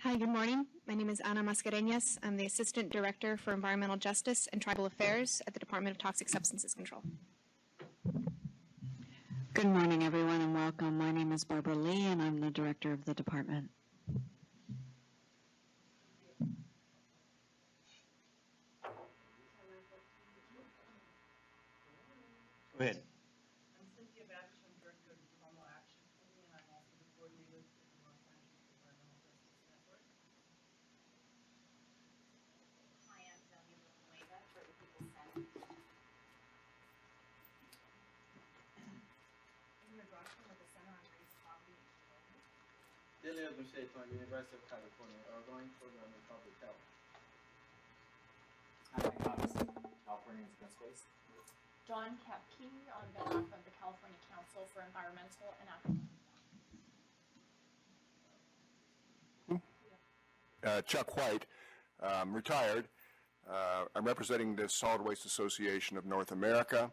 Hi, good morning. My name is Ana Mascareñas. I'm the Assistant Director for Environmental Justice and Tribal Affairs at the Department of Toxic Substances Control. Good morning, everyone, and welcome. My name is Barbara Lee, and I'm the Director of the department. Go ahead. Daily Administrator from the University of California, Oregon Program in Public Health. I'm Thomas, California Hazardous. Dawn Kapke on behalf of the California Council for Environmental and Agriculture. Chuck White, retired. I'm representing the Solid Waste Association of North America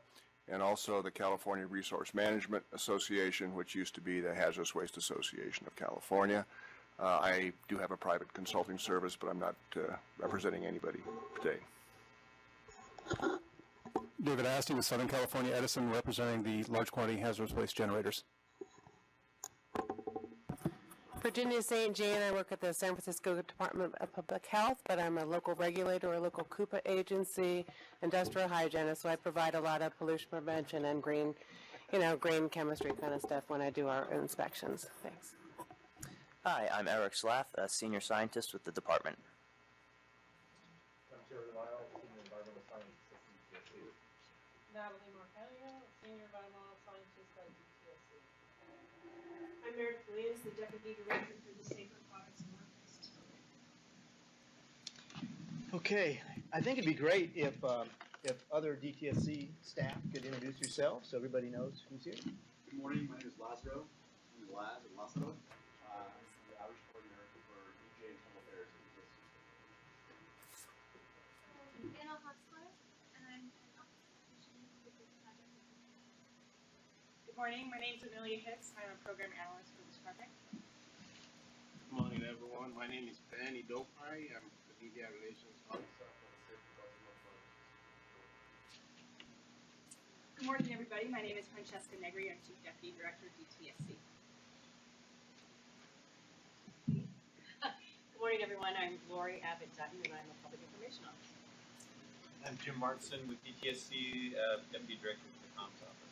and also the California Resource Management Association, which used to be the Hazardous Waste Association of California. I do have a private consulting service, but I'm not representing anybody today. David Asti with Southern California Edison, representing the large quantity hazardous waste generators. Virginia St. Jane, I work at the San Francisco Department of Public Health, but I'm a local regulator, a local CUPA agency, industrial hygienist, so I provide a lot of pollution prevention and green chemistry kind of stuff when I do our inspections. Thanks. Hi, I'm Eric Slath, a senior scientist with the department. I'm Jerry Lyle, Senior Environmental Scientist at DTSC. Natalie Marcellio, Senior Environmental Scientist at DTSC. I'm Meredith Williams, the Deputy Director for the Safer Products and Markets. Okay, I think it'd be great if other DTSC staff could introduce yourselves so everybody knows who's here. Good morning, my name is Lazaro. I'm Laz and Lazaro. I'm the outreach coordinator for EJ and Home Affairs at DTSC. Anna Haz-Waste, and I'm an office technician with this project. Good morning, my name is Amelia Hicks. I'm a program analyst for this project. Good morning, everyone. My name is Benny Dopari. I'm the Media Relations Officer for the Safer Products and Markets. Good morning, everybody. My name is Francesca Negri. I'm Chief Deputy Director of DTSC. Good morning, everyone. I'm Lori Abbott-Dutton, and I'm a Public Information Officer. I'm Jim Martson with DTSC, Deputy Director for the Comms Office.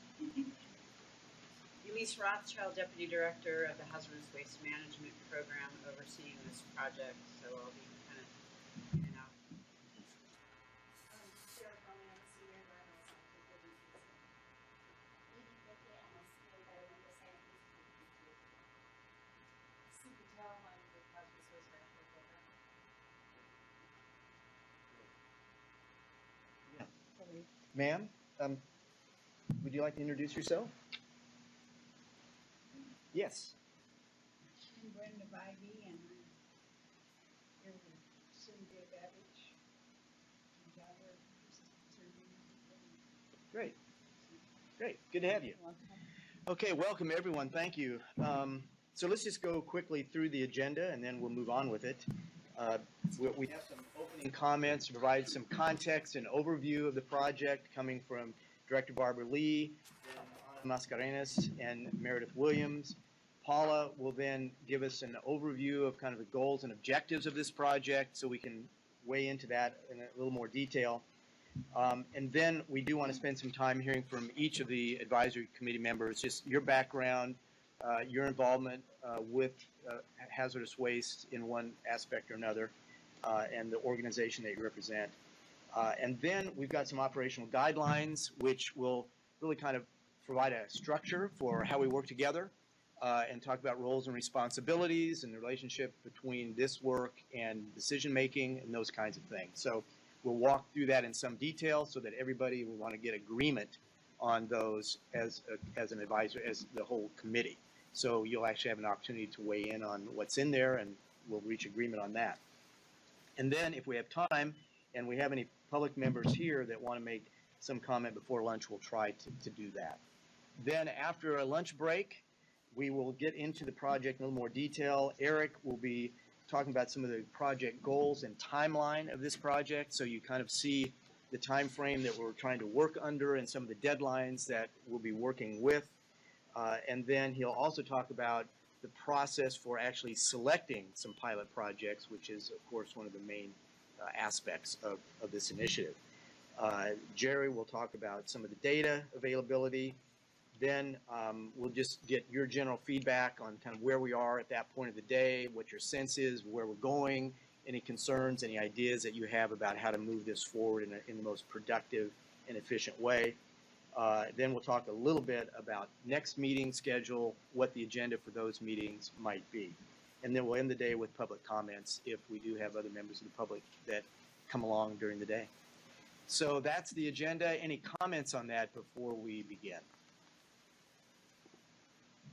Elise Rothschild, Deputy Director of the Hazardous Waste Management Program, overseeing this project, so I'll be kind of in and out. Sarah Bowman, I'm a senior environmental scientist at DTSC. Edie Pickett, I'm a senior environmental scientist at DTSC. Sue Patel, I'm with Hazardous Waste Management Program. Ma'am, would you like to introduce yourself? Yes. I'm Brenda Bybee, and I'm here with Cynthia Babbage and Jabber. Great. Great. Good to have you. Okay, welcome everyone. Thank you. So let's just go quickly through the agenda and then we'll move on with it. We have some opening comments to provide some context and overview of the project coming from Director Barbara Lee, then Ana Mascareñas and Meredith Williams. Paula will then give us an overview of kind of the goals and objectives of this project so we can weigh into that in a little more detail. And then we do want to spend some time hearing from each of the advisory committee members, just your background, your involvement with hazardous waste in one aspect or another, and the organization that you represent. And then we've got some operational guidelines, which will really kind of provide a structure for how we work together and talk about roles and responsibilities and the relationship between this work and decision making and those kinds of things. So we'll walk through that in some detail so that everybody will want to get agreement on those as an advisor, as the whole committee. So you'll actually have an opportunity to weigh in on what's in there and we'll reach agreement on that. And then if we have time and we have any public members here that want to make some comment before lunch, we'll try to do that. Then after a lunch break, we will get into the project in a little more detail. Eric will be talking about some of the project goals and timeline of this project, so you kind of see the time frame that we're trying to work under and some of the deadlines that we'll be working with. And then he'll also talk about the process for actually selecting some pilot projects, which is, of course, one of the main aspects of this initiative. Jerry will talk about some of the data availability. Then we'll just get your general feedback on kind of where we are at that point of the day, what your sense is, where we're going, any concerns, any ideas that you have about how to move this forward in the most productive and efficient way. Then we'll talk a little bit about next meeting schedule, what the agenda for those meetings might be. And then we'll end the day with public comments if we do have other members of the public that come along during the day. So that's the agenda. Any comments on that before we begin?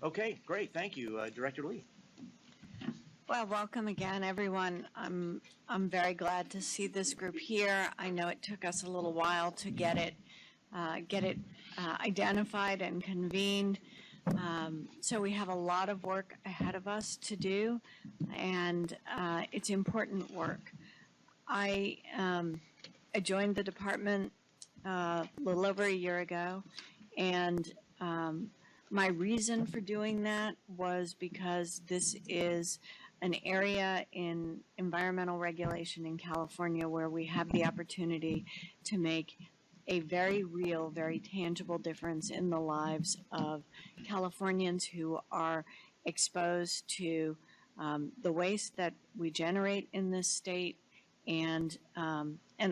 Okay, great. Thank you, Director Lee. Well, welcome again, everyone. I'm very glad to see this group here. I know it took us a little while to get it identified and convened. So we have a lot of work ahead of us to do, and it's important work. I joined the department a little over a year ago, and my reason for doing that was because this is an area in environmental regulation in California where we have the opportunity to make a very real, very tangible difference in the lives of Californians who are exposed to the waste that we generate in this state and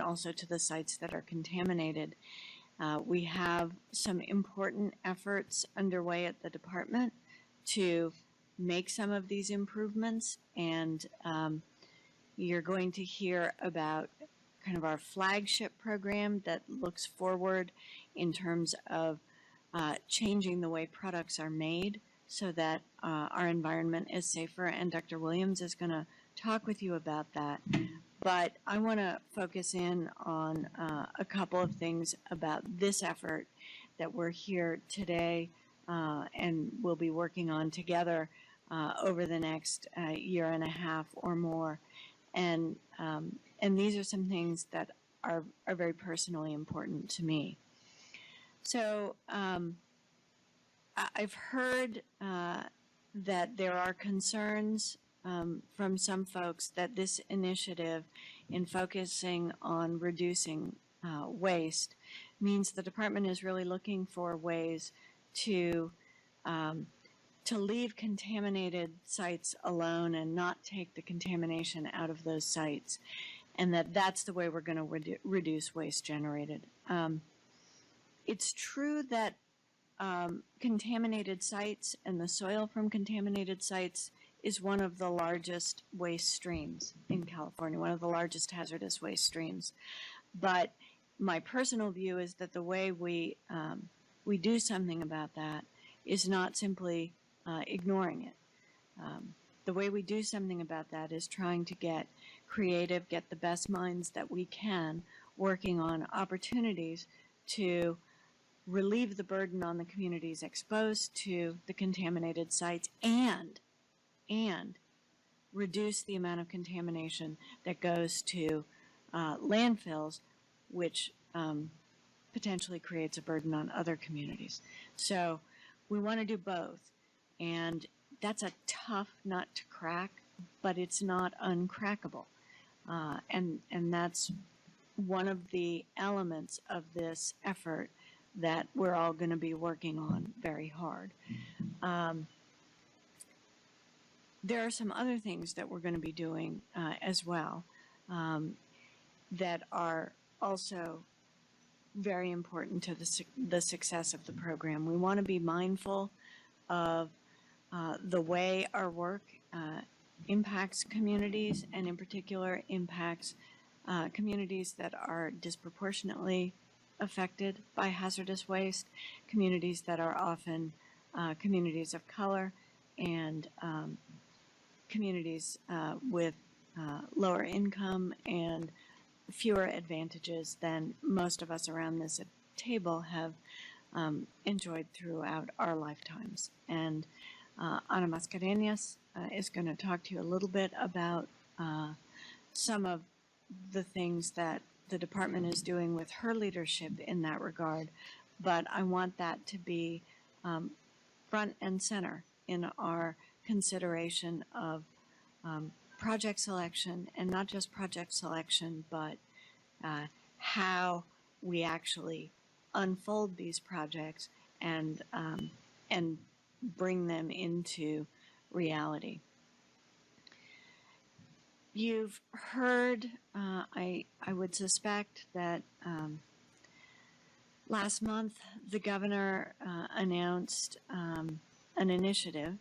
also to the sites that are contaminated. We have some important efforts underway at the department to make some of these improvements, and you're going to hear about kind of our flagship program that looks forward in terms of changing the way products are made so that our environment is safer, and Dr. Williams is going to talk with you about that. But I want to focus in on a couple of things about this effort that we're here today and we'll be working on together over the next year and a half or more. And these are some things that are very personally important to me. So I've heard that there are concerns from some folks that this initiative in focusing on reducing waste means the department is really looking for ways to leave contaminated sites alone and not take the contamination out of those sites, and that's the way we're going to reduce waste generated. It's true that contaminated sites and the soil from contaminated sites is one of the largest waste streams in California, one of the largest hazardous waste streams. But my personal view is that the way we do something about that is not simply ignoring it. The way we do something about that is trying to get creative, get the best minds that we can working on opportunities to relieve the burden on the communities exposed to the contaminated sites and reduce the amount of contamination that goes to landfills, which potentially creates a burden on other communities. So we want to do both, and that's a tough nut to crack, but it's not uncrackable. And that's one of the elements of this effort that we're all going to be working on very hard. There are some other things that we're going to be doing as well that are also very important to the success of the program. We want to be mindful of the way our work impacts communities, and in particular impacts communities that are disproportionately affected by hazardous waste, communities that are often communities of color, and communities with lower income and fewer advantages than most of us around this table have enjoyed throughout our lifetimes. And Ana Mascareñas is going to talk to you a little bit about some of the things that the department is doing with her leadership in that regard, but I want that to be front and center in our consideration of project selection, and not just project selection, but how we actually unfold these projects and bring them into reality. You've heard, I would suspect that last month the governor announced an initiative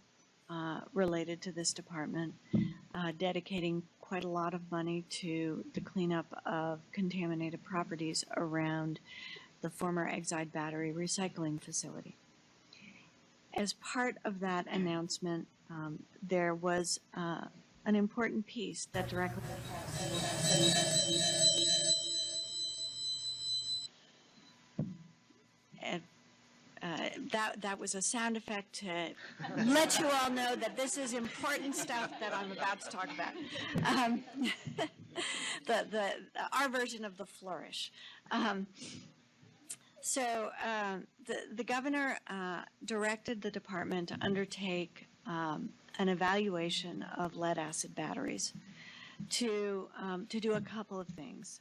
related to this department, dedicating quite a lot of money to the cleanup of contaminated properties around the former Exide battery recycling facility. As part of that announcement, there was an important piece that directly that was a sound effect to let you all know that this is important stuff that I'm about to talk about. Our version of the flourish. The governor directed the department to undertake an evaluation of lead-acid batteries to do a couple of things.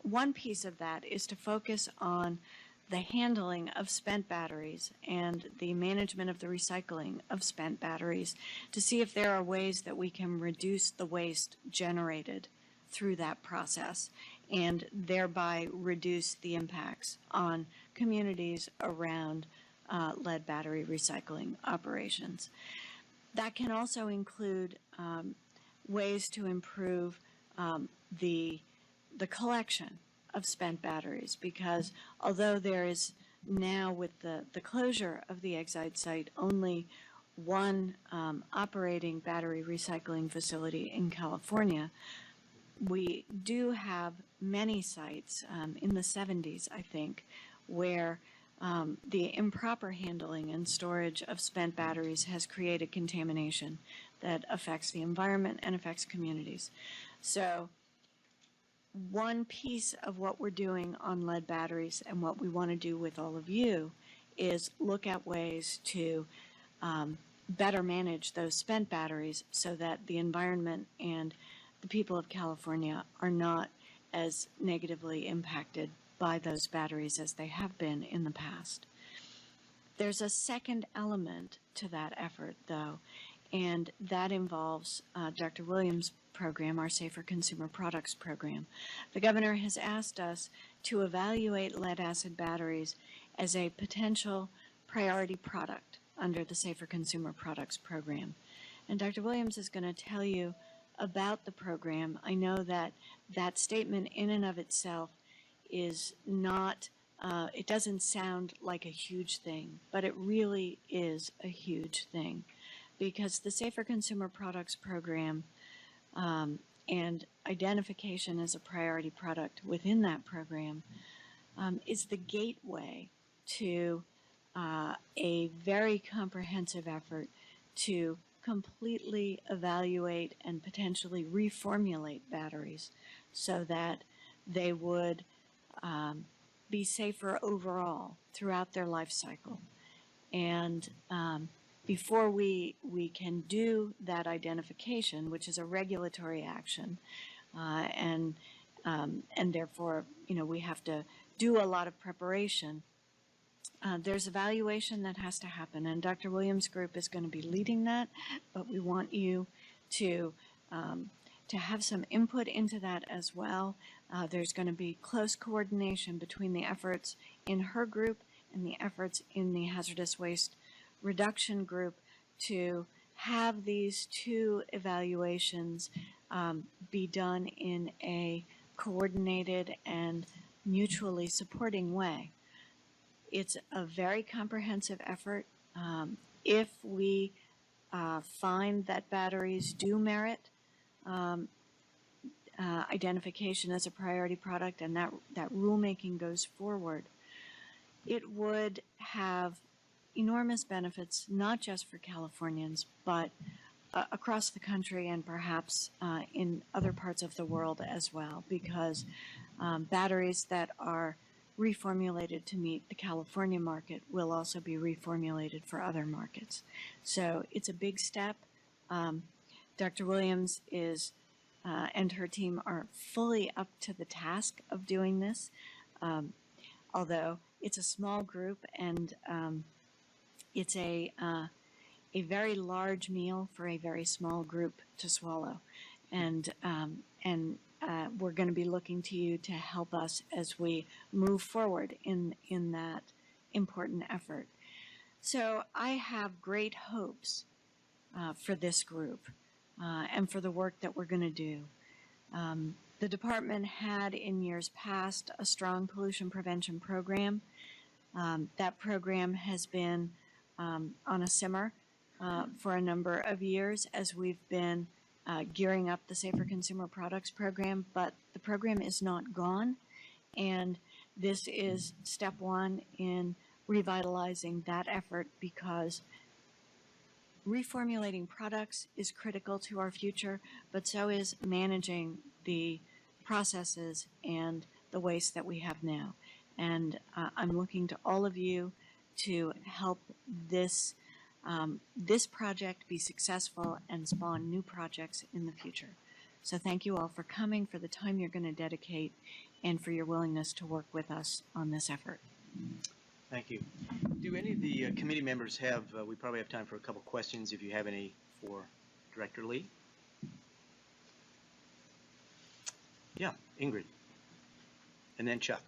One piece of that is to focus on the handling of spent batteries and the management of the recycling of spent batteries to see if there are ways that we can reduce the waste generated through that process and thereby reduce the impacts on communities around lead battery recycling operations. That can also include ways to improve the collection of spent batteries, because although there is now, with the closure of the Exide site, only one operating battery recycling facility in California, we do have many sites, in the 70s, I think, where the improper handling and storage of spent batteries has created contamination that affects the environment and affects communities. So one piece of what we're doing on lead batteries and what we want to do with all of you is look at ways to better manage those spent batteries so that the environment and the people of California are not as negatively impacted by those batteries as they have been in the past. There's a second element to that effort, though, and that involves Dr. Williams' program, our Safer Consumer Products program. The governor has asked us to evaluate lead-acid batteries as a potential priority product under the Safer Consumer Products program. And Dr. Williams is going to tell you about the program. I know that that statement in and of itself is not, it doesn't sound like a huge thing, but it really is a huge thing, because the Safer Consumer Products program and identification as a priority product within that program is the gateway to a very comprehensive effort to completely evaluate and potentially reformulate batteries so that they would be safer overall throughout their life cycle. And before we can do that identification, which is a regulatory action, and therefore, we have to do a lot of preparation, there's evaluation that has to happen, and Dr. Williams' group is going to be leading that, but we want you to have some input into that as well. There's going to be close coordination between the efforts in her group and the efforts in the hazardous waste reduction group to have these two evaluations be done in a coordinated and mutually supporting way. It's a very comprehensive effort. If we find that batteries do merit identification as a priority product and that rulemaking goes forward, it would have enormous benefits, not just for Californians, but across the country and perhaps in other parts of the world as well, because batteries that are reformulated to meet the California market will also be reformulated for other markets. So it's a big step. Dr. Williams is and her team are fully up to the task of doing this, although it's a small group and it's a very large meal for a very small group to swallow. And we're going to be looking to you to help us as we move forward in that important effort. So I have great hopes for this group and for the work that we're going to do. The department had in years past a strong pollution prevention program. That program has been on a simmer for a number of years as we've been gearing up the Safer Consumer Products program, but the program is not gone, and this is step one in revitalizing that effort, because reformulating products is critical to our future, but so is managing the processes and the waste that we have now. And I'm looking to all of you to help this project be successful and spawn new projects in the future. So thank you all for coming, for the time you're going to dedicate, and for your willingness to work with us on this effort. Thank you. Do any of the committee members have, we probably have time for a couple questions if you have any for Director Lee? Yeah, Ingrid. And then Chuck.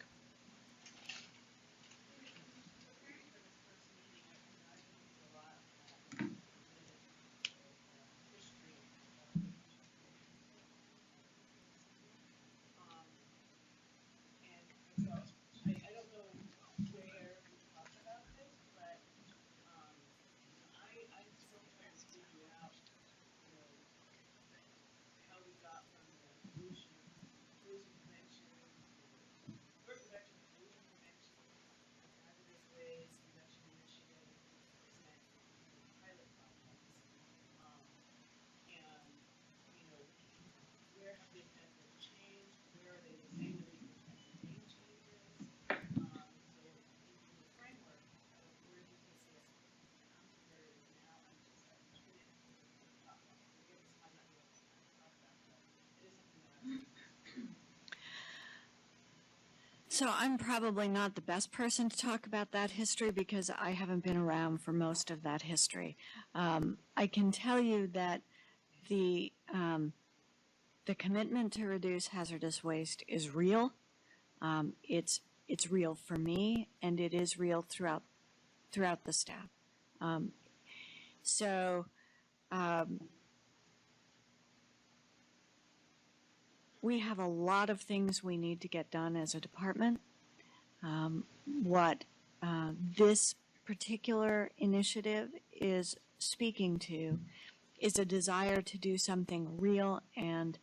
So I'm probably not the best person to talk about that history because I haven't been around for most of that history. I can tell you that the commitment to reduce hazardous waste is real. It's real for me, and it is real throughout the staff. We have a lot of things we need to get done as a department. What this particular initiative is speaking to is a desire to do something real and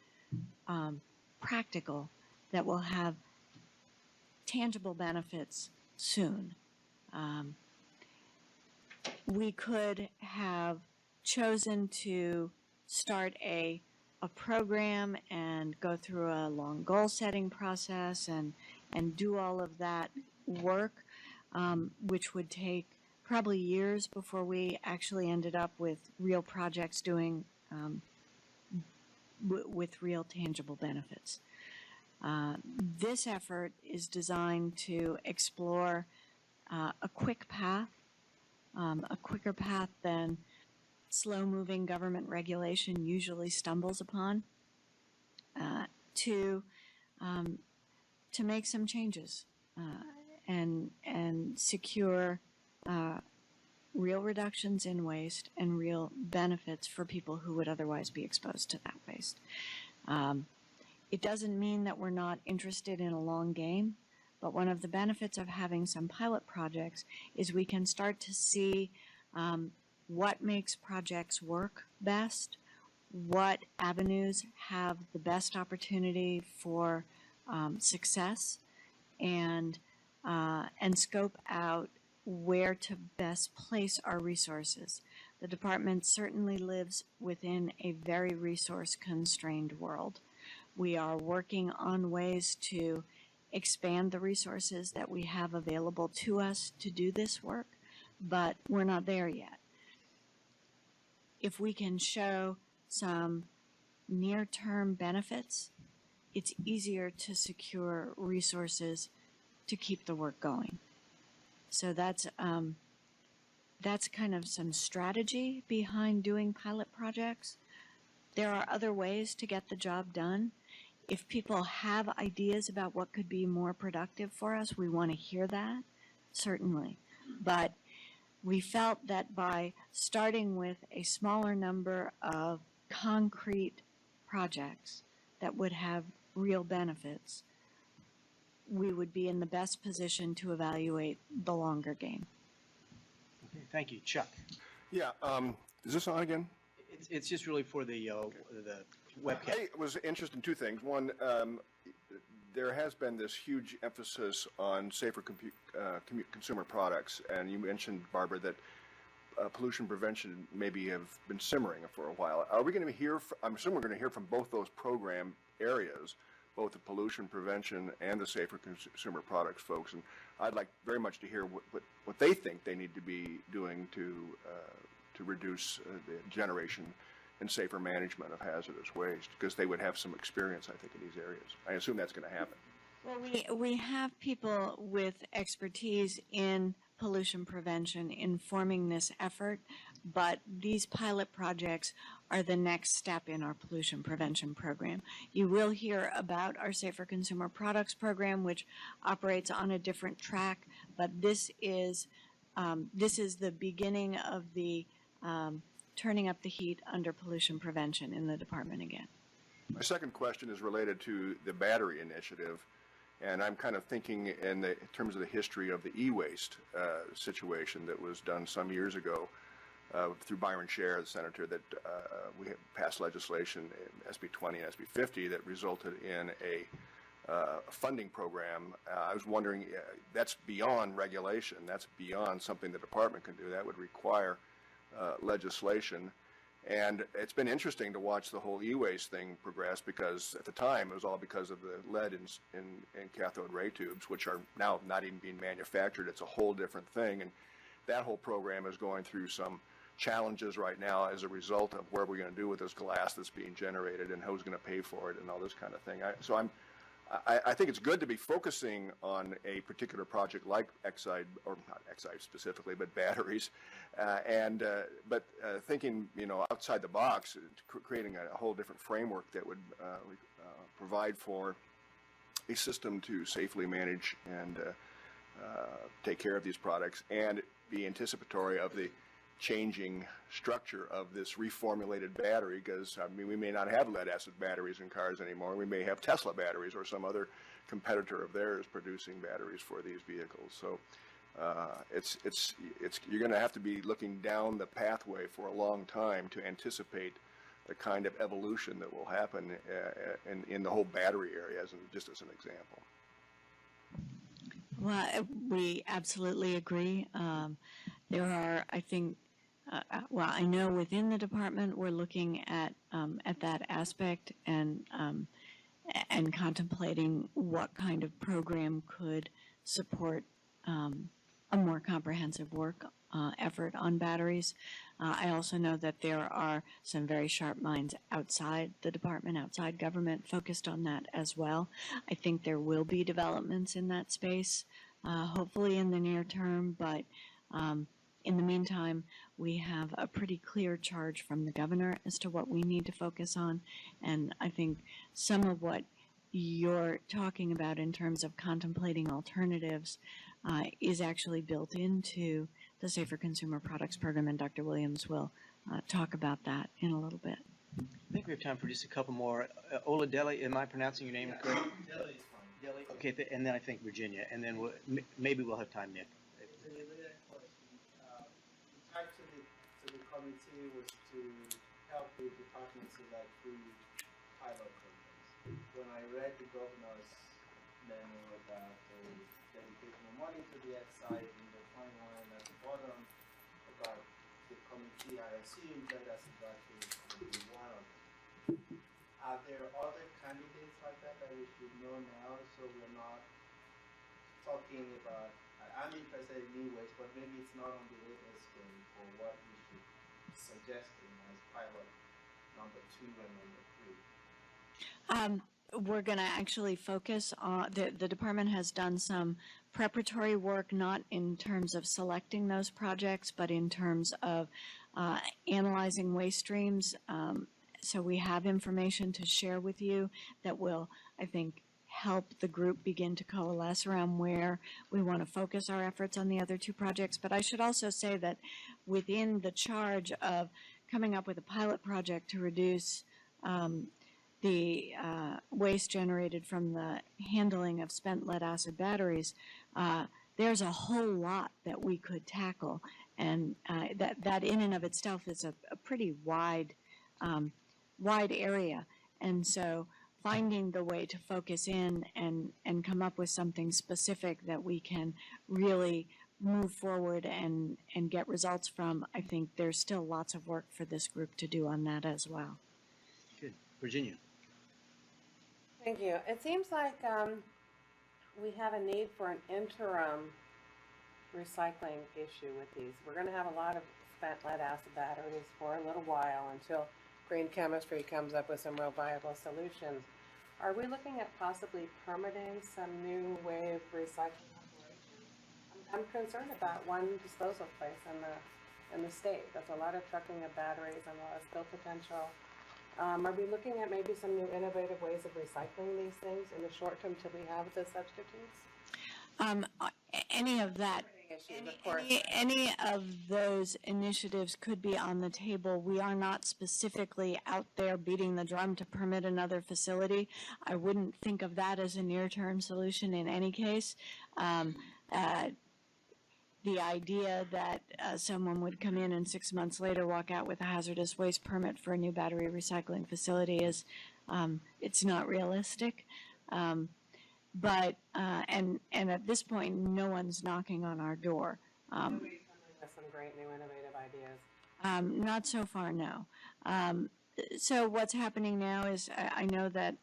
practical that will have tangible benefits soon. We could have chosen to start a program and go through a long goal setting process and do all of that work, which would take probably years before we actually ended up with real projects doing with real tangible benefits. This effort is designed to explore a quick path, a quicker path than slow-moving government regulation usually stumbles upon, to make some changes and secure real reductions in waste and real benefits for people who would otherwise be exposed to that waste. It doesn't mean that we're not interested in a long game, but one of the benefits of having some pilot projects is we can start to see what makes projects work best, what avenues have the best opportunity for success, and scope out where to best place our resources. The department certainly lives within a very resource-constrained world. We are working on ways to expand the resources that we have available to us to do this work, but we're not there yet. If we can show some near-term benefits, it's easier to secure resources to keep the work going. So that's kind of some strategy behind doing pilot projects. There are other ways to get the job done. If people have ideas about what could be more productive for us, we want to hear that, certainly. But we felt that by starting with a smaller number of concrete projects that would have real benefits, we would be in the best position to evaluate the longer game. Okay, thank you. Chuck? Yeah, is this on again? It's just really for the webcam. I was interested in two things. One, there has been this huge emphasis on safer consumer products, and you mentioned, Barbara, that pollution prevention maybe have been simmering for a while. Are we going to hear, I'm assuming we're going to hear from both those program areas, both the pollution prevention and the safer consumer products folks, and I'd like very much to hear what they think they need to be doing to reduce the generation and safer management of hazardous waste, because they would have some experience, I think, in these areas. I assume that's going to happen. Well, we have people with expertise in pollution prevention informing this effort, but these pilot projects are the next step in our pollution prevention program. You will hear about our Safer Consumer Products program, which operates on a different track, but this is the beginning of the turning up the heat under pollution prevention in the department again. My second question is related to the battery initiative, and I'm kind of thinking in terms of the history of the e-waste situation that was done some years ago through Byron Scher, the senator, that we passed legislation, SB 20 and SB 50, that resulted in a funding program. I was wondering, that's beyond regulation, that's beyond something the department can do. That would require legislation. And it's been interesting to watch the whole e-waste thing progress, because at the time it was all because of the lead in cathode ray tubes, which are now not even being manufactured. It's a whole different thing, and that whole program is going through some challenges right now as a result of what we're going to do with this glass that's being generated and who's going to pay for it and all this kind of thing. I think it's good to be focusing on a particular project like Exide, or not Exide specifically, but batteries, but thinking, outside the box, creating a whole different framework that would provide for a system to safely manage and take care of these products and be anticipatory of the changing structure of this reformulated battery, because we may not have lead acid batteries in cars anymore. We may have Tesla batteries or some other competitor of theirs producing batteries for these vehicles. So you're going to have to be looking down the pathway for a long time to anticipate the kind of evolution that will happen in the whole battery area, just as an example. Well, we absolutely agree. There are, I think, I know within the department we're looking at that aspect and contemplating what kind of program could support a more comprehensive work effort on batteries. I also know that there are some very sharp minds outside the department, outside government, focused on that as well. I think there will be developments in that space, hopefully in the near term, but in the meantime, we have a pretty clear charge from the governor as to what we need to focus on, and I think some of what you're talking about in terms of contemplating alternatives is actually built into the Safer Consumer Products Program, and Dr. Williams will talk about that in a little bit. I think we have time for just a couple more. Ola Deli, am I pronouncing your name correctly? Deli is fine. Deli? Okay, and then I think Virginia, and then maybe we'll have time, Nick. To the committee was to help the department select 3 pilot programs. When I read the governor's memo about dedicating more money to the Exide, and the final one at the bottom about the committee, I assume lead-acid batteries will be one of them. Are there other candidates like that that we should know now, so we're not talking about, I'm interested in new ways, but maybe it's not on the radar screen for what we should suggesting as pilot number 2 and number 3? We're going to actually focus on, the department has done some preparatory work, not in terms of selecting those projects, but in terms of analyzing waste streams. So we have information to share with you that will, I think, help the group begin to coalesce around where we want to focus our efforts on the other 2 projects. But I should also say that within the charge of coming up with a pilot project to reduce the waste generated from the handling of spent lead-acid batteries, there's a whole lot that we could tackle, and that in and of itself is a pretty wide area. And so finding the way to focus in and come up with something specific that we can really move forward and get results from, I think there's still lots of work for this group to do on that as well. Good. Virginia. Thank you. It seems like we have a need for an interim recycling issue with these. We're going to have a lot of spent lead-acid batteries for a little while until green chemistry comes up with some real viable solutions. Are we looking at possibly permitting some new way of recycling operations? I'm concerned about one disposal place in the state. There's a lot of trucking of batteries and a lot of spill potential. Are we looking at maybe some new innovative ways of recycling these things in the short term till we have the substitutes? Any of that, any of those initiatives could be on the table. We are not specifically out there beating the drum to permit another facility. I wouldn't think of that as a near-term solution in any case. The idea that someone would come in and 6 months later walk out with a hazardous waste permit for a new battery recycling facility is, it's not realistic. But at this point, no one's knocking on our door. Nobody's coming with some great new innovative ideas. Not so far, no. So what's happening now is I know that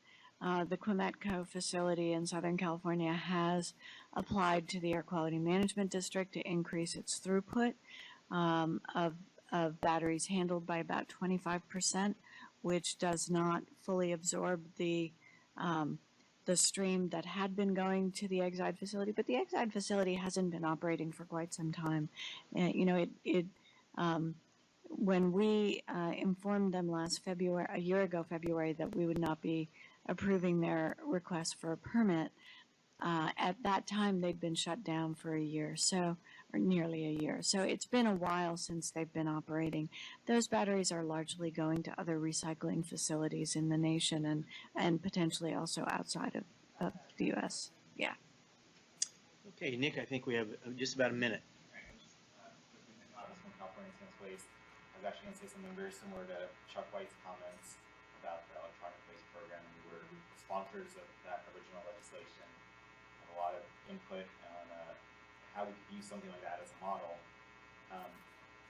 the Quimetco facility in Southern California has applied to the Air Quality Management District to increase its throughput of batteries handled by about 25%, which does not fully absorb the stream that had been going to the Exide facility. But the Exide facility hasn't been operating for quite some time. When we informed them a year ago, February, that we would not be approving their request for a permit, at that time they'd been shut down for a year, or nearly a year. So it's been a while since they've been operating. Those batteries are largely going to other recycling facilities in the nation and potentially also outside of the U.S. Yeah. Okay, Nick, I think we have just about a minute. California Waste. I was actually going to say something very similar to Chuck White's comments about the electronic waste program. We were sponsors of that original legislation, have a lot of input on how we could use something like that as a model.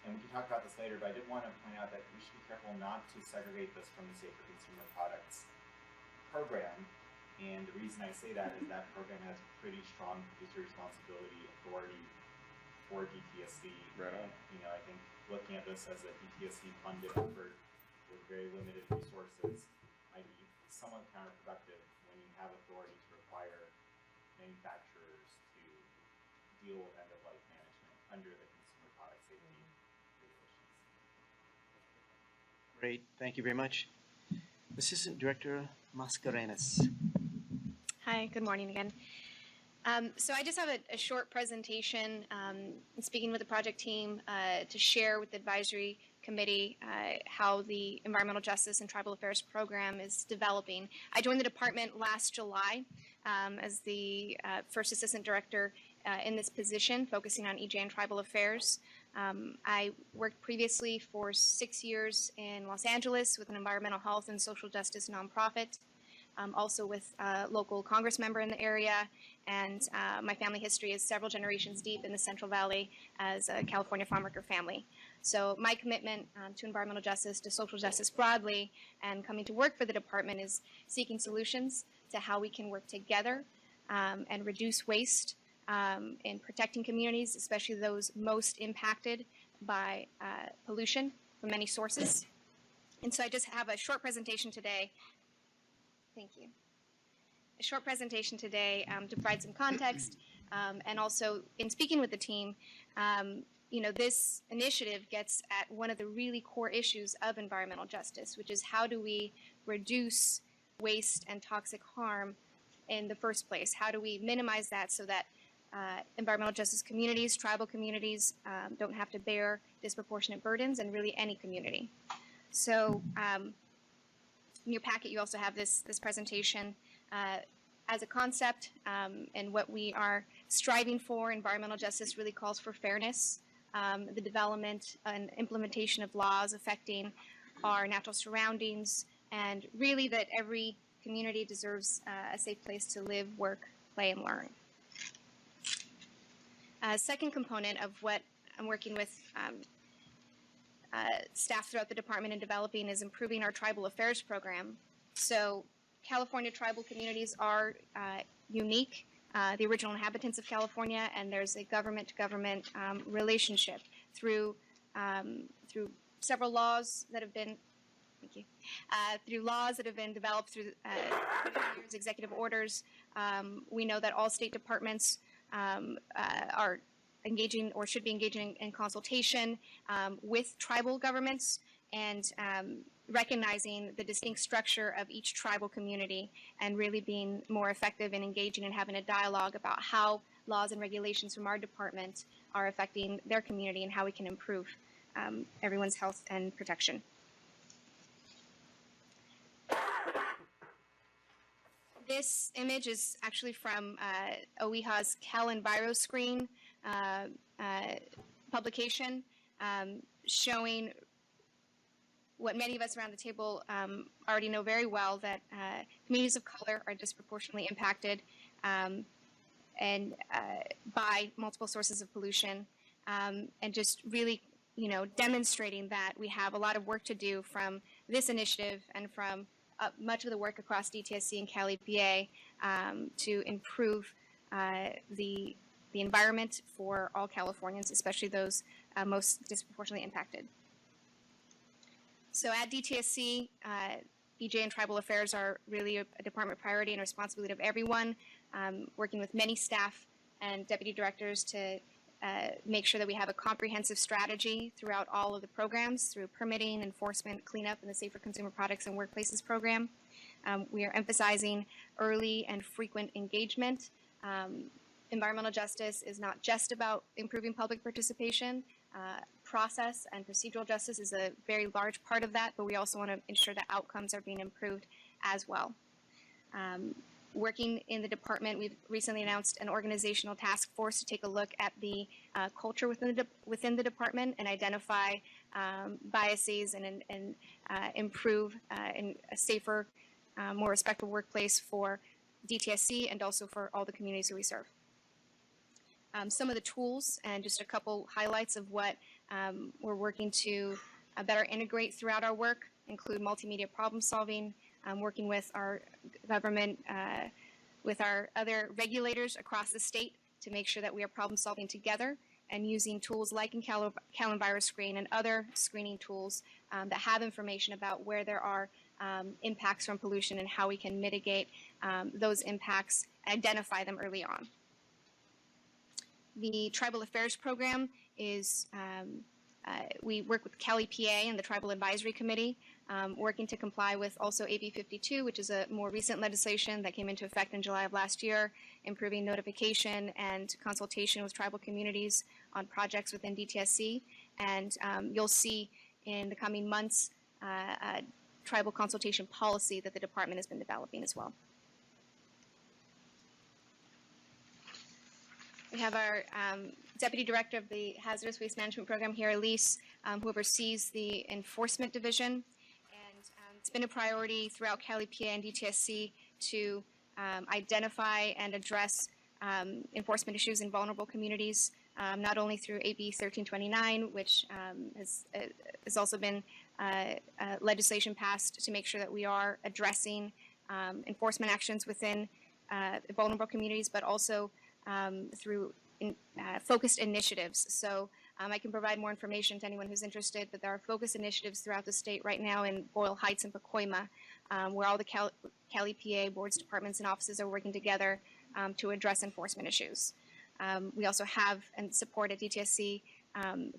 And we can talk about this later, but I did want to point out that we should be careful not to segregate this from the Safer Consumer Products program. And the reason I say that is that program has pretty strong producer responsibility authority for DTSC. Right on. I think looking at this as a DTSC funded effort with very limited resources might be somewhat counterproductive when you have authority to require manufacturers to deal with end-of-life management under the consumer product safety regulations. Great, thank you very much. Assistant Director Mascarenhas. Hi, good morning again. So I just have a short presentation speaking with the project team to share with the advisory committee how the Environmental Justice and Tribal Affairs program is developing. I joined the department last July as the first assistant director in this position, focusing on EJ and Tribal Affairs. I worked previously for 6 years in Los Angeles with an environmental health and social justice nonprofit. Also with a local Congress member in the area, and my family history is several generations deep in the Central Valley as a California farmworker family. So my commitment to environmental justice, to social justice broadly, and coming to work for the department is seeking solutions to how we can work together and reduce waste in protecting communities, especially those most impacted by pollution from many sources. And so I just have a short presentation today. Thank you. A short presentation today to provide some context and also in speaking with the team, you know, this initiative gets at one of the really core issues of environmental justice, which is how do we reduce waste and toxic harm in the first place? How do we minimize that so that environmental justice communities, tribal communities don't have to bear disproportionate burdens, and really any community. So in your packet, you also have this presentation as a concept, and what we are striving for. Environmental justice really calls for fairness, the development and implementation of laws affecting our natural surroundings, and really that every community deserves a safe place to live, work, play, and learn. Second component of what I'm working with staff throughout the department in developing is improving our tribal affairs program. So California tribal communities are unique, the original inhabitants of California, and there's a government-to-government relationship through several laws that have been, thank you, through laws that have been developed through years, executive orders. We know that all state departments are engaging or should be engaging in consultation with tribal governments and recognizing the distinct structure of each tribal community and really being more effective in engaging and having a dialogue about how laws and regulations from our department are affecting their community and how we can improve everyone's health and protection. This image is actually from OEHA's CalEnviroScreen publication showing what many of us around the table already know very well, that communities of color are disproportionately impacted and by multiple sources of pollution, and just really, you know, demonstrating that we have a lot of work to do from this initiative and from much of the work across DTSC and Cal EPA to improve the environment for all Californians, especially those most disproportionately impacted. So at DTSC, EJ and Tribal Affairs are really a department priority and responsibility of everyone, working with many staff and deputy directors to make sure that we have a comprehensive strategy throughout all of the programs through permitting, enforcement, cleanup, and the Safer Consumer Products and Workplaces program. We are emphasizing early and frequent engagement. Environmental justice is not just about improving public participation. Process and procedural justice is a very large part of that, but we also want to ensure that outcomes are being improved as well. Working in the department, we've recently announced an organizational task force to take a look at the culture within the department and identify biases and improve in a safer, more respectful workplace for DTSC and also for all the communities that we serve. Some of the tools and just a couple highlights of what we're working to better integrate throughout our work include multimedia problem solving, working with our government, with our other regulators across the state to make sure that we are problem solving together, and using tools like in CalEnviroScreen and other screening tools that have information about where there are impacts from pollution and how we can mitigate those impacts, identify them early on. The Tribal Affairs Program is, we work with Cal EPA and the Tribal Advisory Committee, working to comply with also AB 52, which is a more recent legislation that came into effect in July of last year, improving notification and consultation with tribal communities on projects within DTSC. And you'll see in the coming months a tribal consultation policy that the department has been developing as well. We have our Deputy Director of the Hazardous Waste Management Program here, Elise, who oversees the Enforcement Division. And it's been a priority throughout Cal EPA and DTSC to identify and address enforcement issues in vulnerable communities not only through AB 1329, which has also been legislation passed to make sure that we are addressing enforcement actions within vulnerable communities, but also through focused initiatives. So I can provide more information to anyone who's interested, but there are focused initiatives throughout the state right now in Boyle Heights and Pacoima, where all the Cali PA boards, departments, and offices are working together to address enforcement issues. We also have and support at DTSC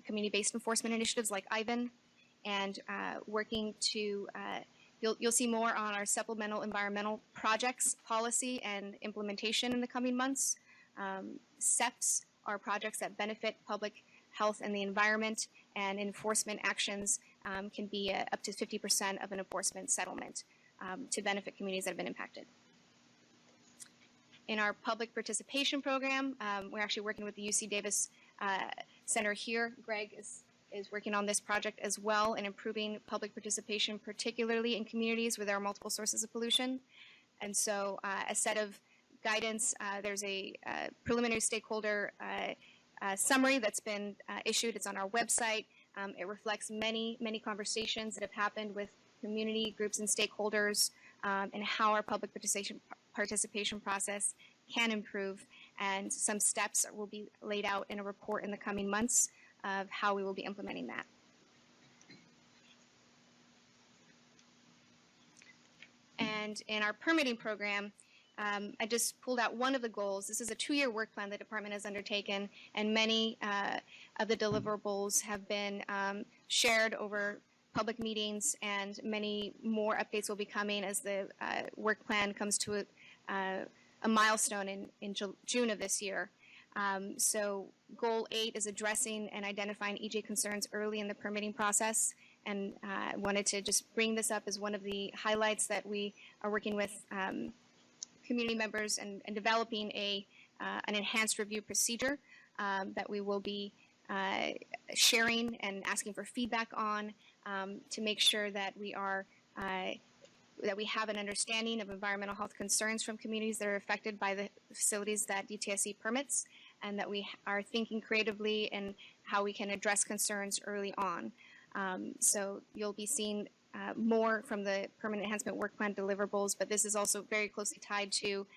community-based enforcement initiatives like IVAN, and working to, you'll see more on our supplemental environmental projects, policy, and implementation in the coming months. SEPs are projects that benefit public health and the environment, and enforcement actions can be up to 50% of an enforcement settlement to benefit communities that have been impacted. In our public participation program, we're actually working with the UC Davis Center here. Greg is working on this project as well in improving public participation, particularly in communities where there are multiple sources of pollution. And so a set of guidance, there's a preliminary stakeholder summary that's been issued. It's on our website. It reflects many conversations that have happened with community groups and stakeholders and how our public participation process can improve, and some steps will be laid out in a report in the coming months of how we will be implementing that. And in our permitting program, I just pulled out one of the goals. This is a 2-year work plan the department has undertaken, and many of the deliverables have been shared over public meetings, and many more updates will be coming as the work plan comes to a milestone in June of this year. So goal 8 is addressing and identifying EJ concerns early in the permitting process, and I wanted to just bring this up as one of the highlights that we are working with community members and developing an enhanced review procedure that we will be sharing and asking for feedback on to make sure that we are that we have an understanding of environmental health concerns from communities that are affected by the facilities that DTSC permits, and that we are thinking creatively in how we can address concerns early on. So you'll be seeing more from the Permanent Enhancement Work Plan deliverables, but this is also very closely tied to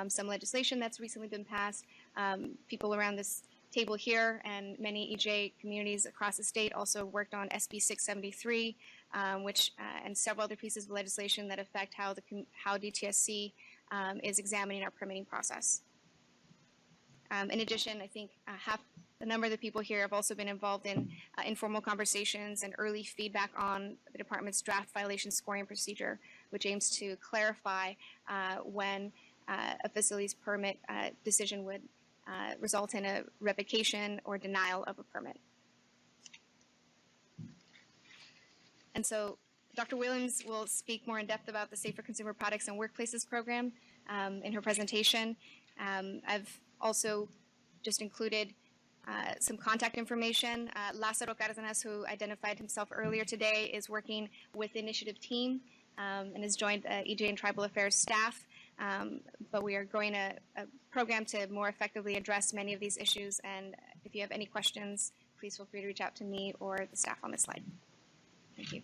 some legislation that's recently been passed. People around this table here and many EJ communities across the state also worked on SB 673, which and several other pieces of legislation that affect how DTSC is examining our permitting process. In addition, I think a number of the people here have also been involved in informal conversations and early feedback on the department's draft violation scoring procedure, which aims to clarify when a facilities permit decision would result in a revocation or denial of a permit. And so Dr. Williams will speak more in depth about the Safer Consumer Products and Workplaces program in her presentation. I've also just included some contact information. Lázaro Cárdenas, who identified himself earlier today, is working with the initiative team and has joined EJ and Tribal Affairs staff. But we are growing a program to more effectively address many of these issues. And if you have any questions, please feel free to reach out to me or the staff on this slide. Thank you.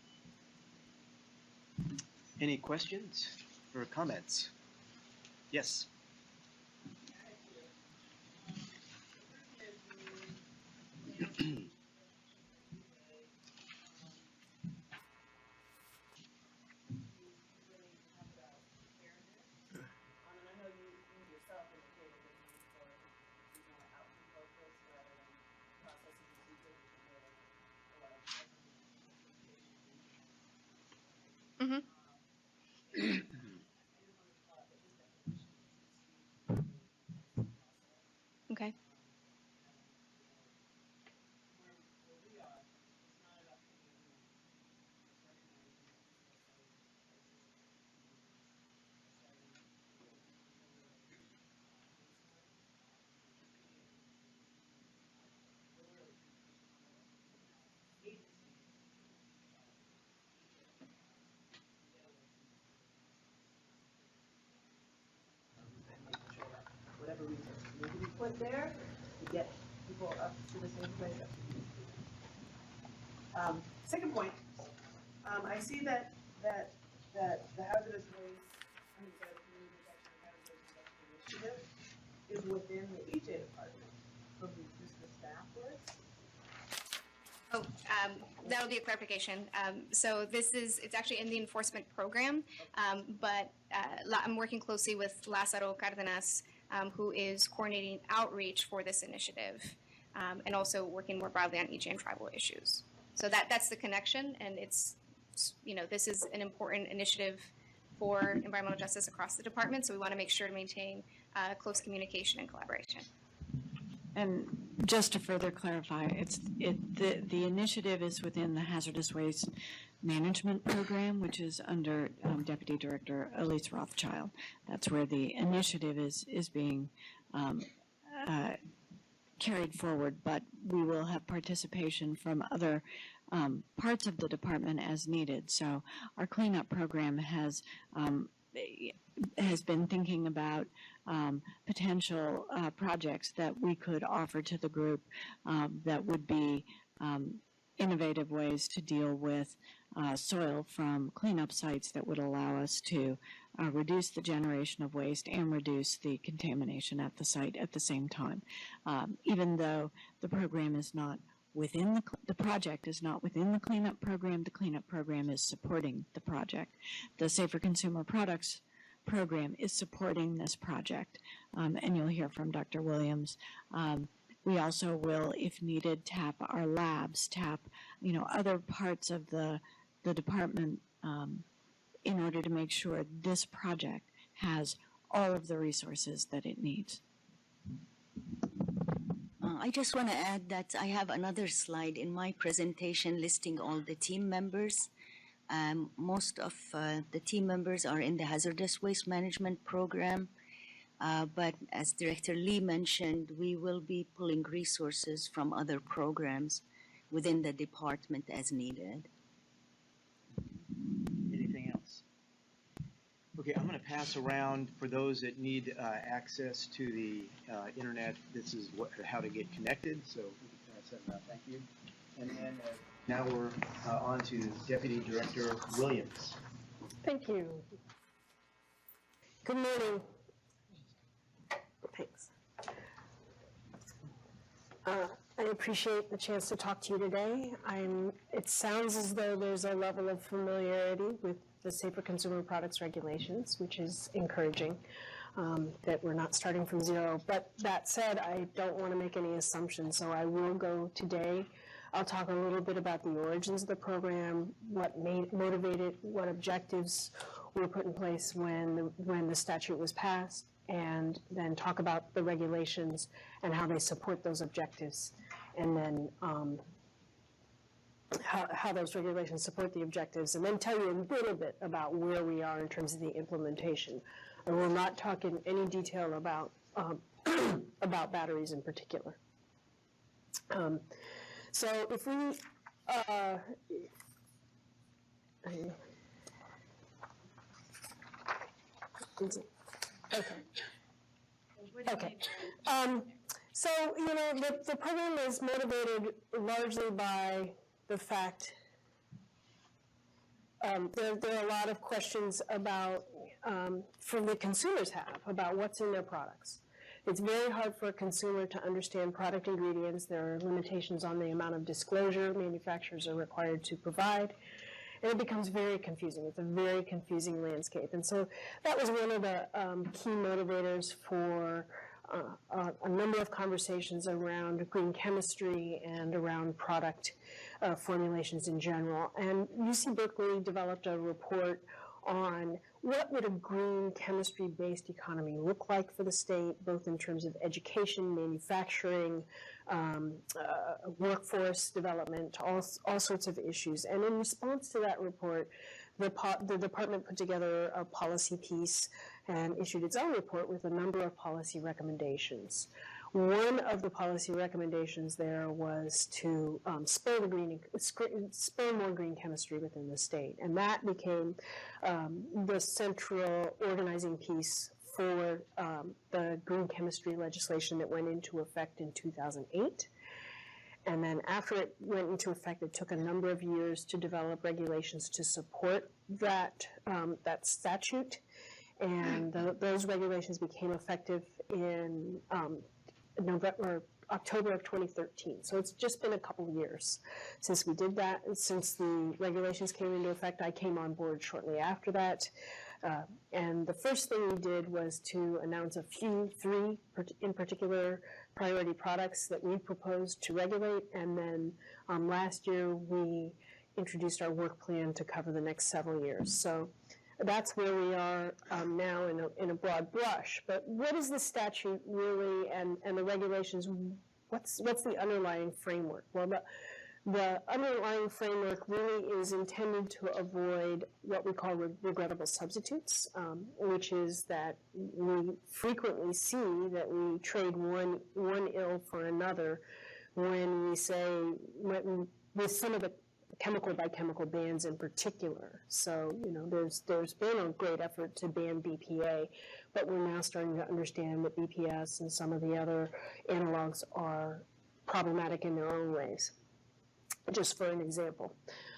Any questions or comments? Yes. Mm-hmm. Okay. Whatever resources need to be put there to get people up to the same place. Second point, I see that the hazardous waste, the community protection and hazardous waste initiative is within the EJ department. So does the staff work? Oh, that'll be a clarification. So it's actually in the enforcement program, but I'm working closely with Lázaro Cárdenas, who is coordinating outreach for this initiative, and also working more broadly on EJ and tribal issues. So that's the connection, and this is an important initiative for environmental justice across the department, so we want to make sure to maintain close communication and collaboration. And just to further clarify, the initiative is within the Hazardous Waste Management Program, which is under Deputy Director Elise Rothschild. That's where the initiative is being carried forward, but we will have participation from other parts of the department as needed. So our cleanup program has been thinking about potential projects that we could offer to the group that would be innovative ways to deal with soil from cleanup sites that would allow us to reduce the generation of waste and reduce the contamination at the site at the same time. Even though the program is not within the project is not within the cleanup program is supporting the project. The Safer Consumer Products program is supporting this project, and you'll hear from Dr. Williams. We also will, if needed, tap our labs, other parts of the department in order to make sure this project has all of the resources that it needs. I just want to add that I have another slide in my presentation listing all the team members. Most of the team members are in the Hazardous Waste Management Program, but as Director Lee mentioned, we will be pulling resources from other programs within the department as needed. Anything else? Okay, I'm going to pass around for those that need access to the internet. This is how to get connected, so we can kind of set them up. Thank you. And then now we're on to Deputy Director Williams. Thank you. Good morning. Thanks. I appreciate the chance to talk to you today. It sounds as though there's a level of familiarity with the Safer Consumer Products regulations, which is encouraging, that we're not starting from zero. But that said, I don't want to make any assumptions, so I will go today. I'll talk a little bit about the origins of the program, what motivated, what objectives were put in place when the statute was passed, and then talk about the regulations and how they support those objectives, and then how those regulations support the objectives, and then tell you a little bit about where we are in terms of the implementation. I will not talk in any detail about about batteries in particular. So if we, okay. So, the program is motivated largely by the fact there are a lot of questions about, from the consumers have, about what's in their products. It's very hard for a consumer to understand product ingredients. There are limitations on the amount of disclosure manufacturers are required to provide, and it becomes very confusing. It's a very confusing landscape. And so that was one of the key motivators for a number of conversations around green chemistry and around product formulations in general. And UC Berkeley developed a report on what would a green chemistry-based economy look like for the state, both in terms of education, manufacturing, workforce development, all sorts of issues. And in response to that report, the department put together a policy piece and issued its own report with a number of policy recommendations. One of the policy recommendations there was to spur more green chemistry within the state, and that became the central organizing piece for the green chemistry legislation that went into effect in 2008. And then after it went into effect, it took a number of years to develop regulations to support that, that statute. And those regulations became effective in October of 2013. So it's just been a couple of years since we did that. And since the regulations came into effect, I came on board shortly after that. And the first thing we did was to announce three in particular priority products that we proposed to regulate. And then last year we introduced our work plan to cover the next several years. So that's where we are now in a broad brush. But what is the statute really and the regulations? What's the underlying framework? Well, the underlying framework really is intended to avoid what we call regrettable substitutes, which is that we frequently see that we trade one ill for another when we say, with some of the chemical by chemical bans in particular. So, there's been a great effort to ban BPA, but we're now starting to understand that BPS and some of the other analogs are problematic in their own ways, just for an example.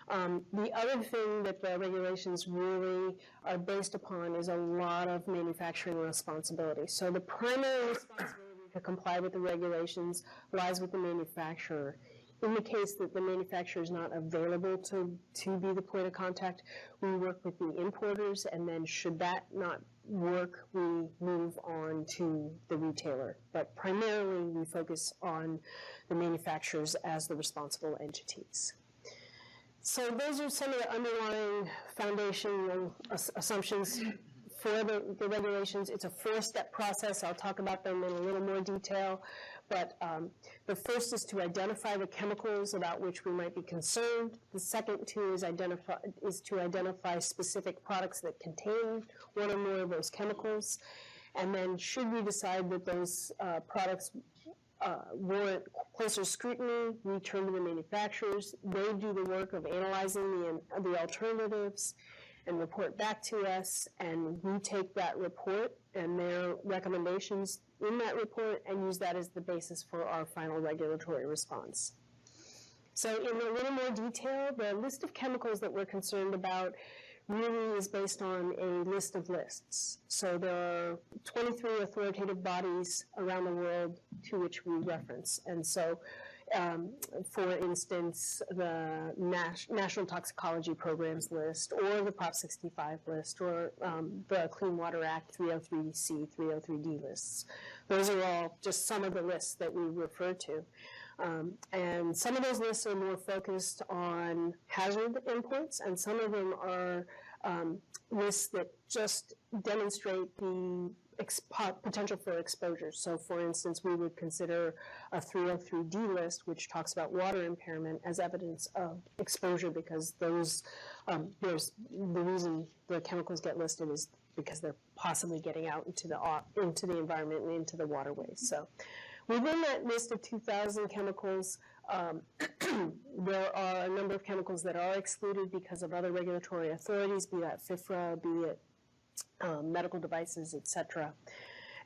The other thing that the regulations really are based upon is a lot of manufacturing responsibility. So the primary responsibility to comply with the regulations lies with the manufacturer. In the case that the manufacturer is not available to be the point of contact, we work with the importers, and then should that not work, we move on to the retailer. But primarily, we focus on the manufacturers as the responsible entities. So those are some of the underlying foundational assumptions for the regulations. It's a four-step process. I'll talk about them in a little more detail. But the first is to identify the chemicals about which we might be concerned. The second is to identify specific products that contain one or more of those chemicals. And then should we decide that those products warrant closer scrutiny, we turn to the manufacturers. They do the work of analyzing the alternatives and report back to us, and we take that report and their recommendations in that report and use that as the basis for our final regulatory response. So in a little more detail, the list of chemicals that we're concerned about really is based on a list of lists. So there are 23 authoritative bodies around the world to which we reference. And so, for instance, the National Toxicology Programs list, or the Prop 65 list, or the Clean Water Act 303C, 303D lists. Those are all just some of the lists that we refer to. And some of those lists are more focused on hazard inputs, and some of them are lists that just demonstrate the potential for exposure. So, for instance, we would consider a 303D list, which talks about water impairment, as evidence of exposure, because those there's the reason the chemicals get listed is because they're possibly getting out into the environment and into the waterways. So, within that list of 2,000 chemicals, there are a number of chemicals that are excluded because of other regulatory authorities, be that FIFRA, be it medical devices, etc.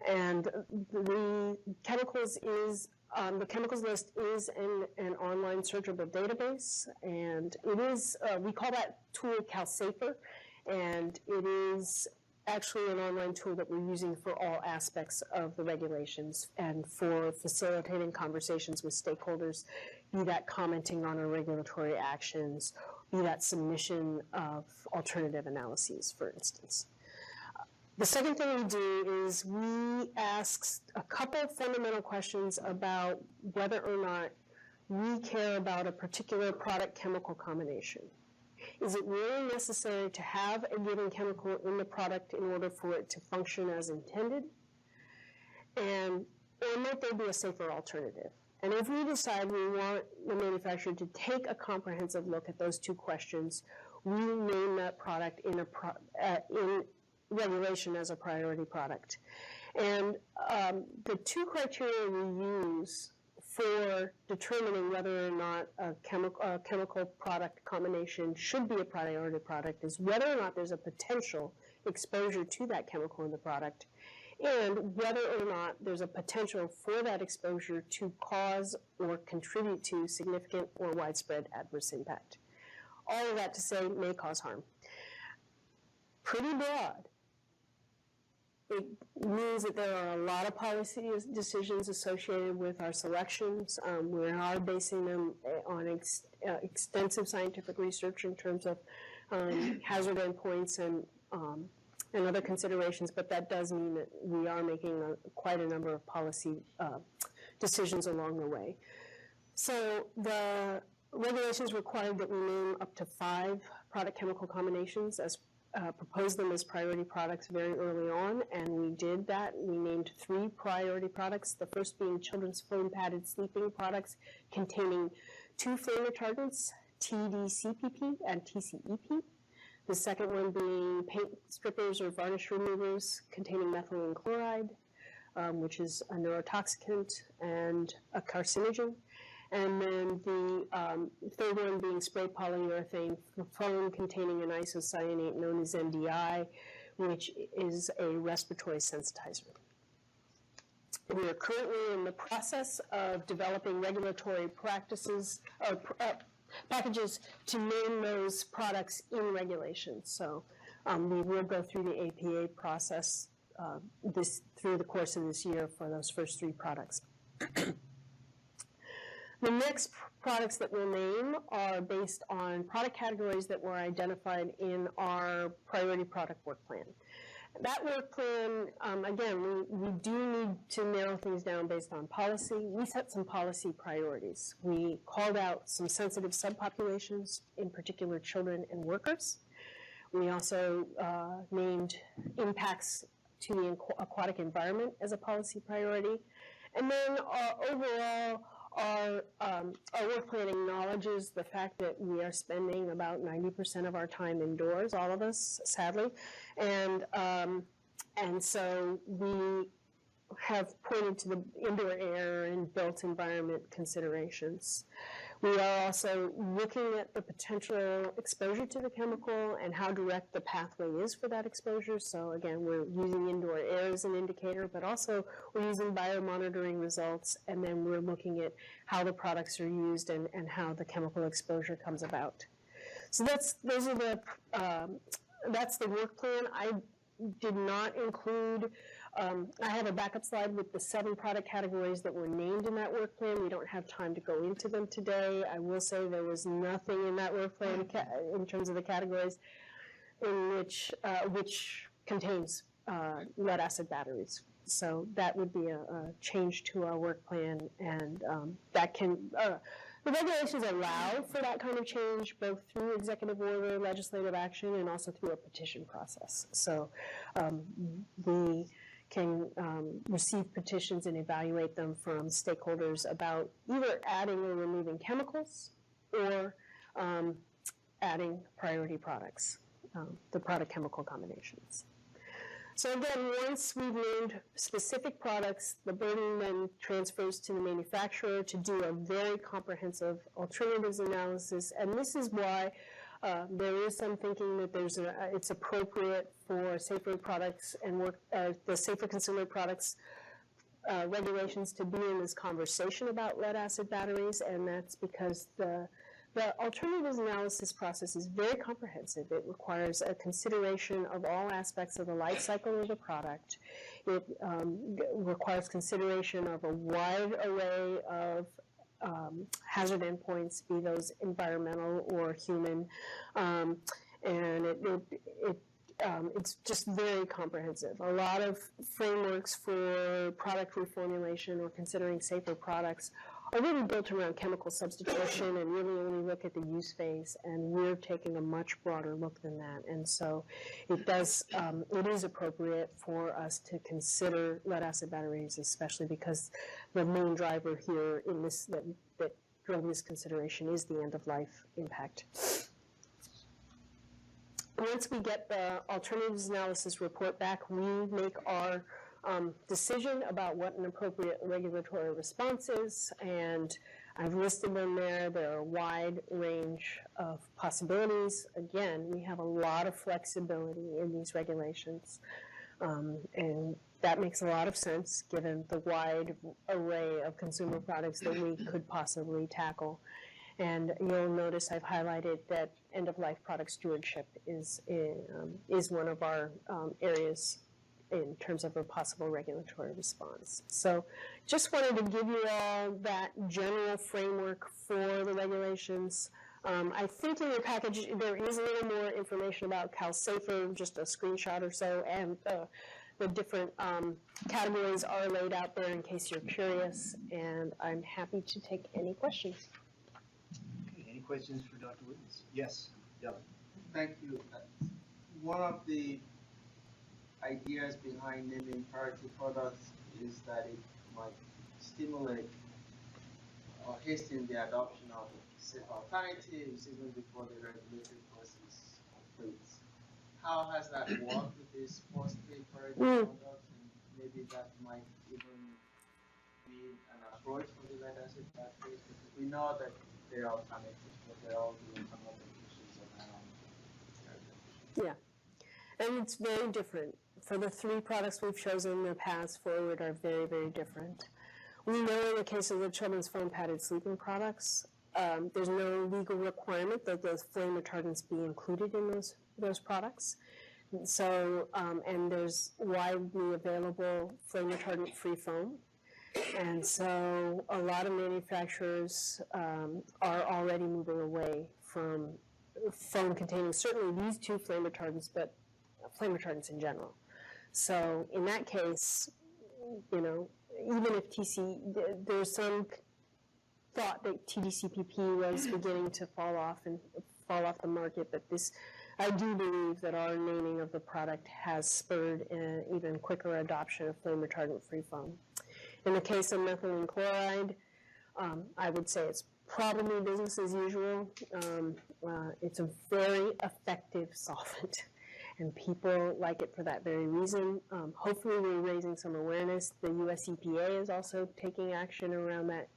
And the chemicals list is an online searchable database, and it is, we call that tool CalSafer, and it is actually an online tool that we're using for all aspects of the regulations and for facilitating conversations with stakeholders, be that commenting on our regulatory actions, be that submission of alternative analyses, for instance. The second thing we do is we ask a couple of fundamental questions about whether or not we care about a particular product chemical combination. Is it really necessary to have a given chemical in the product in order for it to function as intended? And or might there be a safer alternative? And if we decide we want the manufacturer to take a comprehensive look at those two questions, we name that product in regulation as a priority product. And the two criteria we use for determining whether or not a chemical product combination should be a priority product is whether or not there's a potential exposure to that chemical in the product, and whether or not there's a potential for that exposure to cause or contribute to significant or widespread adverse impact. All of that to say may cause harm. Pretty broad. It means that there are a lot of policy decisions associated with our selections. We are basing them on extensive scientific research in terms of hazard endpoints and other considerations, but that does mean that we are making quite a number of policy decisions along the way. So the regulations required that we name up to 5 product chemical combinations as proposed them as priority products very early on, and we did that. We named 3 priority products, the first being children's foam padded sleeping products containing 2 flame retardants, TDCPP and TCEP. The second one being paint strippers or varnish removers containing methylene chloride, which is a neurotoxicant and a carcinogen. And then the third one being spray polyurethane foam containing an isocyanate known as MDI, which is a respiratory sensitizer. We are currently in the process of developing regulatory practices, packages to name those products in regulations. So we will go through the APA process through the course of this year for those first 3 products. The next products that we'll name are based on product categories that were identified in our priority product work plan. That work plan, again, we do need to narrow things down based on policy. We set some policy priorities. We called out some sensitive subpopulations, in particular children and workers. We also named impacts to the aquatic environment as a policy priority. And then overall, our work plan acknowledges the fact that we are spending about 90% of our time indoors, all of us, sadly, and so we have pointed to the indoor air and built environment considerations. We are also looking at the potential exposure to the chemical and how direct the pathway is for that exposure. So again, we're using indoor air as an indicator, but also we're using biomonitoring results, and then we're looking at how the products are used and how the chemical exposure comes about. So that's the work plan. I did not include I have a backup slide with the 7 product categories that were named in that work plan. We don't have time to go into them today. I will say there was nothing in that work plan in terms of the categories in which contains lead acid batteries. So that would be a change to our work plan, and that can the regulations allow for that kind of change both through executive order, legislative action, and also through a petition process. So we can receive petitions and evaluate them from stakeholders about either adding or removing chemicals or adding priority products, the product chemical combinations. So again, once we've named specific products, the burden then transfers to the manufacturer to do a very comprehensive alternatives analysis, and this is why there is some thinking that it's appropriate for safer products and the safer consumer products regulations to be in this conversation about lead acid batteries, and that's because the alternatives analysis process is very comprehensive. It requires a consideration of all aspects of the life cycle of the product. It requires consideration of a wide array of hazard endpoints, be those environmental or human, and it's just very comprehensive. A lot of frameworks for product reformulation or considering safer products are really built around chemical substitution and really only look at the use phase, and we're taking a much broader look than that. And so it is appropriate for us to consider lead acid batteries, especially because the main driver here in this that drove this consideration is the end-of-life impact. Once we get the alternatives analysis report back, we make our decision about what an appropriate regulatory response is, and I've listed them there. There are a wide range of possibilities. Again, we have a lot of flexibility in these regulations, and that makes a lot of sense given the wide array of consumer products that we could possibly tackle. And you'll notice I've highlighted that end-of-life product stewardship is one of our areas in terms of a possible regulatory response. So just wanted to give you all that general framework for the regulations. I think in your package there is a little more information about CalSafer, just a screenshot or so, and the different categories are laid out there in case you're curious, and I'm happy to take any questions. Okay, any questions for Dr. Wiggins? Yes, Dylan. Thank you. One of the ideas behind naming priority products is that it might stimulate or hasten the adoption of safe alternatives even before the regulatory process completes. How has that worked with these post-paid priority products? And maybe that might even be an approach for the lead-acid batteries, because we know that there are alternatives, but they're all doing some other issues around. Yeah, and it's very different. For the three products we've chosen, the paths forward are very, very different. We know in the case of the children's foam padded sleeping products, there's no legal requirement that those flame retardants be included in those products. So, and there's widely available flame retardant free foam. And so a lot of manufacturers are already moving away from foam containing certainly these two flame retardants, but flame retardants in general. So in that case, you know, even if there's some thought that TDCPP was beginning to fall off the market, but I do believe that our naming of the product has spurred an even quicker adoption of flame retardant free foam. In the case of methylene chloride, I would say it's probably business as usual. It's a very effective solvent, and people like it for that very reason. Hopefully we're raising some awareness. The US EPA is also taking action around that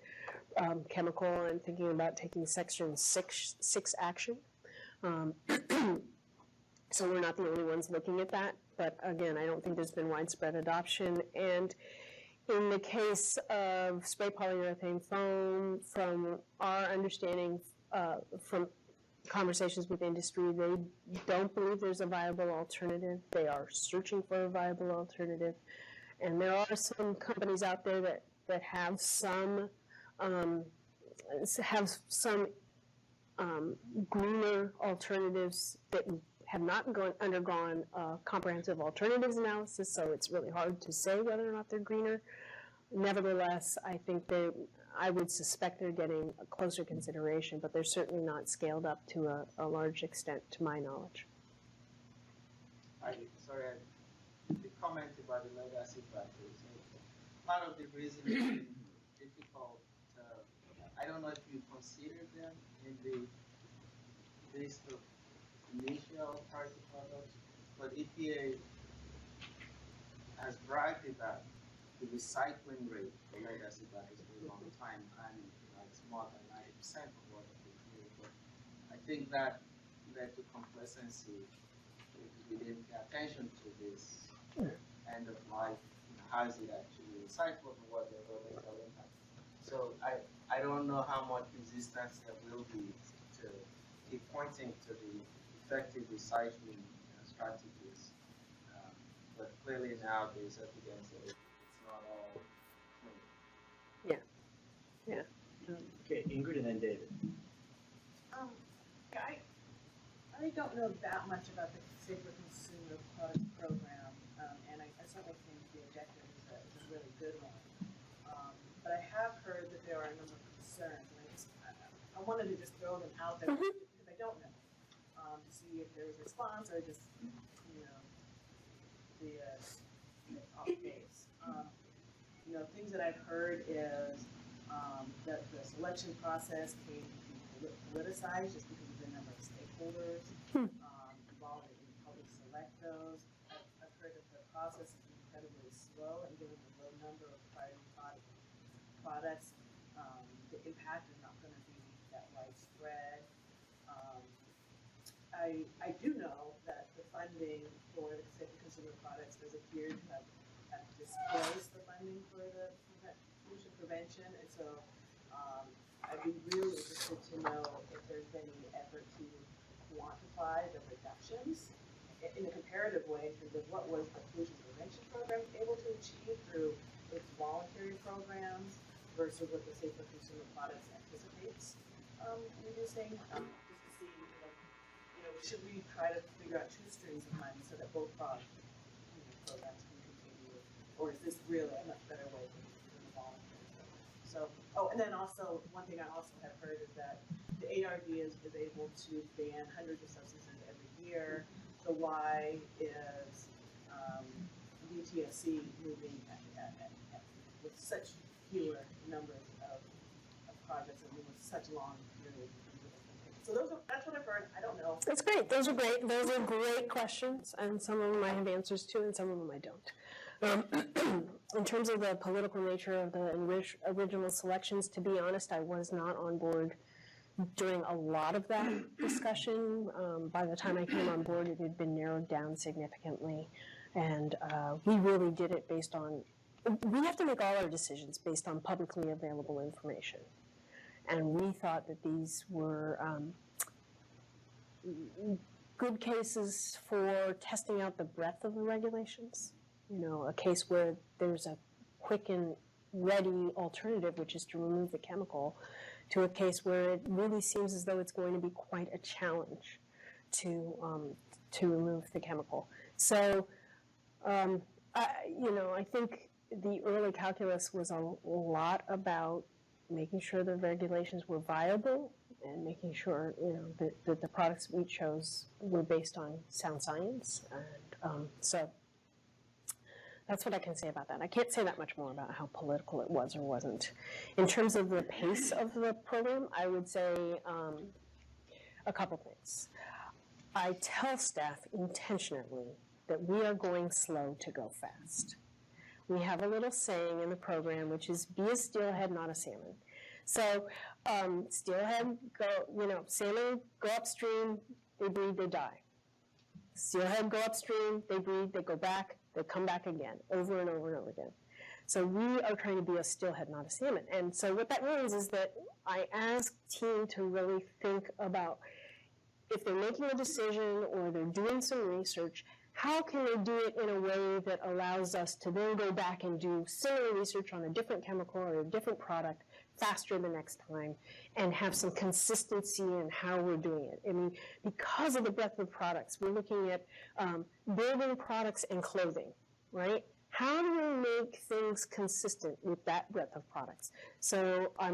chemical and thinking about taking Section 6 action. So we're not the only ones looking at that, but again, I don't think there's been widespread adoption. And in the case of spray polyurethane foam, from our understanding from conversations with industry, they don't believe there's a viable alternative. They are searching for a viable alternative. And there are some companies out there that have some greener alternatives that have not undergone comprehensive alternatives analysis, so it's really hard to say whether or not they're greener. Nevertheless, I think I would suspect they're getting a closer consideration, but they're certainly not scaled up to a large extent, to my knowledge. The comment about the lead acid batteries. Part of the reason it's been difficult, I don't know if you considered them in the list of initial priority products, but EPA has bragged about the recycling rate for lead acid batteries for a long time, and it's more than 90% of what we do. But I think that led to complacency because we didn't pay attention to this end of life. How is it actually recycled and what the environmental impact? So I don't know how much resistance there will be to keep pointing to the effective recycling strategies. But clearly now there's evidence that it's not all clean. Yeah. Okay, Ingrid and then David. I don't know that much about the Safer Consumer Product Program, and I certainly think the objective is a really good one. But I have heard that there are a number of concerns, and I wanted to just throw them out there because I don't know, to see if there was a response or just, the off base. Things that I've heard is that the selection process can be politicized just because of the number of stakeholders involved in how we select those. I've heard that the process is incredibly slow, and given the low number of priority products, the impact is not gonna be that widespread. I do know that the funding for the safer consumer products does appear to have displaced the funding for the pollution prevention, and so, I'd be really interested to know if there's been any effort to quantify the reductions in a comparative way in terms of what was the pollution prevention program able to achieve through its voluntary programs versus what the safer consumer products anticipates reducing, just to see, should we try to figure out two streams of money so that both programs can continue, or is this really a much better way than the voluntary program? So, and then also, one thing I also have heard is that the ARD is able to ban hundreds of substances every year. So why is DTSC moving with such fewer numbers of projects and with such long periods? So that's what I've heard. I don't know. That's great. Those are great. Those are great questions, and some of them I have answers to, and some of them I don't. In terms of the political nature of the original selections, to be honest, I was not on board during a lot of that discussion. By the time I came on board, it had been narrowed down significantly, and we really did it based on, we have to make all our decisions based on publicly available information. And we thought that these were good cases for testing out the breadth of the regulations. A case where there's a quick and ready alternative, which is to remove the chemical, to a case where it really seems as though it's going to be quite a challenge to remove the chemical. So, I think the early calculus was a lot about making sure the regulations were viable and making sure, that the products we chose were based on sound science. And so that's what I can say about that. I can't say that much more about how political it was or wasn't. In terms of the pace of the program, I would say a couple things. I tell staff intentionally that we are going slow to go fast. We have a little saying in the program, which is be a steelhead, not a salmon. So steelhead salmon go upstream, they breed, they die. Steelhead go upstream, they breed, they go back, they come back again, over and over and over again. So we are trying to be a steelhead, not a salmon. And so what that means is that I ask team to really think about, if they're making a decision or they're doing some research, how can they do it in a way that allows us to then go back and do similar research on a different chemical or a different product faster the next time and have some consistency in how we're doing it? I mean, because of the breadth of products, we're looking at building products and clothing, right? How do we make things consistent with that breadth of products? So I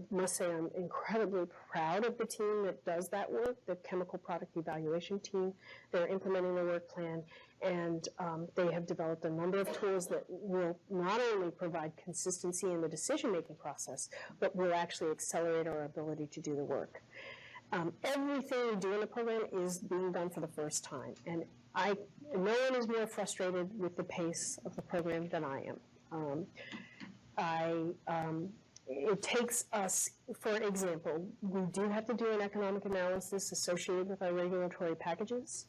must say I'm incredibly proud of the team that does that work, the chemical product evaluation team. They're implementing the work plan, and they have developed a number of tools that will not only provide consistency in the decision-making process, but will actually accelerate our ability to do the work. Everything we do in the program is being done for the first time, and no one is more frustrated with the pace of the program than I am. It takes us, for example, we do have to do an economic analysis associated with our regulatory packages,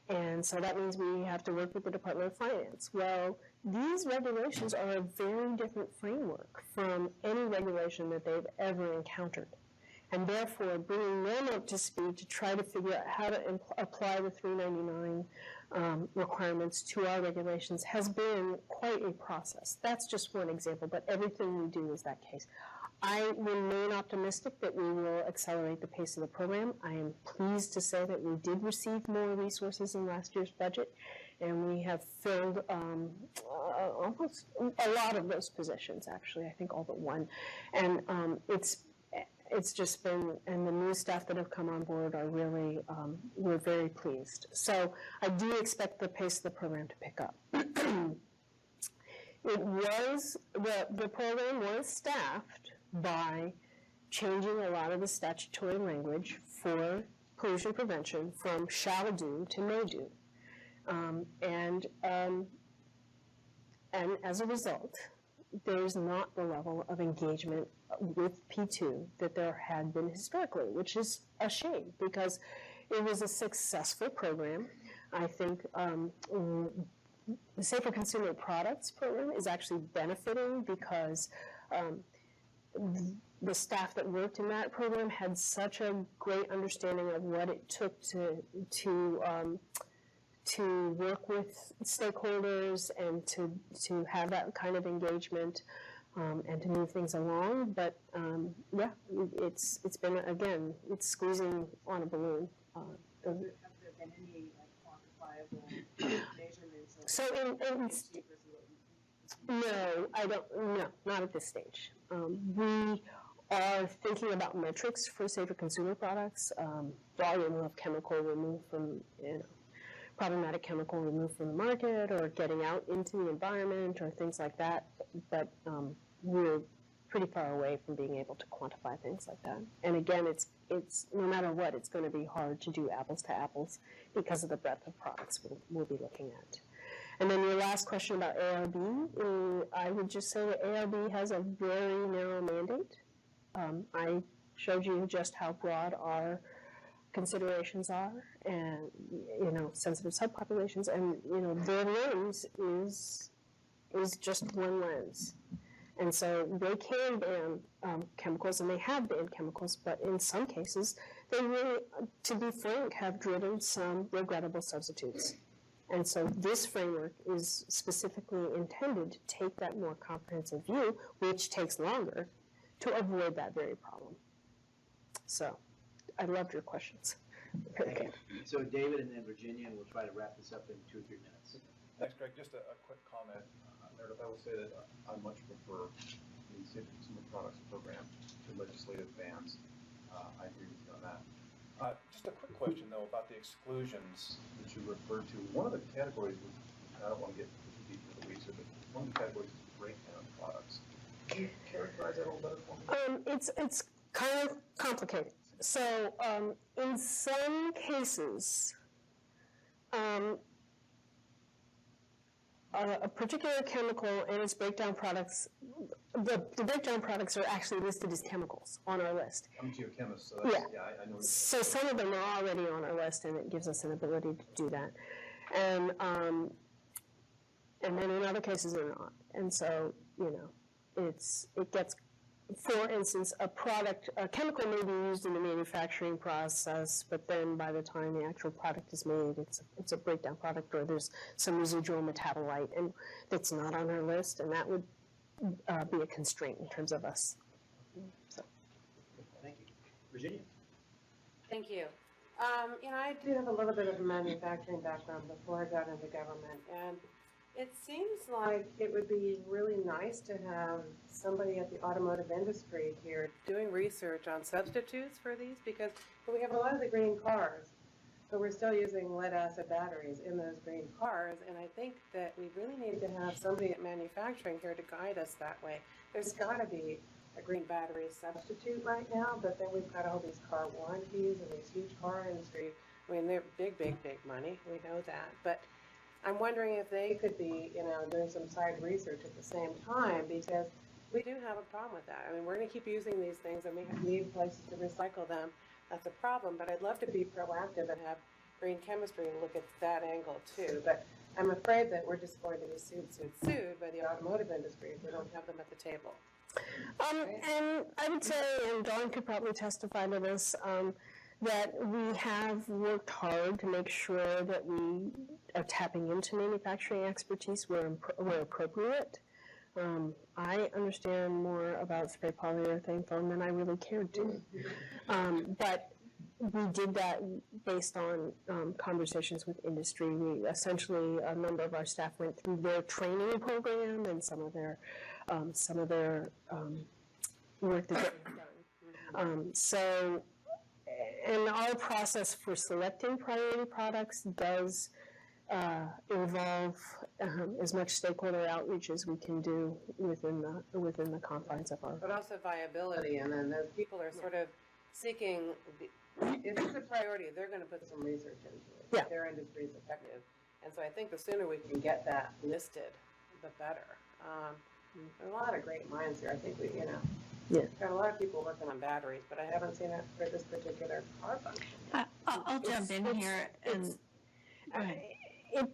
and so that means we have to work with the Department of Finance. Well, these regulations are a very different framework from any regulation that they've ever encountered. And therefore, bringing them up to speed to try to figure out how to apply the 399 requirements to our regulations has been quite a process. That's just one example, but everything we do is that case. I remain optimistic that we will accelerate the pace of the program. I am pleased to say that we did receive more resources in last year's budget, and we have filled almost a lot of those positions, actually, I think all but one. And it's just been, and the new staff that have come on board are really, we're very pleased. So I do expect the pace of the program to pick up. The program was staffed by changing a lot of the statutory language for pollution prevention from shall do to may do. And as a result, there's not the level of engagement with P2 that there had been historically, which is a shame because it was a successful program. I think the Safer Consumer Products program is actually benefiting because the staff that worked in that program had such a great understanding of what it took to work with stakeholders and to have that kind of engagement and to move things along. But yeah, it's been, again, it's squeezing on a balloon. Have there been any quantifiable measurements of So no, I don't, no, not at this stage. We are thinking about metrics for safer consumer products, volume of chemical removed from, problematic chemical removed from the market or getting out into the environment or things like that. But we're pretty far away from being able to quantify things like that. And again, it's no matter what, it's going to be hard to do apples to apples because of the breadth of products we'll be looking at. And then your last question about ARB, I would just say that ARB has a very narrow mandate. I showed you just how broad our considerations are and, sensitive subpopulations, and, their lens is just one lens. And so they can ban chemicals, and they have banned chemicals, but in some cases, they really, to be frank, have driven some regrettable substitutes. And so this framework is specifically intended to take that more comprehensive view, which takes longer, to avoid that very problem. So I loved your questions. Okay. So David and then Virginia, and we'll try to wrap this up in 2 or 3 minutes. Thanks, Greg. Just a quick comment. Meredith, I will say that I much prefer the Safer Consumer Products Program to legislative bans. I agree with you on that. Just a quick question, though, about the exclusions that you referred to. One of the categories was, I don't want to get too deep into the weeds here, but one of the categories is breakdown products. Can you characterize that a little better for me? It's kind of complicated. So in some cases, a particular chemical and its breakdown products, the breakdown products are actually listed as chemicals on our list. I'm a geochemist, so that's, I know. So some of them are already on our list, and it gives us an ability to do that. And then in other cases they're not. And so, it gets, for instance, a chemical may be used in the manufacturing process, but then by the time the actual product is made, it's a breakdown product, or there's some residual metabolite, and that's not on our list, and that would be a constraint in terms of us. So. Thank you. Virginia? Thank you. I do have a little bit of a manufacturing background before I got into government, and it seems like it would be really nice to have somebody at the automotive industry here doing research on substitutes for these, because we have a lot of the green cars, but we're still using lead acid batteries in those green cars, and I think that we really need to have somebody at manufacturing here to guide us that way. There's got to be a green battery substitute right now, but then we've got all these car warranties and these huge car industry. I mean, they're big, big, big money. We know that, but I'm wondering if they could be, doing some side research at the same time, because we do have a problem with that. I mean, we're going to keep using these things, and we need places to recycle them. That's a problem, but I'd love to be proactive and have green chemistry and look at that angle too. But I'm afraid that we're just going to be sued by the automotive industry if we don't have them at the table. And I would say, and Dawn could probably testify to this, that we have worked hard to make sure that we are tapping into manufacturing expertise where appropriate. I understand more about spray polyurethane foam than I really cared to. But we did that based on conversations with industry. We essentially, a number of our staff went through their training program and some of their work that they've done. So, and our process for selecting priority products does involve as much stakeholder outreach as we can do within the confines of our. But also viability, and then those people are sort of seeking. If it's a priority, they're going to put some research into it. Yeah. Their industry is effective, and so I think the sooner we can get that listed, the better. There are a lot of great minds here. I think we, Yeah. got a lot of people working on batteries, but I haven't seen it for this particular car function. I'll jump in here and, go ahead.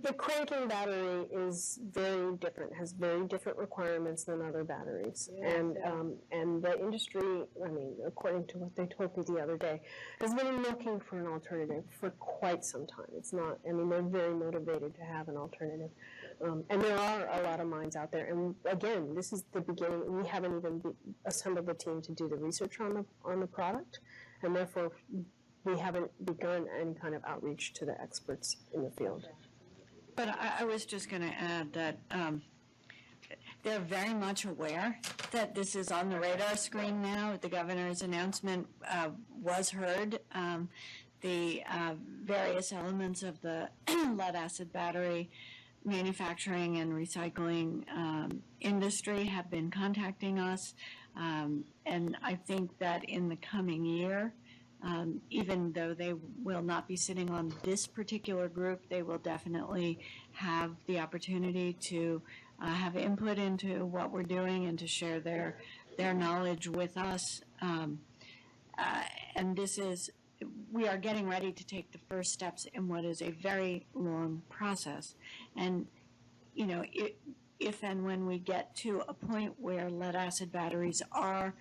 The cranking battery is very different, has very different requirements than other batteries. And the industry, I mean, according to what they told me the other day, has been looking for an alternative for quite some time. It's not, I mean, they're very motivated to have an alternative. And there are a lot of minds out there. And again, this is the beginning. We haven't even assembled the team to do the research on the product. And therefore, we haven't begun any kind of outreach to the experts in the field. But I was just going to add that they're very much aware that this is on the radar screen now. The governor's announcement was heard. The various elements of the lead-acid battery manufacturing and recycling industry have been contacting us. And I think that in the coming year, even though they will not be sitting on this particular group, they will definitely have the opportunity to have input into what we're doing and to share their knowledge with us. And we are getting ready to take the first steps in what is a very long process. And, if and when we get to a point where lead-acid batteries are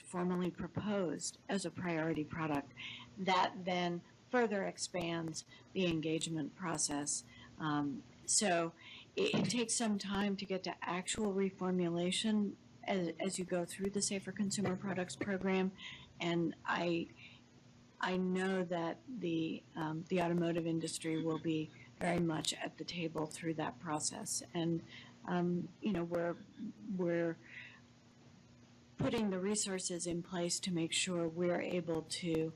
formally proposed as a priority product, that then further expands the engagement process. So it takes some time to get to actual reformulation as you go through the Safer Consumer Products program, and I know that the automotive industry will be very much at the table through that process, and we're putting the resources in place to make sure we're able to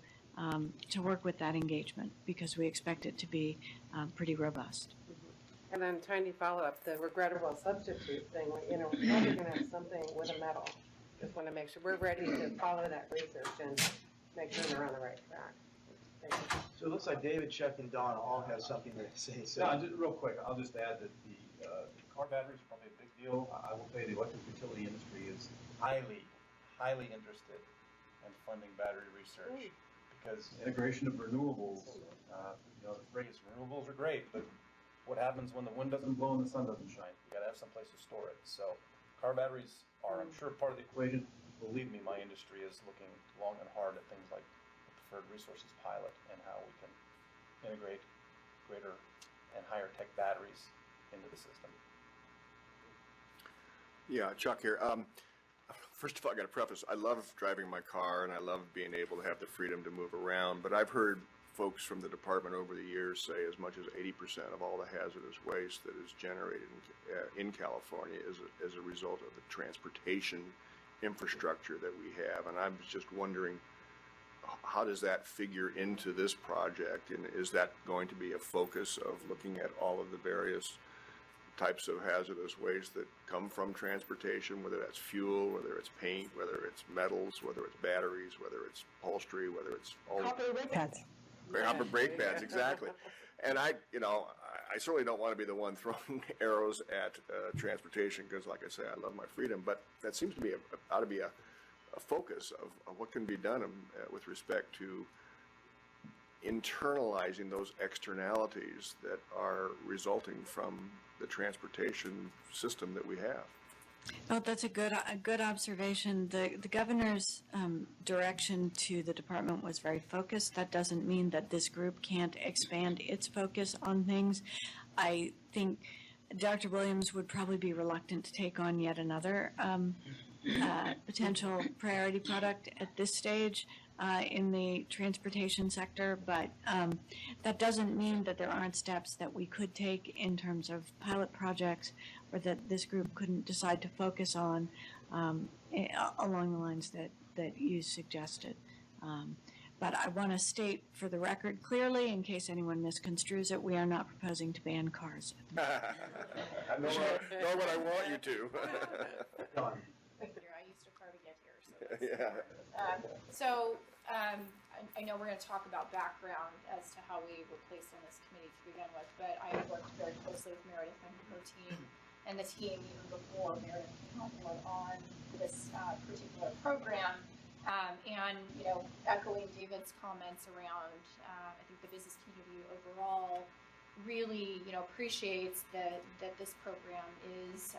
work with that engagement, because we expect it to be pretty robust. And then tiny follow-up, the regrettable substitute thing, we're probably going to have something with a metal. Just want to make sure we're ready to follow that research and make sure they're on the right track. Thank you. So it looks like David, Chuck, and Donna all have something to say. So No, just real quick, I'll just add that the car battery is probably a big deal. I will tell you, the electric utility industry is highly interested in funding battery research, because integration of renewables, the phrase renewables are great, but what happens when the wind doesn't blow and the sun doesn't shine? You got to have some place to store it. So car batteries are, I'm sure, part of the equation. Believe me, my industry is looking long and hard at things like the Deferred Resources Pilot and how we can integrate greater and higher tech batteries into the system. Yeah, Chuck here. First of all, I got to preface, I love driving my car and I love being able to have the freedom to move around, but I've heard folks from the department over the years say as much as 80% of all the hazardous waste that is generated in California is as a result of the transportation infrastructure that we have. And I'm just wondering, how does that figure into this project? And is that going to be a focus of looking at all of the various types of hazardous waste that come from transportation, whether that's fuel, whether it's paint, whether it's metals, whether it's batteries, whether it's upholstery, whether it's all Copper brake pads. Copper brake pads, exactly. And I certainly don't want to be the one throwing arrows at transportation, because, like I say, I love my freedom. But that seems to be ought to be a focus of what can be done with respect to internalizing those externalities that are resulting from the transportation system that we have. Oh, that's a good observation. The governor's direction to the department was very focused. That doesn't mean that this group can't expand its focus on things. I think Dr. Williams would probably be reluctant to take on yet another potential priority product at this stage in the transportation sector, but that doesn't mean that there aren't steps that we could take in terms of pilot projects, or that this group couldn't decide to focus on along the lines that you suggested. But I want to state for the record clearly, in case anyone misconstrues it, we are not proposing to ban cars. Nor would I want you to. I used a car to get here, so that's I know we're going to talk about background as to how we were placed on this committee to begin with, but I worked very closely with Meredith and her team and the team even before Meredith came on board on this particular program. And, you know, echoing David's comments around, I think the business community overall really, you know, appreciates that this program is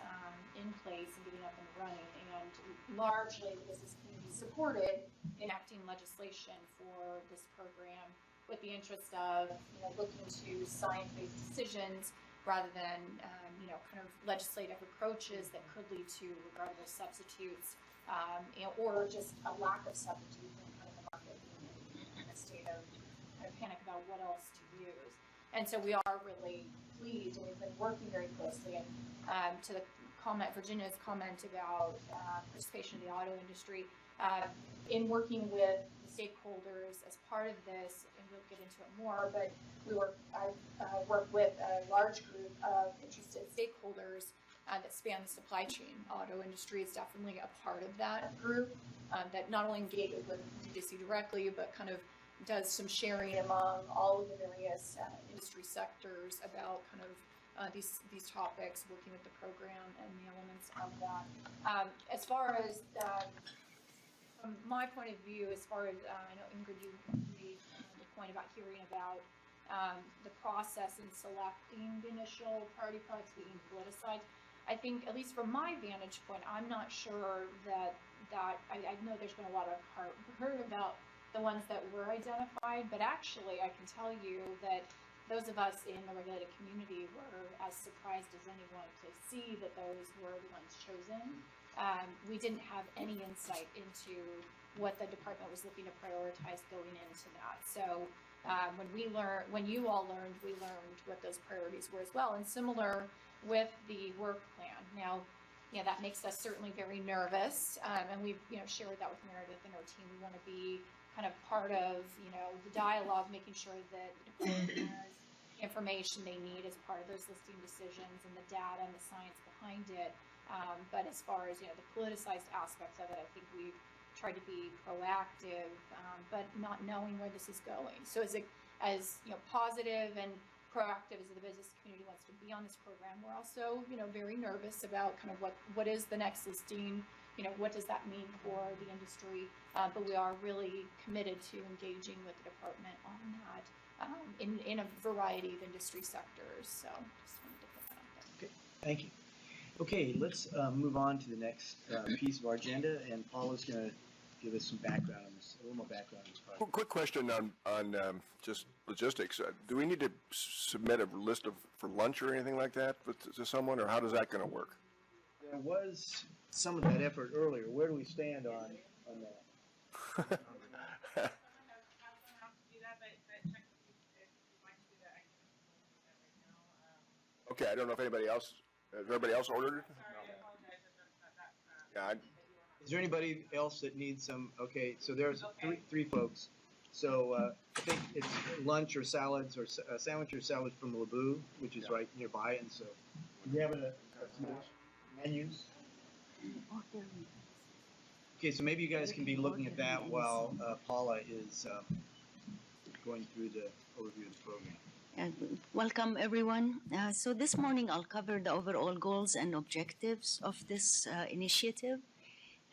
in place and getting up and running, and largely the business community supported enacting legislation for this program with the interest of, you know, looking to science-based decisions rather than, you know, kind of legislative approaches that could lead to regardless substitutes, you know, or just a lack of substitutes and kind of the market being in a state of kind of panic about what else to use. And so we are really pleased, and we've been working very closely. And to the comment, Virginia's comment about participation in the auto industry, in working with the stakeholders as part of this, and we'll get into it more, but I've worked with a large group of interested stakeholders that span the supply chain. Auto industry is definitely a part of that group that not only engages with DTSC directly, but kind of does some sharing among all of the various industry sectors about kind of these topics, working with the program and the elements of that. As far as from my point of view, as far as I know, Ingrid, you made the point about hearing about the process in selecting the initial priority products being politicized. I think, at least from my vantage point, I'm not sure that I know there's been a lot of heard about the ones that were identified, but actually I can tell you that those of us in the regulated community were as surprised as anyone to see that those were the ones chosen. We didn't have any insight into what the department was looking to prioritize going into that. So when you all learned, we learned what those priorities were as well, and similar with the work plan. Now, you know, that makes us certainly very nervous, and we've, you know, shared that with Meredith and our team. We want to be kind of part of, you know, the dialogue, making sure that the department has information they need as part of those listing decisions and the data and the science behind it. But as far as, you know, the politicized aspects of it, I think we've tried to be proactive, but not knowing where this is going. So as you know, positive and proactive as the business community wants to be on this program, we're also, you know, very nervous about kind of what is the next listing. You know, what does that mean for the industry? But we are really committed to engaging with the department on that in a variety of industry sectors. So just wanted to put that out there. Okay, thank you. Okay, let's move on to the next piece of our agenda, and Paula's going to give us some background on this, a little more background on this project. Quick question on just logistics. Do we need to submit a list for lunch or anything like that to someone, or how does that going to work? There was some of that effort earlier. Where do we stand on that? Okay, I don't know if anybody else, has everybody else ordered it? Yeah. Is there anybody else that needs some? Okay, so there's three folks. So I think it's lunch or salads or a sandwich or salad from Lebu, which is right nearby. And so we have some menus. Okay, so maybe you guys can be looking at that while Paula is going through the overview of the program. Welcome, everyone. So this morning I'll cover the overall goals and objectives of this initiative,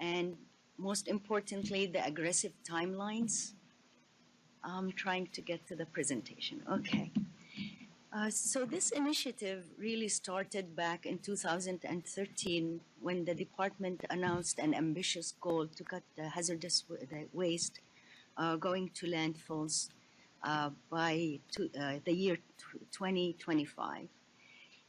and most importantly, the aggressive timelines. I'm trying to get to the presentation. Okay. So this initiative really started back in 2013 when the department announced an ambitious goal to cut the hazardous waste going to landfills by the year 2025.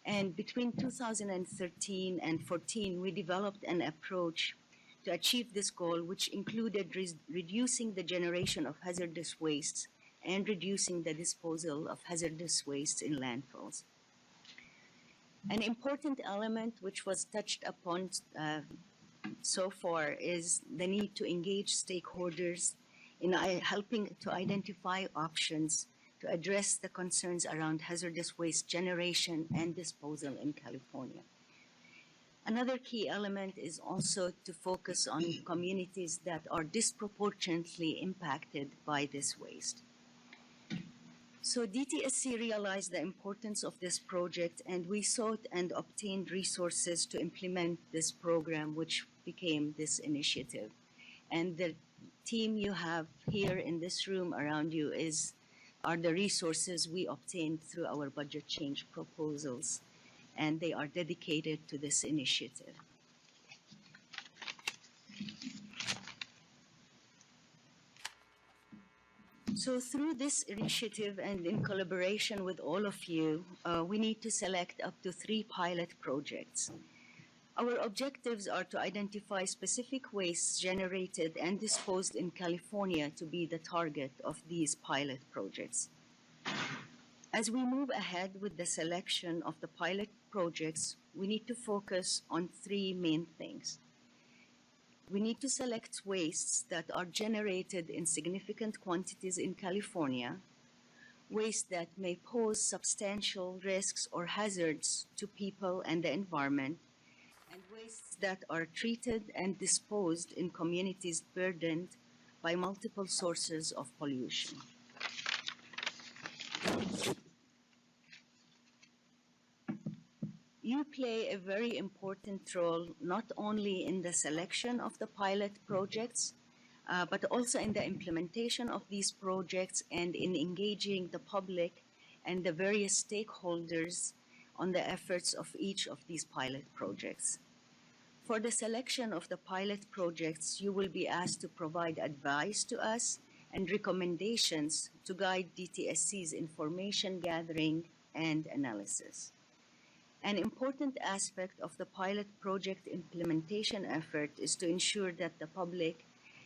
And between 2013 and 14, we developed an approach to achieve this goal, which included reducing the generation of hazardous wastes and reducing the disposal of hazardous waste in landfills. An important element which was touched upon so far is the need to engage stakeholders in helping to identify options to address the concerns around hazardous waste generation and disposal in California. Another key element is also to focus on communities that are disproportionately impacted by this waste. So DTSC realized the importance of this project, and we sought and obtained resources to implement this program, which became this initiative. And the team you have here in this room around you are the resources we obtained through our budget change proposals, and they are dedicated to this initiative. So through this initiative and in collaboration with all of you, we need to select up to 3 pilot projects. Our objectives are to identify specific wastes generated and disposed in California to be the target of these pilot projects. As we move ahead with the selection of the pilot projects, we need to focus on 3 main things. We need to select wastes that are generated in significant quantities in California, waste that may pose substantial risks or hazards to people and the environment, and wastes that are treated and disposed in communities burdened by multiple sources of pollution. You play a very important role not only in the selection of the pilot projects, but also in the implementation of these projects and in engaging the public and the various stakeholders on the efforts of each of these pilot projects. For the selection of the pilot projects, you will be asked to provide advice to us and recommendations to guide DTSC's information gathering and analysis. An important aspect of the pilot project implementation effort is to ensure that the public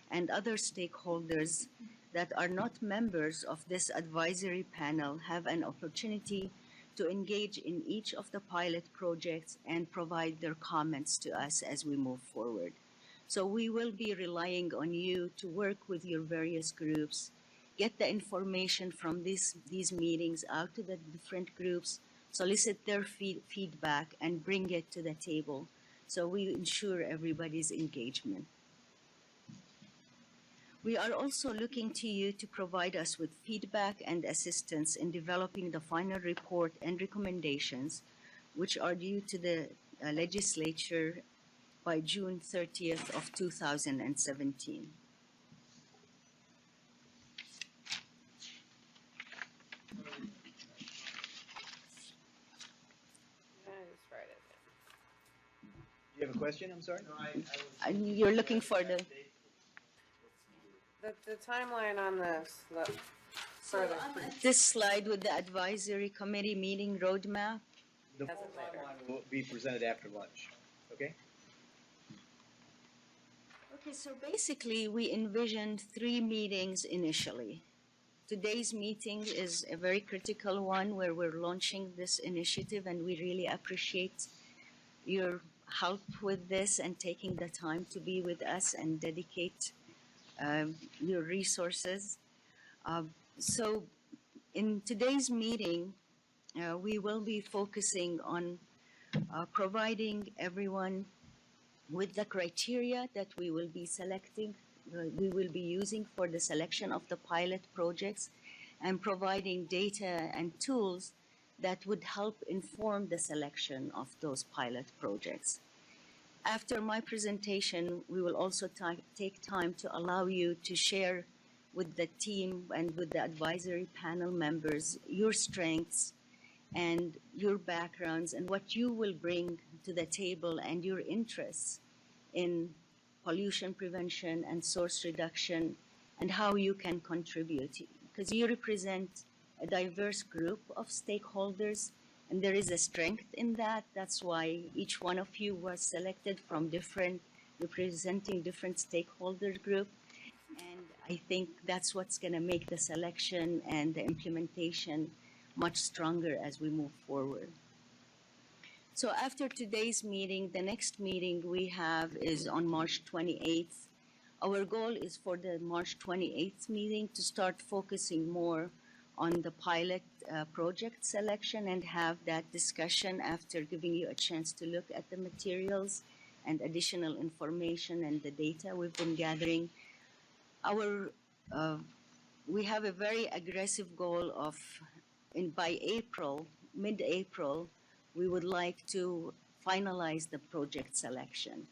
and other stakeholders that are not members of this advisory panel have an opportunity to engage in each of the pilot projects and provide their comments to us as we move forward. So we will be relying on you to work with your various groups, get the information from these meetings out to the different groups, solicit their feedback, and bring it to the table so we ensure everybody's engagement. We are also looking to you to provide us with feedback and assistance in developing the final report and recommendations, which are due to the legislature by June 30th of 2017. Do you have a question? I'm sorry? No, you're looking for the timeline on this. This slide with the advisory committee meeting roadmap. The full timeline will be presented after lunch. Okay? Okay, so basically we envisioned 3 meetings initially. Today's meeting is a very critical one where we're launching this initiative, and we really appreciate your help with this and taking the time to be with us and dedicate your resources. So in today's meeting, we will be focusing on providing everyone with the criteria that we will be using for the selection of the pilot projects, and providing data and tools that would help inform the selection of those pilot projects. After my presentation, we will also take time to allow you to share with the team and with the advisory panel members your strengths and your backgrounds and what you will bring to the table and your interests in pollution prevention and source reduction and how you can contribute. Because you represent a diverse group of stakeholders, and there is a strength in that. That's why each one of you was selected from representing different stakeholder group. And I think that's what's going to make the selection and the implementation much stronger as we move forward. So after today's meeting, the next meeting we have is on March 28th. Our goal is for the March 28th meeting to start focusing more on the pilot project selection and have that discussion after giving you a chance to look at the materials and additional information and the data we've been gathering. Our we have a very aggressive goal of, by April, mid-April, we would like to finalize the project selection.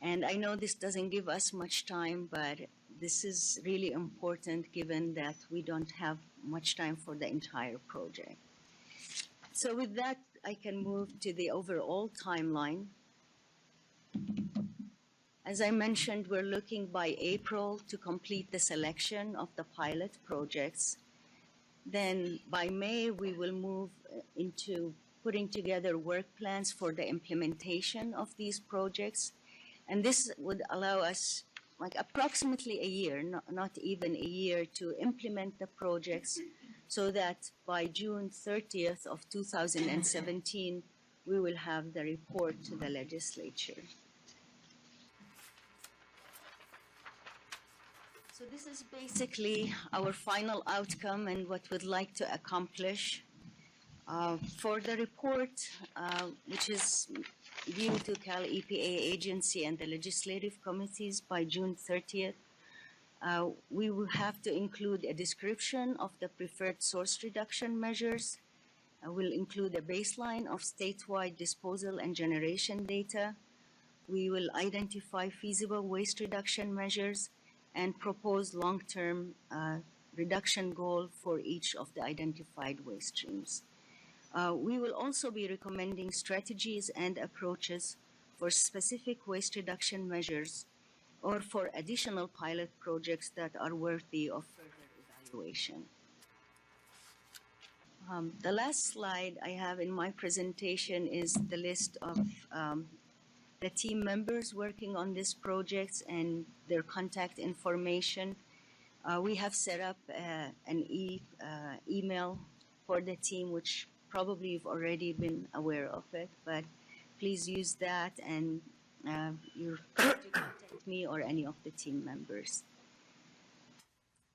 And I know this doesn't give us much time, but this is really important given that we don't have much time for the entire project. So with that, I can move to the overall timeline. As I mentioned, we're looking by April to complete the selection of the pilot projects. Then by May, we will move into putting together work plans for the implementation of these projects. And this would allow us like approximately a year, not even a year, to implement the projects so that by June 30th of 2017, we will have the report to the legislature. So this is basically our final outcome and what we'd like to accomplish. For the report, which is due to Cal EPA agency and the legislative committees by June 30th, we will have to include a description of the preferred source reduction measures. We'll include a baseline of statewide disposal and generation data. We will identify feasible waste reduction measures and propose long-term reduction goal for each of the identified waste streams. We will also be recommending strategies and approaches for specific waste reduction measures or for additional pilot projects that are worthy of further evaluation. The last slide I have in my presentation is the list of the team members working on these projects and their contact information. We have set up an email for the team, which probably you've already been aware of it, but please use that and you're free to contact me or any of the team members.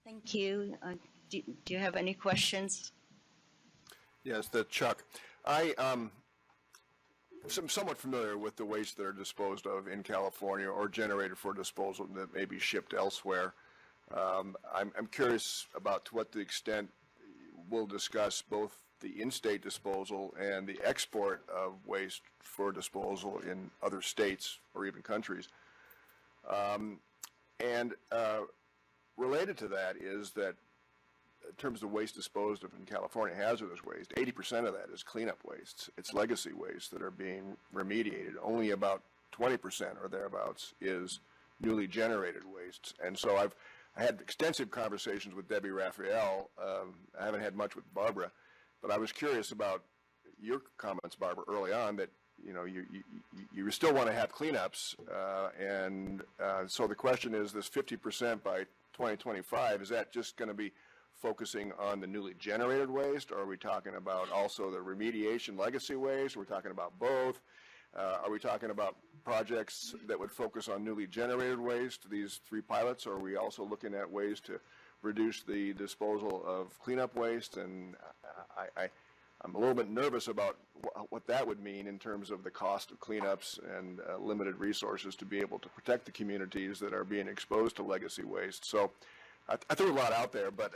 Thank you. Do you have any questions? Yes, Chuck. I'm somewhat familiar with the waste that are disposed of in California or generated for disposal that may be shipped elsewhere. I'm curious about to what the extent we'll discuss both the in-state disposal and the export of waste for disposal in other states or even countries. Related to that is that in terms of waste disposed of in California, hazardous waste, 80% of that is cleanup waste. It's legacy waste that are being remediated. Only about 20% or thereabouts is newly generated waste. And so I had extensive conversations with Debbie Raphael. I haven't had much with Barbara, but I was curious about your comments, Barbara, early on that you still want to have cleanups, so the question is, this 50% by 2025, is that just going to be focusing on the newly generated waste, or are we talking about also the remediation legacy waste? Are we talking about both? Are we talking about projects that would focus on newly generated waste, these 3 pilots, or are we also looking at ways to reduce the disposal of cleanup waste? And I'm a little bit nervous about what that would mean in terms of the cost of cleanups and limited resources to be able to protect the communities that are being exposed to legacy waste. So I threw a lot out there, but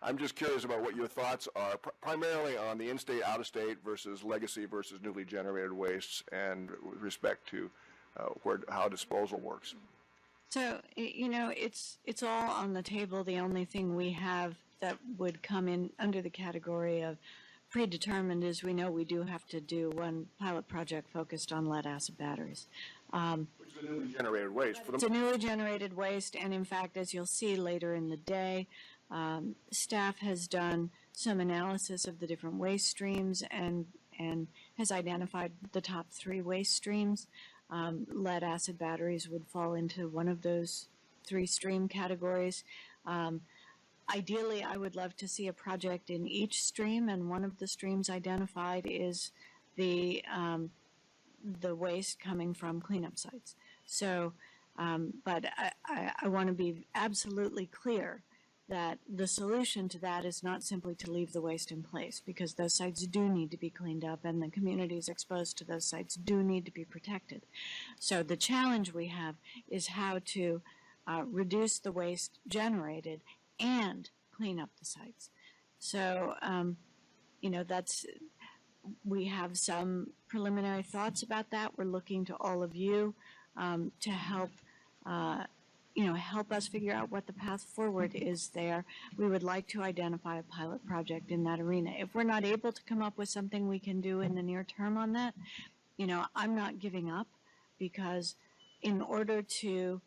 I'm just curious about what your thoughts are, primarily on the in-state, out-of-state versus legacy versus newly generated wastes, and with respect to how disposal works. So, it's all on the table. The only thing we have that would come in under the category of predetermined is we know we do have to do one pilot project focused on lead-acid batteries. Which is a newly generated waste. It's a newly generated waste, and in fact, as you'll see later in the day, staff has done some analysis of the different waste streams and has identified the top 3 waste streams. Lead-acid batteries would fall into one of those 3 stream categories. Ideally, I would love to see a project in each stream, and one of the streams identified is the waste coming from cleanup sites. So, but I want to be absolutely clear that the solution to that is not simply to leave the waste in place, because those sites do need to be cleaned up and the communities exposed to those sites do need to be protected. So the challenge we have is how to reduce the waste generated and clean up the sites. So, we have some preliminary thoughts about that. We're looking to all of you to help, help us figure out what the path forward is there. We would like to identify a pilot project in that arena. If we're not able to come up with something we can do in the near term on that, I'm not giving up, because in order to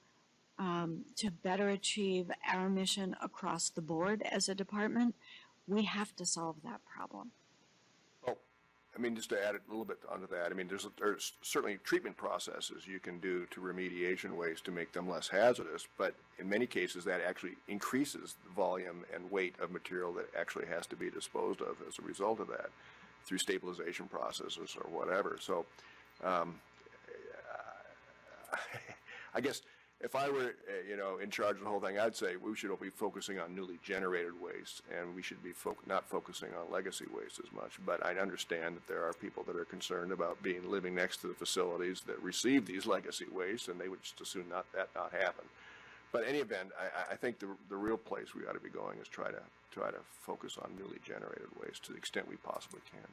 better achieve our mission across the board as a department, we have to solve that problem. Just to add a little bit onto that, there's certainly treatment processes you can do to remediation waste to make them less hazardous, but in many cases that actually increases the volume and weight of material that actually has to be disposed of as a result of that through stabilization processes or whatever. So I guess if I were, in charge of the whole thing, I'd say we should be focusing on newly generated waste, and we should be not focusing on legacy waste as much. But I understand that there are people that are concerned about living next to the facilities that receive these legacy wastes, and they would just as soon not happen. But in any event, I think the real place we ought to be going is try to focus on newly generated waste to the extent we possibly can.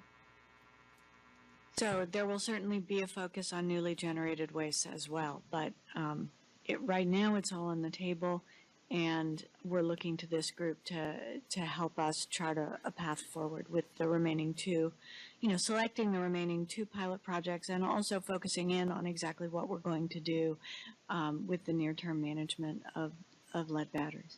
So there will certainly be a focus on newly generated waste as well, but right now it's all on the table, and we're looking to this group to help us chart a path forward with the remaining two, selecting the remaining two pilot projects and also focusing in on exactly what we're going to do with the near-term management of lead batteries.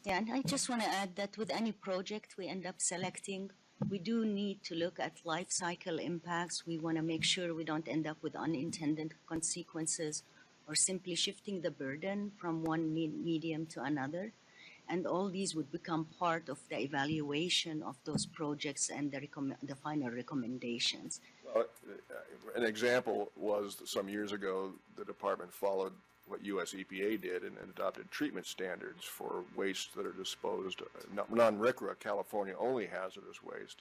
Yeah, and I just want to add that with any project we end up selecting, we do need to look at life cycle impacts. We want to make sure we don't end up with unintended consequences or simply shifting the burden from one medium to another. And all these would become part of the evaluation of those projects and the final recommendations. Well, an example was that some years ago, the department followed what U.S. EPA did and adopted treatment standards for waste that are disposed, non-RCRA, California-only hazardous waste.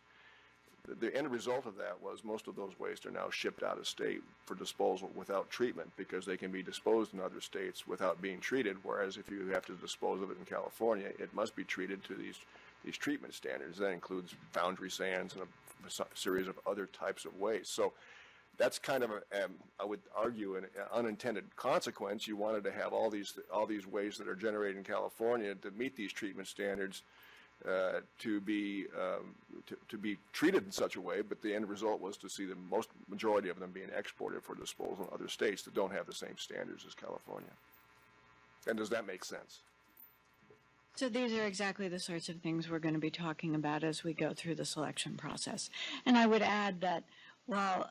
The end result of that was most of those wastes are now shipped out of state for disposal without treatment, because they can be disposed in other states without being treated, whereas if you have to dispose of it in California, it must be treated to these treatment standards. That includes foundry sands and a series of other types of waste. So that's kind of I would argue, an unintended consequence. You wanted to have all these wastes that are generated in California to meet these treatment standards to be treated in such a way, but the end result was to see the majority of them being exported for disposal in other states that don't have the same standards as California. And does that make sense? So these are exactly the sorts of things we're going to be talking about as we go through the selection process. And I would add that while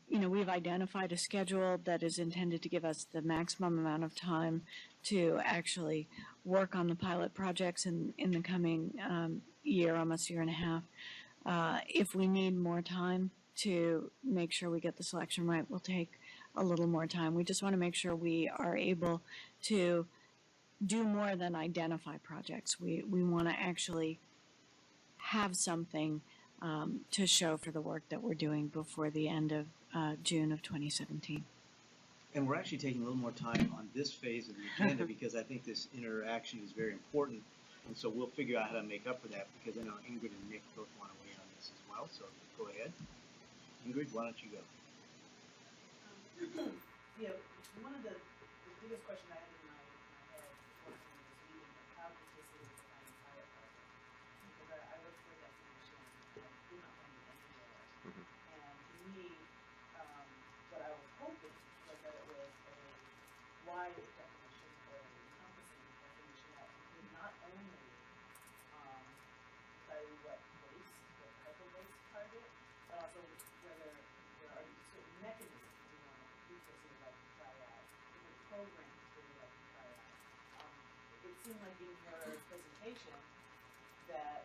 we've identified a schedule that is intended to give us the maximum amount of time to actually work on the pilot projects in the coming year, almost year and a half. If we need more time to make sure we get the selection right, we'll take a little more time. We just want to make sure we are able to do more than identify projects. We want to actually have something to show for the work that we're doing before the end of June of 2017. And we're actually taking a little more time on this phase of the agenda because I think this interaction is very important. And so we'll figure out how to make up for that, because I know Ingrid and Nick both want to weigh on this as well. So go ahead. Ingrid, why don't you go? Yeah, one of the biggest questions I had in my head before coming to this meeting was how DTSC is defining pilot project. Because I work for a definition and we're not finding anywhere. And to me, what I was hoping was that it was a wide definition or an encompassing definition that included not only deciding what type of waste target, but also whether there are certain mechanisms we want DTSC would like to try out, different programs we would like to try out. It seemed like in your presentation that,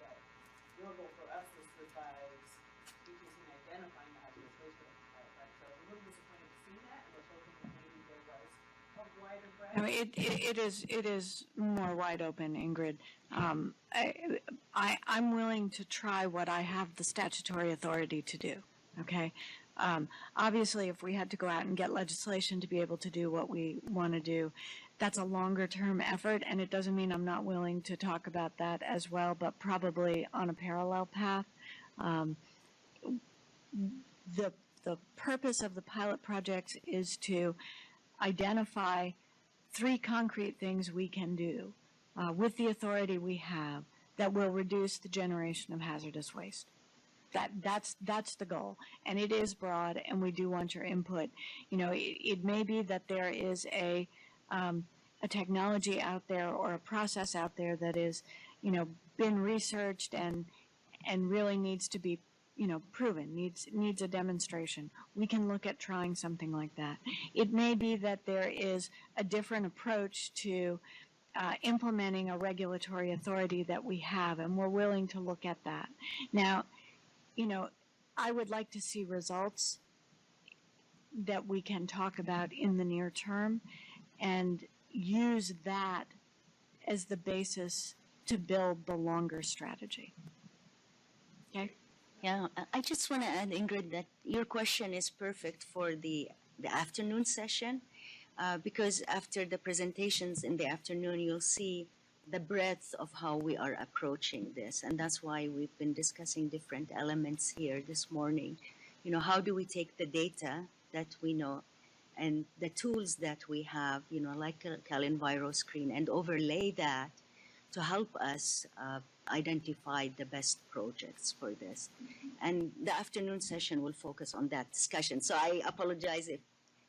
that your goal for us was to advise DTSC in identifying the hazardous waste for the pilot project. So I was a little disappointed to see that, and was hoping that maybe there was a wider breadth. I mean, it is more wide open, Ingrid. I'm willing to try what I have the statutory authority to do. Okay, Obviously, if we had to go out and get legislation to be able to do what we want to do, that's a longer term effort, and it doesn't mean I'm not willing to talk about that as well, but probably on a parallel path. The purpose of the pilot projects is to identify 3 concrete things we can do with the authority we have that will reduce the generation of hazardous waste. That's the goal, and it is broad, and we do want your input. You know, it may be that there is a technology out there or a process out there that is, you know, been researched and really needs to be, you know, proven, needs a demonstration. We can look at trying something like that. It may be that there is a different approach to implementing a regulatory authority that we have, and we're willing to look at that. Now, you know, I would like to see results that we can talk about in the near term and use that as the basis to build the longer strategy. Okay? Yeah, I just want to add, Ingrid, that your question is perfect for the afternoon session because after the presentations in the afternoon, you'll see the breadth of how we are approaching this. And that's why we've been discussing different elements here this morning. You know, how do we take the data that we know and the tools that we have, you know, like CalEnviroScreen, and overlay that to help us identify the best projects for this. And the afternoon session will focus on that discussion. So I apologize if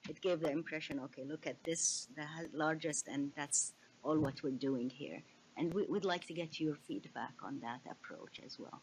it gave the impression, okay, look at this, the largest, and that's all what we're doing here. And we'd like to get your feedback on that approach as well.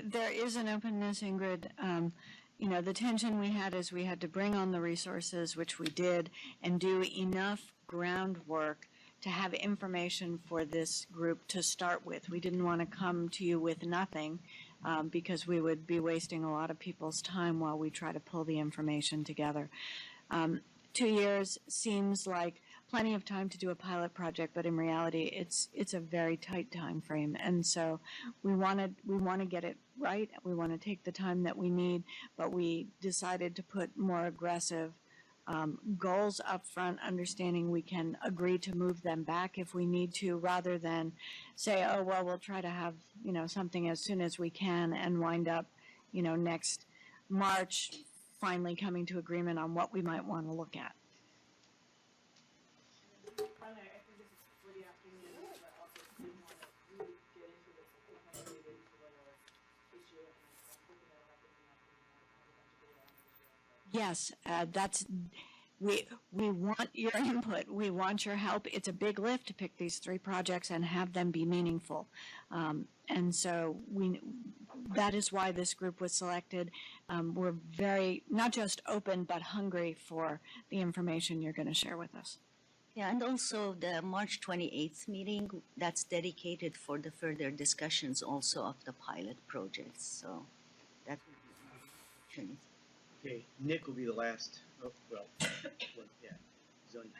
There is an openness, Ingrid. You know, the tension we had is we had to bring on the resources, which we did, and do enough groundwork to have information for this group to start with. We didn't want to come to you with nothing because we would be wasting a lot of people's time while we try to pull the information together. 2 years seems like plenty of time to do a pilot project, but in reality, it's a very tight time frame. And so we want to get it right. We want to take the time that we need, but we decided to put more aggressive goals up front, understanding we can agree to move them back if we need to, rather than say, oh, well, we'll try to have, you know, something as soon as we can and wind up, you know, next March finally coming to agreement on what we might want to look at. Finally, I think this is for the afternoon, but also didn't want to really get into this. I think I really get into the issue, and I'm hoping that I'll have to bring up a bunch of data on the issue. Yes, that's we want your input. We want your help. It's a big lift to pick these 3 projects and have them be meaningful. And so that is why this group was selected. We're very, not just open, but hungry for the information you're going to share with us. Yeah, and also the March 28th meeting, that's dedicated for the further discussions also of the pilot projects. So that will be an opportunity. Okay, Nick will be the last. Oh, well, yeah. Zone.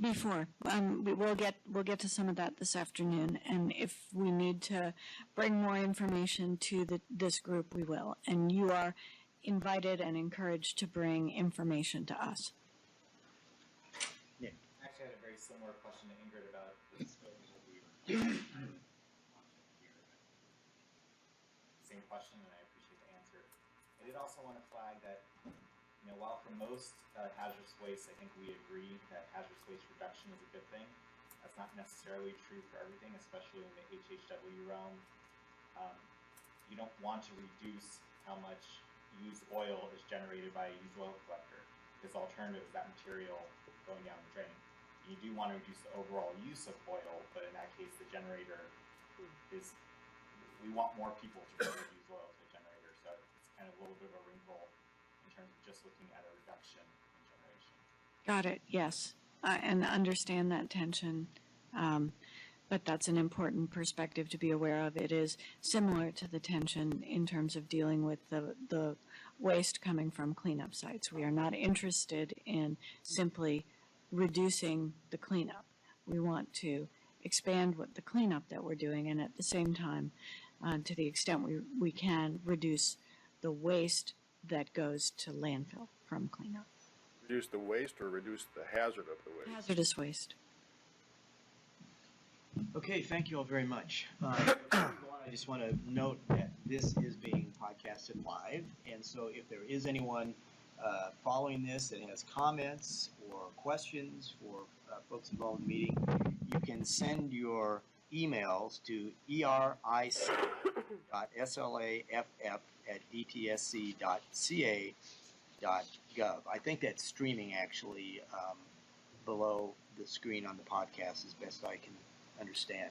Before, we'll get to some of that this afternoon, and if we need to bring more information to this group, we will. And you are invited and encouraged to bring information to us. I actually had a very similar question to Ingrid about the scope of what we were same question, and I appreciate the answer. I did also want to flag that, while for most hazardous waste, I think we agree that hazardous waste reduction is a good thing. That's not necessarily true for everything, especially in the HHW realm. You don't want to reduce how much used oil is generated by a used oil collector, because the alternative is that material going down the drain. You do want to reduce the overall use of oil, but in that case, the generator is, we want more people to be able to use oil to a generator, so it's kind of a little bit of a wrinkle in terms of just looking at a reduction in generation. Got it, yes. And understand that tension. But that's an important perspective to be aware of. It is similar to the tension in terms of dealing with the waste coming from cleanup sites. We are not interested in simply reducing the cleanup. We want to expand what the cleanup that we're doing, and at the same time, to the extent we can, reduce the waste that goes to landfill from cleanup. Reduce the waste or reduce the hazard of the waste? Hazardous waste. Okay, thank you all very much. I just want to note that this is being podcasted live, and so if there is anyone following this that has comments or questions for folks involved in the meeting, you can send your emails to eric.slaff@dtsc.ca.gov. I think that's streaming actually below the screen on the podcast as best I can understand.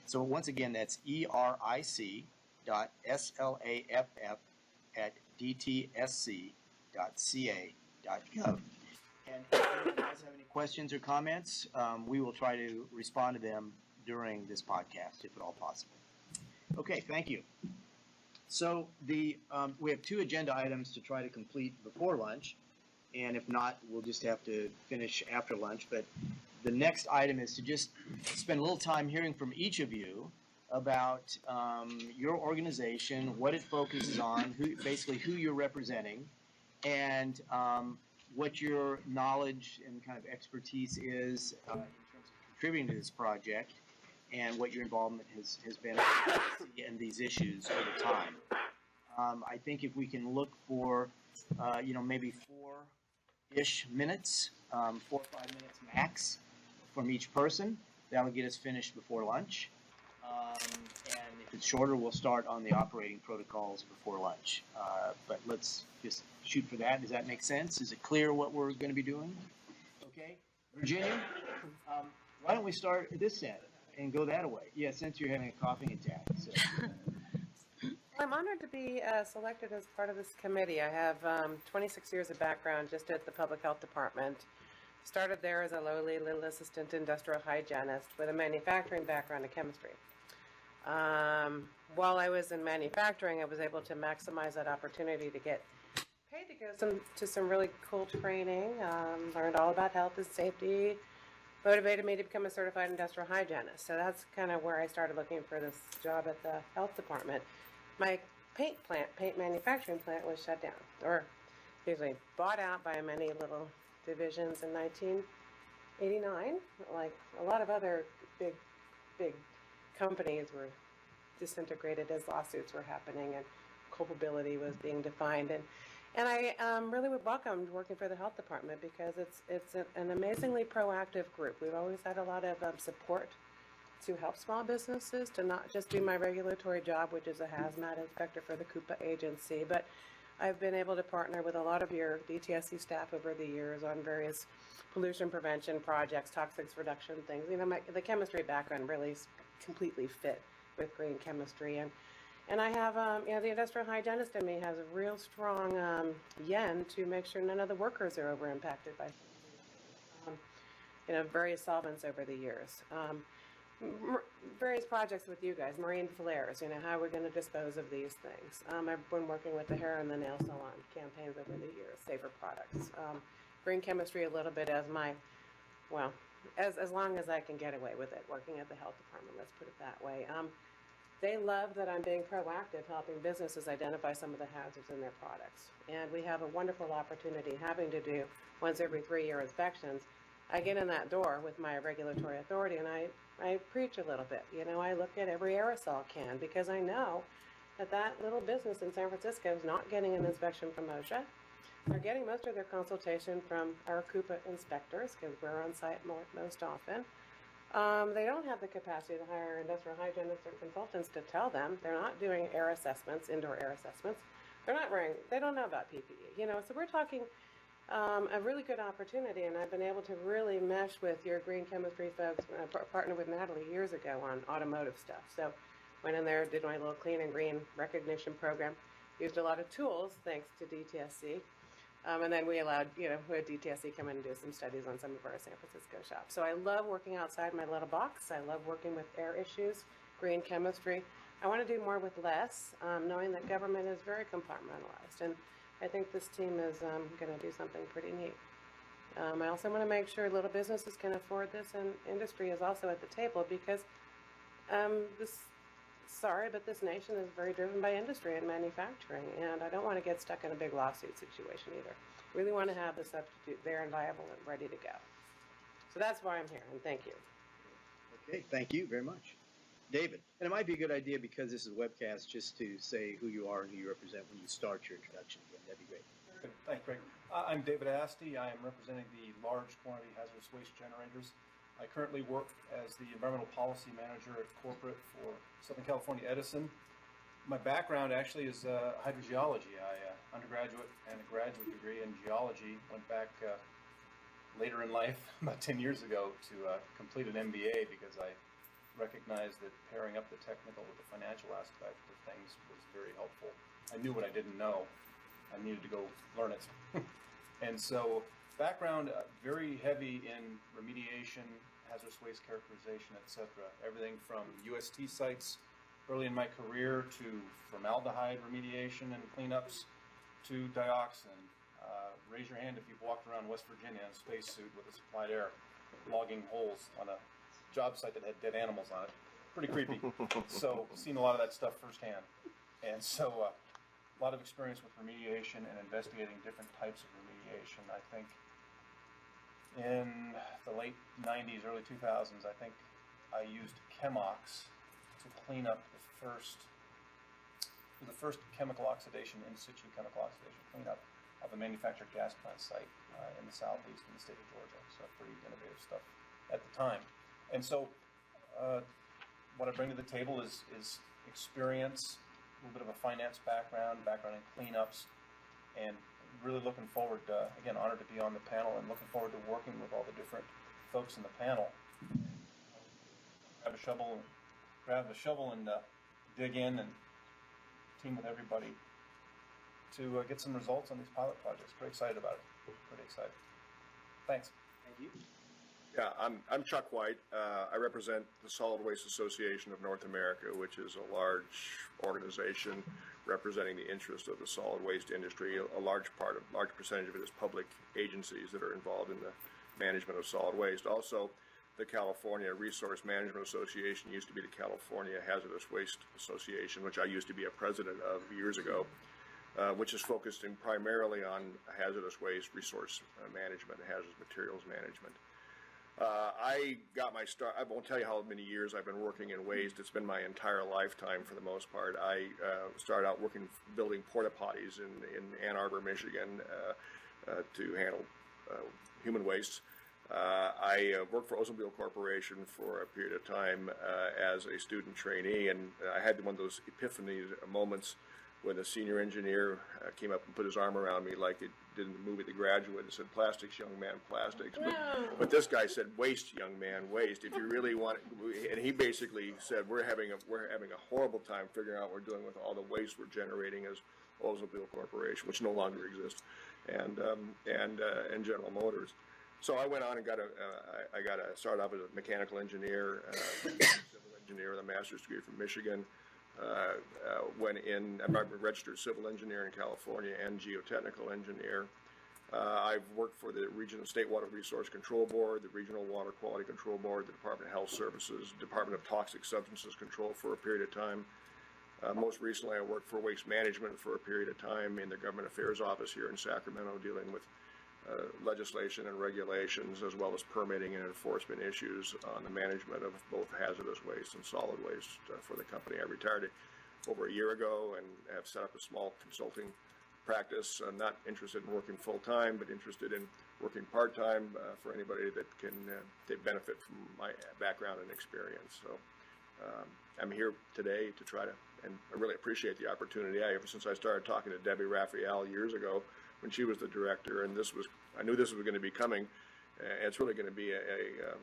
So once again, that's eric.slaff@dtsc.ca.gov. And if you guys have any questions or comments, we will try to respond to them during this podcast, if at all possible. Okay, thank you. So we have 2 agenda items to try to complete before lunch, and if not, we'll just have to finish after lunch. But the next item is to just spend a little time hearing from each of you about your organization, what it focuses on, basically who you're representing, and what your knowledge and kind of expertise is in terms of contributing to this project, and what your involvement has been in these issues over time. I think if we can look for, maybe 4-ish minutes, 4 or 5 minutes max from each person, that'll get us finished before lunch. And if it's shorter, we'll start on the operating protocols before lunch. But let's just shoot for that. Does that make sense? Is it clear what we're going to be doing? Okay. Virginia, why don't we start at this end and go that way? Yeah, since you're having a coughing attack. So. I'm honored to be selected as part of this committee. I have 26 years of background just at the Public Health Department. Started there as a lowly little assistant industrial hygienist with a manufacturing background in chemistry. While I was in manufacturing, I was able to maximize that opportunity to get paid to go to some really cool training, learned all about health and safety, motivated me to become a certified industrial hygienist. So that's kind of where I started looking for this job at the health department. My paint manufacturing plant was shut down, or usually bought out by many little divisions in 1989. Like a lot of other big companies were disintegrated as lawsuits were happening and culpability was being defined. And I really welcomed working for the health department because it's an amazingly proactive group. We've always had a lot of support to help small businesses, to not just do my regulatory job, which is a hazmat inspector for the CUPA agency, but I've been able to partner with a lot of your DTSC staff over the years on various pollution prevention projects, toxics reduction things. The chemistry background really completely fit with green chemistry. And I have, the industrial hygienist in me has a real strong yen to make sure none of the workers are over impacted by various solvents over the years. Various projects with you guys, marine flares, how we're going to dispose of these things. I've been working with the hair and the nail salon campaigns over the years, safer products. Green chemistry a little bit as as long as I can get away with it, working at the health department, let's put it that way. They love that I'm being proactive, helping businesses identify some of the hazards in their products. And we have a wonderful opportunity having to do once every 3-year inspections. I get in that door with my regulatory authority and I preach a little bit. I look at every aerosol can because I know that that little business in San Francisco is not getting an inspection from OSHA. They're getting most of their consultation from our Coupa inspectors, because we're on site most often. They don't have the capacity to hire industrial hygienists or consultants to tell them. They're not doing air assessments, indoor air assessments. They don't know about PPE, so we're talking a really good opportunity, and I've been able to really mesh with your green chemistry folks. I partnered with Natalie years ago on automotive stuff. So went in there, did my little clean and green recognition program, used a lot of tools thanks to DTSC. And then we allowed, we had DTSC come in and do some studies on some of our San Francisco shops. So I love working outside my little box. I love working with air issues, green chemistry. I want to do more with less, knowing that government is very compartmentalized. And I think this team is going to do something pretty neat. I also want to make sure little businesses can afford this, and industry is also at the table, because this nation is very driven by industry and manufacturing, and I don't want to get stuck in a big lawsuit situation either. Really want to have the substitute there and viable and ready to go. So that's why I'm here, and thank you. Okay, thank you very much. David, and it might be a good idea, because this is a webcast, just to say who you are and who you represent when you start your introduction again. That'd be great. Good. Thanks, Greg. I'm David Asti. I am representing the large quantity hazardous waste generators. I currently work as the environmental policy manager at corporate for Southern California Edison. My background actually is hydrogeology. I undergraduate and a graduate degree in geology. Went back later in life, about 10 years ago, to complete an MBA, because I recognized that pairing up the technical with the financial aspect of things was very helpful. I knew what I didn't know. I needed to go learn it. And so background, very heavy in remediation, hazardous waste characterization, etc. Everything from UST sites early in my career to formaldehyde remediation and cleanups to dioxin. Raise your hand if you've walked around West Virginia in a spacesuit with a supplied air, logging holes on a job site that had dead animals on it. Pretty creepy. So seen a lot of that stuff firsthand. And so a lot of experience with remediation and investigating different types of remediation. I think in the late 90s, early 2000s, I think I used Chemox to clean up the first chemical oxidation, in situ chemical oxidation cleanup of a manufactured gas plant site in the southeast in the state of Georgia. So pretty innovative stuff at the time. And so what I bring to the table is experience, a little bit of a finance background in cleanups, and really looking forward, again, honored to be on the panel, and looking forward to working with all the different folks in the panel. Grab a shovel and dig in and team with everybody to get some results on these pilot projects. Pretty excited about it. Pretty excited. Thanks. Thank you. Yeah, I'm Chuck White. I represent the Solid Waste Association of North America, which is a large organization representing the interest of the solid waste industry. A large percentage of it is public agencies that are involved in the management of solid waste. Also, the California Resource Management Association used to be the California Hazardous Waste Association, which I used to be a president of years ago, which is focused primarily on hazardous waste, resource management, and hazardous materials management. I got my start. I won't tell you how many years I've been working in waste. It's been my entire lifetime for the most part. I started out building porta potties in Ann Arbor, Michigan, to handle human waste. I worked for Oldsmobile Corporation for a period of time as a student trainee, and I had one of those epiphany moments when the senior engineer came up and put his arm around me like it did in the movie The Graduate and said, "Plastics, young man, plastics." But this guy said, "Waste, young man, waste. If you really want," and he basically said, we're having a horrible time figuring out what we're doing with all the waste we're generating as Oldsmobile Corporation, which no longer exists, and General Motors. So I went on and started off as a mechanical engineer, civil engineer with a master's degree from Michigan. I'm a registered civil engineer in California and geotechnical engineer. I've worked for the Regional State Water Resource Control Board, the Regional Water Quality Control Board, the Department of Health Services, Department of Toxic Substances Control for a period of time. Most recently, I worked for Waste Management for a period of time in the Government Affairs Office here in Sacramento, dealing with legislation and regulations, as well as permitting and enforcement issues on the management of both hazardous waste and solid waste for the company I retired over a year ago and have set up a small consulting practice. I'm not interested in working full-time, but interested in working part-time for anybody that can benefit from my background and experience. So I'm here today to try to, and I really appreciate the opportunity. Ever since I started talking to Debbie Raphael years ago when she was the director, and I knew this was going to be coming. It's really going to be a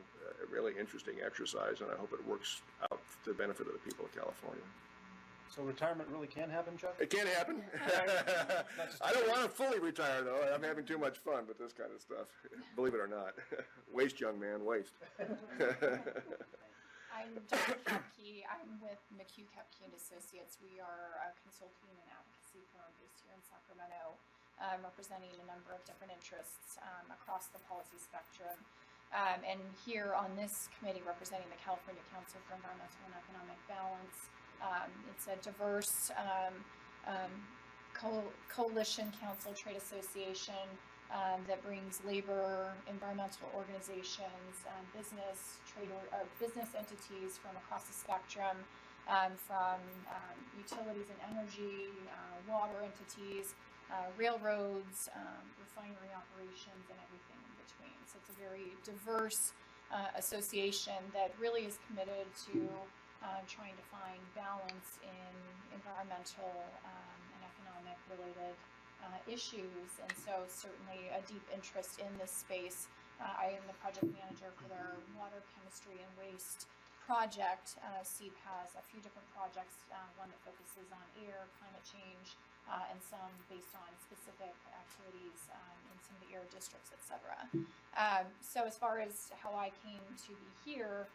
really interesting exercise, and I hope it works out to the benefit of the people of California. So retirement really can happen, Chuck? It can happen. I don't want to fully retire, though. I'm having too much fun with this kind of stuff, believe it or not. Waste, young man, waste. I'm Dr. Kepke. I'm with McHugh Kepke and Associates. We are a consulting and advocacy firm based here in Sacramento, representing a number of different interests across the policy spectrum. And here on this committee, representing the California Council for Environmental and Economic Balance. It's a diverse coalition, council, trade association that brings labor, environmental organizations, business entities from across the spectrum, from utilities and energy, water entities, railroads, refinery operations, and everything in between. So it's a very diverse association that really is committed to trying to find balance in environmental and economic related issues, and so certainly a deep interest in this space. I am the project manager for their water chemistry and waste project. SEEP has a few different projects, one that focuses on air, climate change, and some based on specific activities in some of the air districts, etc. So as far as how I came to be here,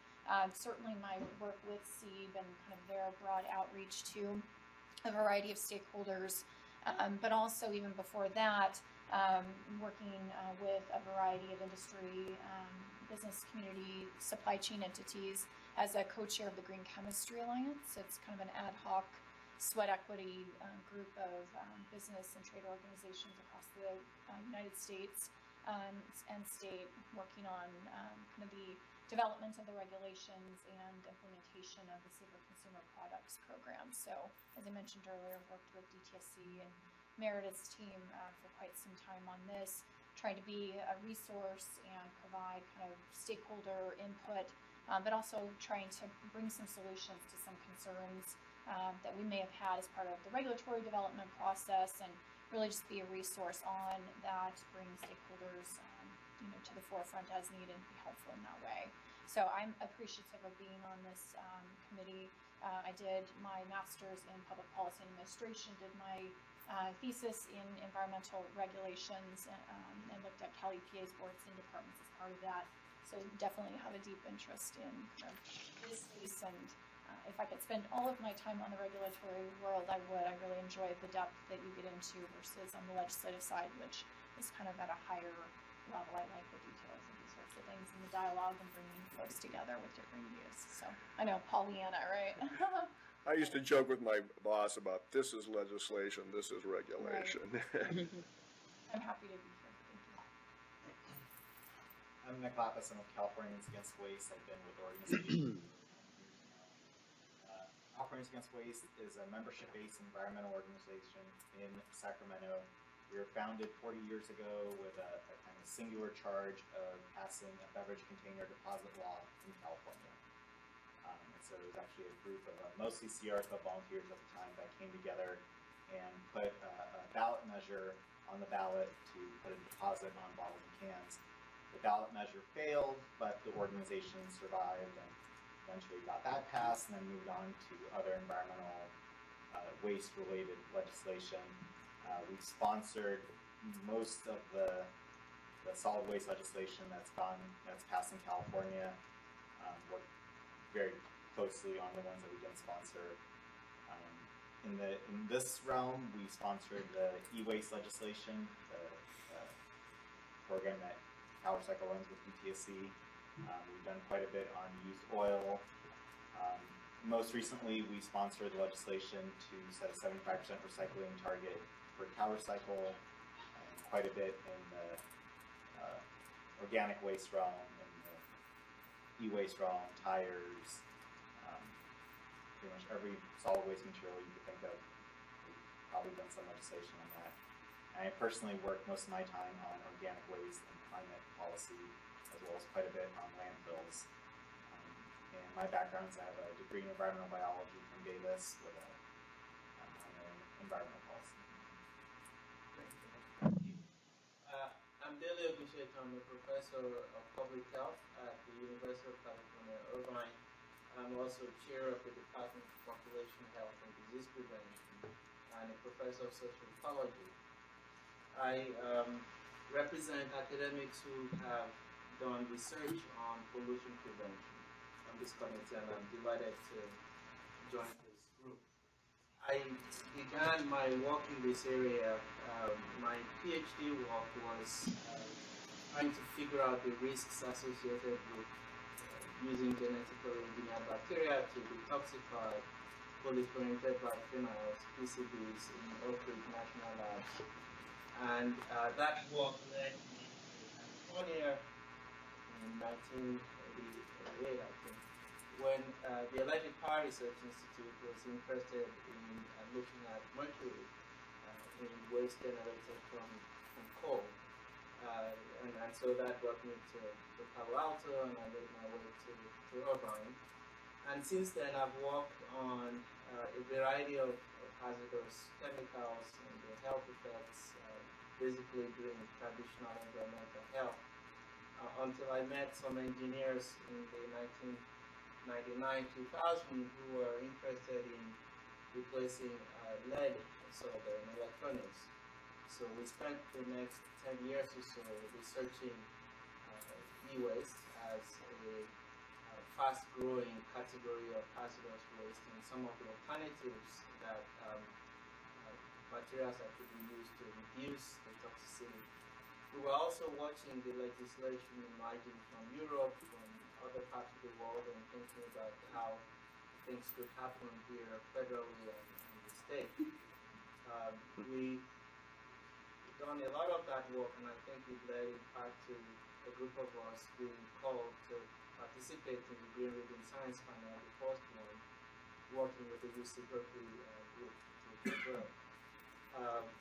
certainly my work with SEEB and kind of their broad outreach to a variety of stakeholders, but also even before that, working with a variety of industry, business community, supply chain entities as a co-chair of the Green Chemistry Alliance. It's kind of an ad hoc sweat equity group of business and trade organizations across the United States and state, working on kind of the development of the regulations and implementation of the Safer Consumer Products program. So, as I mentioned earlier, I've worked with DTSC and Meredith's team for quite some time on this, trying to be a resource and provide kind of stakeholder input, but also trying to bring some solutions to some concerns that we may have had as part of the regulatory development process, and really just be a resource on that, bring stakeholders to the forefront as needed and be helpful in that way. So I'm appreciative of being on this committee. I did my master's in public policy and administration, did my thesis in environmental regulations, and looked at Cal EPA's boards and departments as part of that. So definitely have a deep interest in this space, and if I could spend all of my time on the regulatory world, I would. I really enjoy the depth that you get into versus on the legislative side, which is kind of at a higher level. I like the details of these sorts of things and the dialogue and bringing folks together with different views. So I know, Pollyanna, right? I used to joke with my boss about this is legislation, this is regulation. Right. I'm happy to be here. Thank you. I'm Nick Lapis. I'm with Californians Against Waste. I've been with the organization for 10 years now. Californians Against Waste is a membership-based environmental organization in Sacramento. We were founded 40 years ago with a kind of singular charge of passing a beverage container deposit law in California. And so it was actually a group of mostly Sierra Club volunteers at the time that came together and put a ballot measure on the ballot to put a deposit on bottles and cans. The ballot measure failed, but the organization survived and eventually got that passed and then moved on to other environmental waste-related legislation. We've sponsored most of the solid waste legislation that's passed in California. Worked very closely on the ones that we didn't sponsor. In this realm, we sponsored the e-waste legislation, the program that PowerCycle runs with DTSC. We've done quite a bit on used oil. Most recently, we sponsored the legislation to set a 75% recycling target for PowerCycle, and quite a bit in the organic waste realm, in the e-waste realm, tires, pretty much every solid waste material you could think of. We've probably done some legislation on that. And I personally work most of my time on organic waste and climate policy, as well as quite a bit on landfills. And my background is I have a degree in environmental biology from Davis with a minor in environmental policy. I'm Delio Guchet. I'm a professor of public health at the University of California, Irvine. I'm also chair of the Department of Population Health and Disease Prevention and a professor of social ecology. I represent academics who have done research on pollution prevention on this committee, and I'm delighted to join this group. I began my work in this area. My PhD work was trying to figure out the risks associated with using genetically engineered bacteria to detoxify polyfluorinated biphenyls, PCBs, in Oak Ridge National Labs. And that work led me to California in 1988, I think, when the Electric Power Research Institute was interested in looking at mercury in waste generated from coal. And so that brought me to Palo Alto, and I made my way to Irvine. And since then, I've worked on a variety of hazardous chemicals and their health effects, basically doing traditional environmental health, until I met some engineers in the 1999-2000 who were interested in replacing lead solder in electronics. So we spent the next 10 years or so researching e-waste as a fast-growing category of hazardous waste and some of the alternatives that materials that could be used to reduce the toxicity. We were also watching the legislation emerging from Europe, from other parts of the world, and thinking about how things could happen here federally and the state. We've done a lot of that work, and I think it led in part to a group of us being called to participate in the Green Reading Science Panel, the first one, working with the UC Berkeley group as well.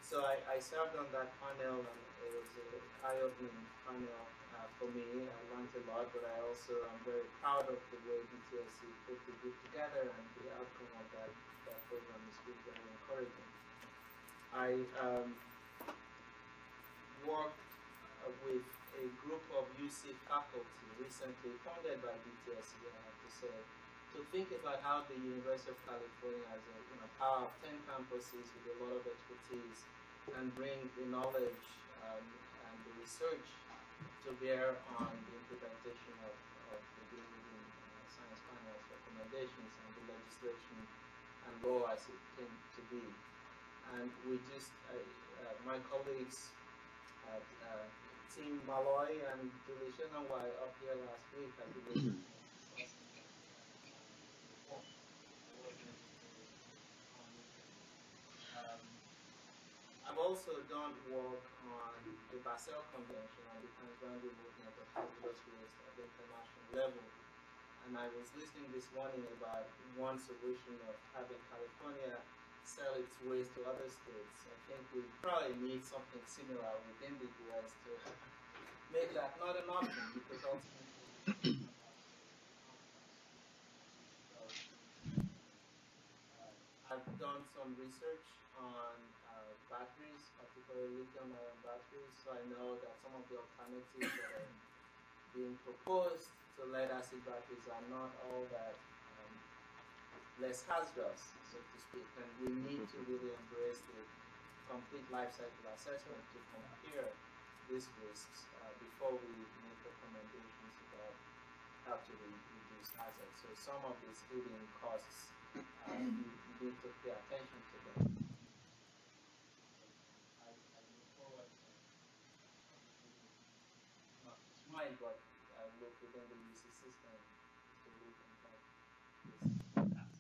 So I served on that panel, and it was an eye-opening panel for me. I learned a lot, but I also am very proud of the way DTSC put the group together, and the outcome of that program is really very encouraging. I worked with a group of UC faculty recently founded by DTSC, I have to say, to think about how the University of California has a power of 10 campuses with a lot of expertise and bring the knowledge and the research to bear on the implementation of the Green Reading Science Panel's recommendations and the legislation and law as it came to be. And we just, my colleagues at Team Malloy and Julie Shenanwai up here last week, I believe. I've also done work on the Basel Convention and the transboundary movement of hazardous waste at the international level. And I was listening this morning about one solution of having California sell its waste to other states. I think we probably need something similar within the US to make that not an option, because ultimately I've done some research on batteries, particularly lithium-ion batteries, so I know that some of the alternatives that are being proposed to lead-acid batteries are not all that less hazardous, so to speak, and we need to really embrace the complete life cycle assessment to compare these risks before we make recommendations about how to reduce hazards. So some of these hidden costs, you need to pay attention to them. I look forward to not just mine, but I look within the UC system to look and help this.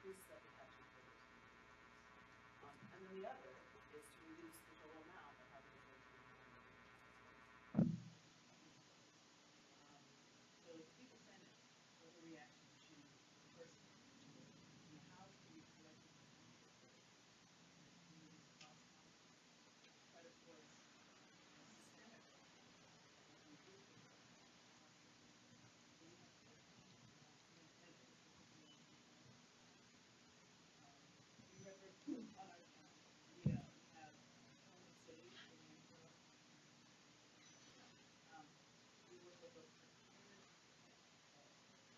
increases the protection for those communities. And then the other is to reduce the total amount of hazardous waste being generated in the United States. So people send in with a reaction to the first one, which is, how can we collectively come up with ways to reduce costs constantly, but of course, systemically, if we do think about it constantly, then we have to look at unintended, particularly unintended consequences. You remember on our town, we have Tillman City, the landfill. We work with a procurement of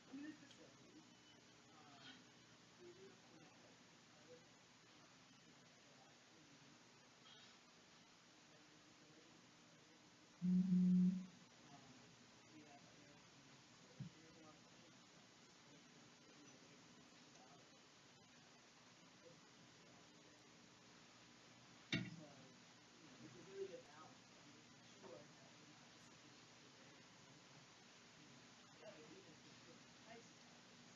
limited facilities. We do have a network of other people that are community vendors, utilities, other entities. We have other community facilities. And there's a lot of planning steps that we are able to think about as we operate. So, it's a really good balance of making sure that we're not just looking at the very specific, together, even for different types of hazards.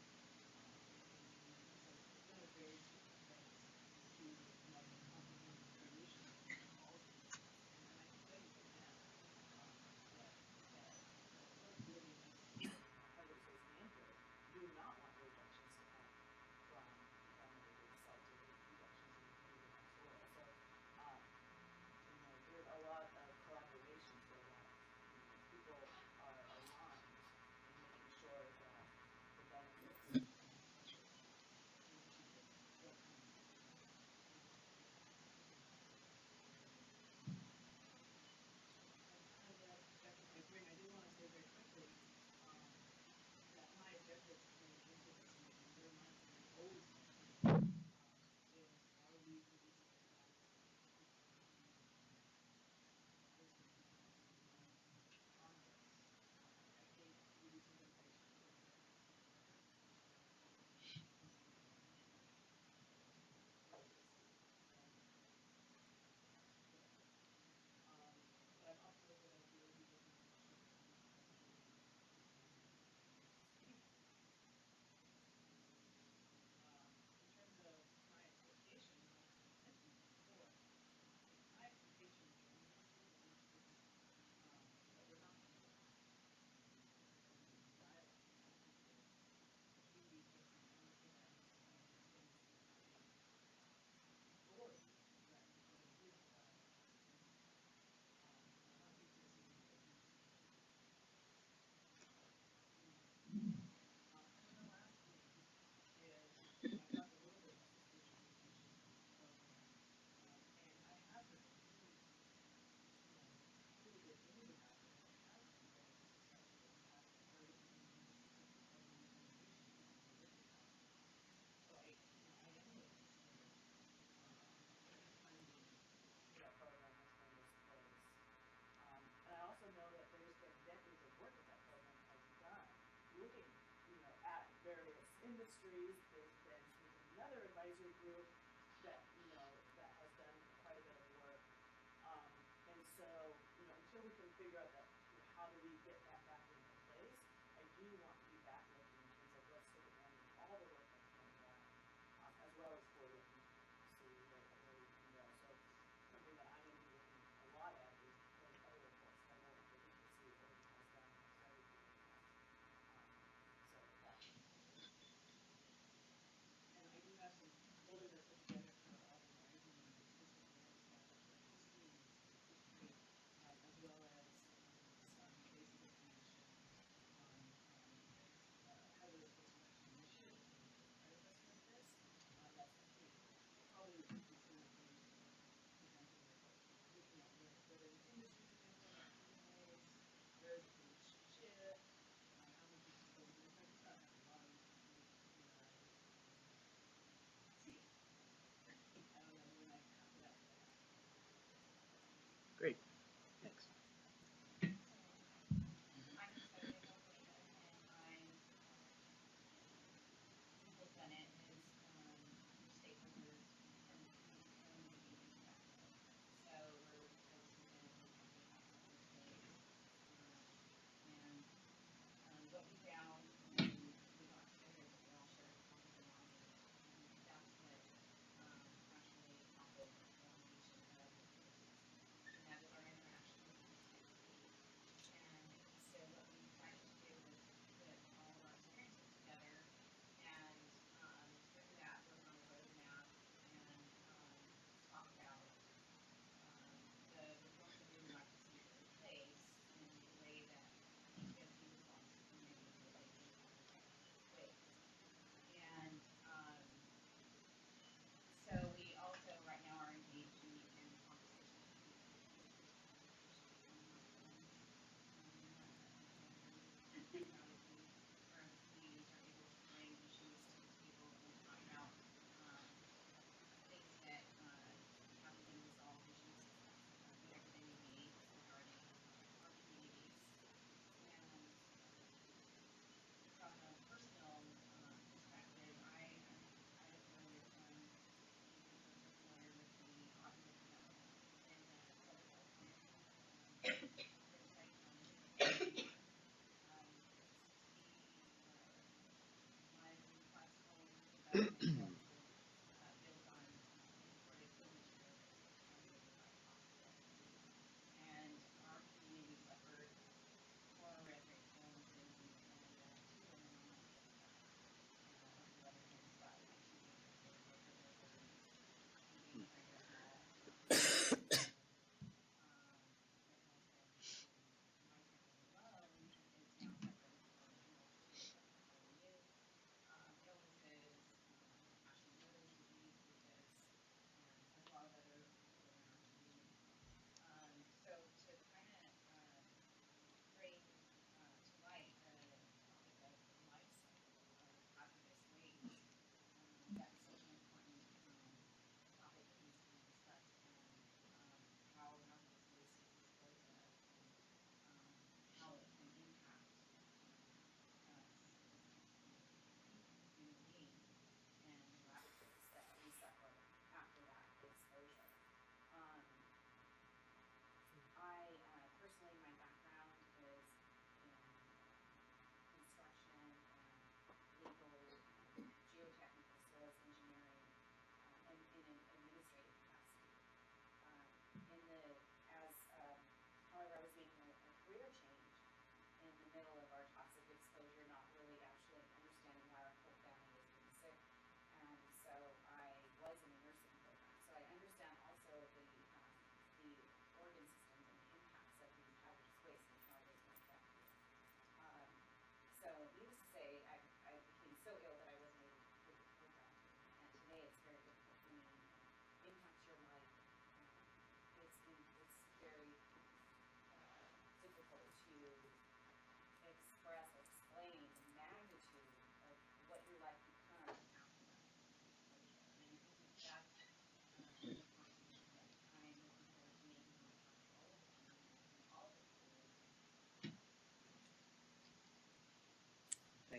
And so it's one of the very secret ways to come up with comprehensive solutions to all of these things. And I can tell you right now, that the folks living next to hazardous waste landfills do not want rejections to come from contaminated sites or rejections in polluted soil. So, there's a lot of collaboration so that people are aligned in making sure that the benefits of hazardous in the future don't come into play. And back to my bring, I did want to say very quickly that my objective coming into this meeting, and they're mine, and always my team, is are we reducing the impact of people in the community? This would be on this. I think reducing temptation is very important. But I'm also going to really be looking at issues that we have as community city council. In terms of my expectations, like I mentioned before, my expectation joining council is not just that we're not going to work dialogue with people, community folks, and understand things through a authority that is dialogue. Not DTSC, but DTSC. And then the last thing is, I talked a little bit about this digitization program, and I have heard really, really good things about it, and it has been very successful. In fact, I heard it being used as an implementation in some of the district hospitals. So I am really encouraged in finding that program has found its place. And I also know that there's been decades of work that program has done, looking, at various industries. There's another advisory group that, that has done quite a bit of work. And so, until we can figure out that, how do we get that back into place, I do want to be back looking in terms of what's examining all the work that's been done, as well as forward looking to see where we can go. So something that I'm going to be looking a lot at is those other reports that I know that the DTSC already has done and I'm excited to look at. So that. And I do have some wilderness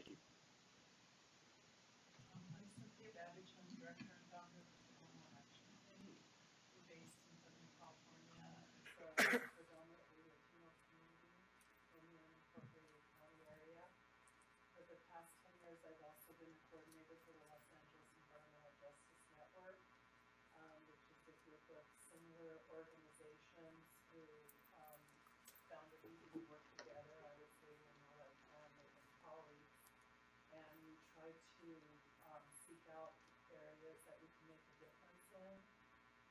community. I'm Cynthia Babbage, I'm director and founder of the Home Action Committee. We're based in Southern California. It's predominantly Latino community in the unincorporated county area. For the past 10 years, I've also been a coordinator for the Los Angeles Environmental Justice Network, which is a group of similar organizations who found it easy to work together. I would say we're more like family and colleagues, and we try to seek out areas that we can make a difference in,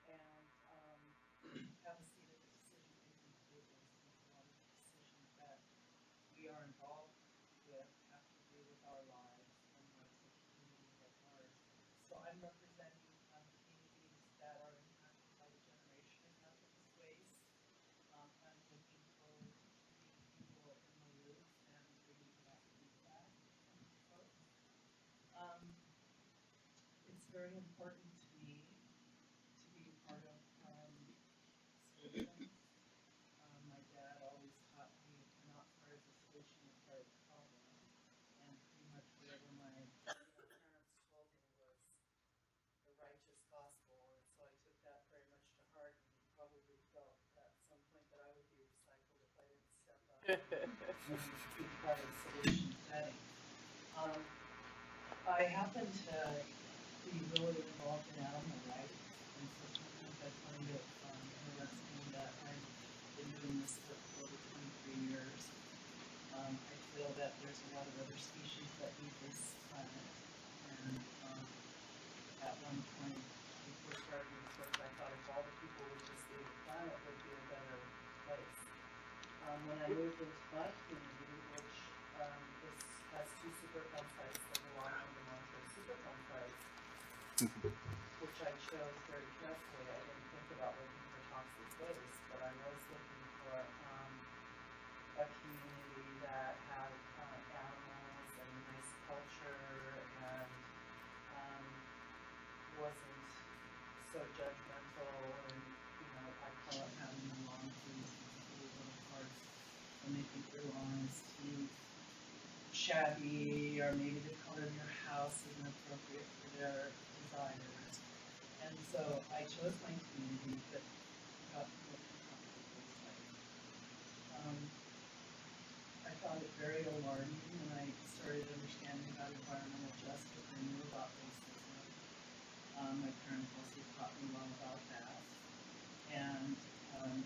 and have a seat at the decision-making tables. Because a lot of the decisions that we are involved with have to do with our lives and lives of communities at large. So I'm representing communities that are impacted by the generation of hazardous waste. I'm looking forward to keeping people in the loop and bringing back feedback from folks. It's very important to me to be part of solutions. My dad always taught me if you're not part of the solution, you're part of the problem. And pretty much whatever my parents told me was the righteous gospel. And so I took that very much to heart and probably felt at some point that I would be recycled if I didn't step up and be part of the solution setting. I happen to be really involved in animal rights, and so sometimes I find it interesting that I've been doing this work for over 23 years. I feel that there's a lot of other species that need this planet, and at one point, before starting this work, I thought if all the people would just leave the planet, it would be a better place. When I moved into my community, which has two Superfund sites that belong on the Montrose Superfund site, which I chose very carefully. I didn't think about looking for toxic waste, but I was looking for a community that had animals and nice culture and wasn't so judgmental, and I call it having a lawn trees and little parts, and making your lawns too shabby, or maybe the color of your house isn't appropriate for their desires. And so I chose my community, but got to look for toxic waste. I found it very alarming when I started understanding about environmental justice. I knew about racism. My parents also taught me a lot about that. And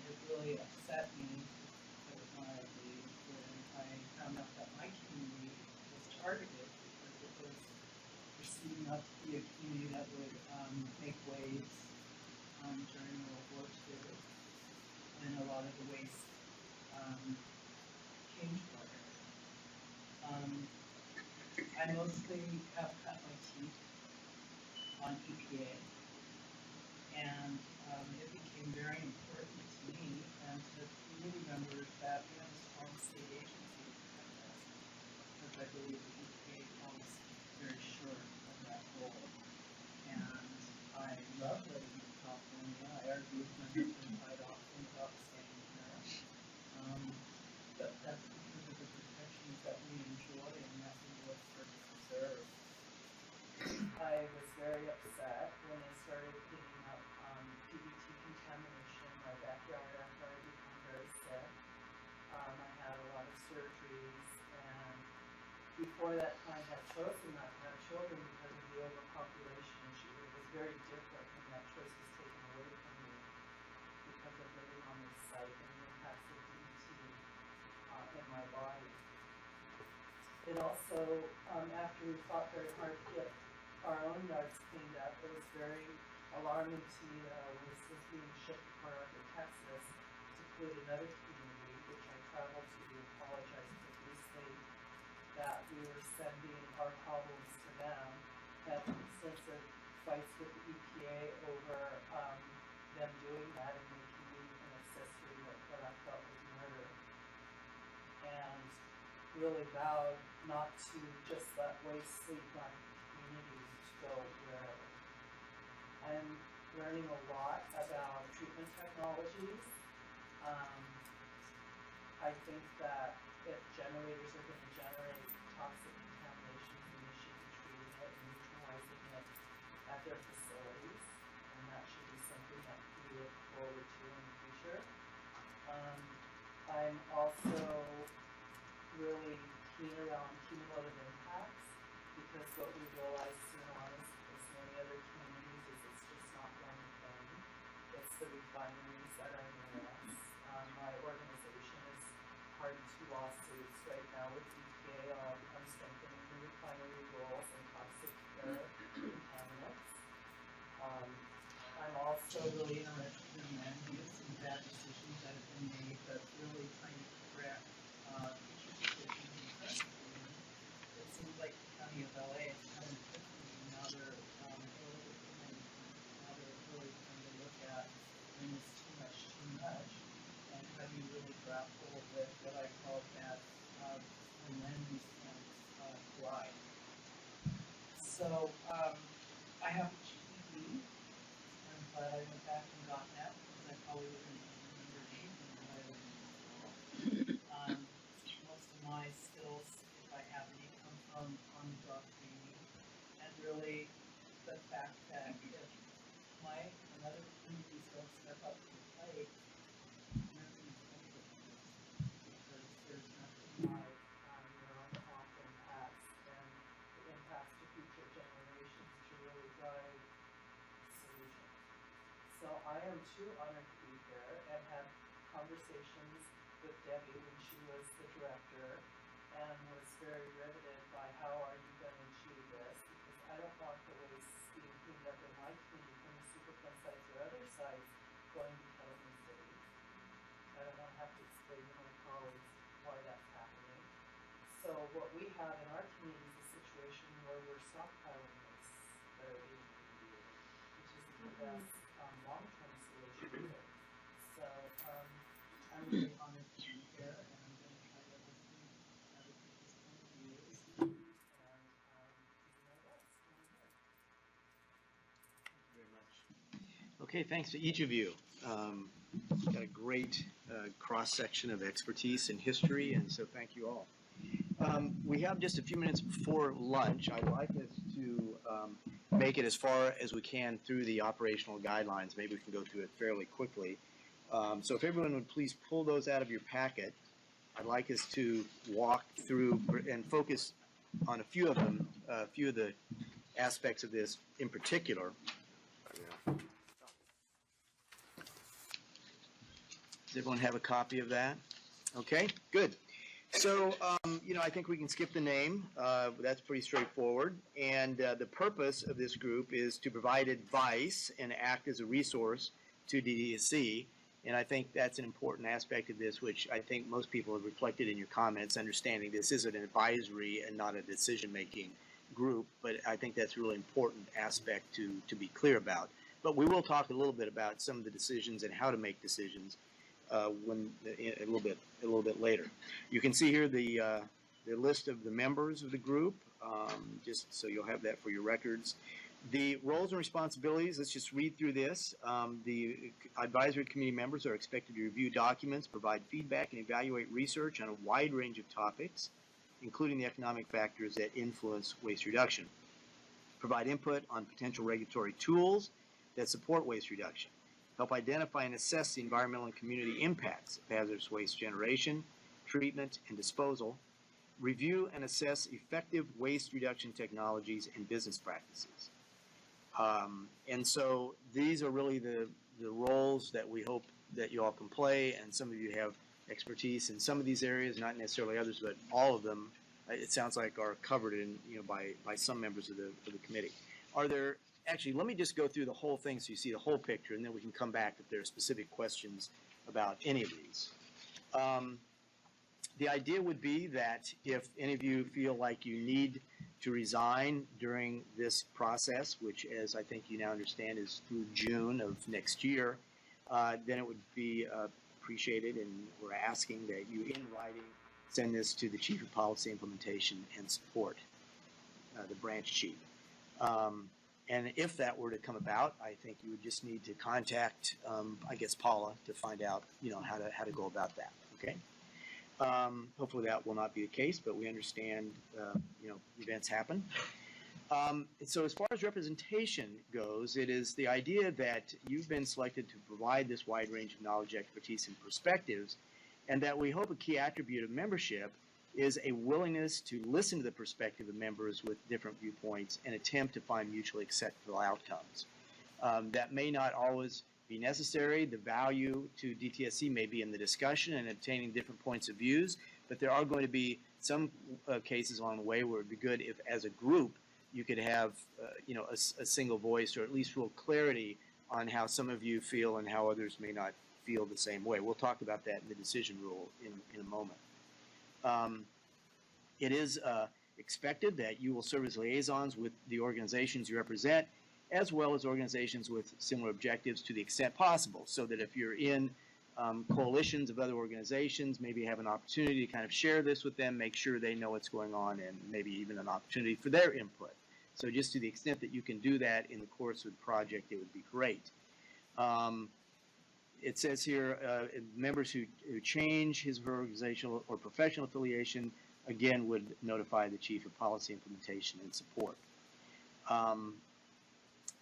it really upset me, to put it mildly, when I found out that my community was targeted because it was perceived not to be a community that would make waves during World War II. And a lot of the waste came to our area. I mostly have cut my teeth on EPA, and it became very important to me and to community members that we have a strong state agency to protect us, because I believe the EPA falls very short of that goal. And I love living in California. I argue with my husband quite often about staying here. But that's because of the protections that we enjoy and that we work for to preserve. I was very upset when I started picking up PBT contamination in my backyard after I became very sick. I had a lot of surgeries, and before that time had chosen not to have children because of the overpopulation issue. It was very different when that choice was taken away from me because of living on this site and the impacts of DT in my body. It also, after we fought very hard to get our own yards cleaned up, it was very alarming to me that our waste was being shipped to Corona, Texas, to pollute another community, which I traveled to apologize profusely that we were sending our problems to them. Had extensive fights with the EPA over them doing that and making me an accessory that I felt was murder. And really vowed not to just let waste sleep on communities to go wherever. I'm learning a lot about treatment technologies. I think that if generators are going to generate toxic contamination really keen around cumulative impacts, because what we realize soon on as many other communities is it's just not one thing. It's the refineries that are near us. My organization is party to lawsuits right now with EPA on strengthening the refinery rules and toxic air contaminants. I'm also really interested in land use and bad decisions that have been made, but really trying to correct future decisions in current community. It seems like the county of LA is kind of different, and now they're now they're really trying to look at when it's too much, and how do you really grapple with what I call that when land use can't collide. So I have a GED. I'm glad I went back and got that, because I probably wouldn't remember anything that I learned in school. Most of my skills, if I have any, come from on-the-job training, and really the fact that if my and other communities don't step up to the plate, nothing's going to get done, because there's nothing like runoff impacts and the impacts to future generations to really drive solutions. So I am too honored to be here and have conversations with Debbie when she was the director, and was very riveted by how are you going to achieve this, because I don't want the waste being cleaned up in my community from the Superfund sites or other sites going to Kelvin City. I don't want to have to explain to my colleagues why that's happening. So what we have in our community is a situation where we're stockpiling waste that are being remediated, which isn't the best long-term solution either. So I'm really honored to be here, and I'm going to try to listen to other people's point of views and do my best when I'm here. Thank you very much. Okay, thanks to each of you. Got a great cross-section of expertise in history, and so thank you all. We have just a few minutes before lunch. I'd like us to make it as far as we can through the operational guidelines. Maybe we can go through it fairly quickly. So if everyone would please pull those out of your packet, I'd like us to walk through and focus on a few of them, a few of the aspects of this in particular. Does everyone have a copy of that? Okay, good. So, I think we can skip the name. That's pretty straightforward. And the purpose of this group is to provide advice and act as a resource to DTSC. And I think that's an important aspect of this, which I think most people have reflected in your comments, understanding this is an advisory and not a decision-making group. But I think that's a really important aspect to be clear about. But we will talk a little bit about some of the decisions and how to make decisions a little bit later. You can see here the list of the members of the group, just so you'll have that for your records. The roles and responsibilities, let's just read through this. The advisory committee members are expected to review documents, provide feedback, and evaluate research on a wide range of topics, including the economic factors that influence waste reduction. Provide input on potential regulatory tools that support waste reduction. Help identify and assess the environmental and community impacts of hazardous waste generation, treatment, and disposal. Review and assess effective waste reduction technologies and business practices. And so these are really the roles that we hope that you all can play, and some of you have expertise in some of these areas, not necessarily others, but all of them, it sounds like, are covered in, by some members of the committee. Are there, actually, let me just go through the whole thing so you see the whole picture, and then we can come back if there are specific questions about any of these. The idea would be that if any of you feel like you need to resign during this process, which, as I think you now understand, is through June of next year, then it would be appreciated, and we're asking that you, in writing, send this to the Chief of Policy Implementation and Support, the branch chief. And if that were to come about, I think you would just need to contact, I guess, Paula to find out, how to go about that. Okay. Hopefully that will not be the case, but we understand, events happen. So as far as representation goes, it is the idea that you've been selected to provide this wide range of knowledge, expertise, and perspectives, and that we hope a key attribute of membership is a willingness to listen to the perspective of members with different viewpoints and attempt to find mutually acceptable outcomes. That may not always be necessary. The value to DTSC may be in the discussion and obtaining different points of views, but there are going to be some cases along the way where it would be good if, as a group, you could have a single voice, or at least real clarity on how some of you feel and how others may not feel the same way. We'll talk about that in the decision rule in a moment. It is expected that you will serve as liaisons with the organizations you represent, as well as organizations with similar objectives to the extent possible, so that if you're in coalitions of other organizations, maybe have an opportunity to kind of share this with them, make sure they know what's going on, and maybe even an opportunity for their input. So just to the extent that you can do that in the course of the project, it would be great. It says here, members who change his or her organizational or professional affiliation, again, would notify the Chief of Policy Implementation and Support.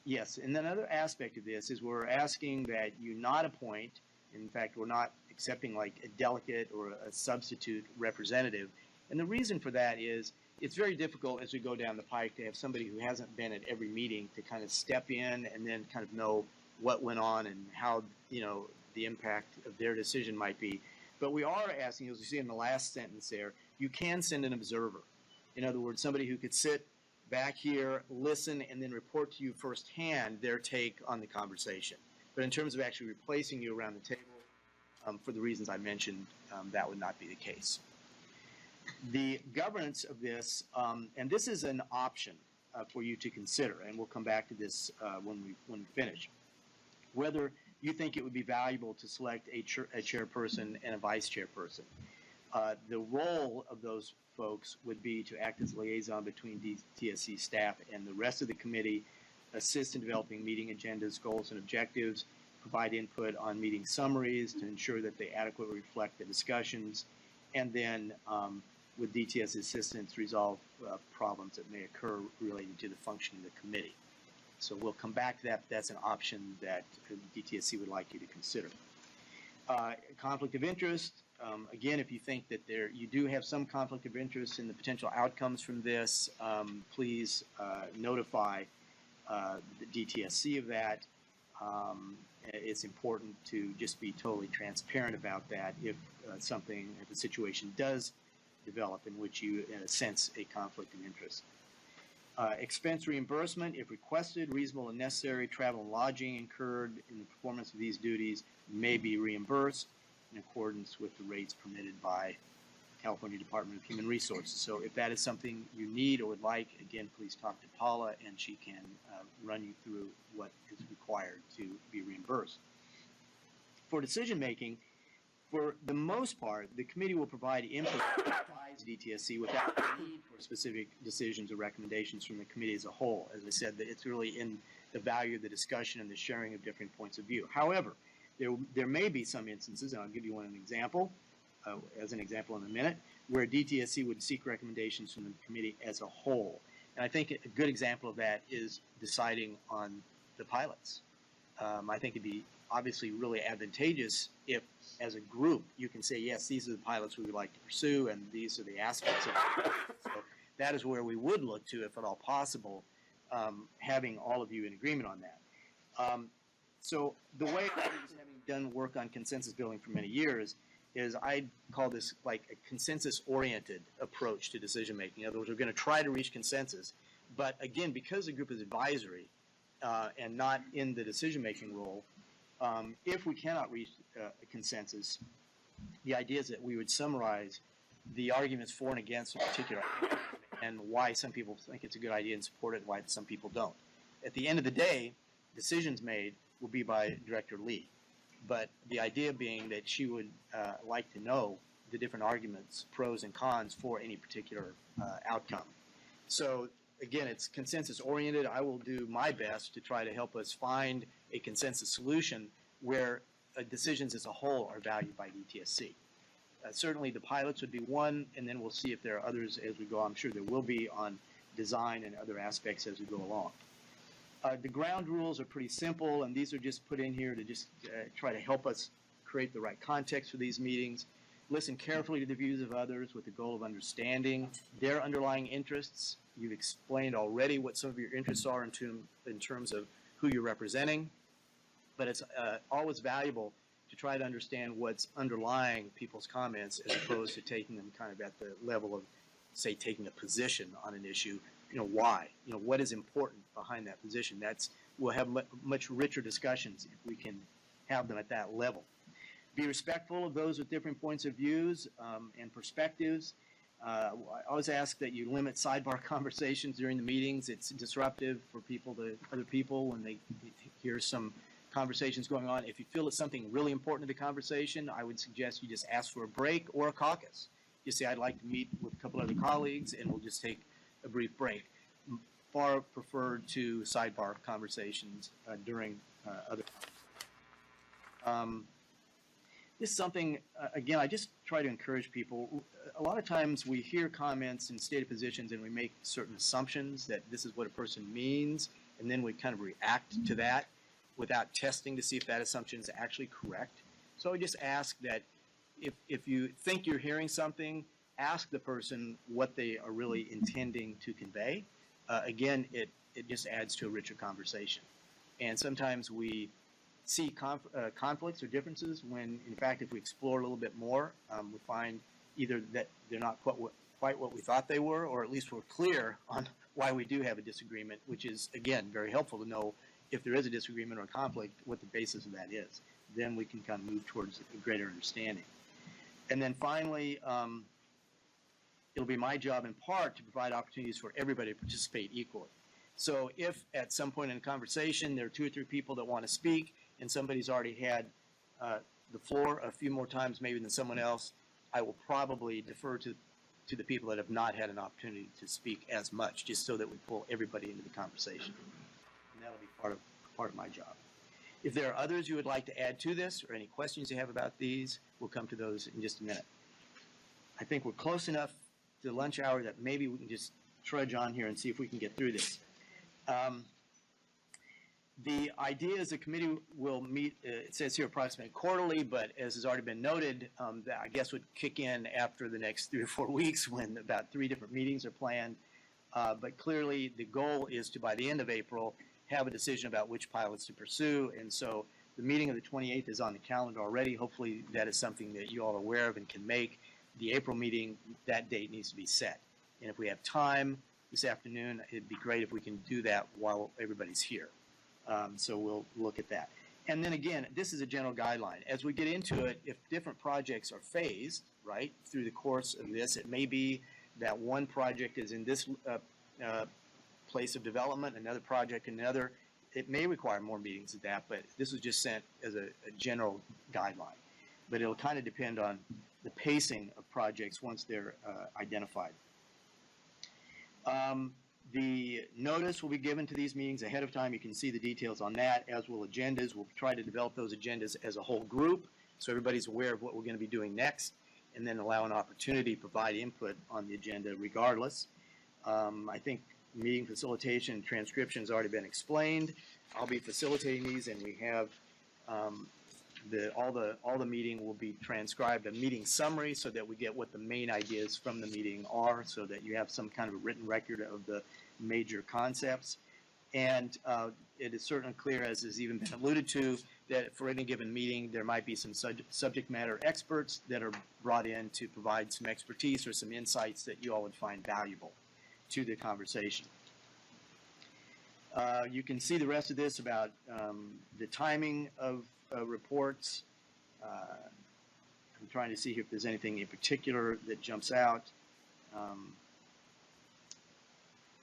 Yes, and another aspect of this is we're asking that you not appoint, in fact, we're not accepting like a delegate or a substitute representative. And the reason for that is it's very difficult as we go down the pike to have somebody who hasn't been at every meeting to kind of step in and then kind of know what went on and how, the impact of their decision might be. But we are asking, as you see in the last sentence there, you can send an observer. In other words, somebody who could sit back here, listen, and then report to you firsthand their take on the conversation. But in terms of actually replacing you around the table, for the reasons I mentioned, that would not be the case. The governance of this, and this is an option for you to consider, and we'll come back to this when we finish, whether you think it would be valuable to select a chairperson and a vice chairperson. The role of those folks would be to act as liaison between DTSC staff and the rest of the committee, assist in developing meeting agendas, goals, and objectives, provide input on meeting summaries to ensure that they adequately reflect the discussions, and then with DTS assistance, resolve problems that may occur related to the functioning of the committee. So we'll come back to that, but that's an option that DTSC would like you to consider. Conflict of interest, again, if you think that you do have some conflict of interest in the potential outcomes from this, please notify the DTSC of that. It's important to just be totally transparent about that if a situation does develop in which you sense a conflict of interest. Expense reimbursement, if requested, reasonable and necessary travel and lodging incurred in the performance of these duties may be reimbursed in accordance with the rates permitted by California Department of Human Resources. So if that is something you need or would like, again, please talk to Paula and she can run you through what is required to be reimbursed. For decision making, for the most part, the committee will provide input to DTSC without the need for specific decisions or recommendations from the committee as a whole. As I said, it's really in the value of the discussion and the sharing of different points of view. However, there may be some instances, and I'll give you an example, as an example in a minute, where DTSC would seek recommendations from the committee as a whole. And I think a good example of that is deciding on the pilots. I think it'd be obviously really advantageous if, as a group, you can say, yes, these are the pilots we would like to pursue, and these are the aspects of it. So that is where we would look to, if at all possible, having all of you in agreement on that. So the way, having done work on consensus building for many years, is I call this like a consensus-oriented approach to decision-making. In other words, we're going to try to reach consensus, but again, because the group is advisory and not in the decision-making role, if we cannot reach a consensus, the idea is that we would summarize the arguments for and against a particular idea and why some people think it's a good idea and support it and why some people don't. At the end of the day, decisions made will be by Director Lee. But the idea being that she would like to know the different arguments, pros and cons for any particular outcome. So again, it's consensus oriented. I will do my best to try to help us find a consensus solution where decisions as a whole are valued by DTSC. Certainly the pilots would be one, and then we'll see if there are others as we go. I'm sure there will be on design and other aspects as we go along. The ground rules are pretty simple, and these are just put in here to just try to help us create the right context for these meetings. listen carefully to the views of others with the goal of understanding their underlying interests. You've explained already what some of your interests are in terms of who you're representing, but it's always valuable to try to understand what's underlying people's comments as opposed to taking them kind of at the level of, say, taking a position on an issue. Why? What is important behind that position? We'll have much richer discussions if we can have them at that level. Be respectful of those with different points of views and perspectives. I always ask that you limit sidebar conversations during the meetings. It's disruptive for other people when they hear some conversations going on. If you feel it's something really important to the conversation, I would suggest you just ask for a break or a caucus. Just say, I'd like to meet with a couple other colleagues, and we'll just take a brief break. Far preferred to sidebar conversations during other this is something, again, I just try to encourage people. A lot of times we hear comments and stated positions and we make certain assumptions that this is what a person means, and then we kind of react to that without testing to see if that assumption is actually correct. So I just ask that if you think you're hearing something, ask the person what they are really intending to convey. Again, it just adds to a richer conversation. And sometimes we see conflicts or differences when, in fact, if we explore a little bit more, we find either that they're not quite what we thought they were, or at least we're clear on why we do have a disagreement, which is, again, very helpful to know if there is a disagreement or a conflict, what the basis of that is. Then we can kind of move towards a greater understanding. And then finally, it'll be my job in part to provide opportunities for everybody to participate equally. So if at some point in a conversation there are 2 or 3 people that want to speak and somebody's already had the floor a few more times maybe than someone else, I will probably defer to the people that have not had an opportunity to speak as much, just so that we pull everybody into the conversation. And that'll be part of my job. If there are others you would like to add to this or any questions you have about these, we'll come to those in just a minute. I think we're close enough to the lunch hour that maybe we can just trudge on here and see if we can get through this. The idea is the committee will meet, it says here approximately quarterly, but as has already been noted, that I guess would kick in after the next 3 or 4 weeks when about 3 different meetings are planned. But clearly the goal is to, by the end of April, have a decision about which pilots to pursue. And so the meeting of the 28th is on the calendar already. Hopefully that is something that you all are aware of and can make. The April meeting, that date needs to be set. And if we have time this afternoon, it'd be great if we can do that while everybody's here. So we'll look at that. And then again, this is a general guideline. As we get into it, if different projects are phased, right, through the course of this, it may be that one project is in this place of development, another project in another. It may require more meetings than that, but this was just sent as a general guideline. But it'll kind of depend on the pacing of projects once they're identified. The notice will be given to these meetings ahead of time. You can see the details on that, as will agendas. We'll try to develop those agendas as a whole group so everybody's aware of what we're going to be doing next, and then allow an opportunity to provide input on the agenda regardless. I think meeting facilitation and transcription has already been explained. I'll be facilitating these, and we have all the meeting will be transcribed, a meeting summary, so that we get what the main ideas from the meeting are, so that you have some kind of a written record of the major concepts. And it is certainly clear, as has even been alluded to, that for any given meeting there might be some subject matter experts that are brought in to provide some expertise or some insights that you all would find valuable to the conversation. You can see the rest of this about the timing of reports. I'm trying to see if there's anything in particular that jumps out.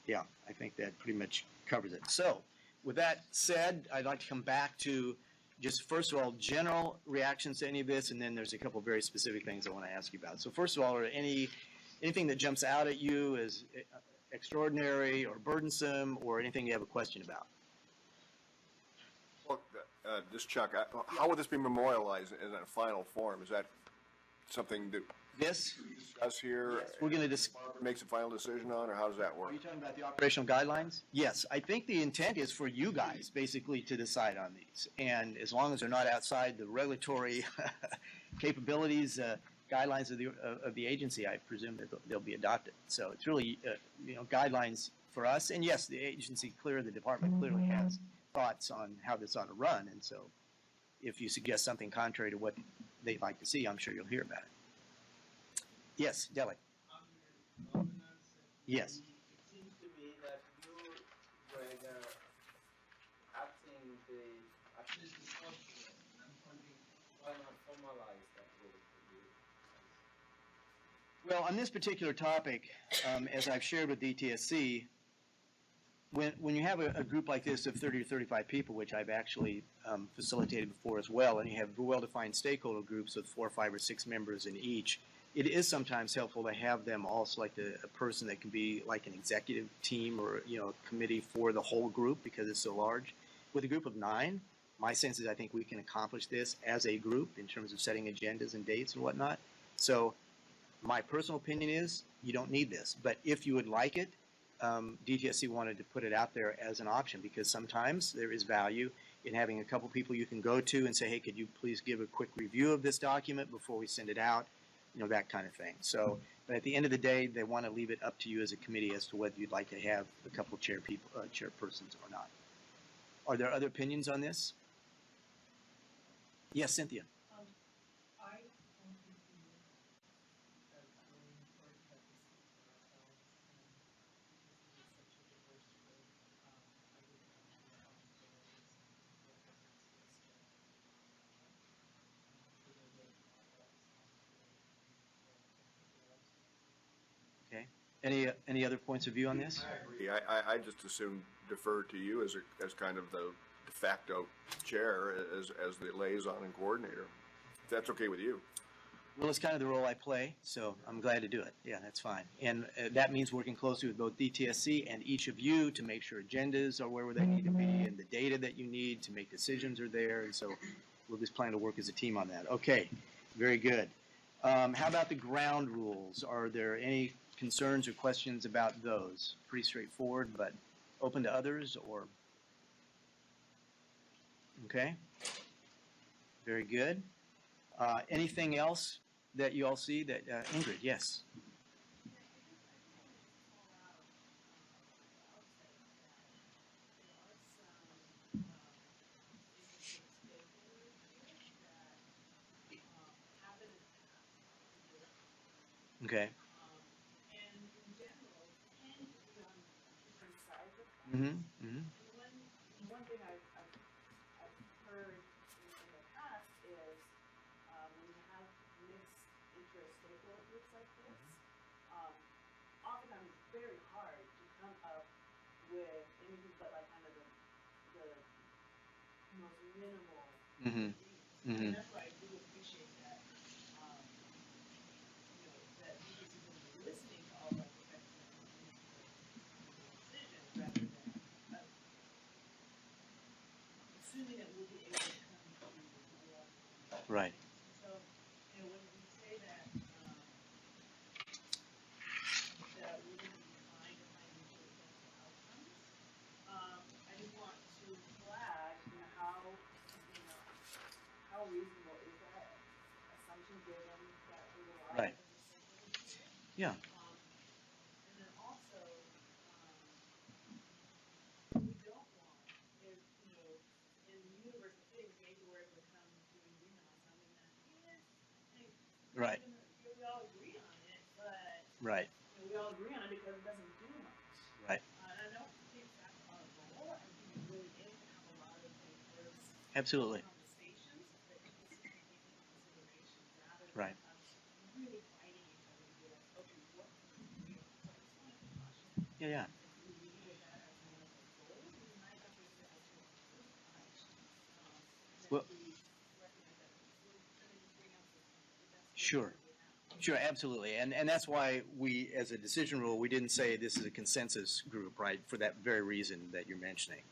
Yeah, I think that pretty much covers it. So with that said, I'd like to come back to just, first of all, general reactions to any of this, and then there's a couple of very specific things I want to ask you about. So first of all, are anything that jumps out at you as extraordinary or burdensome, or anything you have a question about? Well, this Chuck, how would this be memorialized in a final form? Is that something that we discuss here? Yes, we're going to makes a final decision on, or how does that work? Are you talking about the operational guidelines? Yes, I think the intent is for you guys basically to decide on these, and as long as they're not outside the regulatory capabilities, guidelines of the agency, I presume that they'll be adopted. So it's really, guidelines for us. And yes, the agency the department clearly has thoughts on how this ought to run. And so if you suggest something contrary to what they'd like to see, I'm sure you'll hear about it. Yes, Deli. Yes. It seems to me that you were acting at least the first one. I'm wondering why not formalize that role for you? Well, on this particular topic, as I've shared with DTSC, when you have a group like this of 30 to 35 people, which I've actually facilitated before as well, and you have well-defined stakeholder groups of 4, 5, or 6 members in each, it is sometimes helpful to have them all select a person that can be like an executive team or a committee for the whole group because it's so large. With a group of 9, my sense is I think we can accomplish this as a group in terms of setting agendas and dates and whatnot. So my personal opinion is you don't need this, but if you would like it, DTSC wanted to put it out there as an option because sometimes there is value in having a couple people you can go to and say, hey, could you please give a quick review of this document before we send it out, that kind of thing. So, but at the end of the day, they want to leave it up to you as a committee as to whether you'd like to have a couple chairpersons or not. Are there other opinions on this? Yes, Cynthia. Okay. Any other points of view on this? I agree. I just assume defer to you as kind of the de facto chair, as the liaison and coordinator. If that's okay with you. Well, it's kind of the role I play, so I'm glad to do it. Yeah, that's fine. And that means working closely with both DTSC and each of you to make sure agendas are where they need to be and the data that you need to make decisions are there. And so we'll just plan to work as a team on that. Okay, very good. How about the ground rules? Are there any concerns or questions about those? Pretty straightforward, but open to others or? Okay, very good. Anything else that you all see that, Ingrid, yes. Okay. Mm-hmm. Mm-hmm. One thing I've heard in the past is when you have mixed interest stakeholder groups like this, oftentimes it's very hard to come up with anything but like kind of the most minimal Mm-hmm. agreements. Mm-hmm. And that's why I do appreciate that, that DTC is going to be listening to all that perspective and making decisions rather than assuming that we'll be able to come to a lot of Right. So, when we say that that we're going to be trying to find mutually acceptable outcomes, I just want to flag, how reasonable is that assumption given that we rely Right. on the stakeholders here? Yeah. And then also, we don't want, if, in the universe of things, maybe we're able to come to an agreement on something that, Right. we all agree on it, but Right. we all agree on it because it doesn't do much. Right. And I don't think that's our goal. I think it really is to have a lot of diverse Absolutely. conversations that people can take into consideration rather than Right. us really fighting each other to be like, okay, what can we agree on? So I just wanted to caution. Yeah. If we lead with that as one of the goals, we might have to say, okay, what's the direction? And then Well, we recognize that we're going to just bring up the best sure. Sure, absolutely. And that's why we, as a decision rule, we didn't say this is a consensus group, right, for that very reason that you're mentioning.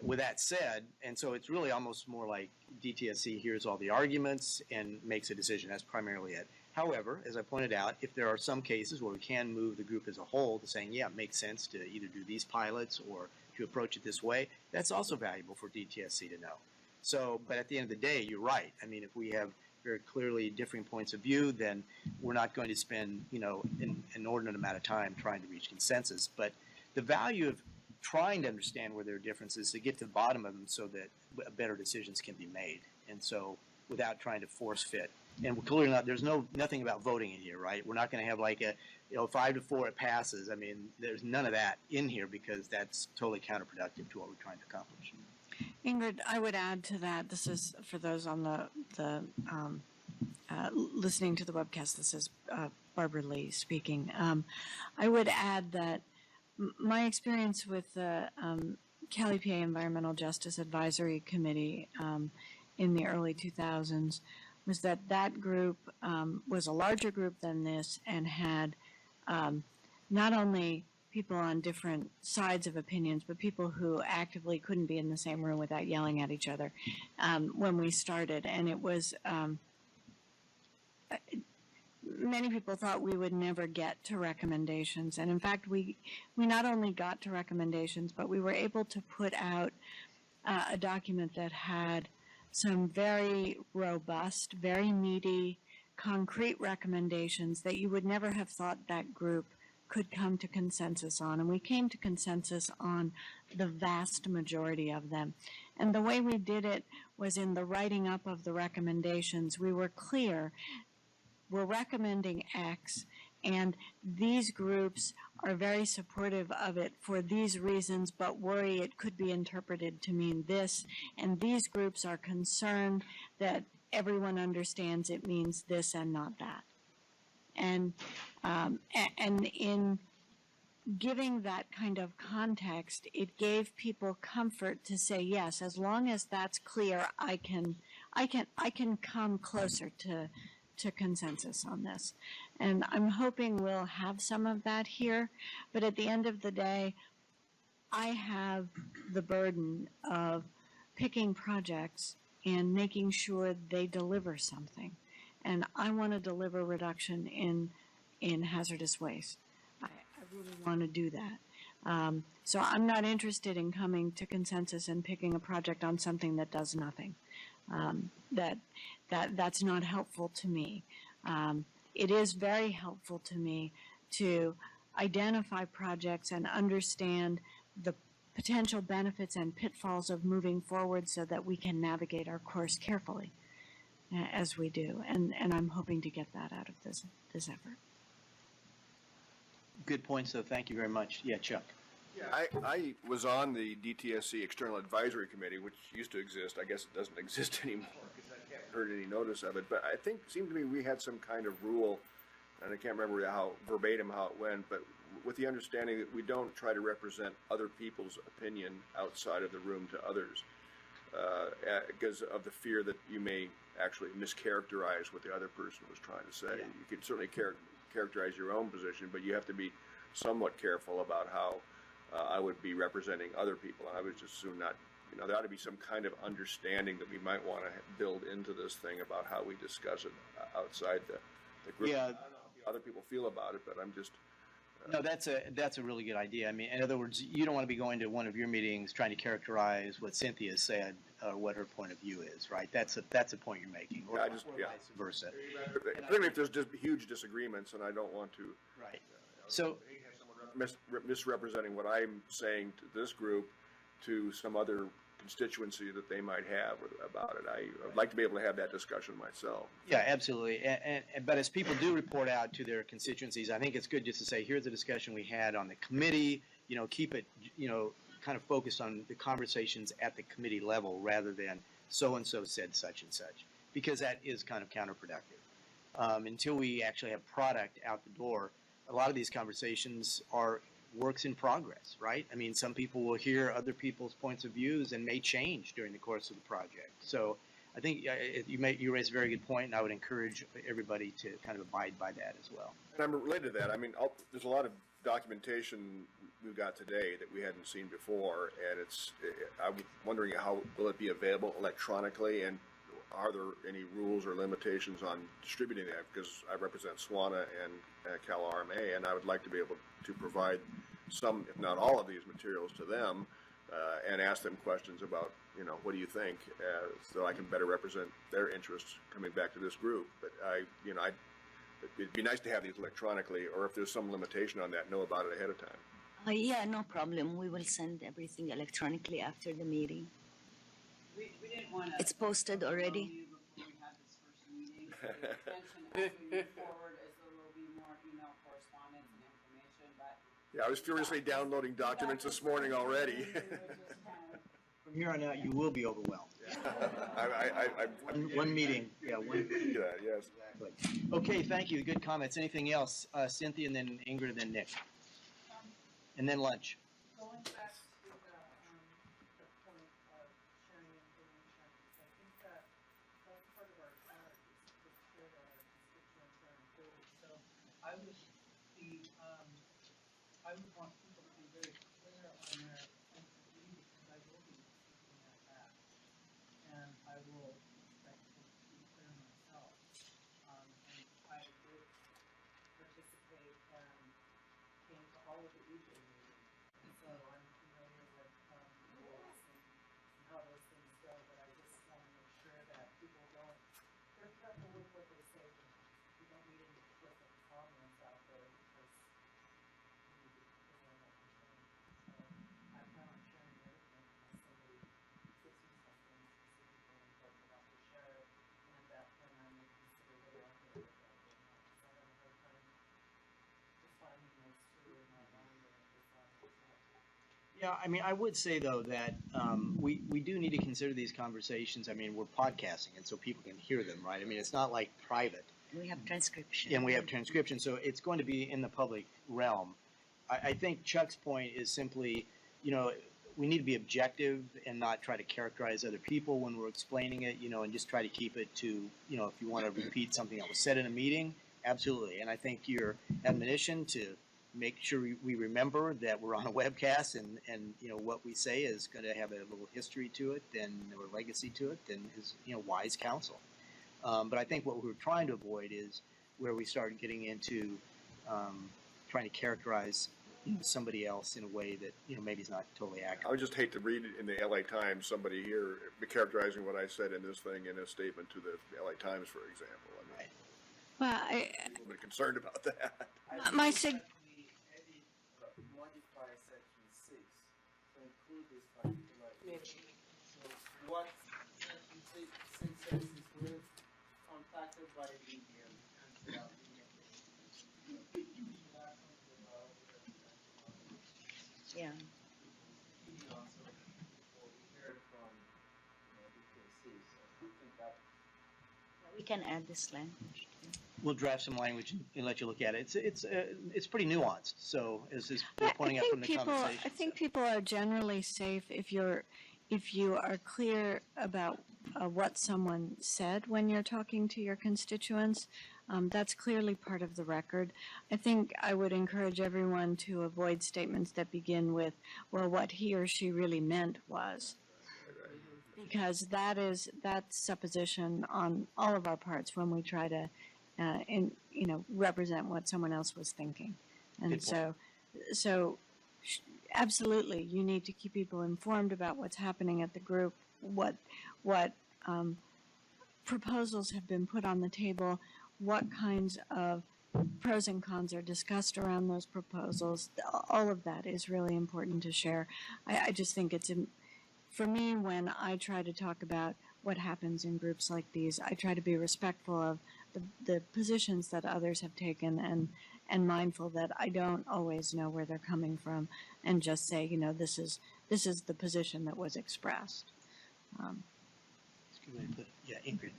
With that said, and so it's really almost more like DTSC hears all the arguments and makes a decision. That's primarily it. However, as I pointed out, if there are some cases where we can move the group as a whole to saying, yeah, it makes sense to either do these pilots or to approach it this way, that's also valuable for DTSC to know. So, but at the end of the day, you're right. I mean, if we have very clearly differing points of view, then we're not going to spend, an inordinate amount of time trying to reach consensus. But the value of trying to understand where there are differences to get to the bottom of them so that better decisions can be made. And so without trying to force fit. And we're clearly not, there's nothing about voting in here, right? We're not going to have like 5-4 it passes. I mean, there's none of that in here because that's totally counterproductive to what we're trying to accomplish. Ingrid, I would add to that, this is for those on the listening to the webcast, this is Barbara Lee speaking. I would add that my experience with the Cali PA Environmental Justice Advisory Committee in the early 2000s was that group was a larger group than this and had not only people on different sides of opinions, but people who actively couldn't be in the same room without yelling at each other when we started. And it was, many people thought we would never get to recommendations. And in fact, we not only got to recommendations, but we were able to put out a document that had some very robust, very meaty, concrete recommendations that you would never have thought that group could come to consensus on. And we came to consensus on the vast majority of them. And the way we did it was in the writing up of the recommendations. We were clear, we're recommending X, and these groups are very supportive of it for these reasons, but worry it could be interpreted to mean this. And these groups are concerned that everyone understands it means this and not that. And in giving that kind of context, it gave people comfort to say, yes, as long as that's clear, I can come closer to consensus on this. And I'm hoping we'll have some of that here, but at the end of the day, I have the burden of picking projects and making sure they deliver something. And I want to deliver reduction in hazardous waste. I really want to do that. So I'm not interested in coming to consensus and picking a project on something that does nothing. That's not helpful to me. It is very helpful to me to identify projects and understand the potential benefits and pitfalls of moving forward so that we can navigate our course carefully as we do. And I'm hoping to get that out of this effort. Good point, so thank you very much. Yeah, Chuck. Yeah, I was on the DTSC External Advisory Committee, which used to exist. I guess it doesn't exist anymore because I haven't heard any notice of it. But I think it seemed to me we had some kind of rule, and I can't remember how verbatim how it went, but with the understanding that we don't try to represent other people's opinion outside of the room to others because of the fear that you may actually mischaracterize what the other person was trying to say. Yeah. You could certainly characterize your own position, but you have to be somewhat careful about how I would be representing other people. I would just assume not, there ought to be some kind of understanding that we might want to build into this thing about how we discuss it outside the group. Yeah. I don't know how other people feel about it, but I'm just... No, that's a really good idea. I mean, in other words, you don't want to be going to one of your meetings trying to characterize what Cynthia said or what her point of view is, right? That's a point you're making, or, or vice versa. Particularly if there's just huge disagreements, and I don't want to. Right. So misrepresenting what I'm saying to this group to some other constituency that they might have about it. I'd like to be able to have that discussion myself. Yeah, absolutely. But as people do report out to their constituencies, I think it's good just to say, here's the discussion we had on the committee. Keep it, kind of focused on the conversations at the committee level rather than so-and-so said such and such, because that is kind of counterproductive. Until we actually have product out the door, a lot of these conversations are works in progress, right? I mean, some people will hear other people's points of views and may change during the course of the project. So I think you raise a very good point, and I would encourage everybody to kind of abide by that as well. And I'm related to that. I mean, there's a lot of documentation we've got today that we hadn't seen before, and I'm wondering how will it be available electronically, and are there any rules or limitations on distributing that? Because I represent SWANA and Cal RMA, and I would like to be able to provide some, if not all of these materials to them and ask them questions about, what do you think, so I can better represent their interests coming back to this group. But it'd be nice to have these electronically, or if there's some limitation on that, know about it ahead of time. Yeah, no problem. We will send everything electronically after the meeting. We didn't want to. It's posted already. Before we had this first meeting, so the intention as we move forward is there will be more email correspondence and information, but. Yeah, I was furiously downloading documents this morning already. From here on out, you will be overwhelmed. One meeting, one. Yes. Exactly. Okay, thank you. Good comments. Anything else? Cynthia, and then Ingrid, and then Nick. And then lunch. Going back to the point of sharing information, I think that's part of our challenge is to ensure that our constituents are included. So I would want people to be very clear on their sense of need, because I will be looking at that. And I will expect to be clear myself. And I did participate and came to all of the EJ meetings. And so I'm familiar with rules and how those things go, but I just want to make sure that people they're careful with what they say. We don't need any explicit comments out there because we need to present our concerns. So I plan on sharing everything unless somebody gives me something specifically and says I have to share it, and that then I may consider whether I'm going to look at it or not. Because I have a hard time defining those two in my mind and deciding. Yeah, I mean, I would say though that we do need to consider these conversations. I mean, we're podcasting, and so people can hear them, right? I mean, it's not like private. We have transcription. And we have transcription, so it's going to be in the public realm. I think Chuck's point is simply, we need to be objective and not try to characterize other people when we're explaining it, and just try to keep it to, if you want to repeat something that was said in a meeting, absolutely. And I think your admonition to make sure we remember that we're on a webcast and what we say is going to have a little history to it and or legacy to it, then is wise counsel. But I think what we're trying to avoid is where we start getting into trying to characterize somebody else in a way that maybe is not totally accurate. I would just hate to read in the LA Times somebody here characterizing what I said in this thing in a statement to the LA Times, for example. I mean, Well, I'm a little bit concerned about that. my sig- Modify section 6 to include this particular issue. So what section 6 says is we're contacted by Indian and so our Indian Yeah. We can add this language. We'll draft some language and let you look at it. It's pretty nuanced. So as we're pointing out from the conversation. I think people are generally safe if you are clear about what someone said when you're talking to your constituents. That's clearly part of the record. I think I would encourage everyone to avoid statements that begin with, well, what he or she really meant was. Because that's supposition on all of our parts when we try to represent what someone else was thinking. And so absolutely, you need to keep people informed about what's happening at the group, what proposals have been put on the table, what kinds of pros and cons are discussed around those proposals. All of that is really important to share. I just think it's, for me, when I try to talk about what happens in groups like these, I try to be respectful of the positions that others have taken and mindful that I don't always know where they're coming from, and just say, this is the position that was expressed. Yeah, Ingrid.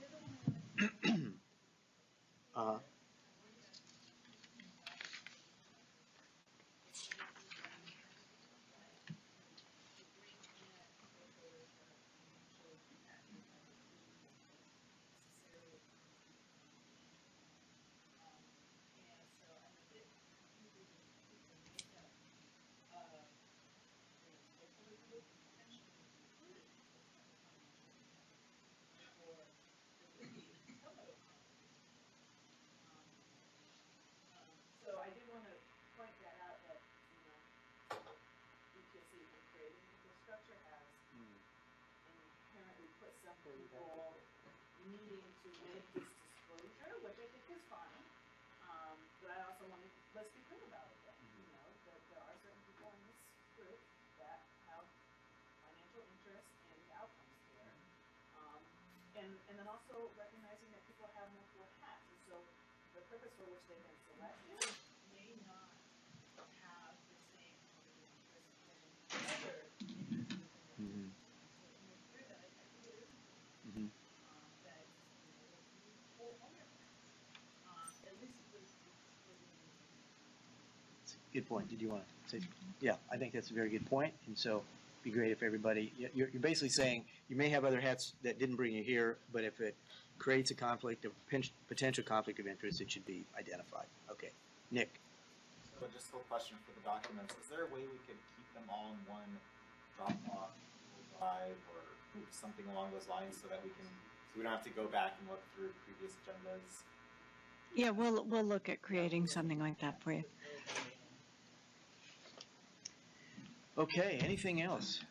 people needing to make this disclosure, which I think is fine. But I also want to, let's be clear about it then, you know, that there are certain people in this group that have financial interest in the outcomes here. And then also recognizing that people have multiple hats, and so the purpose for which they've been selected may not have the same conflict of interest in other Mhm. Mhm. Good point. Did you want to say? Yeah, I think that's a very good point. And so it'd be great if everybody, you're basically saying you may have other hats that didn't bring you here, but if it creates a conflict of potential conflict of interest, it should be identified. Okay. Nick. So just a question for the documents. Is there a way we could keep them all in one Dropbox, Google Drive, or something along those lines so that we don't have to go back and look through previous agendas? Yeah, we'll look at creating something like that for you. Okay, anything else?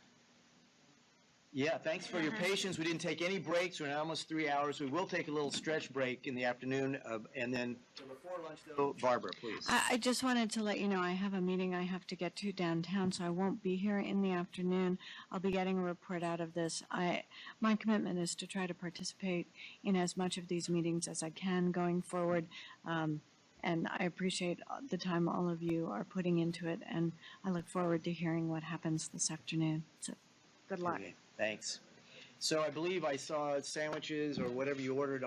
Yeah, thanks for your patience. We didn't take any breaks. We're almost 3 hours. We will take a little stretch break in the afternoon, and then before lunch, though, Barbara, please. I just wanted to let you know I have a meeting I have to get to downtown, so I won't be here in the afternoon. I'll be getting a report out of this. My commitment is to try to participate in as much of these meetings as I can going forward. And I appreciate the time all of you are putting into it, and I look forward to hearing what happens this afternoon. So, good luck. Okay, thanks. So I believe I saw sandwiches or whatever you ordered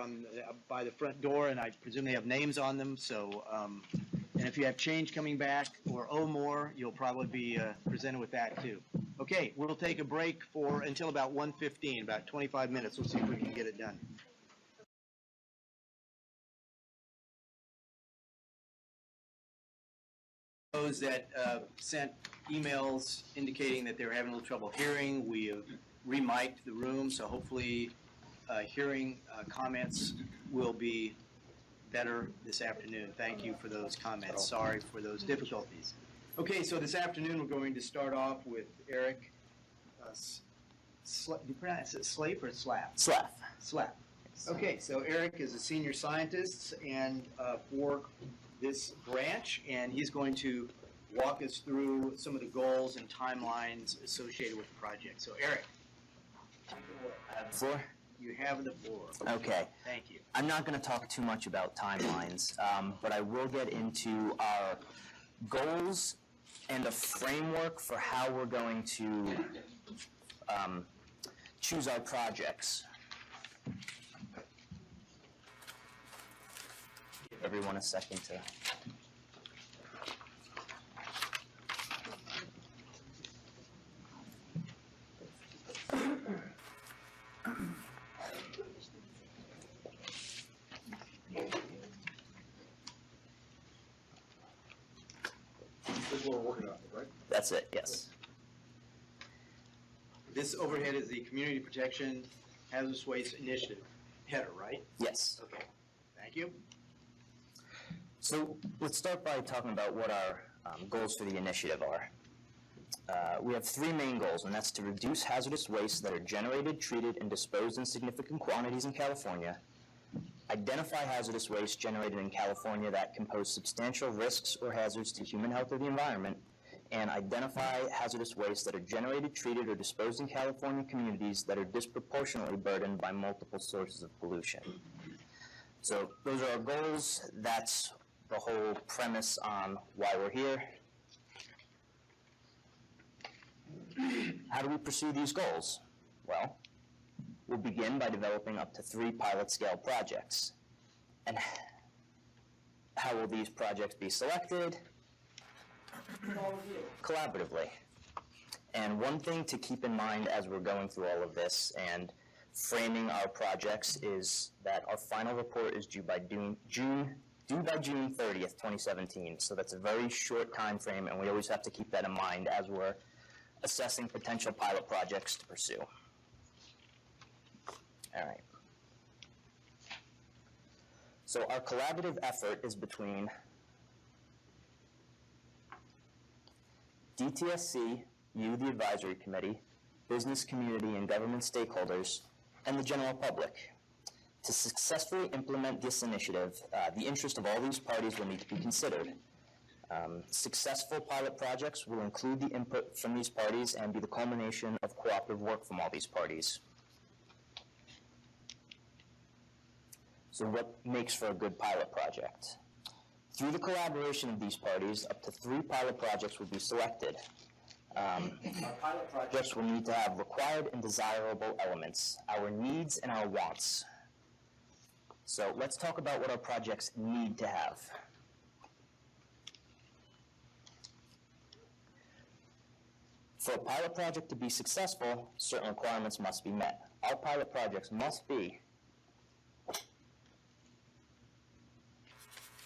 by the front door, and I presume they have names on them. So, and if you have change coming back or owe more, you'll probably be presented with that too. Okay, we'll take a break until about 1:15, about 25 minutes. We'll see if we can get it done. Those that sent emails indicating that they were having a little trouble hearing, we have remiked the room, so hopefully hearing comments will be better this afternoon. Thank you for those comments. Sorry for those difficulties. Okay, so this afternoon we're going to start off with Eric. Do you pronounce it Slape or Slap? Slap. Slap. Okay, so Eric is a senior scientist and for this branch, and he's going to walk us through some of the goals and timelines associated with the project. So Eric. I have the floor? You have the floor. Okay. Thank you. I'm not going to talk too much about timelines, but I will get into our goals and a framework for how we're going to choose our projects. Give everyone a second to... This is what we're working on, right? That's it, yes. This overhead is the Community Protection Hazardous Waste Initiative header, right? Yes. Okay. Thank you. So let's start by talking about what our goals for the initiative are. We have three main goals, and that's to reduce hazardous wastes that are generated, treated, and disposed in significant quantities in California, identify hazardous waste generated in California that can pose substantial risks or hazards to human health or the environment, and identify hazardous waste that are generated, treated, or disposed in California communities that are disproportionately burdened by multiple sources of pollution. So those are our goals. That's the whole premise on why we're here. How do we pursue these goals? Well, we'll begin by developing up to 3 pilot-scale projects. And how will these projects be selected? Collaboratively. And one thing to keep in mind as we're going through all of this and framing our projects is that our final report is due by June 30th, 2017. So that's a very short time frame, and we always have to keep that in mind as we're assessing potential pilot projects to pursue. All right. So our collaborative effort is between DTSC, you, the advisory committee, business community and government stakeholders, and the general public. To successfully implement this initiative, the interest of all these parties will need to be considered. Successful pilot projects will include the input from these parties and be the culmination of cooperative work from all these parties. So what makes for a good pilot project? Through the collaboration of these parties, up to 3 pilot projects will be selected. Our pilot projects will need to have required and desirable elements, our needs and our wants. So let's talk about what our projects need to have. For a pilot project to be successful, certain requirements must be met. Our pilot projects must be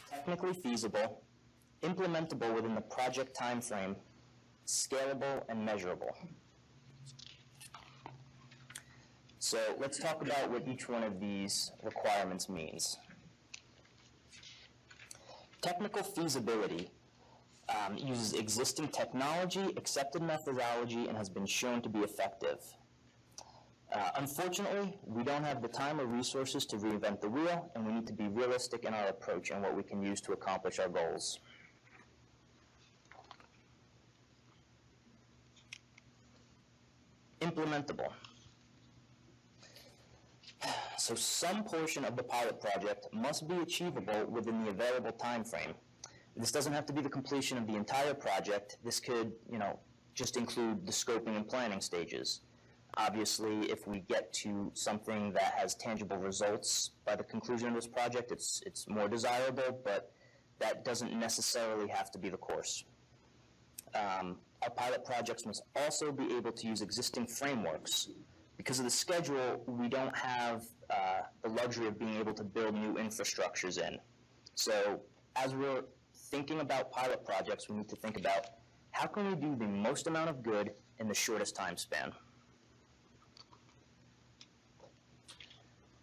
technically feasible, implementable within the project timeframe, scalable, and measurable. So let's talk about what each one of these requirements means. Technical feasibility uses existing technology, accepted methodology, and has been shown to be effective. Unfortunately, we don't have the time or resources to reinvent the wheel, and we need to be realistic in our approach and what we can use to accomplish our goals. Implementable. So some portion of the pilot project must be achievable within the available time frame. This doesn't have to be the completion of the entire project. This could, just include the scoping and planning stages. Obviously, if we get to something that has tangible results by the conclusion of this project, it's more desirable, but that doesn't necessarily have to be the course. Our pilot projects must also be able to use existing frameworks. Because of the schedule, we don't have the luxury of being able to build new infrastructures in. So as we're thinking about pilot projects, we need to think about how can we do the most amount of good in the shortest time span.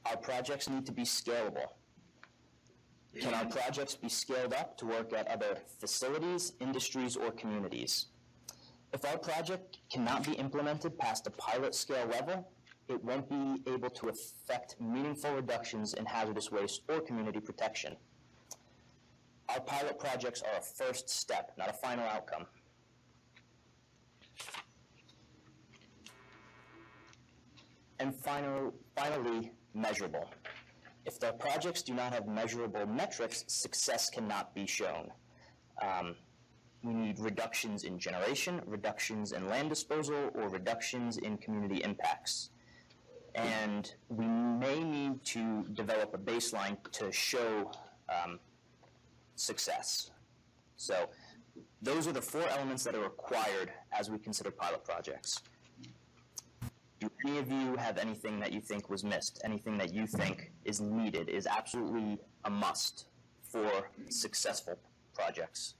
Our projects need to be scalable. Can our projects be scaled up to work at other facilities, industries, or communities? If our project cannot be implemented past a pilot scale level, it won't be able to affect meaningful reductions in hazardous waste or community protection. Our pilot projects are a first step, not a final outcome. And finally, measurable. If the projects do not have measurable metrics, success cannot be shown. We need reductions in generation, reductions in land disposal, or reductions in community impacts. And we may need to develop a baseline to show success. So those are the 4 elements that are required as we consider pilot projects. Do any of you have anything that you think was missed? Anything that you think is needed, is absolutely a must for successful projects?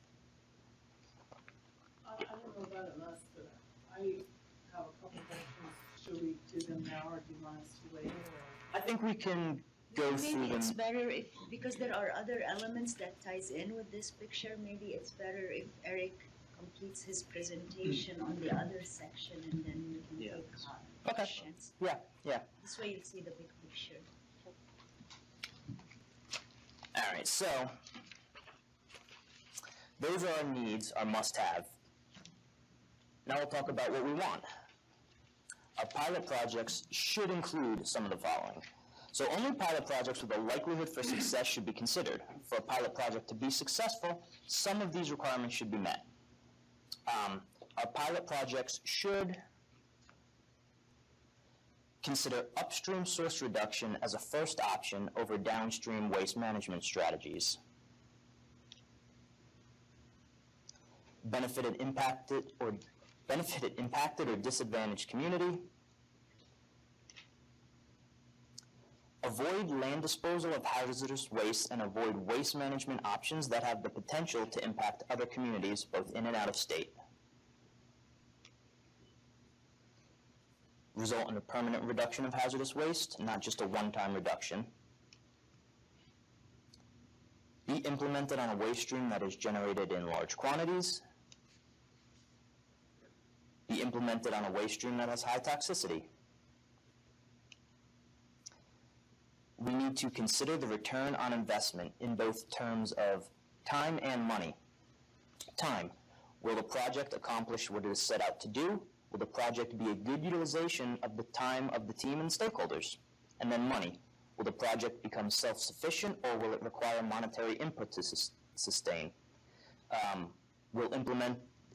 I don't know about a must, but I have a couple questions. Should we do them now, or do you want us to wait? I think we can go through Maybe them. it's better if, because there are other elements that ties in with this picture, maybe it's better if Eric completes his presentation on the other section, and then we can take questions. Yeah. This way you'll see the big picture. All right, so those are our needs, our must-have. Now we'll talk about what we want. Our pilot projects should include some of the following. So only pilot projects with a likelihood for success should be considered. For a pilot project to be successful, some of these requirements should be met. Our pilot projects should consider upstream source reduction as a first option over downstream waste management strategies. Benefited impacted or disadvantaged community. Avoid land disposal of hazardous waste and avoid waste management options that have the potential to impact other communities both in and out of state. Result in a permanent reduction of hazardous waste, not just a one-time reduction. Be implemented on a waste stream that is generated in large quantities. Be implemented on a waste stream that has high toxicity. we need to consider the return on investment in both terms of time and money. Time. Will the project accomplish what it is set out to do? Will the project be a good utilization of the time of the team and stakeholders? And then money. Will the project become self-sufficient, or will it require monetary input to sustain? Will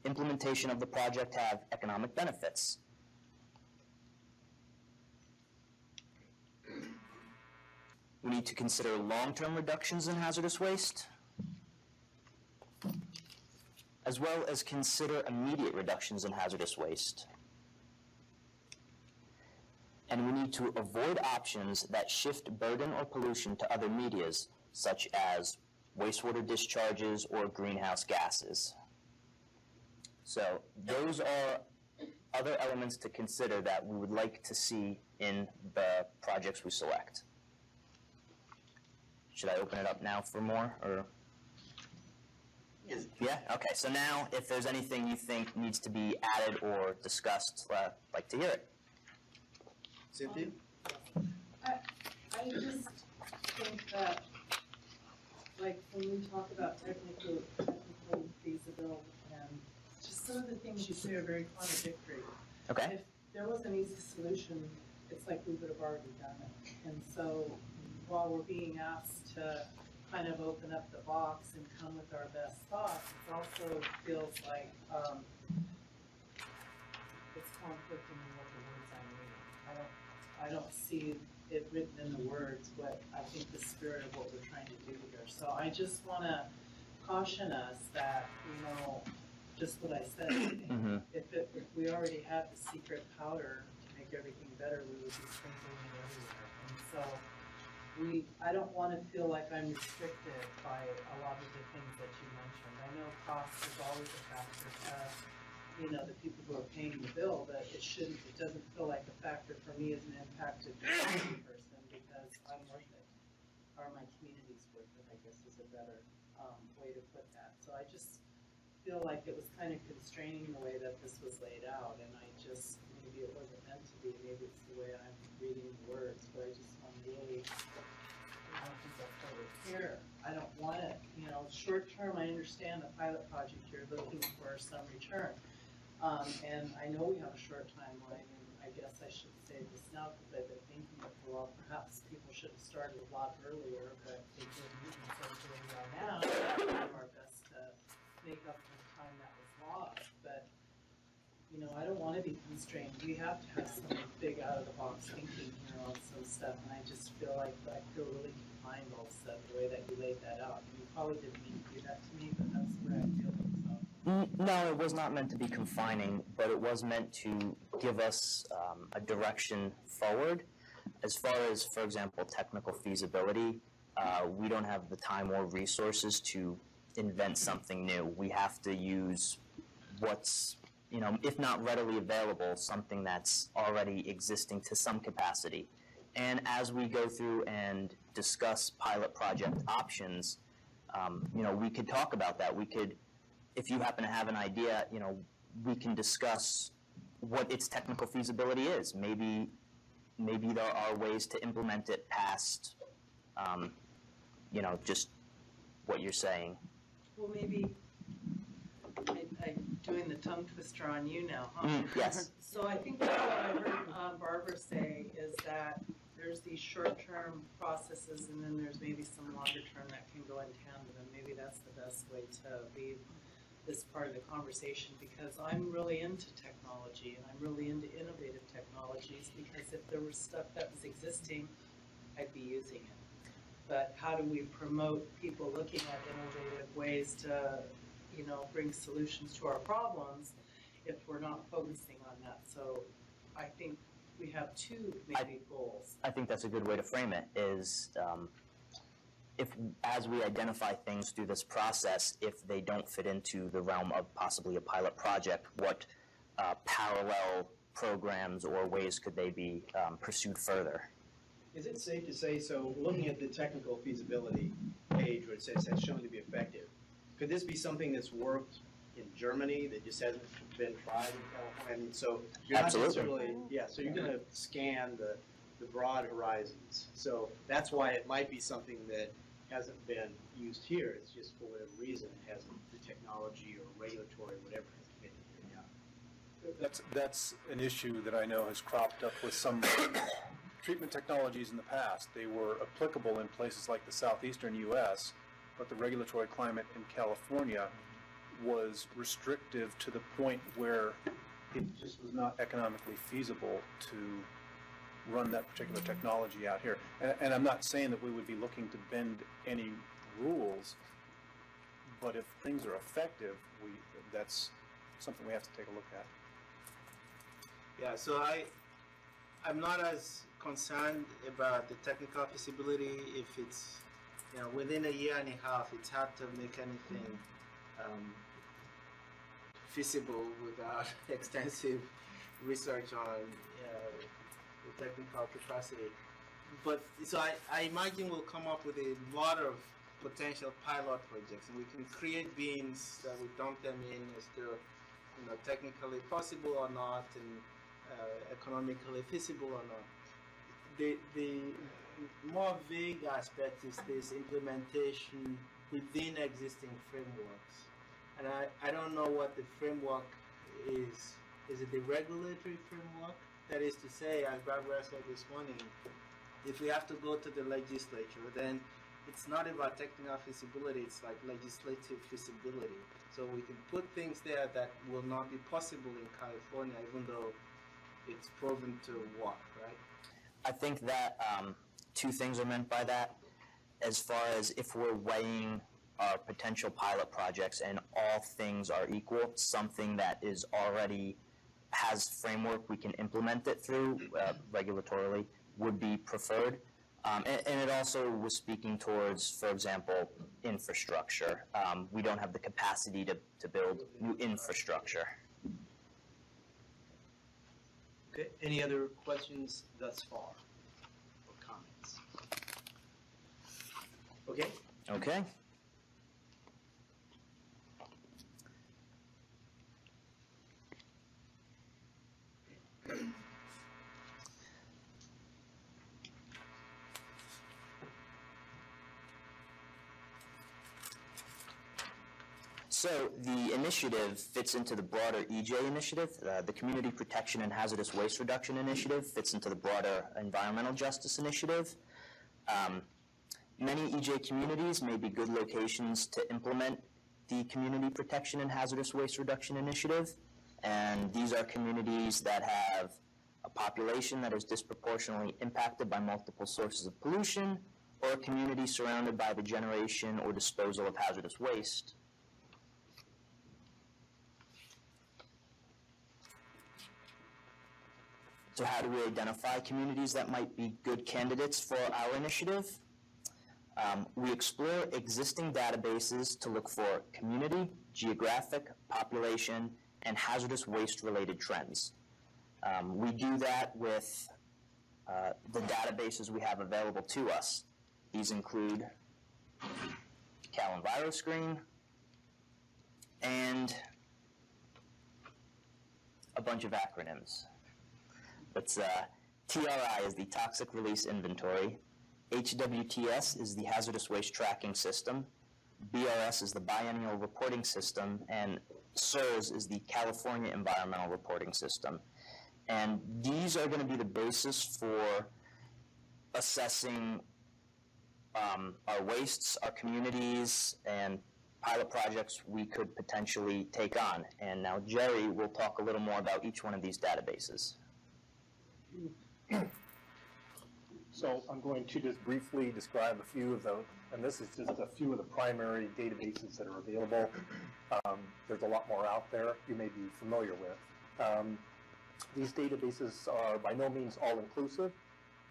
implementation of the project have economic benefits? We need to consider long-term reductions in hazardous waste, as well as consider immediate reductions in hazardous waste. And we need to avoid options that shift burden or pollution to other medias, such as wastewater discharges or greenhouse gases. So those are other elements to consider that we would like to see in the projects we select. Should I open it up now for more, or? Yes. Yeah? Okay, so now, if there's anything you think needs to be added or discussed, I'd like to hear it. Cynthia? I just think that, like, when we talk about technical feasibility, and just some of the things you say are very contradictory. Okay. If there was an easy solution, it's like we would have already done it. And so while we're being asked to kind of open up the box and come with our best thoughts, it also feels like it's conflicting in what the words I'm reading. I don't see it written in the words what I think the spirit of what we're trying to do here. So I just want to caution us that, just what I said, if we already had the secret powder to make everything better, we would be sprinkling it everywhere. And so I don't want to feel like I'm restricted by a lot of the things that you mentioned. I know cost is always a factor to, the people who are paying the bill, but it doesn't feel like a factor for me as an impacted community person, because I'm worth it, or my community's worth it, I guess is a better way to put that. So I just feel like it was kind of constraining the way that this was laid out, and maybe it wasn't meant to be, maybe it's the way I'm reading the words, but I just want to really, I don't think that's totally clear. I don't want it, short term, I understand the pilot project, you're looking for some return. And I know we have a short timeline, and I guess I should say this now because I've been thinking it for a while. Perhaps people should have started a lot earlier, but they didn't, and so here we are now. We'll do our best to make up for the time that was lost, but I don't want to be constrained. We have to have some big out-of-the-box thinking here on some stuff, and I just feel like I feel really confined all of a sudden, the way that you laid that out. You probably didn't mean to do that to me, but that's the way I feel. No, it was not meant to be confining, but it was meant to give us a direction forward. As far as, for example, technical feasibility, we don't have the time or resources to invent something new. We have to use what's, if not readily available, something that's already existing to some capacity. And as we go through and discuss pilot project options, we could talk about that. We could, if you happen to have an idea, we can discuss what its technical feasibility is. Maybe there are ways to implement it past, just what you're saying. Well, maybe I'm doing the tongue twister on you now, huh? Yes. So I think what I heard Barbara say is that there's these short-term processes, and then there's maybe some longer-term that can go in tandem, and maybe that's the best way to leave this part of the conversation, because I'm really into technology, and I'm really into innovative technologies, because if there was stuff that was existing, I'd be using it. But how do we promote people looking at innovative ways to, bring solutions to our problems if we're not focusing on that? So I think we have two maybe goals. I think that's a good way to frame it, is if, as we identify things through this process, if they don't fit into the realm of possibly a pilot project, what parallel programs or ways could they be pursued further? Is it safe to say, so looking at the technical feasibility page where it says has shown to be effective, could this be something that's worked in Germany that just hasn't been tried in California? I mean, so you're not necessarily, so you're going to scan the broad horizons. So that's why it might be something that hasn't been used here. It's just for whatever reason, it hasn't, the technology or regulatory, whatever, hasn't been here yet. That's an issue that I know has cropped up with some treatment technologies in the past. They were applicable in places like the southeastern U.S., but the regulatory climate in California was restrictive to the point where it just was not economically feasible to run that particular technology out here. And I'm not saying that we would be looking to bend any rules, but if things are effective, that's something we have to take a look at. Yeah, so I'm not as concerned about the technical feasibility. If it's, within a year and a half, it's hard to make anything feasible without extensive research on the technical capacity. But so I imagine we'll come up with a lot of potential pilot projects, and we can create bins that we dump them in as to, technically possible or not, and economically feasible or not. The more vague aspect is this implementation within existing frameworks. And I don't know what the framework is. Is it the regulatory framework? That is to say, as Barbara said this morning, if we have to go to the legislature, then it's not about technical feasibility, it's like legislative feasibility. So we can put things there that will not be possible in California, even though it's proven to work, right? I think that two things are meant by that. As far as if we're weighing our potential pilot projects and all things are equal, something that is already has framework we can implement it through regulatorily would be preferred. And it also was speaking towards, for example, infrastructure. We don't have the capacity to build new infrastructure. Okay, any other questions thus far or comments? Okay. Okay. So the initiative fits into the broader EJ initiative. The Community Protection and Hazardous Waste Reduction Initiative fits into the broader Environmental Justice Initiative. Many EJ communities may be good locations to implement the Community Protection and Hazardous Waste Reduction Initiative. And these are communities that have a population that is disproportionately impacted by multiple sources of pollution, or a community surrounded by the generation or disposal of hazardous waste. So how do we identify communities that might be good candidates for our initiative? We explore existing databases to look for community, geographic, population, and hazardous waste-related trends. We do that with the databases we have available to us. These include Cal EnviroScreen and a bunch of acronyms. That's TRI is the Toxic Release Inventory, HWTS is the Hazardous Waste Tracking System, BRS is the Biennial Reporting System, and CERS is the California Environmental Reporting System. And these are going to be the basis for assessing our wastes, our communities, and pilot projects we could potentially take on. And now Jerry will talk a little more about each one of these databases. So I'm going to just briefly describe a few of those, and this is just a few of the primary databases that are available. There's a lot more out there you may be familiar with. These databases are by no means all-inclusive,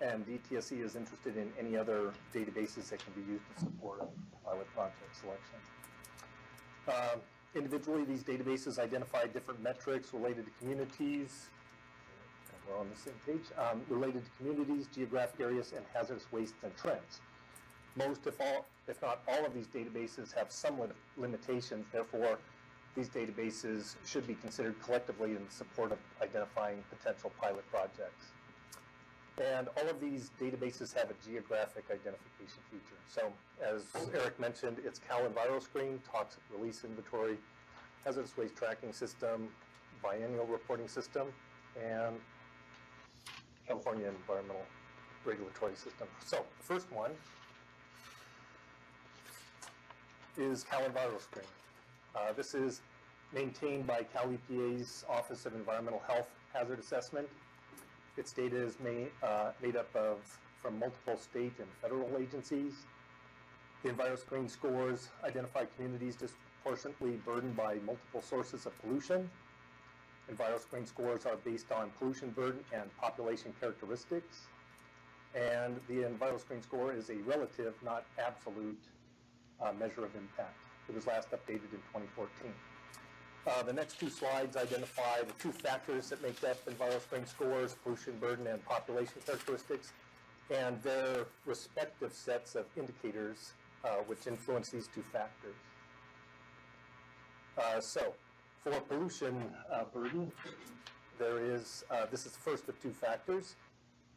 and DTSC is interested in any other databases that can be used to support pilot project selection. Individually, these databases identify different metrics related to communities, we're on the same page, related to communities, geographic areas, and hazardous waste and trends. Most, if not all of these databases have some limitations, therefore these databases should be considered collectively in support of identifying potential pilot projects. And all of these databases have a geographic identification feature. So as Eric mentioned, it's CalEnviroScreen, Toxic Release Inventory, Hazardous Waste Tracking System, Biennial Reporting System, and California Environmental Regulatory System. So the first one is CalEnviroScreen. This is maintained by Cal EPA's Office of Environmental Health Hazard Assessment. Its data is made up from multiple state and federal agencies. The EnviroScreen scores identify communities disproportionately burdened by multiple sources of pollution. EnviroScreen scores are based on pollution burden and population characteristics. And the EnviroScreen score is a relative, not absolute, measure of impact. It was last updated in 2014. The next two slides identify the two factors that make up EnviroScreen scores, pollution burden and population characteristics, and their respective sets of indicators which influence these two factors. So, for pollution burden, there is, this is the first of two factors,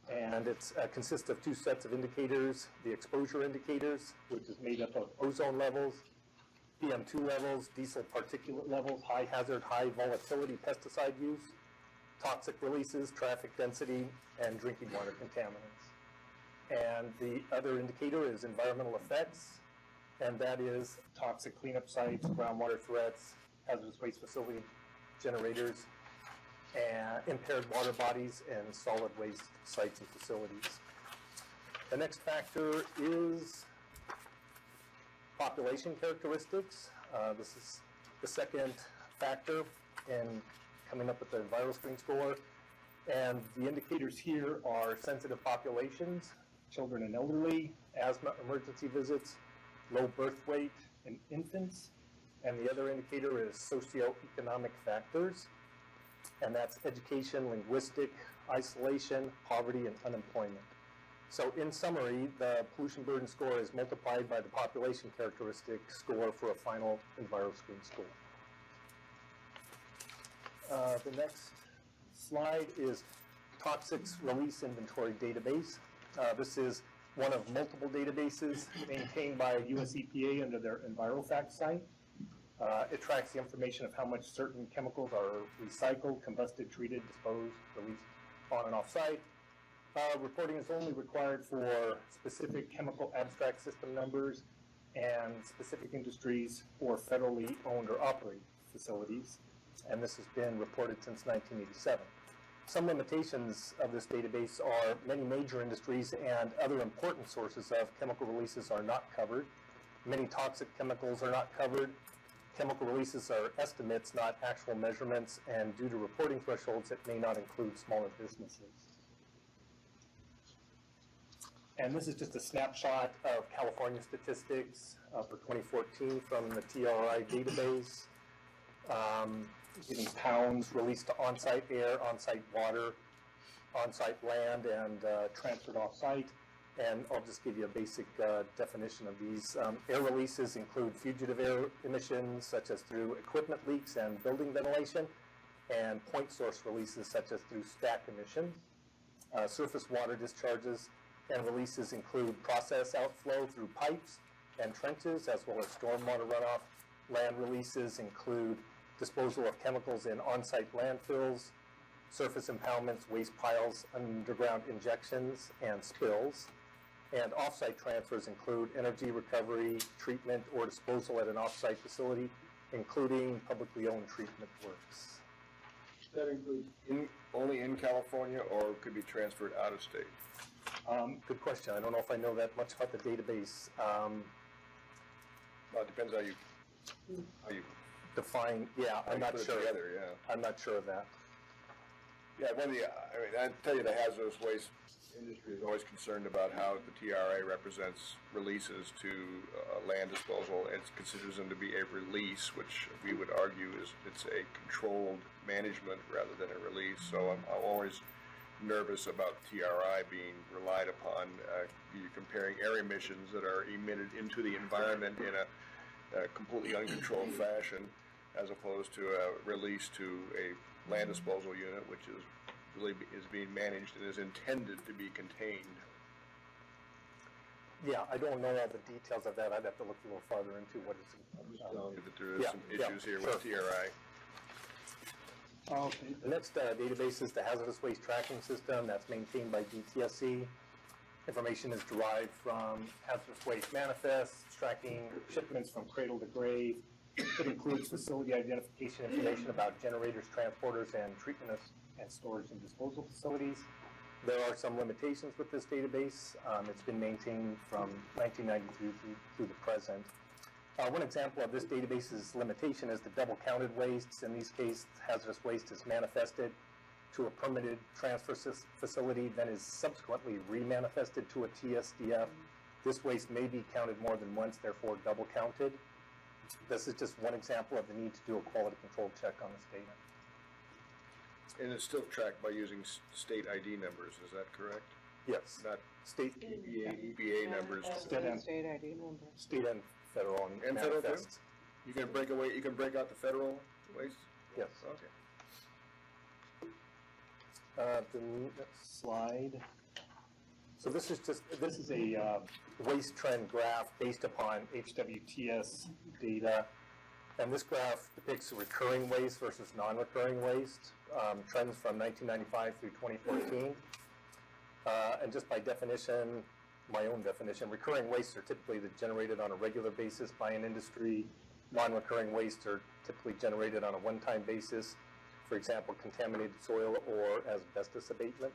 and it consists of two sets of indicators: the exposure indicators, which is made up of ozone levels, PM2 levels, diesel particulate levels, high hazard, high volatility pesticide use, toxic releases, traffic density, and drinking water contaminants. And the other indicator is environmental effects, and that is toxic cleanup sites, groundwater threats, hazardous waste facility generators, and impaired water bodies, and solid waste sites and facilities. The next factor is population characteristics. This is the second factor in coming up with the EnviroScreen score. And the indicators here are sensitive populations, children and elderly, asthma emergency visits, low birth weight in infants. And the other indicator is socioeconomic factors, and that's education, linguistic, isolation, poverty, and unemployment. So in summary, the pollution burden score is multiplied by the population characteristic score for a final EnviroScreen score. The next slide is Toxics Release Inventory Database. This is one of multiple databases maintained by US EPA under their EnviroFact site. It tracks the information of how much certain chemicals are recycled, combusted, treated, disposed, released on and off site. Reporting is only required for specific chemical abstract system numbers and specific industries or federally owned or operated facilities, and this has been reported since 1987. Some limitations of this database are many major industries and other important sources of chemical releases are not covered. Many toxic chemicals are not covered. Chemical releases are estimates, not actual measurements, and due to reporting thresholds, it may not include smaller businesses. And this is just a snapshot of California statistics for 2014 from the TRI database. Getting pounds released to on-site air, on-site water, on-site land, and transferred off-site. And I'll just give you a basic definition of these. Air releases include fugitive air emissions, such as through equipment leaks and building ventilation, and point source releases, such as through stack emissions. Surface water discharges and releases include process outflow through pipes and trenches, as well as stormwater runoff. Land releases include disposal of chemicals in on-site landfills, surface impoundments, waste piles, underground injections, and spills. And off-site transfers include energy recovery, treatment, or disposal at an off-site facility, including publicly owned treatment works. That includes only in California, or could be transferred out of state? Good question. I don't know if I know that much about the database. Well, it depends how you define. Yeah, I'm not sure. Together, yeah. I'm not sure of that. Yeah, I tell you, the hazardous waste industry is always concerned about how the TRA represents releases to land disposal. It considers them to be a release, which we would argue it's a controlled management rather than a release. So I'm always nervous about TRI being relied upon. You're comparing air emissions that are emitted into the environment in a completely uncontrolled fashion, as opposed to a release to a land disposal unit, which is is being managed and is intended to be contained. Yeah, I don't know all the details of that. I'd have to look a little farther into what it's. That there is some issues here with TRI. Okay. The next database is the Hazardous Waste Tracking System that's maintained by DTSC. Information is derived from hazardous waste manifests, tracking shipments from cradle to grave. It includes facility identification information about generators, transporters, and treatment and storage and disposal facilities. There are some limitations with this database. It's been maintained from 1992 through the present. One example of this database's limitation is the double-counted wastes. In these cases, hazardous waste is manifested to a permitted transfer facility, then is subsequently remanifested to a TSDF. This waste may be counted more than once, therefore double-counted. This is just one example of the need to do a quality control check on this data. And it's still tracked by using state ID numbers, is that correct? Yes. Not state EPA numbers. State ID number. State and federal and federal too? manifests. You can break out the federal waste? Yes. Okay. The next slide. So this is a waste trend graph based upon HWTS data. And this graph depicts recurring waste versus non-recurring waste, trends from 1995 through 2014. And just by definition, my own definition, recurring wastes are typically generated on a regular basis by an industry. Non-recurring wastes are typically generated on a one-time basis, for example, contaminated soil or asbestos abatement.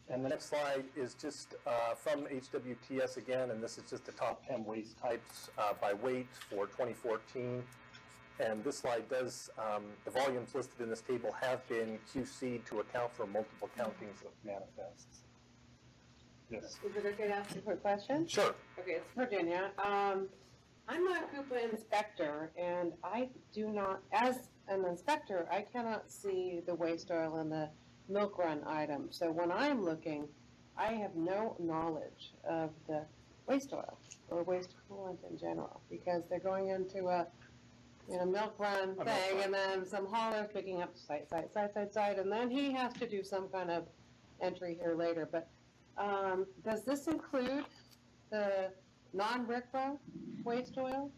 And the next slide is just from HWTS again, and this is just the top 10 waste types by weight for 2014. And this slide does, the volumes listed in this table have been QC'd to account for multiple countings of manifests. Yes. Is it okay to ask a quick question? Sure. Okay, it's Virginia. I'm a Coupa inspector, and I do not, as an inspector, I cannot see the waste oil and the milk run item. So when I'm looking, I have no knowledge of the waste oil or waste coolant in general, because they're going into a milk run thing, and then some hauler picking up site, and then he has to do some kind of entry here later. But does this include the non-RCRA waste oil?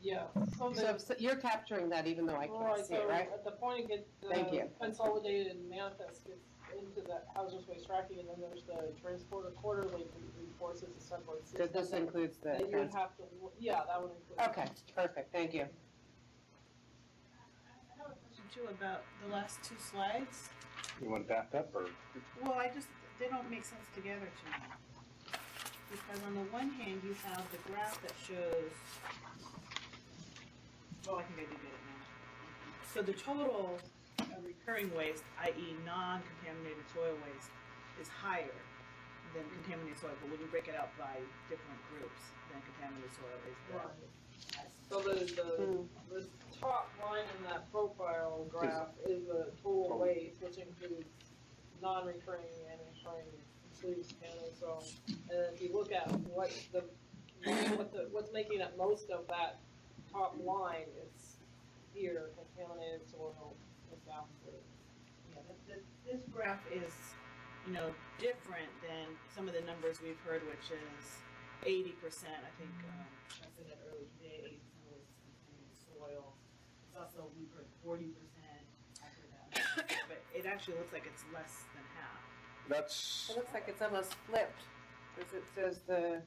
Yeah. So you're capturing that even though I can't see it, right? At the point it gets Thank you. consolidated and manifest gets into the hazardous waste tracking, and then there's the transporter quarterly reports as a separate system. This includes the And you would have to, yeah, that would include. Okay, perfect, thank you. I have a question too about the last two slides. You want to back up or? Well, they don't make sense together to me. Because on the one hand, you have the graph that shows, well, I think I do get it now. So the total recurring waste, i.e. non-contaminated soil waste, is higher than contaminated soil, but when you break it out by different groups, then contaminated soil is lower. So the top line in that profile graph is the total waste, which includes non-recurring and recurring, includes contaminated soil. And then if you look at what's making up most of that top line, it's here, contaminated soil is down to. Yeah, this graph is, different than some of the numbers we've heard, which is 80%, I think, I said that earlier today, 80% was contaminated soil. It's also, we've heard 40%, I heard that, but it actually looks like it's less than half. It looks like it's almost flipped, because it says the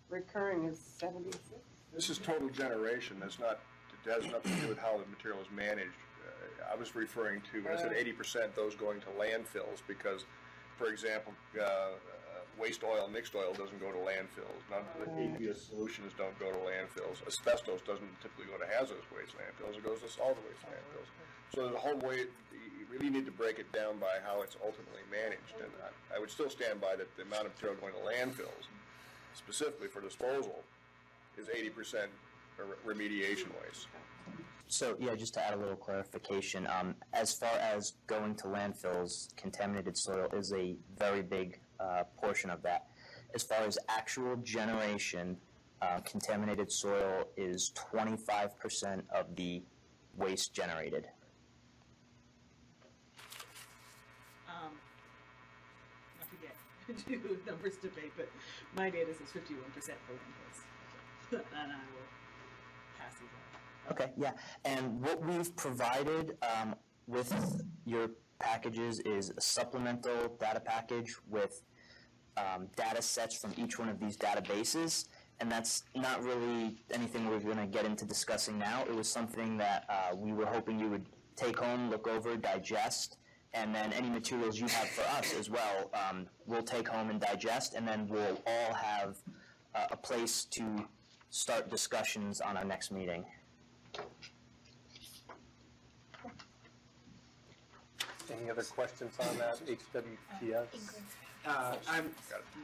recurring is 76. This is total generation. It has nothing to do with how the material is managed. I was referring to, when I said 80%, those going to landfills, because, for example, waste oil, mixed oil doesn't go to landfills. None of the aqueous solutions don't go to landfills. Asbestos doesn't typically go to hazardous waste landfills. It goes to solid waste landfills. So the whole way, you really need to break it down by how it's ultimately managed. And I would still stand by that the amount of material going to landfills, specifically for disposal, is 80% remediation waste. So, yeah, just to add a little clarification, as far as going to landfills, contaminated soil is a very big portion of that. As far as actual generation, contaminated soil is 25% of the waste generated? Not to get into numbers debate, but my data says 51% for landfills. And I will pass these on. Okay, yeah. And what we've provided with your packages is a supplemental data package with data sets from each one of these databases. And that's not really anything we're going to get into discussing now. It was something that we were hoping you would take home, look over, digest, and then any materials you have for us as well, we'll take home and digest, and then we'll all have a place to start discussions on our next meeting. Any other questions on that HWPS?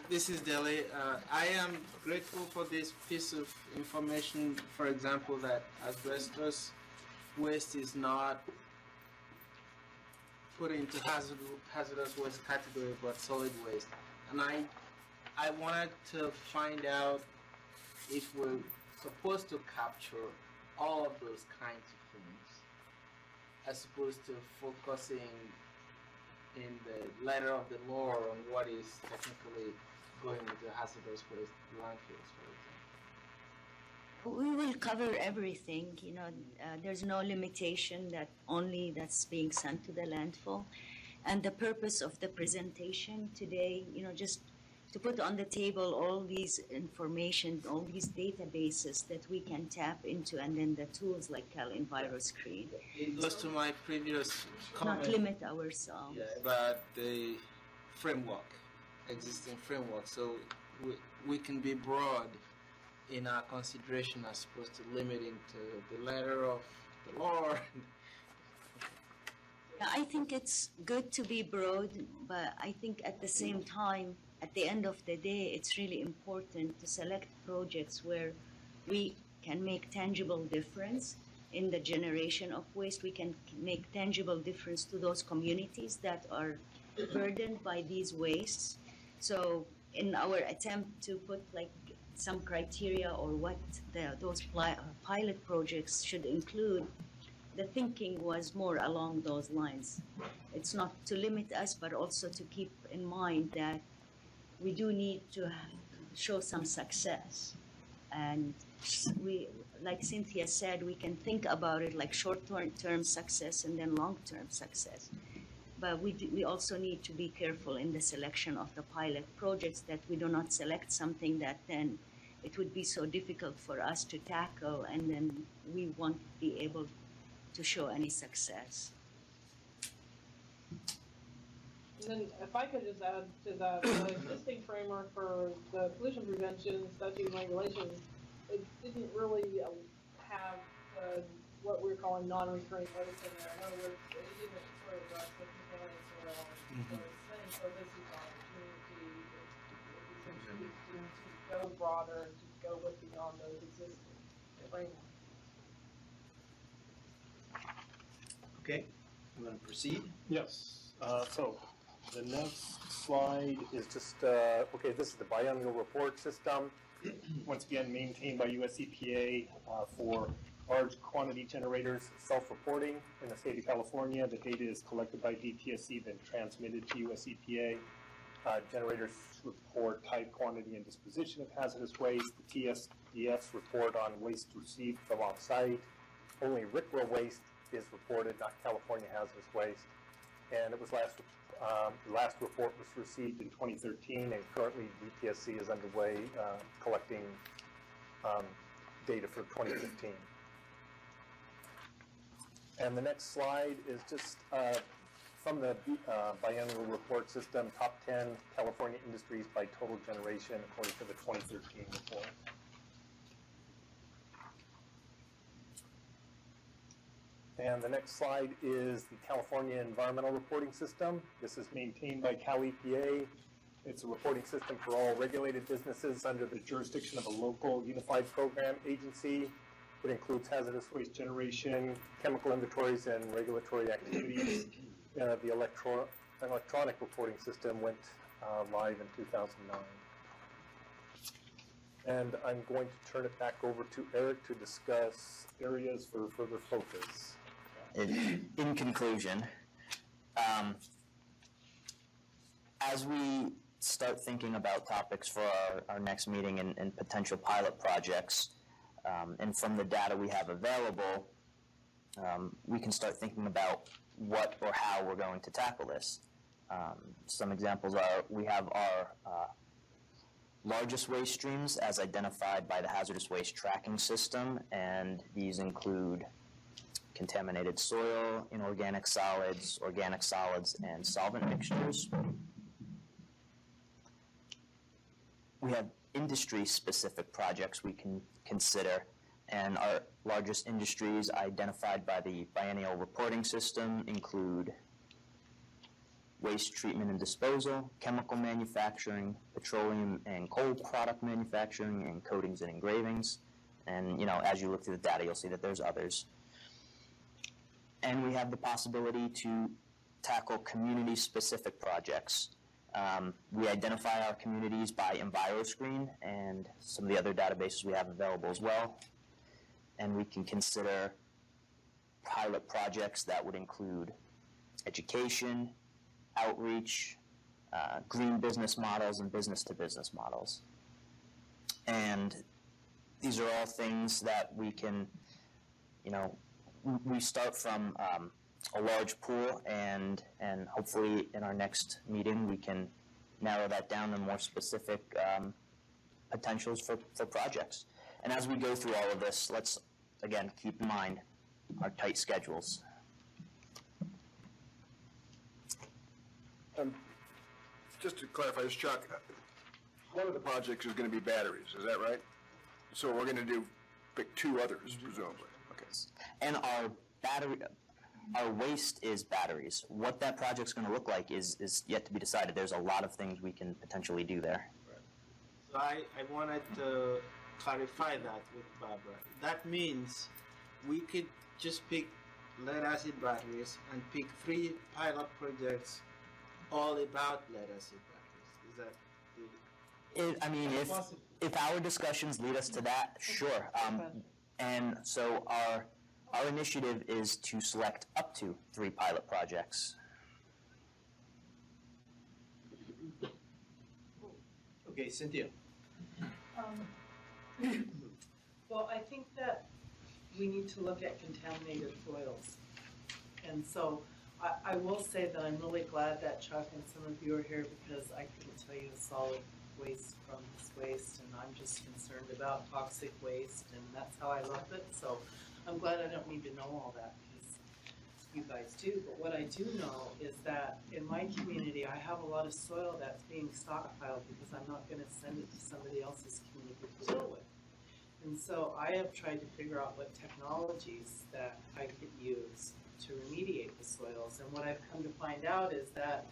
This is Dele. I am grateful for this piece of information, for example, that asbestos waste is not put into hazardous waste category, but solid waste. And I wanted to find out if we're supposed to capture all of those kinds of things, as opposed to focusing in the letter of the law on what is technically going into hazardous waste landfills, for example. We will cover everything, there's no limitation that only that's being sent to the landfill. And the purpose of the presentation today, just to put on the table all these information, all these databases that we can tap into, and then the tools like CalEnviroScreen. It goes to my previous comment. Not limit ourselves. About the framework, existing framework. So we can be broad in our consideration as opposed to limiting to the letter of the law. I think it's good to be broad, but I think at the same time, at the end of the day, it's really important to select projects where we can make tangible difference in the generation of waste. We can make tangible difference to those communities that are burdened by these wastes. So in our attempt to put like some criteria or what those pilot projects should include, the thinking was more along those lines. It's not to limit us, but also to keep in mind that we do need to show some success. And we, like Cynthia said, we can think about it like short-term success and then long-term success. But we also need to be careful in the selection of the pilot projects, that we do not select something that then it would be so difficult for us to tackle, and then we won't be able to show any success. And then if I could just add to that, the existing framework for the pollution prevention statute and regulations, it didn't really have what we're calling non-recurring waste in there. In other words, it didn't sort of address the contaminated soil. So this is an opportunity to go broader and to go with beyond those existing frameworks. Okay, you want to proceed? Yes. So the next slide is just, okay, this is the biannual report system. Once again, maintained by US EPA for large quantity generators, self-reporting in the state of California. The data is collected by DTSC, then transmitted to US EPA. Generators report type, quantity, and disposition of hazardous waste. The TSDFs report on waste received from off-site. Only RCRA waste is reported, not California hazardous waste. And it was the last report was received in 2013, and currently DTSC is underway collecting data for 2015. And the next slide is just from the biannual report system, top 10 California industries by total generation according to the 2013 report. And the next slide is the California Environmental Reporting System. This is maintained by Cal EPA. It's a reporting system for all regulated businesses under the jurisdiction of a local unified program agency. It includes hazardous waste generation, chemical inventories, and regulatory activities. The electronic reporting system went live in 2009. And I'm going to turn it back over to Eric to discuss areas for further focus. in conclusion, as we start thinking about topics for our next meeting and potential pilot projects, and from the data we have available, we can start thinking about what or how we're going to tackle this. Some examples are, we have our largest waste streams as identified by the hazardous waste tracking system, and these include contaminated soil, inorganic solids, organic solids, and solvent mixtures. We have industry-specific projects we can consider, and our largest industries identified by the biennial reporting system include waste treatment and disposal, chemical manufacturing, petroleum and coal product manufacturing, and coatings and engravings. And, as you look through the data, you'll see that there's others. And we have the possibility to tackle community-specific projects. We identify our communities by EnviroScreen and some of the other databases we have available as well. And we can consider pilot projects that would include education, outreach, green business models, and business-to-business models. And these are all things that we can, we start from a large pool, and hopefully in our next meeting we can narrow that down to more specific potentials for projects. And as we go through all of this, let's, again, keep in mind our tight schedules. Just to clarify this, Chuck, one of the projects is going to be batteries, is that right? So we're going to pick two others, presumably. Okay. And our waste is batteries. What that project's going to look like is yet to be decided. There's a lot of things we can potentially do there. So I wanted to clarify that with Barbara. That means we could just pick lead acid batteries and pick 3 pilot projects all about lead acid batteries. Is that If our discussions lead us to that, sure. And so our initiative is to select up to 3 pilot projects. Okay, Cynthia. Well, I think that we need to look at contaminated soils. And so I will say that I'm really glad that Chuck and some of you are here, because I couldn't tell you the solid waste from this waste, and I'm just concerned about toxic waste, and that's how I love it. So I'm glad I don't need to know all that, because you guys do. But what I do know is that in my community, I have a lot of soil that's being stockpiled because I'm not going to send it to somebody else's community to deal with. And so I have tried to figure out what technologies that I could use to remediate the soils. And what I've come to find out is that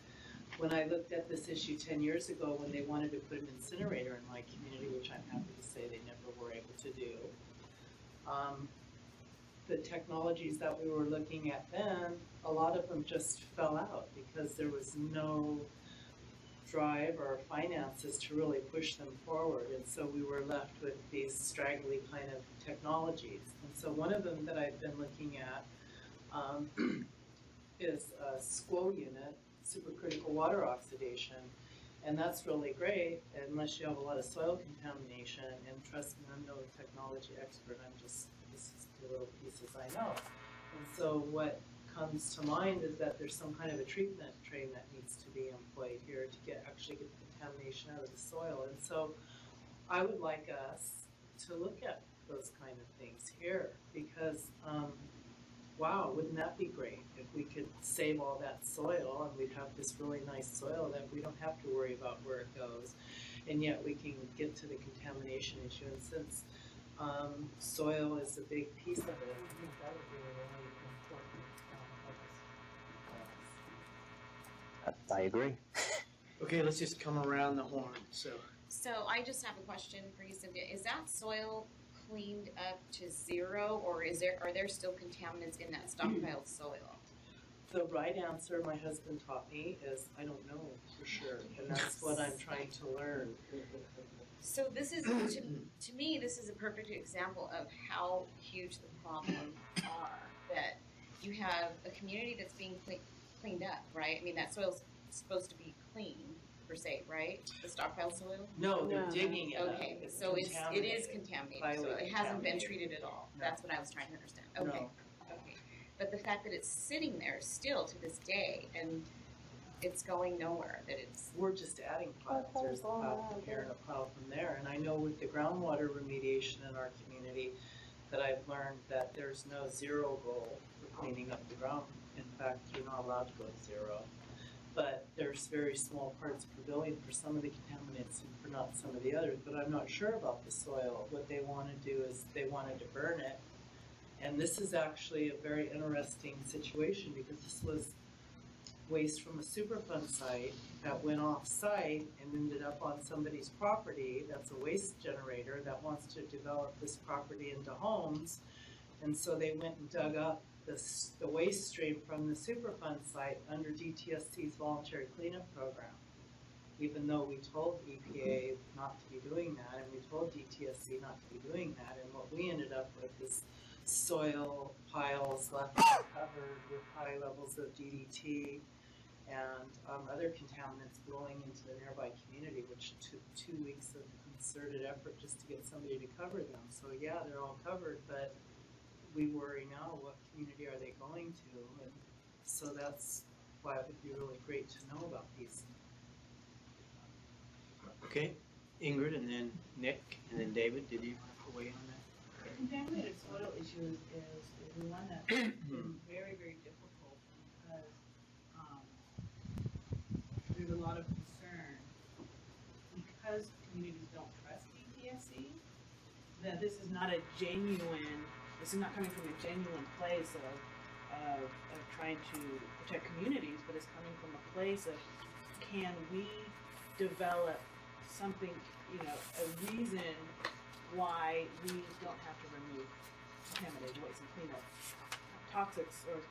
when I looked at this issue 10 years ago, when they wanted to put an incinerator in my community, which I'm happy to say they never were able to do, the technologies that we were looking at then, a lot of them just fell out because there was no drive or finances to really push them forward. And so we were left with these straggly kind of technologies. And so one of them that I've been looking at is a SQO unit, supercritical water oxidation. And that's really great unless you have a lot of soil contamination. And trust me, I'm no technology expert. this is the little pieces I know. And so what comes to mind is that there's some kind of a treatment train that needs to be employed here to actually get the contamination out of the soil. And so I would like us to look at those kind of things here, because wow, wouldn't that be great if we could save all that soil and we'd have this really nice soil that we don't have to worry about where it goes, and yet we can get to the contamination issue. And since soil is a big piece of it, I think that would be a really important focus. I agree. Okay, let's just come around the horn. So I just have a question for you, Cynthia. Is that soil cleaned up to zero, or are there still contaminants in that stockpiled soil? The right answer my husband taught me is I don't know for sure, and that's what I'm trying to learn. So this is, to me, this is a perfect example of how huge the problems are. That, you have a community that's being cleaned up, right? I mean, that soil's supposed to be clean, per se, right? The stockpile soil? No, they're digging it up. Okay, so it is contaminated, so it hasn't been treated at all. No. That's what I was trying to understand. Okay, No. okay. But the fact that it's sitting there still to this day, and it's going nowhere, that it's. We're just adding piles. There's a pile from here and a pile from there. And I know with the groundwater remediation in our community, that I've learned that there's no zero goal for cleaning up the ground. In fact, you're not allowed to go to zero. But there's very small parts per billion for some of the contaminants and for not some of the others. But I'm not sure about the soil. What they want to do is they wanted to burn it. And this is actually a very interesting situation because this was waste from a Superfund site that went off-site and ended up on somebody's property. That's a waste generator that wants to develop this property into homes. And so they went and dug up the waste stream from the Superfund site under DTSC's voluntary cleanup program. Even though we told EPA not to be doing that, and we told DTSC not to be doing that, and what we ended up with is soil piles left uncovered with high levels of DDT and other contaminants blowing into the nearby community, which took 2 weeks of concerted effort just to get somebody to cover them. So yeah, they're all covered, but we worry now, what community are they going to? And so that's why it would be really great to know about these. Okay, Ingrid, and then Nick, and then David, did you have to weigh in on that? The contaminated soil issue is one that's been very, very difficult because there's a lot of concern because communities don't trust DTSC, that this is not coming from a genuine place of trying to protect communities, but it's coming from a place of, can we develop something, a reason why we don't have to remove contaminated waste and clean up toxics or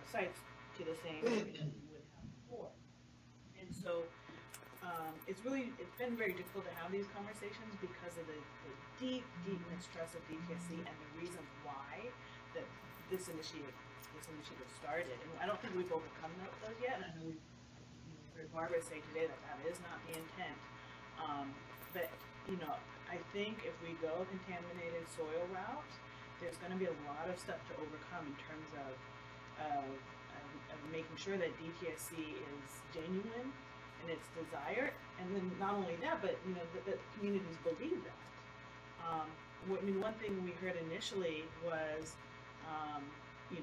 sites to the same degree that we would have before. And so it's been very difficult to have these conversations because of the deep mistrust of DTSC and the reasons why that this initiative started. And I don't think we've overcome those yet. And I know we've heard Barbara say today that is not the intent. But I think if we go a contaminated soil route, there's going to be a lot of stuff to overcome in terms of making sure that DTSC is genuine in its desire, and then not only that, but that communities believe that. One thing we heard initially was, we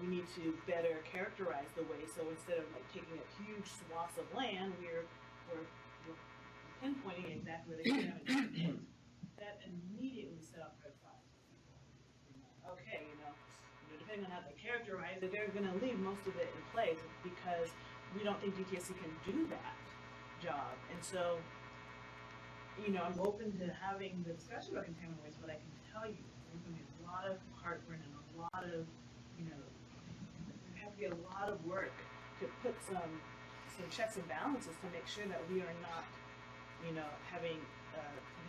need to better characterize the waste. So instead of taking up huge swaths of land, we're pinpointing exactly where the contamination is. That immediately set off red flags for people. Okay, depending on how they characterize it, they're going to leave most of it in place because we don't think DTSC can do that job. And so, I'm open to having the discussion about contaminated waste, but I can tell you there's going to be a lot of heartburn and a lot of, there have to be a lot of work to put some checks and balances to make sure that we are not, having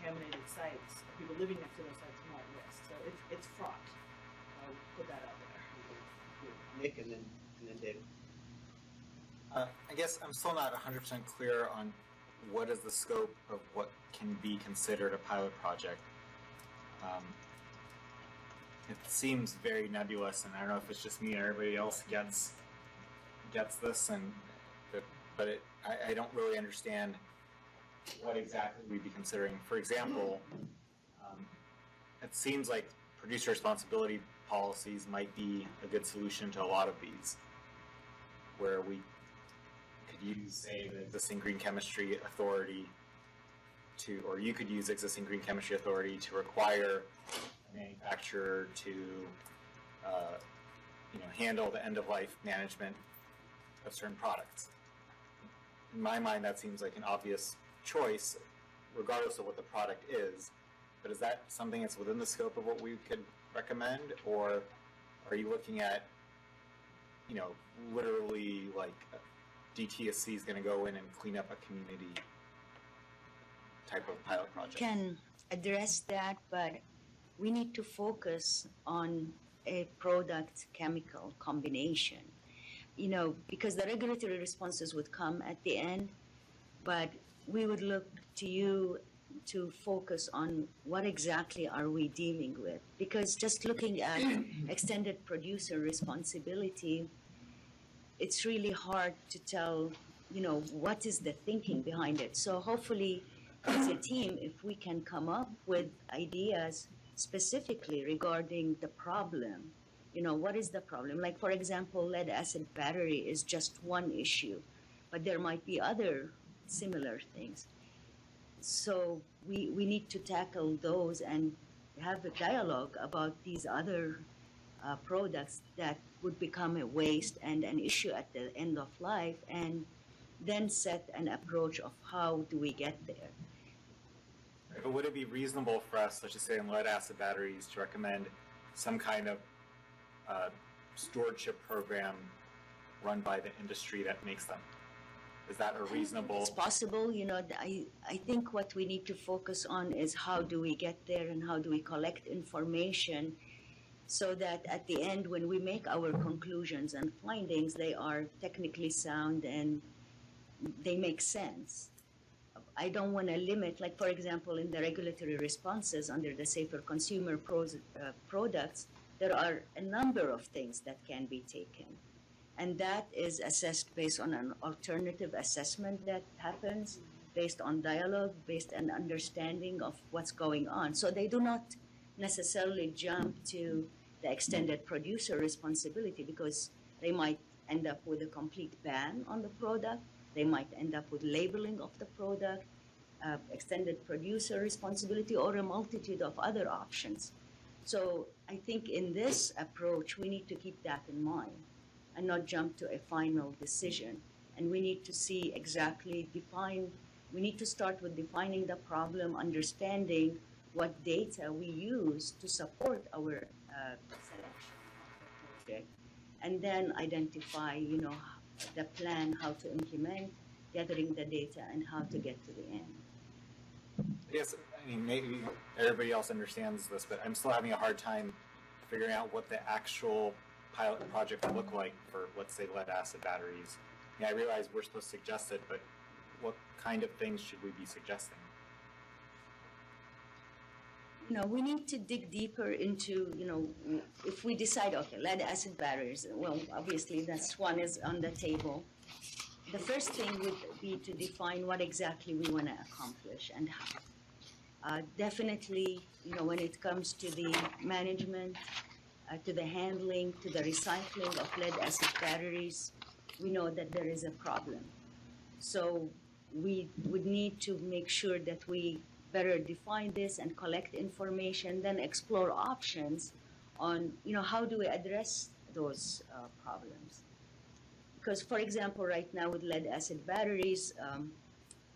contaminated sites, people living next to those sites more at risk. So it's fraught. I'll put that out there. Nick, and then David. I guess I'm still not 100% clear on what is the scope of what can be considered a pilot project. It seems very nebulous, and I don't know if it's just me or everybody else gets this, but I don't really understand what exactly we'd be considering. For example, it seems like producer responsibility policies might be a good solution to a lot of these, where we could use, say, the existing green chemistry authority or you could use existing green chemistry authority to require a manufacturer to, handle the end-of-life management of certain products. In my mind, that seems like an obvious choice, regardless of what the product is. But is that something that's within the scope of what we could recommend, or are you looking at, literally like DTSC is going to go in and clean up a community type of pilot project? Can address that, but we need to focus on a product chemical combination. You know, because the regulatory responses would come at the end, but we would look to you to focus on what exactly are we dealing with. Because just looking at extended producer responsibility, it's really hard to tell, you know, what is the thinking behind it. So hopefully, as a team, if we can come up with ideas specifically regarding the problem, you know, what is the problem? Like, for example, lead acid battery is just one issue, but there might be other similar things. So we need to tackle those and have a dialogue about these other products that would become a waste and an issue at the end of life, and then set an approach of how do we get there. But would it be reasonable for us, let's just say in lead acid batteries, to recommend some kind of stewardship program run by the industry that makes them? Is that a reasonable? It's possible, you know. I think what we need to focus on is how do we get there and how do we collect information so that at the end, when we make our conclusions and findings, they are technically sound and they make sense. I don't want to limit, like for example, in the regulatory responses under the Safer Consumer Products, there are a number of things that can be taken. And that is assessed based on an alternative assessment that happens, based on dialogue, based on understanding of what's going on. So they do not necessarily jump to the extended producer responsibility because they might end up with a complete ban on the product. They might end up with labeling of the product, extended producer responsibility, or a multitude of other options. So I think in this approach, we need to keep that in mind and not jump to a final decision. And we need to see exactly we need to start with defining the problem, understanding what data we use to support our selection of the project, and then identify, you know, the plan, how to implement, gathering the data, and how to get to the end. Yes, I mean, maybe everybody else understands this, but I'm still having a hard time figuring out what the actual pilot project would look like for, let's say, lead acid batteries. I mean, I realize we're supposed to suggest it, but what kind of things should we be suggesting? You know, we need to dig deeper into, you know, if we decide, okay, lead acid batteries, well, obviously that's one is on the table. The first thing would be to define what exactly we want to accomplish and how. Definitely, you know, when it comes to the management, to the handling, to the recycling of lead acid batteries, we know that there is a problem. So we would need to make sure that we better define this and collect information, then explore options on, you know, how do we address those problems. Because, for example, right now with lead acid batteries,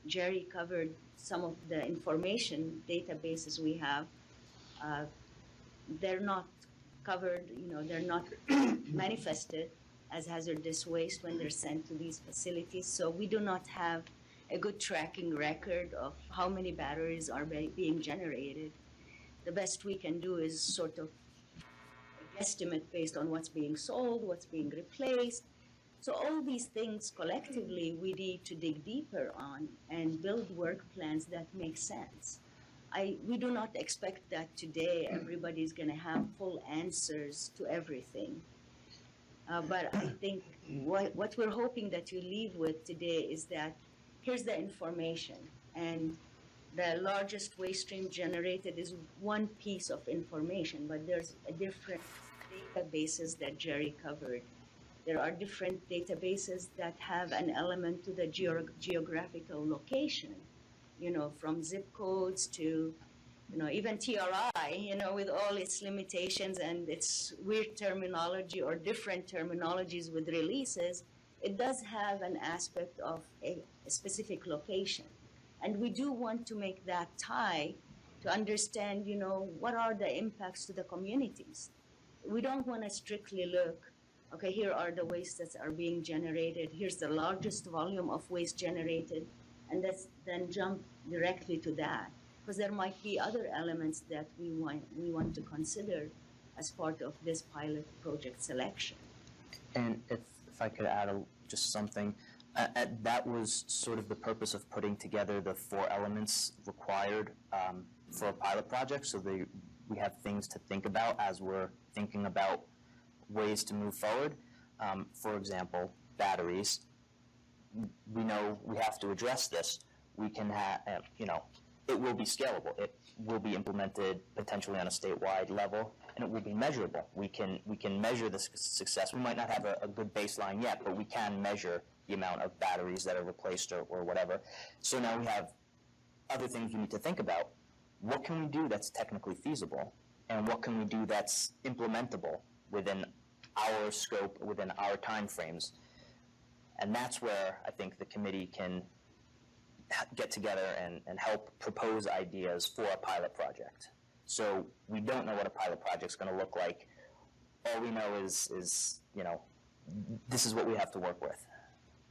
Jerry covered some of the information databases we have. They're not covered, you know, they're not manifested as hazardous waste when they're sent to these facilities. So we do not have a good tracking record of how many batteries are being generated. The best we can do is sort of estimate based on what's being sold, what's being replaced. So all these things collectively we need to dig deeper on and build work plans that make sense. We do not expect that today everybody's going to have full answers to everything. But I think what we're hoping that you leave with today is that here's the information, and the largest waste stream generated is one piece of information, but there's a different databases that Jerry covered. There are different databases that have an element to the geographical location, you know, from zip codes to, you know, even TRI, you know, with all its limitations and its weird terminology or different terminologies with releases, it does have an aspect of a specific location. And we do want to make that tie to understand, you know, what are the impacts to the communities. We don't want to strictly look, okay, here are the wastes that are being generated, here's the largest volume of waste generated, and let's then jump directly to that. Because there might be other elements that we want to consider as part of this pilot project selection. And if I could add just something, that was sort of the purpose of putting together the 4 elements required for a pilot project, so we have things to think about as we're thinking about ways to move forward. For example, batteries. We know we have to address this. We can have, it will be scalable. It will be implemented potentially on a statewide level, and it will be measurable. We can measure the success. We might not have a good baseline yet, but we can measure the amount of batteries that are replaced or whatever. So now we have other things we need to think about. What can we do that's technically feasible, and what can we do that's implementable within our scope, within our timeframes? And that's where I think the committee can get together and help propose ideas for a pilot project. So we don't know what a pilot project's going to look like. All we know is this is what we have to work with.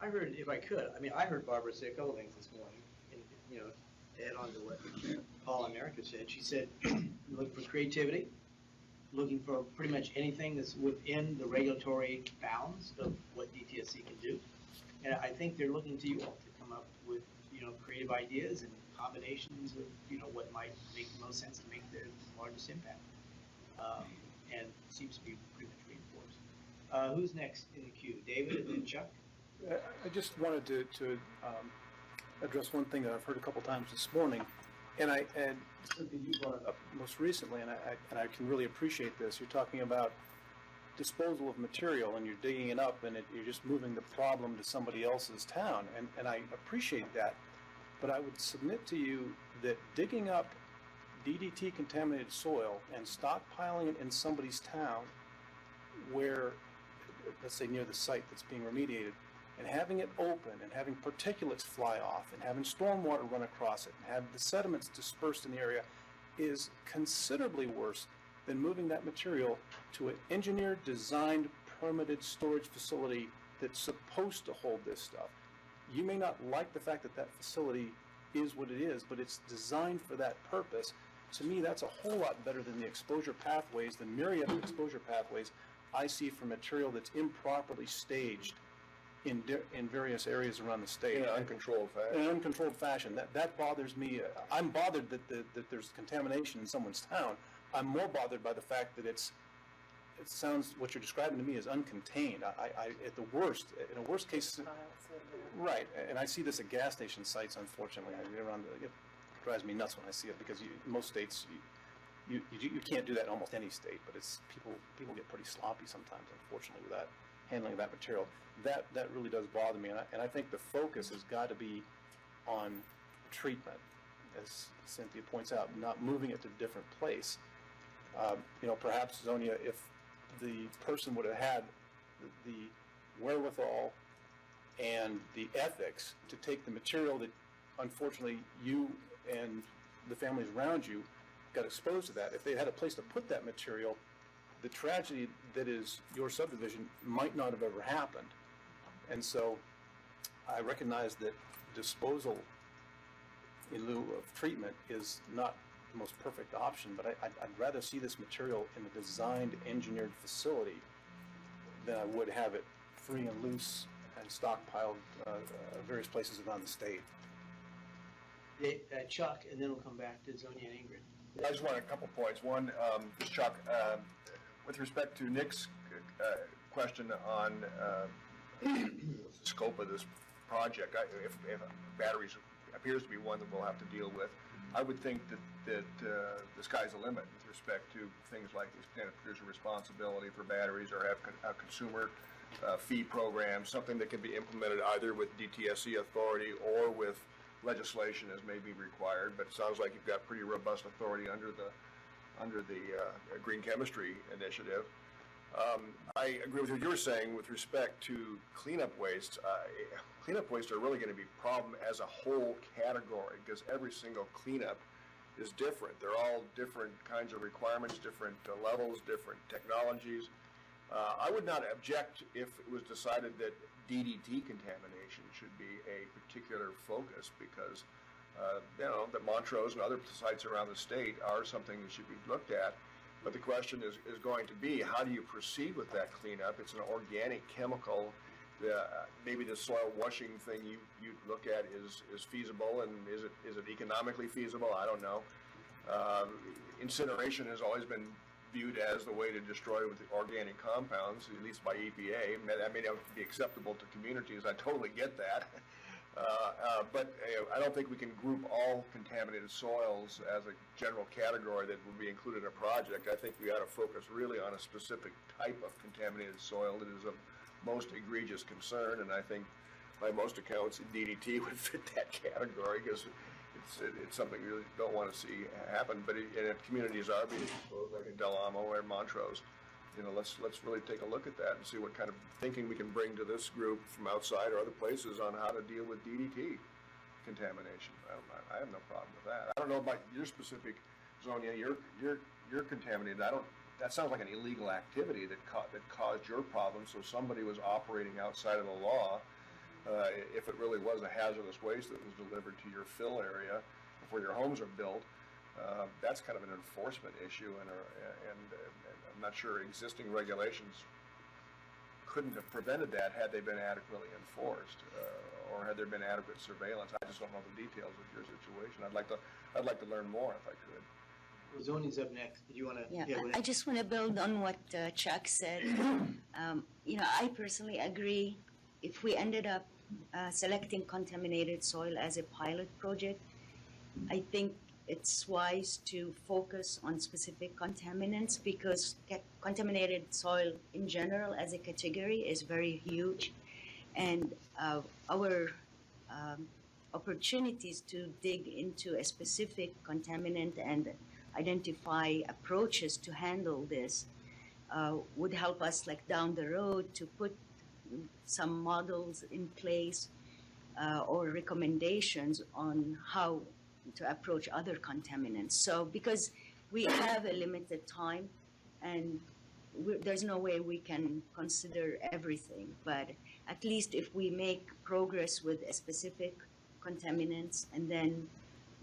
I heard, if I could, I heard Barbara say a couple of things this morning, and, add on to what Paul and Erica said. She said, looking for creativity, looking for pretty much anything that's within the regulatory bounds of what DTSC can do. And I think they're looking to you all to come up with, creative ideas and combinations of, what might make the most sense to make the largest impact. And it seems to be pretty much reinforced. Who's next in the queue? David and then Chuck? I just wanted to address one thing that I've heard a couple times this morning, and Cynthia, you brought it up most recently, and I can really appreciate this. You're talking about disposal of material, and you're digging it up, and you're just moving the problem to somebody else's town, and I appreciate that. But I would submit to you that digging up DDT-contaminated soil and stockpiling it in somebody's town where, let's say near the site that's being remediated, and having it open and having particulates fly off and having stormwater run across it and have the sediments dispersed in the area is considerably worse than moving that material to an engineered, designed, permitted storage facility that's supposed to hold this stuff. You may not like the fact that that facility is what it is, but it's designed for that purpose. To me, that's a whole lot better than the exposure pathways, the myriad of exposure pathways I see for material that's improperly staged in various areas around the state. In an uncontrolled fashion. In an uncontrolled fashion. That bothers me. I'm bothered that there's contamination in someone's town. I'm more bothered by the fact that it sounds, what you're describing to me is uncontained. I at the worst, in a worst case, right, and I see this at gas station sites, unfortunately. I get around, it drives me nuts when I see it, because in most states, you can't do that in almost any state, but it's people get pretty sloppy sometimes, unfortunately, with that handling of that material. That really does bother me, and I think the focus has got to be on treatment, as Cynthia points out, not moving it to a different place. Perhaps, Zonia, if the person would have had the wherewithal and the ethics to take the material that, unfortunately, you and the families around you got exposed to that, if they had a place to put that material, the tragedy that is your subdivision might not have ever happened. And so I recognize that disposal in lieu of treatment is not the most perfect option, but I'd rather see this material in a designed, engineered facility than I would have it free and loose and stockpiled various places around the state. Chuck, and then we'll come back to Zonia and Ingrid. I just want a couple points. One, just Chuck, with respect to Nick's question on the scope of this project, if batteries appears to be one that we'll have to deal with, I would think that the sky's the limit with respect to things like this kind of producer responsibility for batteries, or have a consumer fee program, something that can be implemented either with DTSC authority or with legislation as may be required. But it sounds like you've got pretty robust authority under the Green Chemistry Initiative. I agree with what you were saying with respect to cleanup waste. Cleanup waste are really going to be a problem as a whole category, because every single cleanup is different. They're all different kinds of requirements, different levels, different technologies. I would not object if it was decided that DDT contamination should be a particular focus, because that Montrose and other sites around the state are something that should be looked at. But the question is going to be, how do you proceed with that cleanup? It's an organic chemical. Maybe the soil washing thing you look at is feasible, and is it economically feasible? I don't know. Incineration has always been viewed as the way to destroy with the organic compounds, at least by EPA. That may not be acceptable to communities. I totally get that. But I don't think we can group all contaminated soils as a general category that would be included in a project. I think we ought to focus really on a specific type of contaminated soil that is of most egregious concern, and I think by most accounts DDT would fit that category, because it's something we really don't want to see happen. But and if communities are being exposed, like in Del Amo or Montrose, let's really take a look at that and see what kind of thinking we can bring to this group from outside or other places on how to deal with DDT contamination. I have no problem with that. I don't know about your specific, Zonia. You're contaminated. That sounds like an illegal activity that caused your problem. So somebody was operating outside of the law. If it really was a hazardous waste that was delivered to your fill area before your homes are built, that's kind of an enforcement issue, and I'm not sure existing regulations couldn't have prevented that had they been adequately enforced, or had there been adequate surveillance. I just don't know the details of your situation. I'd like to learn more if I could. Well, Zonia's up next. Do you want to? Yeah, go ahead. I just want to build on what Chuck said. I personally agree. If we ended up selecting contaminated soil as a pilot project, I think it's wise to focus on specific contaminants, because contaminated soil in general as a category is very huge, and our opportunities to dig into a specific contaminant and identify approaches to handle this would help us, like down the road, to put some models in place or recommendations on how to approach other contaminants. So because we have a limited time, and there's no way we can consider everything, but at least if we make progress with a specific contaminants, and then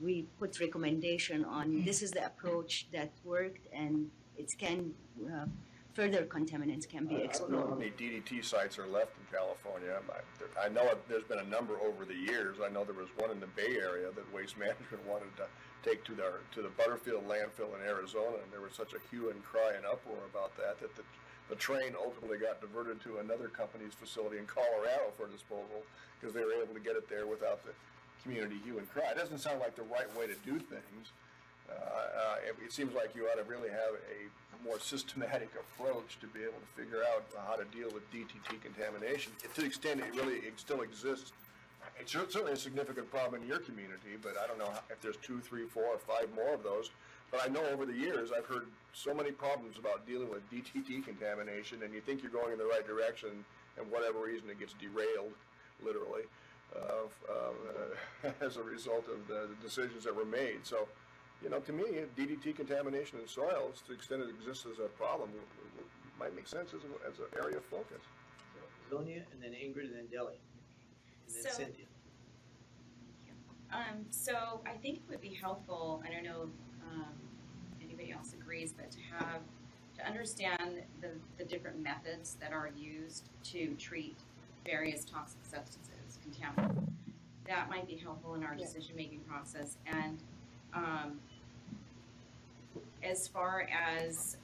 we put recommendation on this is the approach that worked, and it can further contaminants can be explored. I don't know how many DDT sites are left in California. I know there's been a number over the years. I know there was one in the Bay Area that Waste Management wanted to take to the Butterfield landfill in Arizona, and there was such a hue and cry and uproar about that the train ultimately got diverted to another company's facility in Colorado for disposal, because they were able to get it there without the community hue and cry. It doesn't sound like the right way to do things. It seems like you ought to really have a more systematic approach to be able to figure out how to deal with DTT contamination, to the extent it still exists. It's certainly a significant problem in your community, but I don't know if there's 2, 3, 4, or 5 more of those. But I know over the years I've heard so many problems about dealing with DTT contamination, and you think you're going in the right direction, and whatever reason it gets derailed, literally, as a result of the decisions that were made. So, to me, DDT contamination in soils, to the extent it exists as a problem, might make sense as an area of focus. So, Zonia, and then Ingrid, and then Delhi, and then Cynthia. So I think it would be helpful, I don't know if anybody else agrees, but to understand the different methods that are used to treat various toxic substances, contaminants. That might be helpful in our decision-making process. And as far as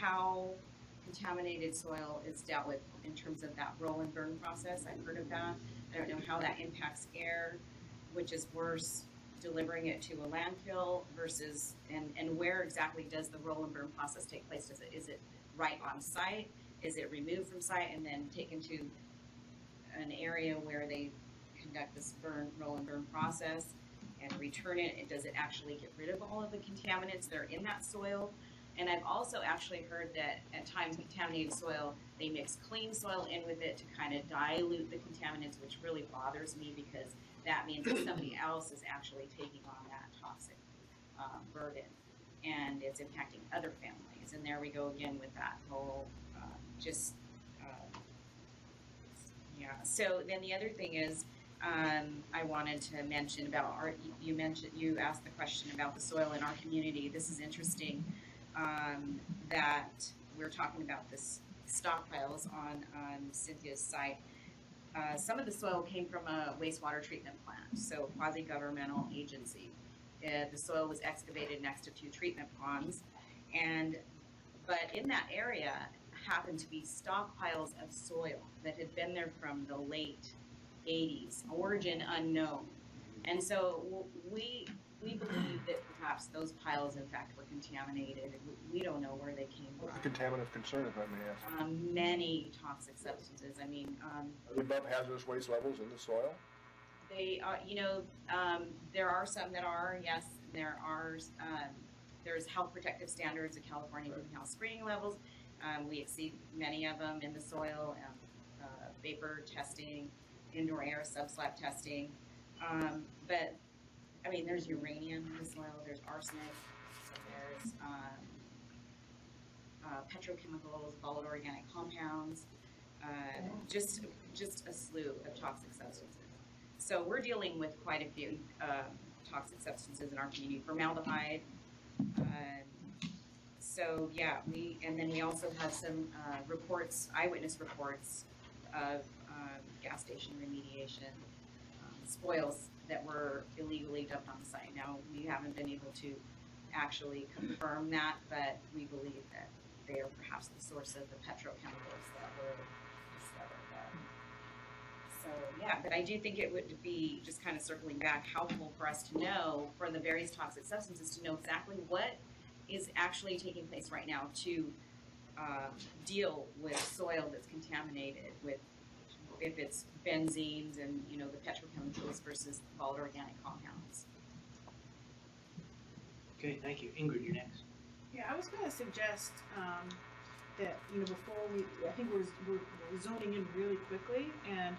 how contaminated soil is dealt with in terms of that roll and burn process, I've heard of that. I don't know how that impacts air, which is worse, delivering it to a landfill versus, and where exactly does the roll and burn process take place? Is it right on site? Is it removed from site and then taken to an area where they conduct this roll and burn process and return it? Does it actually get rid of all of the contaminants that are in that soil? And I've also actually heard that at times contaminated soil, they mix clean soil in with it to kind of dilute the contaminants, which really bothers me, because that means that somebody else is actually taking on that toxic burden, and it's impacting other families. And there we go again with that whole So then the other thing is, I wanted to mention about you asked the question about the soil in our community. This is interesting. that we're talking about this stockpiles on Cynthia's site. Some of the soil came from a wastewater treatment plant, so quasi-governmental agency. The soil was excavated next to 2 treatment ponds, but in that area happened to be stockpiles of soil that had been there from the late 80s, origin unknown. And so we believe that perhaps those piles in fact were contaminated. We don't know where they came from. What's the contaminant concern, if I may ask? Many toxic substances. I mean, Are they above hazardous waste levels in the soil? they are, there are some that are, yes, there are, there's health protective standards of California greenhouse screening levels. We exceed many of them in the soil, vapor testing, indoor air subslab testing. But, I mean, there's uranium in the soil, there's arsenic, there's petrochemicals, volatile organic compounds, just a slew of toxic substances. So we're dealing with quite a few toxic substances in our community, formaldehyde. So yeah, and then we also have some reports, eyewitness reports of gas station remediation spoils that were illegally dumped on the site. Now, we haven't been able to actually confirm that, but we believe that they are perhaps the source of the petrochemicals that were discovered there. So yeah, but I do think it would be, just kind of circling back, helpful for us to know, for the various toxic substances, to know exactly what is actually taking place right now to deal with soil that's contaminated with, if it's benzenes and, the petrochemicals versus volatile organic compounds. Okay, thank you. Ingrid, you're next. Yeah, I was going to suggest that, before I think we're zoning in really quickly, and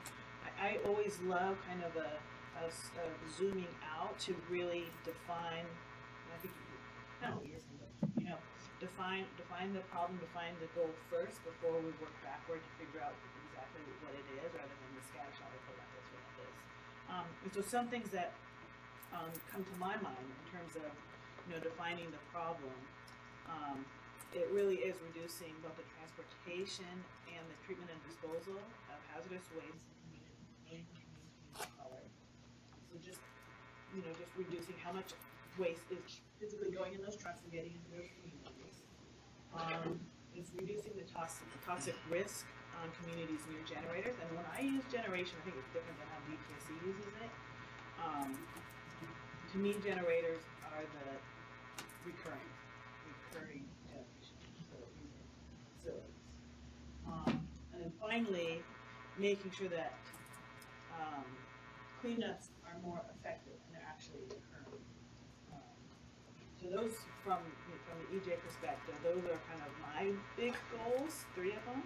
I always love kind of a zooming out to really define, I think, define the problem, define the goal first before we work backward to figure out exactly what it is, rather than the scattershot report like this, what it is. And so some things that come to my mind in terms of, defining the problem, it really is reducing both the transportation and the treatment and disposal of hazardous waste in community color. So just reducing how much waste is physically going in those trucks and getting into those communities. It's reducing the toxic risk on communities near generators. And when I use generation, I think it's different than how DTSC uses it. To me, generators are the recurring generation facilities. And then finally, making sure that cleanups are more effective and they're actually occurring. So those, from the EJ perspective, those are kind of my big goals, 3 of them.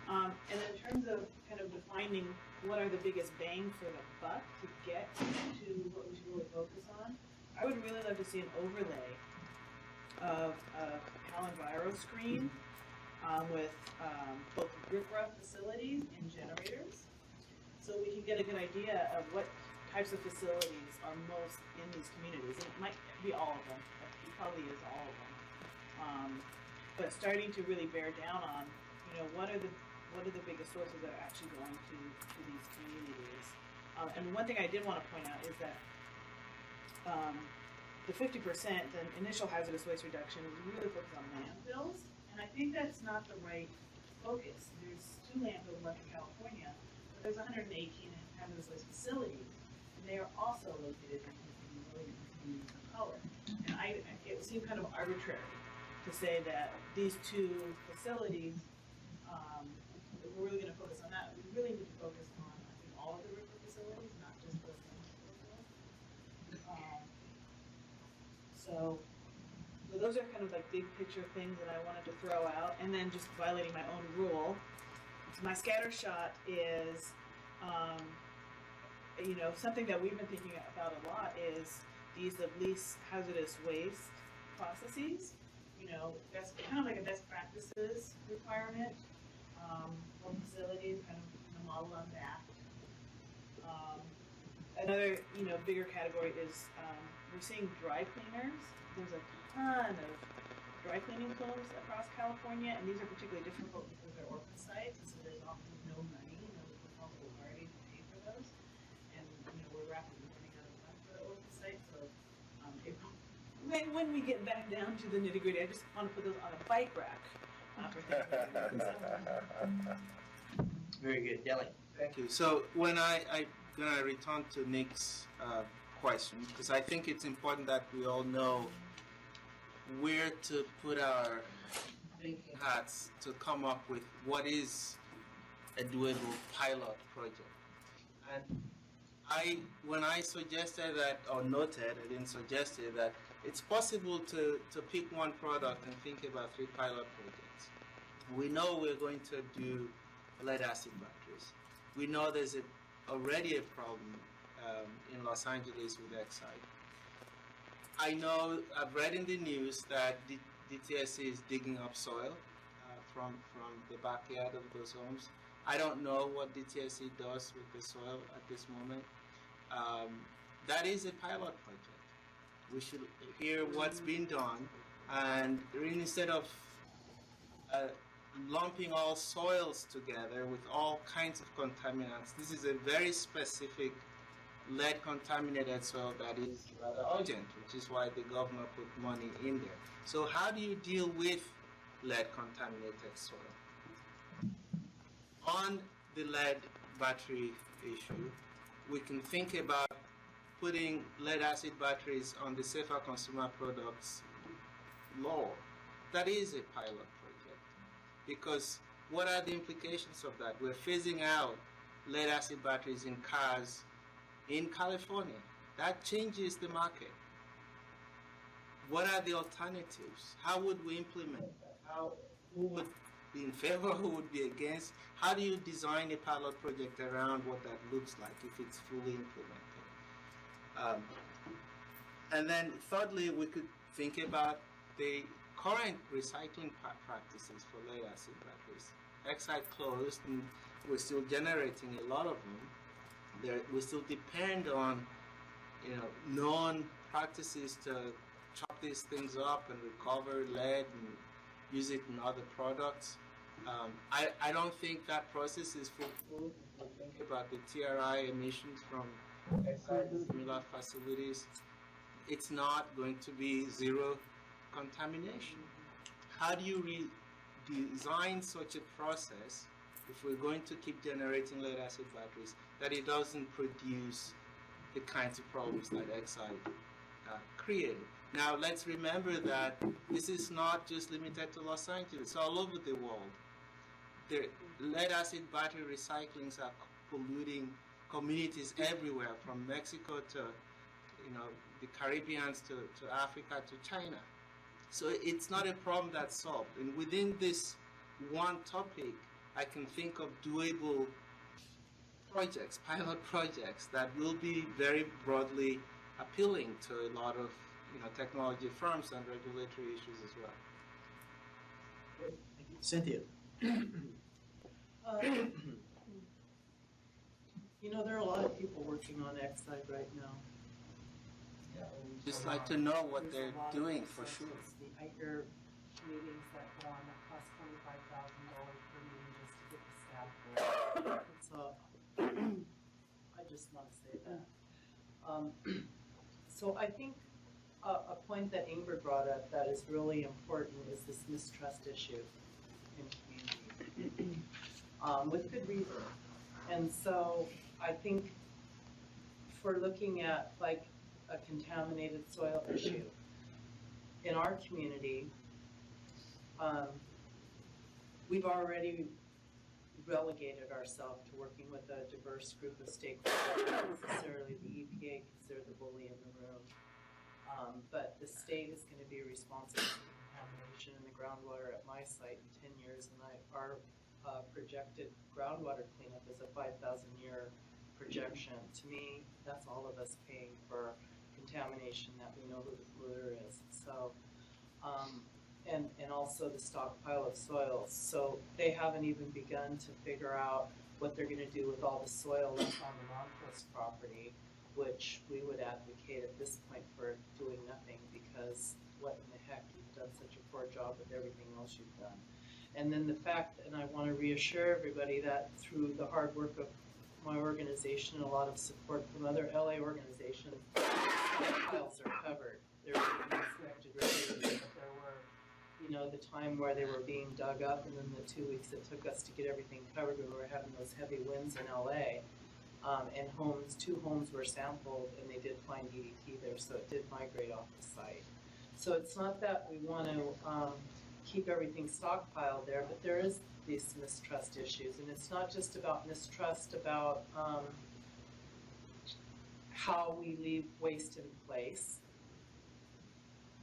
And in terms of kind of defining what are the biggest bang for the buck to get to what we should really focus on, I would really love to see an overlay of a Palenviro screen with both RIPRA facilities and generators, so we can get a good idea of what types of facilities are most in these communities. And it might be all of them, it probably is all of them. But starting to really bear down on, what are the biggest sources that are actually going to these communities. And one thing I did want to point out is that the 50%, the initial hazardous waste reduction, is really focused on landfills, and I think that's not the right focus. There's 2 landfills left in California, but there's 118 hazardous waste facilities, and they are also located in communities of color. And it seemed kind of arbitrary to say that these 2 facilities, if we're really going to focus on that, we really need to focus on, I think, all of the river facilities, not just those landfills. So those are kind of like big picture things that I wanted to throw out, and then just violating my own rule. So my scatter shot is, something that we've been thinking about a lot is these of least hazardous waste processes. That's kind of like a best practices requirement for facilities, kind of model on that. Another, bigger category is we're seeing dry cleaners. There's a ton of dry cleaning plumes across California, and these are particularly difficult because they're orphan sites, so there's often no money, no responsible party to pay for those. And, we're rapidly running out of funds for the orphan sites, so, when we get back down to the nitty gritty, I just want to put those on a bike rack. For things like that. Very good, Delhi. Thank you. So when I'm gonna return to Nick's question, because I think it's important that we all know where to put our thinking hats to come up with what is a doable pilot project. And when I suggested that, or noted, I didn't suggest it, that it's possible to pick one product and think about 3 pilot projects. We know we're going to do lead acid batteries. We know there's already a problem in Los Angeles with Exide. I know, I've read in the news that DTSC is digging up soil from the backyard of those homes. I don't know what DTSC does with the soil at this moment. That is a pilot project. We should hear what's been done, and instead of lumping all soils together with all kinds of contaminants, this is a very specific lead contaminated soil that is rather urgent, which is why the governor put money in there. So how do you deal with lead contaminated soil? On the lead battery issue, we can think about putting lead acid batteries on the Safer Consumer Products law. That is a pilot project, because what are the implications of that? We're phasing out lead acid batteries in cars in California. That changes the market. What are the alternatives? How would we implement that? Who would be in favor, who would be against? How do you design a pilot project around what that looks like if it's fully implemented? And then thirdly, we could think about the current recycling practices for lead acid batteries. Exide closed, and we're still generating a lot of them. We still depend on, known practices to chop these things up and recover lead and use it in other products. I don't think that process is foolproof. If we think about the TRI emissions from Exide and similar facilities, it's not going to be zero contamination. How do you design such a process if we're going to keep generating lead acid batteries that it doesn't produce the kinds of problems that Exide created? Now let's remember that this is not just limited to Los Angeles, all over the world. The lead acid battery recyclings are polluting communities everywhere, from Mexico to the Caribbean to Africa to China. So it's not a problem that's solved. And within this one topic, I can think of doable projects, pilot projects, that will be very broadly appealing to a lot of technology firms and regulatory issues as well. Thank you. Cynthia. There are a lot of people working on Exide right now. Just like to know what they're doing for sure. I hear meetings that go on that cost $25,000 per meeting just to get the staff there. So I just want to say that. So I think a point that Ingrid brought up that is really important is this mistrust issue in the community, with good reason. And so I think for looking at like a contaminated soil issue in our community, we've already relegated ourselves to working with a diverse group of stakeholders, not necessarily the EPA, because they're the bully in the room. But the state is going to be responsible for the contamination in the groundwater at my site in 10 years, and our projected groundwater cleanup is a 5,000-year projection. To me, that's all of us paying for contamination that we know who the polluter is. So, and also the stockpile of soils. So they haven't even begun to figure out what they're going to do with all the soil left on the Montrose property, which we would advocate at this point for doing nothing, because what in the heck, you've done such a poor job with everything else you've done. And then the fact, and I want to reassure everybody that through the hard work of my organization and a lot of support from other LA organizations, files are covered. They're being inspected regularly, but there were, you know, the time where they were being dug up, and then the 2 weeks it took us to get everything covered when we were having those heavy winds in LA. And two homes were sampled, and they did find DDT there, so it did migrate off the site. So it's not that we want to keep everything stockpiled there, but there is these mistrust issues, and it's not just about mistrust about how we leave waste in place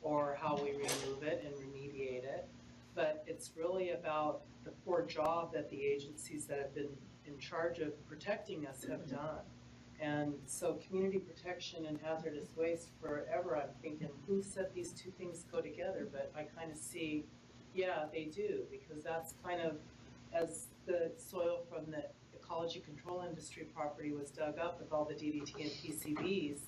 or how we remove it and remediate it, but it's really about the poor job that the agencies that have been in charge of protecting us have done. And so community protection and hazardous waste, forever I'm thinking, who said these two things go together? But I kind of see, yeah, they do, because that's kind of, as the soil from the ecology control industry property was dug up with all the DDT and PCBs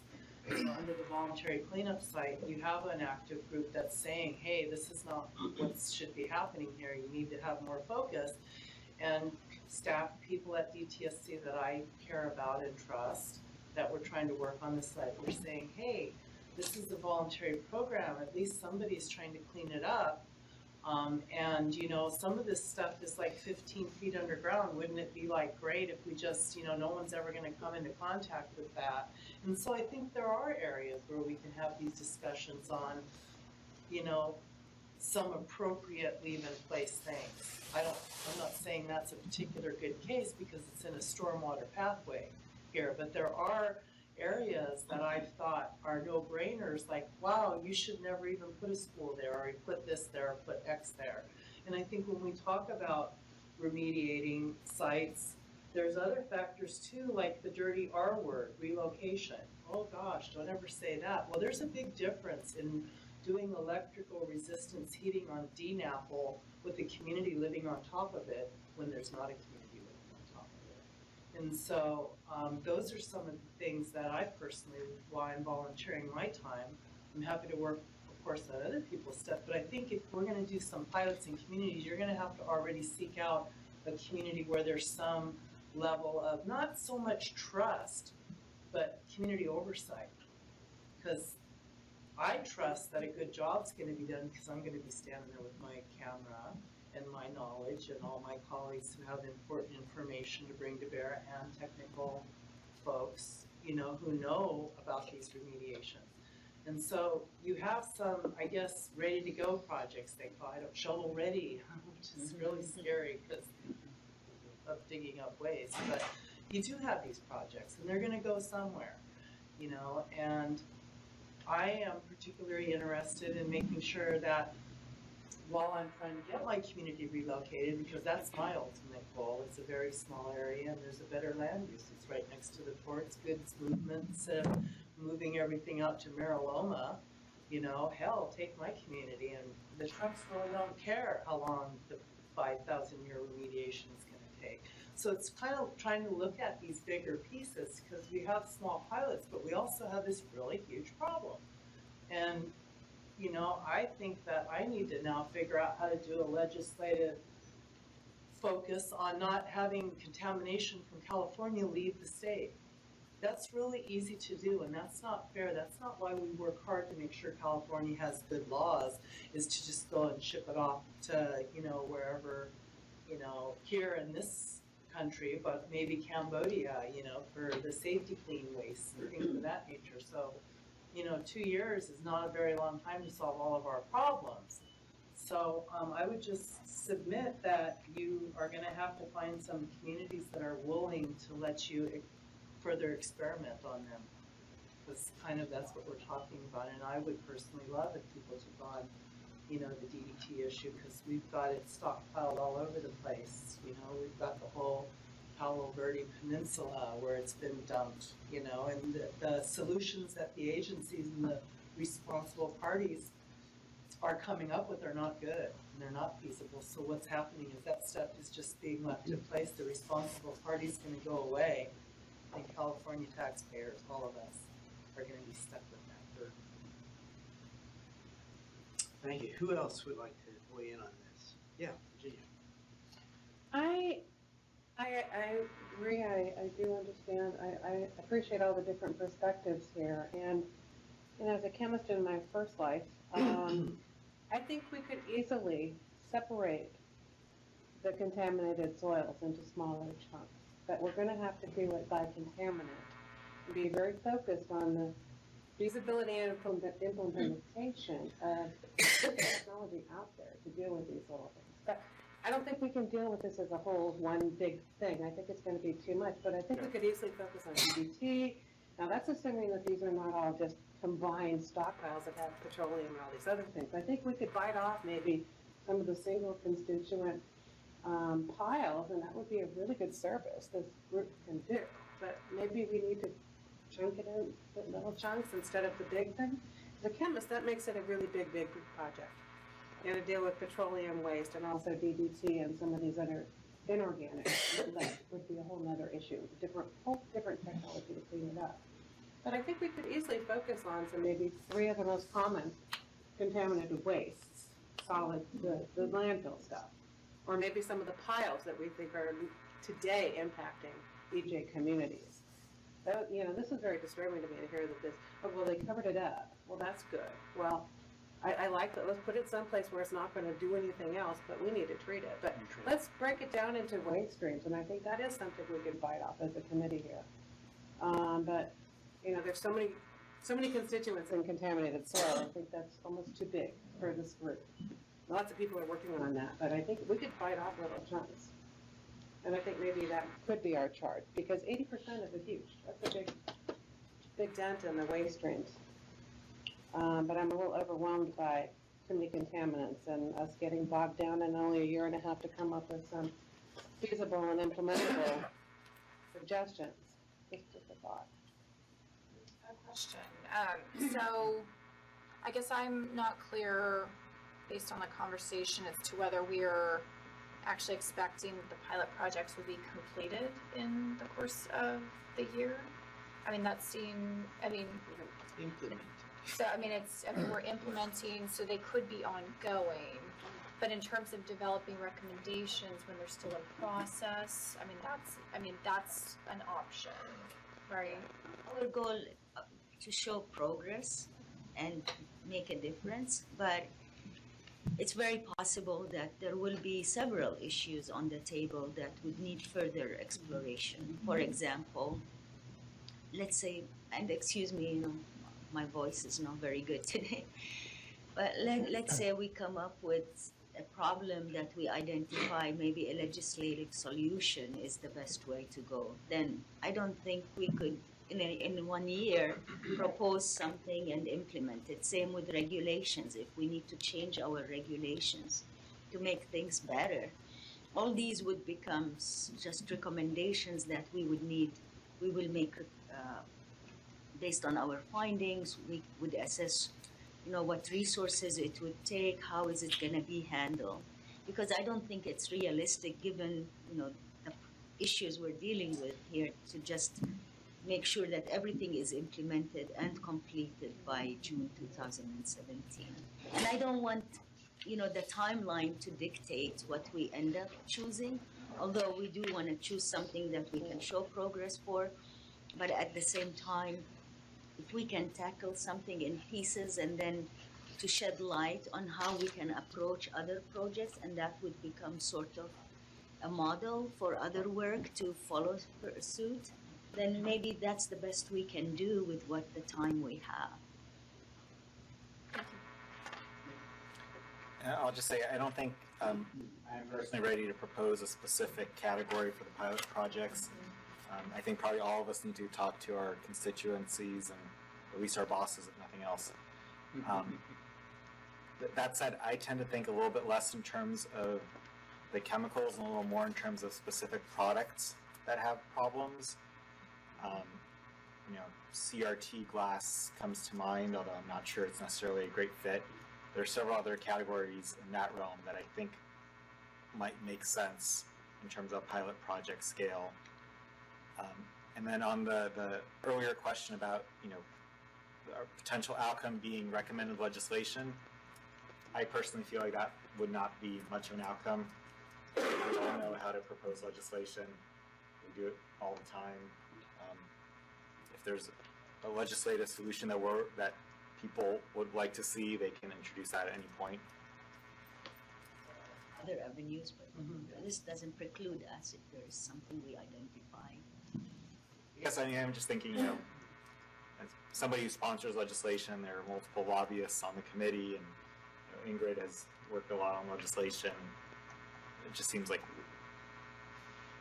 under the voluntary cleanup site, you have an active group that's saying, hey, this is not what should be happening here, you need to have more focus. And staff people at DTSC that I care about and trust that we're trying to work on the site, we're saying, hey, this is a voluntary program, at least somebody's trying to clean it up. And you know, some of this stuff is like 15 feet underground. Wouldn't it be like great if we just, you know, no one's ever going to come into contact with that? And so I think there are areas where we can have these discussions on, you know, some appropriate leave in place things. I'm not saying that's a particular good case because it's in a stormwater pathway here, but there are areas that I've thought are no-brainers, like, wow, you should never even put a school there, or you put this there, or put X there. And I think when we talk about remediating sites, there's other factors too, like the dirty R word, relocation. Oh gosh, don't ever say that. Well, there's a big difference in doing electrical resistance heating on DNAPL with the community living on top of it when there's not a community living on top of it. And so those are some of the things that I personally, why I'm volunteering my time. I'm happy to work, of course, on other people's stuff, but I think if we're going to do some pilots in communities, you're going to have to already seek out a community where there's some level of not so much trust, but community oversight. Because I trust that a good job's going to be done because I'm going to be standing there with my camera and my knowledge and all my colleagues who have important information to bring to bear and technical folks, you know, who know about these remediations. And so you have some, I guess, ready to go projects, they call it, shovel ready, which is really scary because of digging up waste. But you do have these projects and they're going to go somewhere, you know, and I am particularly interested in making sure that while I'm trying to get my community relocated, because that's my ultimate goal, it's a very small area and there's a better land use. It's right next to the ports, goods movements, moving everything out to Mariloma, you know, hell, take my community, and the trucks really don't care how long the 5,000-year remediation is going to take. So it's kind of trying to look at these bigger pieces because we have small pilots, but we also have this really huge problem. And, you know, I think that I need to now figure out how to do a legislative focus on not having contamination from California leave the state. That's really easy to do, and that's not fair. That's not why we work hard to make sure California has good laws, is to just go and ship it off to, you know, wherever, you know, here in this country, but maybe Cambodia, you know, for the safety clean waste and things of that nature. So, you know, 2 years is not a very long time to solve all of our problems. So I would just submit that you are going to have to find some communities that are willing to let you further experiment on them. Because kind of that's what we're talking about. And I would personally love if people took on, you know, the DDT issue, because we've got it stockpiled all over the place. You know, we've got the whole Palo Verde Peninsula where it's been dumped, you know, and the solutions that the agencies and the responsible parties are coming up with are not good and they're not feasible. So what's happening is that stuff is just being left in place. The responsible party's going to go away, and California taxpayers, all of us, are going to be stuck with that burden. Thank you. Who else would like to weigh in on this? Yeah, Virginia. I agree. I do understand. I appreciate all the different perspectives here. And as a chemist in my first life, I think we could easily separate the contaminated soils into smaller chunks. But we're going to have to do it by contaminant and be very focused on the feasibility and implementation of technology out there to deal with these little things. But I don't think we can deal with this as a whole one big thing. I think it's going to be too much, but I think we could easily focus on DBT. Now that's assuming that these are not all just combined stockpiles that have petroleum and all these other things. I think we could bite off maybe some of the single constituent piles, and that would be a really good service this group can do. But maybe we need to chunk it in little chunks instead of the big thing. As a chemist, that makes it a really big project. You know, to deal with petroleum waste and also DBT and some of these other inorganic that would be a whole other issue, whole different technology to clean it up. But I think we could easily focus on some maybe 3 of the most common contaminated wastes, solid, the landfill stuff, or maybe some of the piles that we think are today impacting EJ communities. So, you know, this is very disturbing to me to hear that this, oh, well, they covered it up. Well, that's good. Well, I like that. Let's put it someplace where it's not going to do anything else, but we need to treat it. But let's break it down into waste streams, and I think that is something we can bite off as a committee here. But, you know, there's so many constituents in contaminated soil. I think that's almost too big for this group. Lots of people are working on that, but I think we could bite off little chunks. And I think maybe that could be our charge, because 80% is a huge, that's a big dent in the waste streams. But I'm a little overwhelmed by too many contaminants and us getting bogged down in only a year and a half to come up with some feasible and implementable suggestions. Just a thought. A question. So I guess I'm not clear based on the conversation as to whether we're actually expecting that the pilot projects will be completed in the course of the year. I mean, Implement. So, we're implementing, so they could be ongoing, but in terms of developing recommendations when they're still in process, that's an option, right? Our goal to show progress and make a difference, but it's very possible that there will be several issues on the table that would need further exploration. For example, let's say, and excuse me, you know, my voice is not very good today, but let's say we come up with a problem that we identify, maybe a legislative solution is the best way to go. Then I don't think we could, in 1 year, propose something and implement it. Same with regulations. If we need to change our regulations to make things better, all these would become just recommendations that we would need. We will make based on our findings. We would assess, you know, what resources it would take, how is it going to be handled, because I don't think it's realistic, given, you know, the issues we're dealing with here, to just make sure that everything is implemented and completed by June 2017. And I don't want, you know, the timeline to dictate what we end up choosing, although we do want to choose something that we can show progress for. But at the same time, if we can tackle something in pieces and then to shed light on how we can approach other projects, and that would become sort of a model for other work to follow suit, then maybe that's the best we can do with what the time we have. I'll just say, I don't think I'm personally ready to propose a specific category for the pilot projects. I think probably all of us need to talk to our constituencies and at least our bosses, if nothing else. That said, I tend to think a little bit less in terms of the chemicals and a little more in terms of specific products that have problems. You know, CRT glass comes to mind, although I'm not sure it's necessarily a great fit. There are several other categories in that realm that I think might make sense in terms of pilot project scale. And then on the earlier question about, you know, our potential outcome being recommended legislation, I personally feel like that would not be much of an outcome. We all know how to propose legislation. We do it all the time. If there's a legislative solution that people would like to see, they can introduce that at any point. Other avenues, but this doesn't preclude us if there is something we identify. I guess I'm just thinking, as somebody who sponsors legislation, there are multiple lobbyists on the committee, and Ingrid has worked a lot on legislation. It just seems like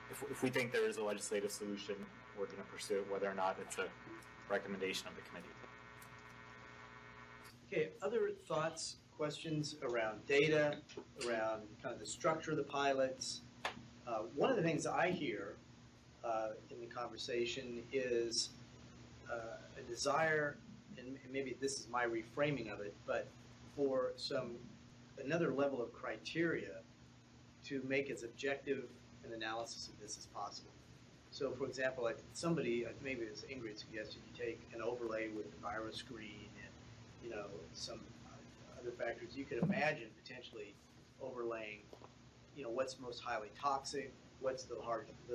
if we think there is a legislative solution, we're going to pursue it, whether or not it's a recommendation of the committee. Okay, other thoughts, questions around data, around kind of the structure of the pilots? One of the things I hear in the conversation is a desire, and maybe this is my reframing of it, but for another level of criteria to make as objective an analysis of this as possible. So, for example, like somebody, maybe as Ingrid suggested, you take an overlay with the virus screen and some other factors. You could imagine potentially overlaying, what's most highly toxic, what's the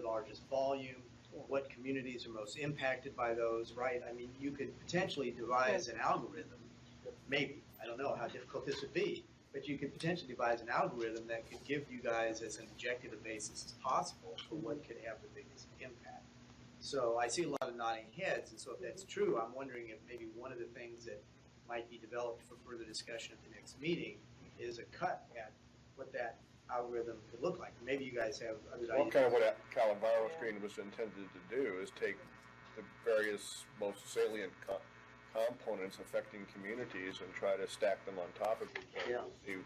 largest volume, what communities are most impacted by those, right? I mean, you could potentially devise an algorithm, maybe, I don't know how difficult this would be, but you could potentially devise an algorithm that could give you guys as an objective a basis as possible for what could have the biggest impact. So I see a lot of nodding heads, and so if that's true, I'm wondering if maybe one of the things that might be developed for further discussion at the next meeting is a cut at what that algorithm could look like. Maybe you guys have other ideas. Well, kind of what that Calvaro screen was intended to do is take the various most salient components affecting communities and try to stack them on top of each other. Yeah.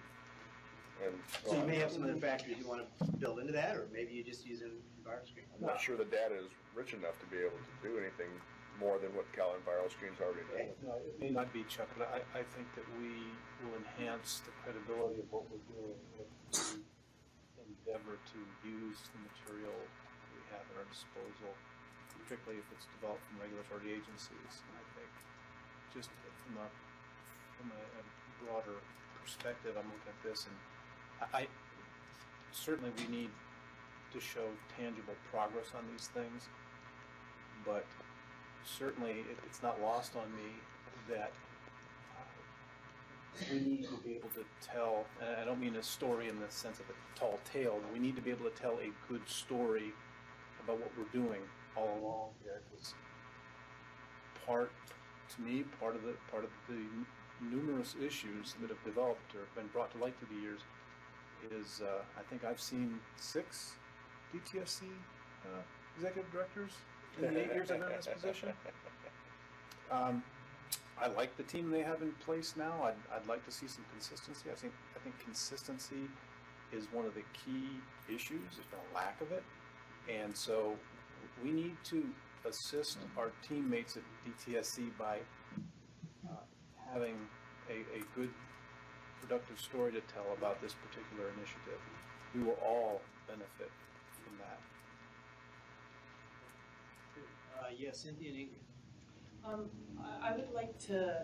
And So you may have some other factors you want to build into that, or maybe you just use an environment screen. I'm not sure the data is rich enough to be able to do anything more than what Cal Enviro screen's already done. No, it may not be, Chuck, but I think that we will enhance the credibility of what we're doing if we endeavor to use the material we have at our disposal, particularly if it's developed from regulatory agencies. And I think just from a broader perspective, I'm looking at this, and I certainly we need to show tangible progress on these things, but certainly it's not lost on me that we need to be able to tell, and I don't mean a story in the sense of a tall tale, but we need to be able to tell a good story about what we're doing all along here. Because part of the numerous issues that have developed or been brought to light through the years is I think I've seen 6 DTSC executive directors in the 8 years I've been in this position. I like the team they have in place now. I'd like to see some consistency. I think consistency is one of the key issues. There's been a lack of it, and so we need to assist our teammates at DTSC by having a good, productive story to tell about this particular initiative. We will all benefit from that. Yes, Cynthia and Ingrid. I would like to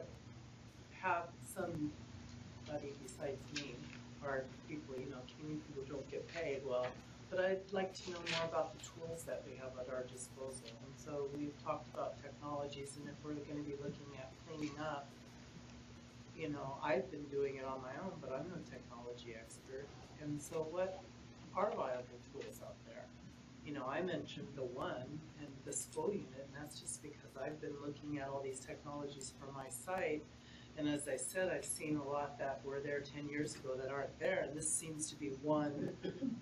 have somebody besides me, or people, community people don't get paid well, but I'd like to know more about the tools that we have at our disposal. And so we've talked about technologies, and if we're going to be looking at cleaning up, I've been doing it on my own, but I'm no technology expert. And so what are viable tools out there? I mentioned the one and the SPO unit, and that's just because I've been looking at all these technologies for my site. And as I said, I've seen a lot that were there 10 years ago that aren't there, and this seems to be one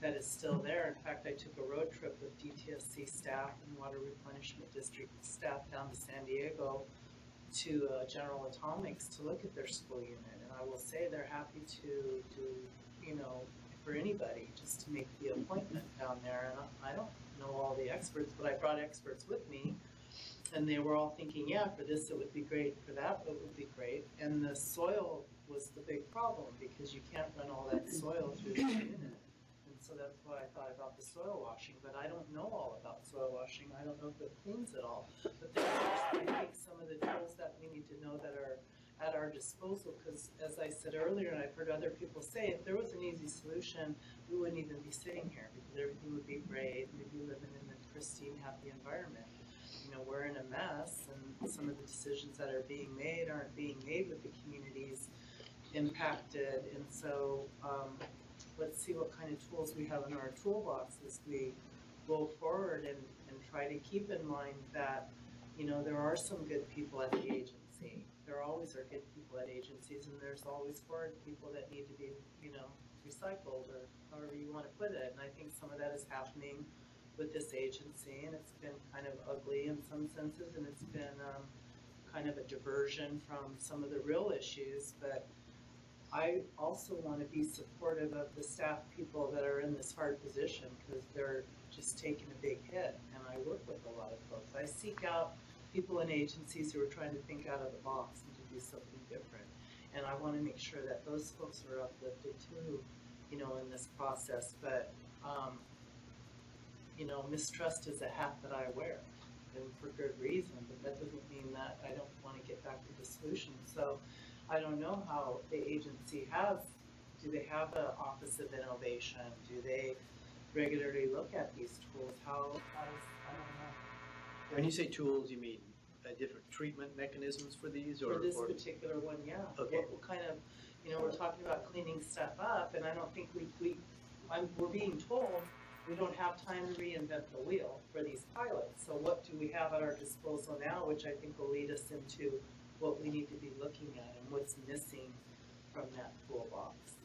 that is still there. In fact, I took a road trip with DTSC staff and Water Replenishment District staff down to San Diego to General Atomics to look at their SPO unit, and I will say they're happy to do, for anybody, just to make the appointment down there. And I don't know all the experts, but I brought experts with me, and they were all thinking, yeah, for this it would be great, for that it would be great. And the soil was the big problem, because you can't run all that soil through the unit. And so that's why I thought about the soil washing, but I don't know all about soil washing. I don't know if it cleans it all. But there's, I think, some of the tools that we need to know that are at our disposal, because as I said earlier, and I've heard other people say, if there was an easy solution, we wouldn't even be sitting here, because everything would be great, we'd be living in a pristine, happy environment. You know, we're in a mess, and some of the decisions that are being made aren't being made with the communities impacted, and so, let's see what kind of tools we have in our toolbox as we go forward, and try to keep in mind that, you know, there are some good people at the agency. There always are good people at agencies, and there's always foreign people that need to be, you know, recycled, or however you want to put it. And I think some of that is happening with this agency, and it's been kind of ugly in some senses, and it's been kind of a diversion from some of the real issues. But I also want to be supportive of the staff people that are in this hard position, because they're just taking a big hit, and I work with a lot of folks. I seek out people in agencies who are trying to think out of the box and to do something different. And I want to make sure that those folks are uplifted too, you know, in this process. But, you know, mistrust is a hat that I wear, and for good reason, but that doesn't mean that I don't want to get back to the solution. So I don't know how the agency do they have an Office of Innovation? Do they regularly look at these tools? I don't know. When you say tools, you mean different treatment mechanisms for these, or? For this particular one, yeah. Okay. What kind of, you know, we're talking about cleaning stuff up, and I don't think we're being told we don't have time to reinvent the wheel for these pilots. So what do we have at our disposal now, which I think will lead us into what we need to be looking at and what's missing from that toolbox.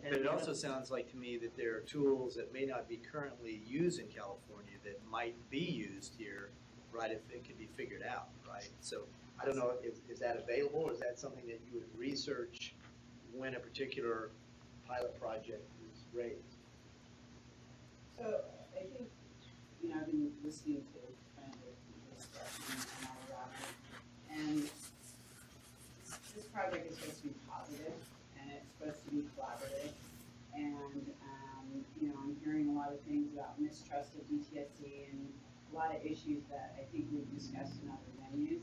But it also sounds like to me that there are tools that may not be currently used in California that might be used here, right, if it could be figured out, right? So I don't know, is that available, or is that something that you would research when a particular pilot project is raised? So I think, you know, I've been listening to kind of the discussion and all of that, and this project is supposed to be positive, and it's supposed to be collaborative, and, you know, I'm hearing a lot of things about mistrust of DTSC and a lot of issues that I think we've discussed in other venues.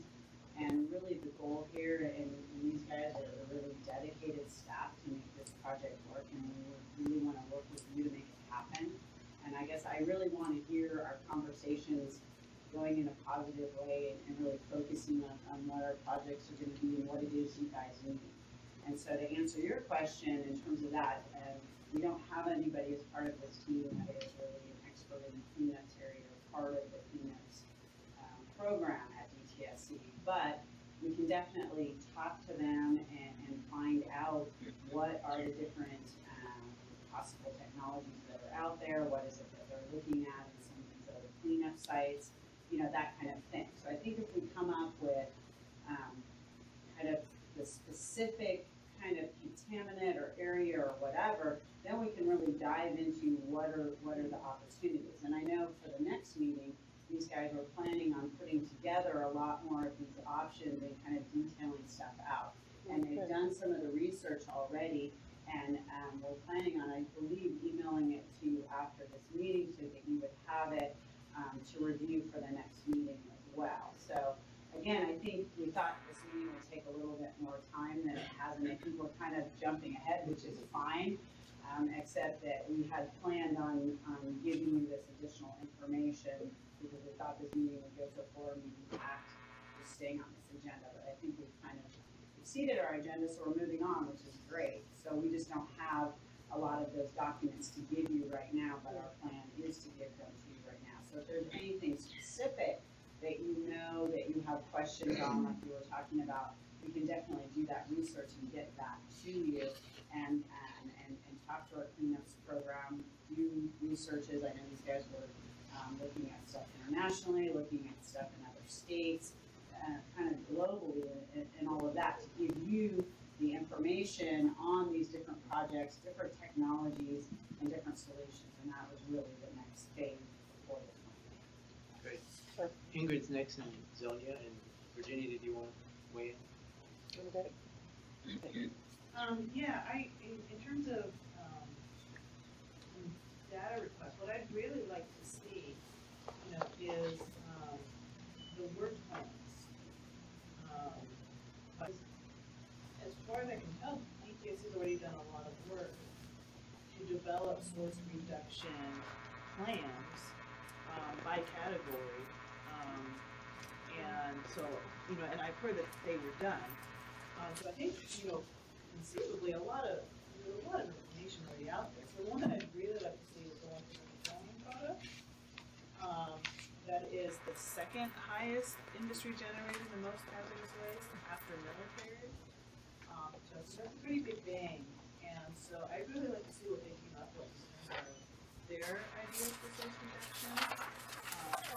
And really the goal here, and these guys are a really dedicated staff to make this project work, and we really want to work with you to make it happen. And I guess I really want to hear our conversations going in a positive way, and really focusing on what our projects are going to be and what it is you guys need. And so to answer your question in terms of that, we don't have anybody as part of this team that is really an expert in the cleanups area or part of the cleanups program at DTSC, but we can definitely talk to them and find out what are the different possible technologies that are out there, what is it that they're looking at in some of these other cleanup sites, you know, that kind of thing. So I think if we come up with kind of the specific kind of contaminant or area or whatever, then we can really dive into what are the opportunities. And I know for the next meeting, these guys were planning on putting together a lot more of these options and kind of detailing stuff out. And they've done some of the research already, and we're planning on, I believe, emailing it to you after this meeting so that you would have it to review for the next meeting as well. So again, I think we thought this meeting would take a little bit more time than it has, and I think we're kind of jumping ahead, which is fine, except that we had planned on giving you this additional information because we thought this meeting would go so far, and we'd be packed just staying on this agenda. But I think we've kind of exceeded our agenda, so we're moving on, which is great. So we just don't have a lot of those documents to give you right now, but our plan is to give them to you right now. So if there's anything specific that you know that you have questions on, like you were talking about, we can definitely do that research and get that to you, and talk to our cleanups program, do researches. I know these guys were looking at stuff internationally, looking at stuff in other states, kind of globally, and all of that to give you the information on these different projects, different technologies, and different solutions. And that was really the next phase before this one. Great. Sure. Ingrid's next, and Zonia, and Virginia, did you want to weigh in? Yeah, in terms of data requests, what I'd really like to see, you know, is the work plans. waste reduction plans by category. And so, and I've heard that they were done. So I think, conceivably, there's a lot of information already out there. So one that I'd really like to see is going through the petroleum product. That is the second highest industry generated the most hazardous waste after military. So it's a pretty big bang. And so I'd really like to see what they came up with in terms of their ideas for waste reduction.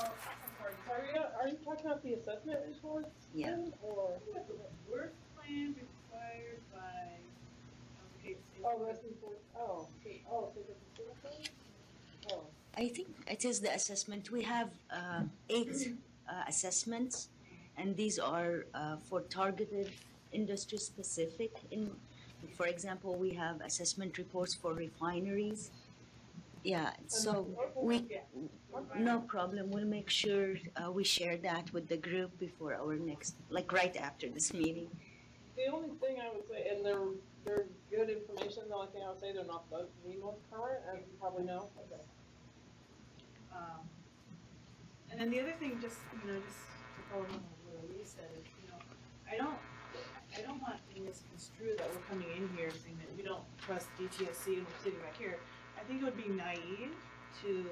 I'm sorry, are you talking about the assessment reports? Yeah. Or? The work plan required by. That's report. Oh, so the report plan? Oh. I think it is the assessment. We have 8 assessments, and these are for targeted industry specific. For example, we have assessment reports for refineries. Yeah, so no problem. We'll make sure we share that with the group before our next, like right after this meeting. The only thing I would say, and they're good information, the only thing I would say, they're not the most current, as you probably know. Okay. And then the other thing, just to follow up on what Elise said, is, I don't want things construed that we're coming in here saying that we don't trust DTSC and we're sitting back here. I think it would be naive to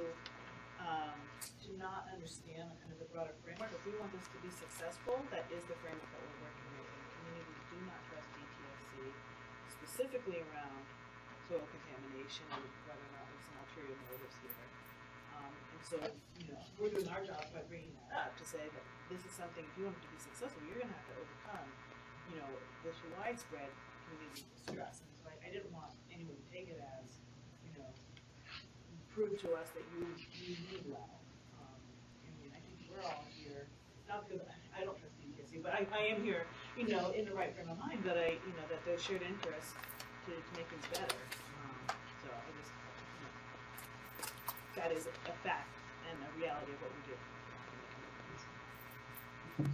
not understand kind of the broader framework. If we want this to be successful, that is the framework that we're working with. And communities do not trust DTSC, specifically around soil contamination and whether or not there's some ulterior motives here. And so, we're doing our job by bringing that up to say that this is something, if you want it to be successful, you're going to have to overcome, this widespread community distress. And so I didn't want anyone to take it as, prove to us that you need well. I think we're all here, not because I don't trust DTSC, but I am here, in the right frame of mind that that there's shared interest to make things better. So I just, that is a fact and a reality of what we do.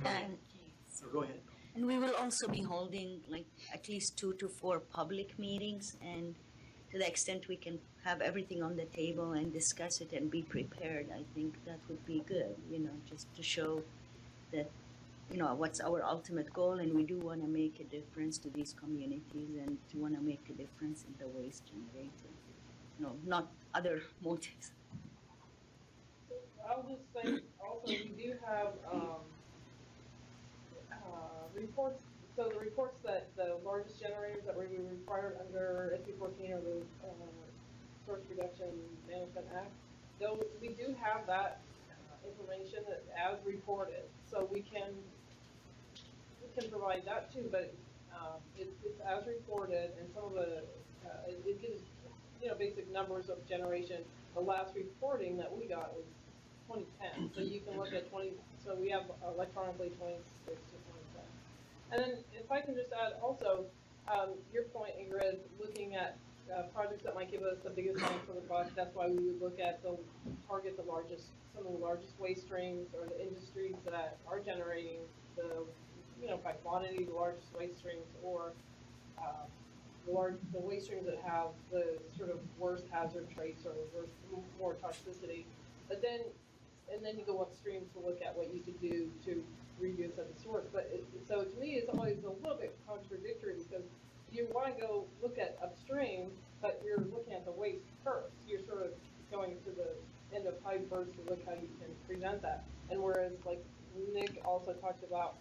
And, So go ahead. and we will also be holding like at least 2 to 4 public meetings, and to the extent we can have everything on the table and discuss it and be prepared, I think that would be good, just to show that, what's our ultimate goal, and we do want to make a difference to these communities and to want to make a difference in the waste generated. Not other motives. I'll just say also we do have reports. So the reports that the largest generators that were required under SB 14 or the Source Reduction Management Act, though we do have that information that as reported, so we can provide that too. But it's as reported, and some of the it gives basic numbers of generation. The last reporting that we got was 2010. So you can look at 20. So we have electronically 26 to 2010. And then if I can just add also, your point, Ingrid, looking at projects that might give us the biggest bang for the buck. That's why we would look at some of the largest waste streams or the industries that are generating by quantity, the largest waste streams, or the waste streams that have the sort of worst hazard traits or more toxicity. But then you go upstream to look at what you could do to reduce at the source. But so to me, it's always a little bit contradictory because you want to go look at upstream, but you're looking at the waste first. You're sort of going to the end of pipe first to look how you can prevent that. And whereas, like Nick also talked about,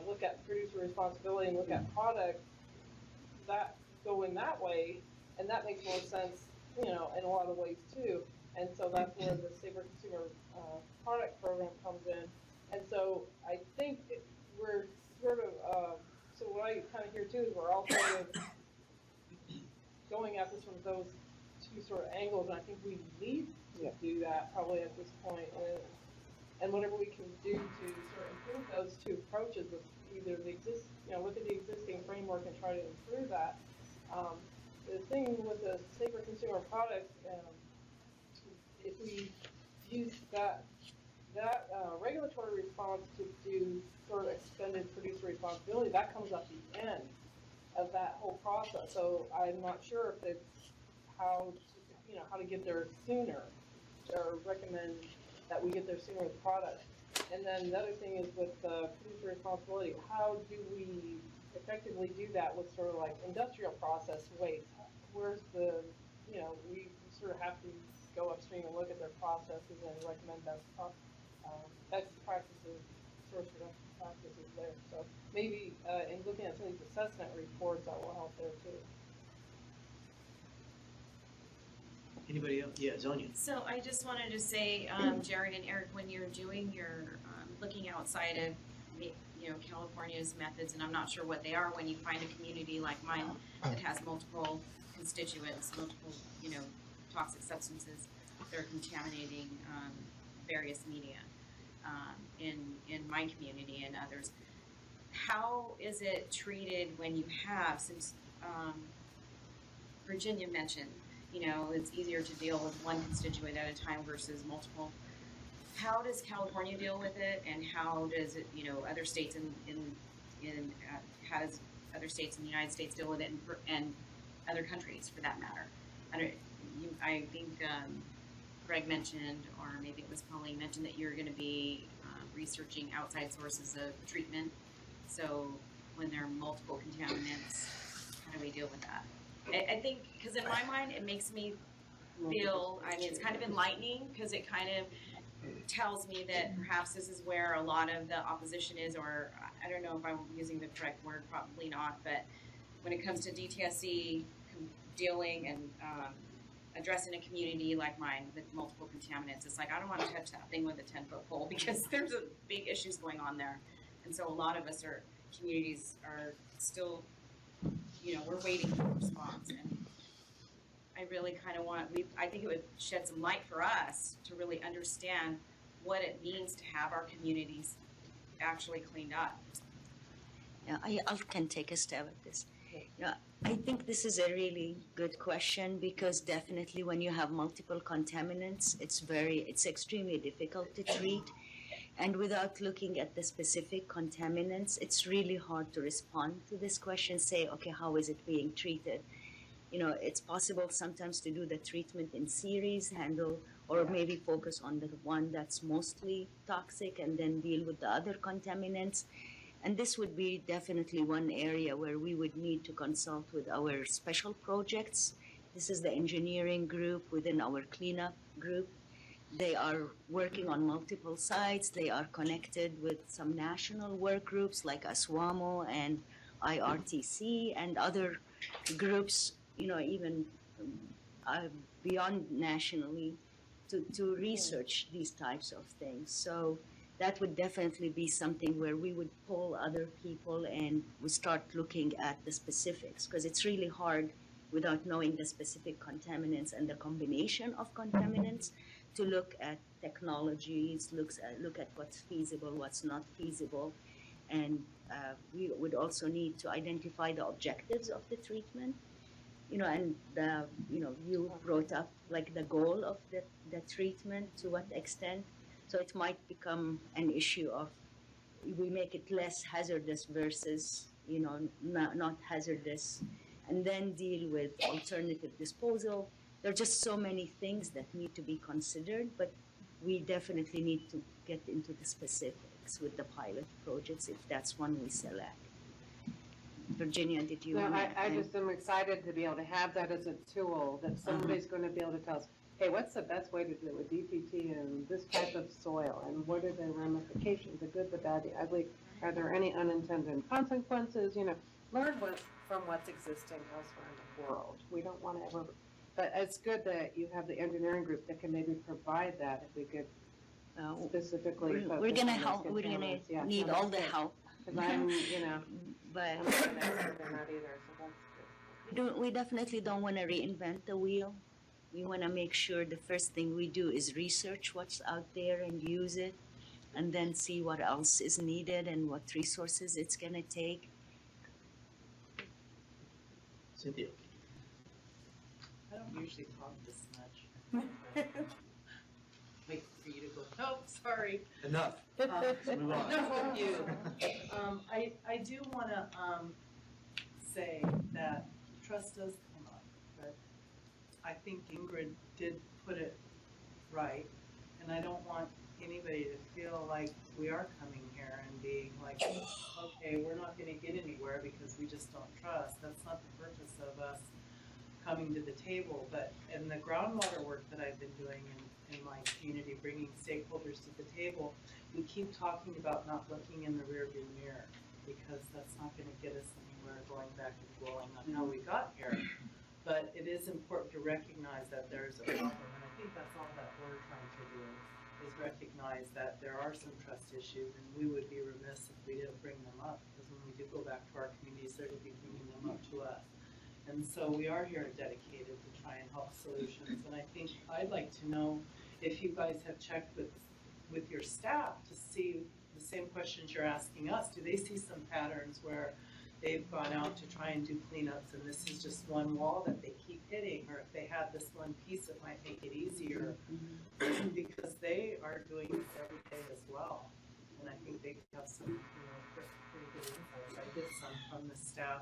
look at producer responsibility and look at product, that going that way, and that makes more sense, in a lot of ways too. And so that's where the Safer Consumer Product Program comes in. And so I think we're sort of, so what I kind of hear too is we're all sort of going at this from those 2 sort of angles, and I think we need to do that probably at this point. And whatever we can do to sort of improve those 2 approaches with either look at the existing framework and try to improve that. The thing with the Safer Consumer Product, if we use that regulatory response to do sort of extended producer responsibility, that comes at the end of that whole process. So I'm not sure if it's how, how to get there sooner, or recommend that we get there sooner with products. And then the other thing is with producer responsibility, how do we effectively do that with sort of like industrial process waste? Where's the, we sort of have to go upstream and look at their processes and recommend best practices, source reduction practices there. So maybe in looking at some of these assessment reports, that will help there too. Anybody else? Yeah, Zonia. So I just wanted to say, Jared and Eric, when you're doing your, looking outside of, California's methods, and I'm not sure what they are, when you find a community like mine that has multiple constituents, multiple, toxic substances that are contaminating various media in my community and others, how is it treated when you have, since Virginia mentioned, it's easier to deal with one constituent at a time versus multiple. How does California deal with it, and how does it, other states how does other states in the United States deal with it, and other countries for that matter? I think Greg mentioned, or maybe it was Pauline mentioned, that you're going to be researching outside sources of treatment. So when there are multiple contaminants, how do we deal with that? I think, because in my mind, it makes me feel, it's kind of enlightening, because it kind of tells me that perhaps this is where a lot of the opposition is, or I don't know if I'm using the correct word, probably not, but when it comes to DTSC dealing and addressing a community like mine with multiple contaminants, it's like, I don't want to touch that thing with a 10-foot pole, because there's a big issues going on there. And so a lot of us communities are still, we're waiting for a response. And I really kind of I think it would shed some light for us to really understand what it means to have our communities actually cleaned up. Yeah, I can take a stab at this. Yeah, I think this is a really good question, because definitely when you have multiple contaminants, it's extremely difficult to treat. And without looking at the specific contaminants, it's really hard to respond to this question, say, okay, how is it being treated? It's possible sometimes to do the treatment in series, handle, or maybe focus on the one that's mostly toxic and then deal with the other contaminants. And this would be definitely one area where we would need to consult with our special projects. This is the engineering group within our cleanup group. They are working on multiple sites. They are connected with some national work groups like ASWAMO and IRTC and other groups, even beyond nationally, to research these types of things. So that would definitely be something where we would pull other people and we start looking at the specifics, because it's really hard without knowing the specific contaminants and the combination of contaminants to look at technologies, look at what's feasible, what's not feasible. And we would also need to identify the objectives of the treatment. And you brought up like the goal of the treatment, to what extent. So it might become an issue of, we make it less hazardous versus, not hazardous, and then deal with alternative disposal. There are just so many things that need to be considered, but we definitely need to get into the specifics with the pilot projects, if that's one we select. Virginia, did you want to? I just am excited to be able to have that as a tool, that somebody's going to be able to tell us, hey, what's the best way to do it with DPT and this type of soil, and what are the ramifications, the good, the bad, the ugly? Are there any unintended consequences? Learn from what's existing elsewhere in the world. We don't want to ever, but it's good that you have the engineering group that can maybe provide that, if we could specifically focus we're gonna on those help. We're gonna contaminants. Yeah, need no, all the that's good. help. Because I'm, but I'm not an expert in that either, so that's good. we definitely don't want to reinvent the wheel. We want to make sure the first thing we do is research what's out there and use it, and then see what else is needed and what resources it's going to take. Cynthia. I don't usually talk this much. Wait for you to go, oh, sorry. Enough. Let's move on. Enough of you. I do want to say that trust does come up, but I think Ingrid did put it right, and I don't want anybody to feel like we are coming here and being like, okay, we're not gonna get anywhere because we just don't trust. That's not the purpose of us coming to the table, but in the groundwater work that I've been doing in my community, bringing stakeholders to the table, we keep talking about not looking in the rearview mirror, because that's not gonna get us anywhere going back and dwelling on how we got here. But it is important to recognize that there's a problem, and I think that's all that we're trying to do, is recognize that there are some trust issues, and we would be remiss if we didn't bring them up, because when we do go back to our communities, they're gonna be bringing them up to us. And so we are here dedicated to try and help solutions, and I think I'd like to know if you guys have checked with your staff to see the same questions you're asking us. Do they see some patterns where they've gone out to try and do cleanups and this is just one wall that they keep hitting, or if they had this one piece it might make it easier, because they are doing this every day as well. And I think they have some, pretty good insights. I get some from the staff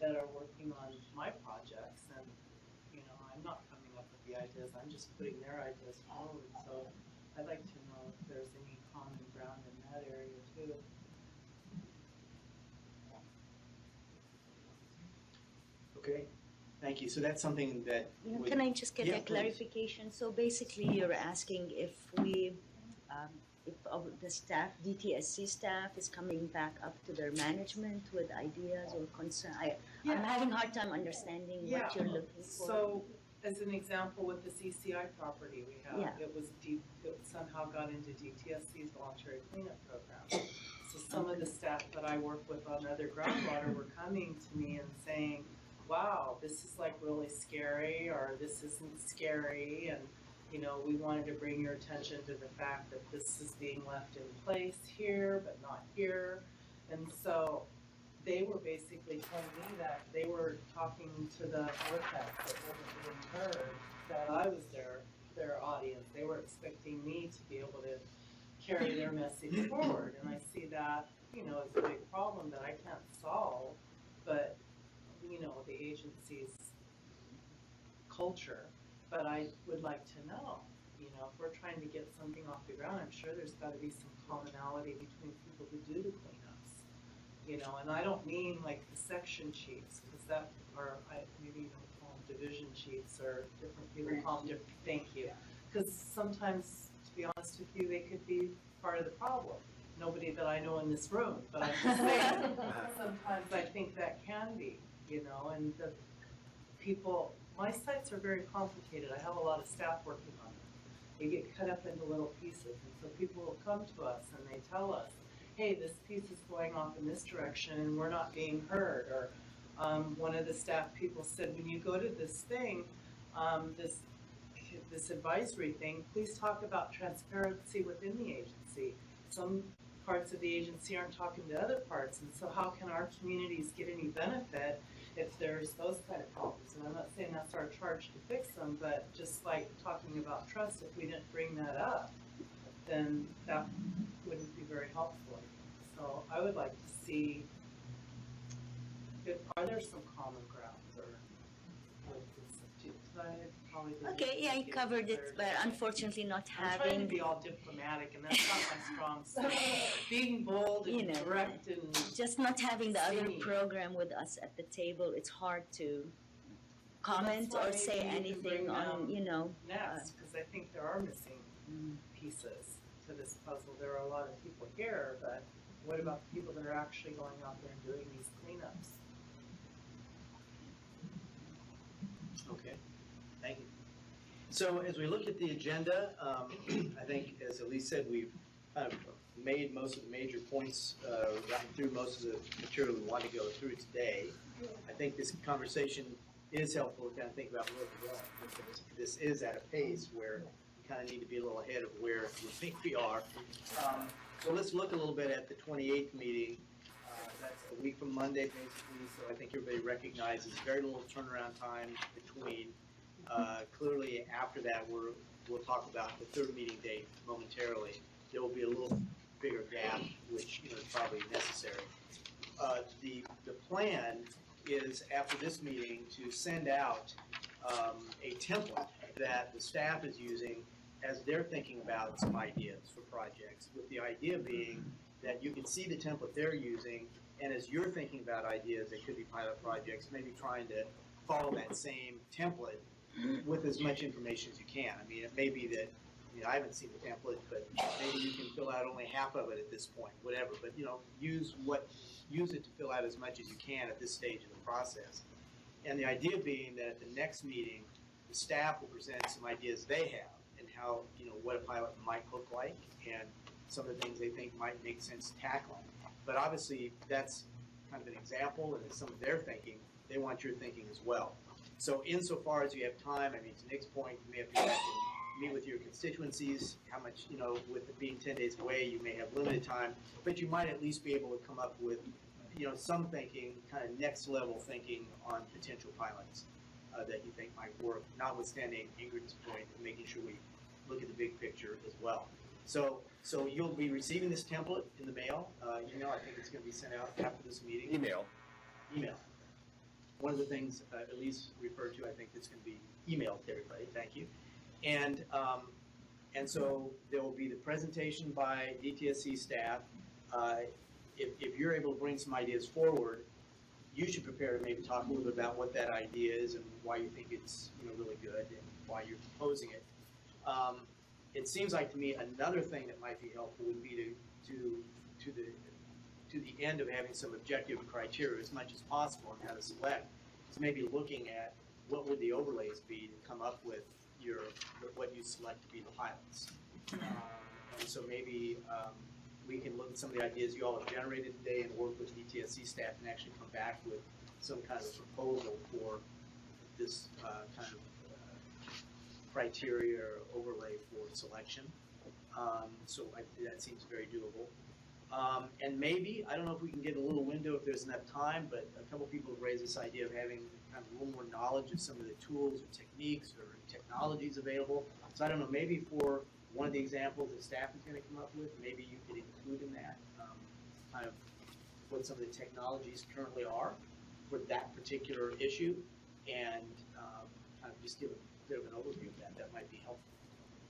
that are working on my projects, and I'm not coming up with the ideas, I'm just putting their ideas forward. So I'd like to know if there's any common ground in that area too. Okay, thank you. So that's something that would. Can I just get Yeah, a clarification? So basically, you're asking if the staff, DTSC staff, is coming back up to their management with ideas or concern. I'm having a hard time understanding what you're looking for. So, as an example, with this ECI property we have, it somehow got into DTSC's voluntary cleanup program. So some of the staff that I work with on other groundwater were coming to me and saying, wow, this is like really scary, or this isn't scary, and we wanted to bring your attention to the fact that this is being left in place here, but not here. And so they were basically telling me that they were talking to the vortex that wasn't being heard, that I was their audience. They were expecting me to be able to carry their message forward. And I see that, as a big problem that I can't solve, but, the agency's culture. But I would like to know, if we're trying to get something off the ground, I'm sure there's got to be some commonality between people who do the cleanups, and I don't mean like the section sheets, because that are, maybe you don't call them division sheets, or different people call them different, thank you. Because sometimes, to be honest with you, they could be part of the problem. Nobody that I know in this room, but I'm just saying, sometimes I think that can be, and the people, my sites are very complicated. I have a lot of staff working on them. They get cut up into little pieces, and so people will come to us and they tell us, hey, this piece is going off in this direction and we're not being heard. Or one of the staff people said, when you go to this thing, this advisory thing, please talk about transparency within the agency. Some parts of the agency aren't talking to other parts, and so how can our communities get any benefit if there's those kind of problems? And I'm not saying that's our charge to fix them, but just like talking about trust, if we didn't bring that up, then that wouldn't be very helpful. So I would like to see, are there some common grounds, or Okay, I covered it, but unfortunately not I'm trying to having, be all diplomatic, and that's not my strong suit. Being bold and direct and just not having the other singing. program with us at the table, it's hard to comment Well, or that's why say maybe you can anything bring on, them next, because I think there are missing pieces to this puzzle. There are a lot of people here, but what about the people that are actually going out there and doing these cleanups? Okay, thank you. So as we look at the agenda, I think, as Elise said, we've kind of made most of the major points, gotten through most of the material we want to go through today. I think this conversation is helpful to kind of think about where we're going. This is at a pace where we kind of need to be a little ahead of where we think we are. So let's look a little bit at the 28th meeting. That's a week from Monday, basically, so I think everybody recognizes very little turnaround time between. Clearly, after that, we'll talk about the third meeting date momentarily. There will be a little bigger gap, which is probably necessary. The plan is, after this meeting, to send out a template that the staff is using as they're thinking about some ideas for projects, with the idea being that you can see the template they're using, and as you're thinking about ideas that could be pilot projects, maybe trying to follow that same template with as much information as you can. I mean, it may be that, I haven't seen the template, but maybe you can fill out only half of it at this point, whatever. But, use it to fill out as much as you can at this stage of the process. And the idea being that at the next meeting, the staff will present some ideas they have and how, what a pilot might look like and some of the things they think might make sense tackling. But obviously, that's kind of an example, and it's some of their thinking. They want your thinking as well. So insofar as you have time, I mean, to Nick's point, you may have to go back and meet with your constituencies, how much, with it being 10 days away, you may have limited time, but you might at least be able to come up with, some thinking, kind of next level thinking on potential pilots that you think might work, notwithstanding Ingrid's point of making sure we look at the big picture as well. So you'll be receiving this template in the mail. I think it's going to be sent out after this meeting. Email. One of the things Elise referred to, I think, that's going to be emailed to everybody. Thank you. And so there will be the presentation by DTSC staff. If you're able to bring some ideas forward, you should prepare to maybe talk a little bit about what that idea is and why you think it's really good and why you're proposing it. It seems like to me another thing that might be helpful would be to the end of having some objective criteria as much as possible on how to select. So maybe looking at what would the overlays be to come up with what you select to be the pilots. And so maybe we can look at some of the ideas you all have generated today and work with DTSC staff and actually come back with some kind of proposal for this kind of criteria or overlay for selection. That seems very doable. And maybe, I don't know if we can get a little window if there's enough time, but a couple people have raised this idea of having kind of a little more knowledge of some of the tools or techniques or technologies available. So I don't know, maybe for one of the examples that staff is going to come up with, maybe you could include in that kind of what some of the technologies currently are for that particular issue, and kind of just give a bit of an overview of that. That might be helpful.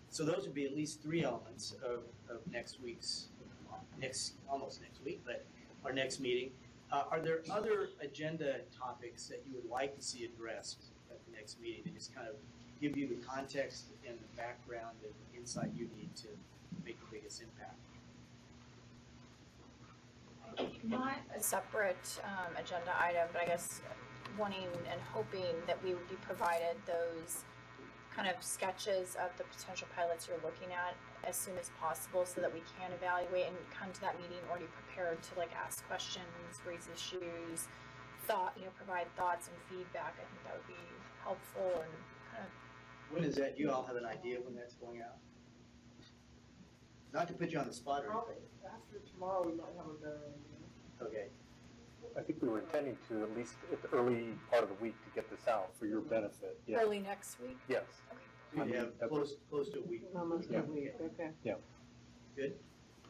So those would be at least 3 elements of next week's, almost next week, but our next meeting. Are there other agenda topics that you would like to see addressed at the next meeting to just kind of give you the context and the background and insight you need to make the biggest impact? Not a separate agenda item, but I guess wanting and hoping that we would be provided those kind of sketches of the potential pilots you're looking at as soon as possible so that we can evaluate and come to that meeting already prepared to ask questions, raise issues, provide thoughts and feedback. I think that would be helpful and kind of. When is that? Do you all have an idea when that's going out? Not to put you on the spot or anything. After tomorrow, we might have a better idea. Okay. I think we were intending to, at least at the early part of the week, to get this out for your benefit. Yeah. Early next week? Yes. So you have close to a week. Almost a week, okay. Yeah. Good.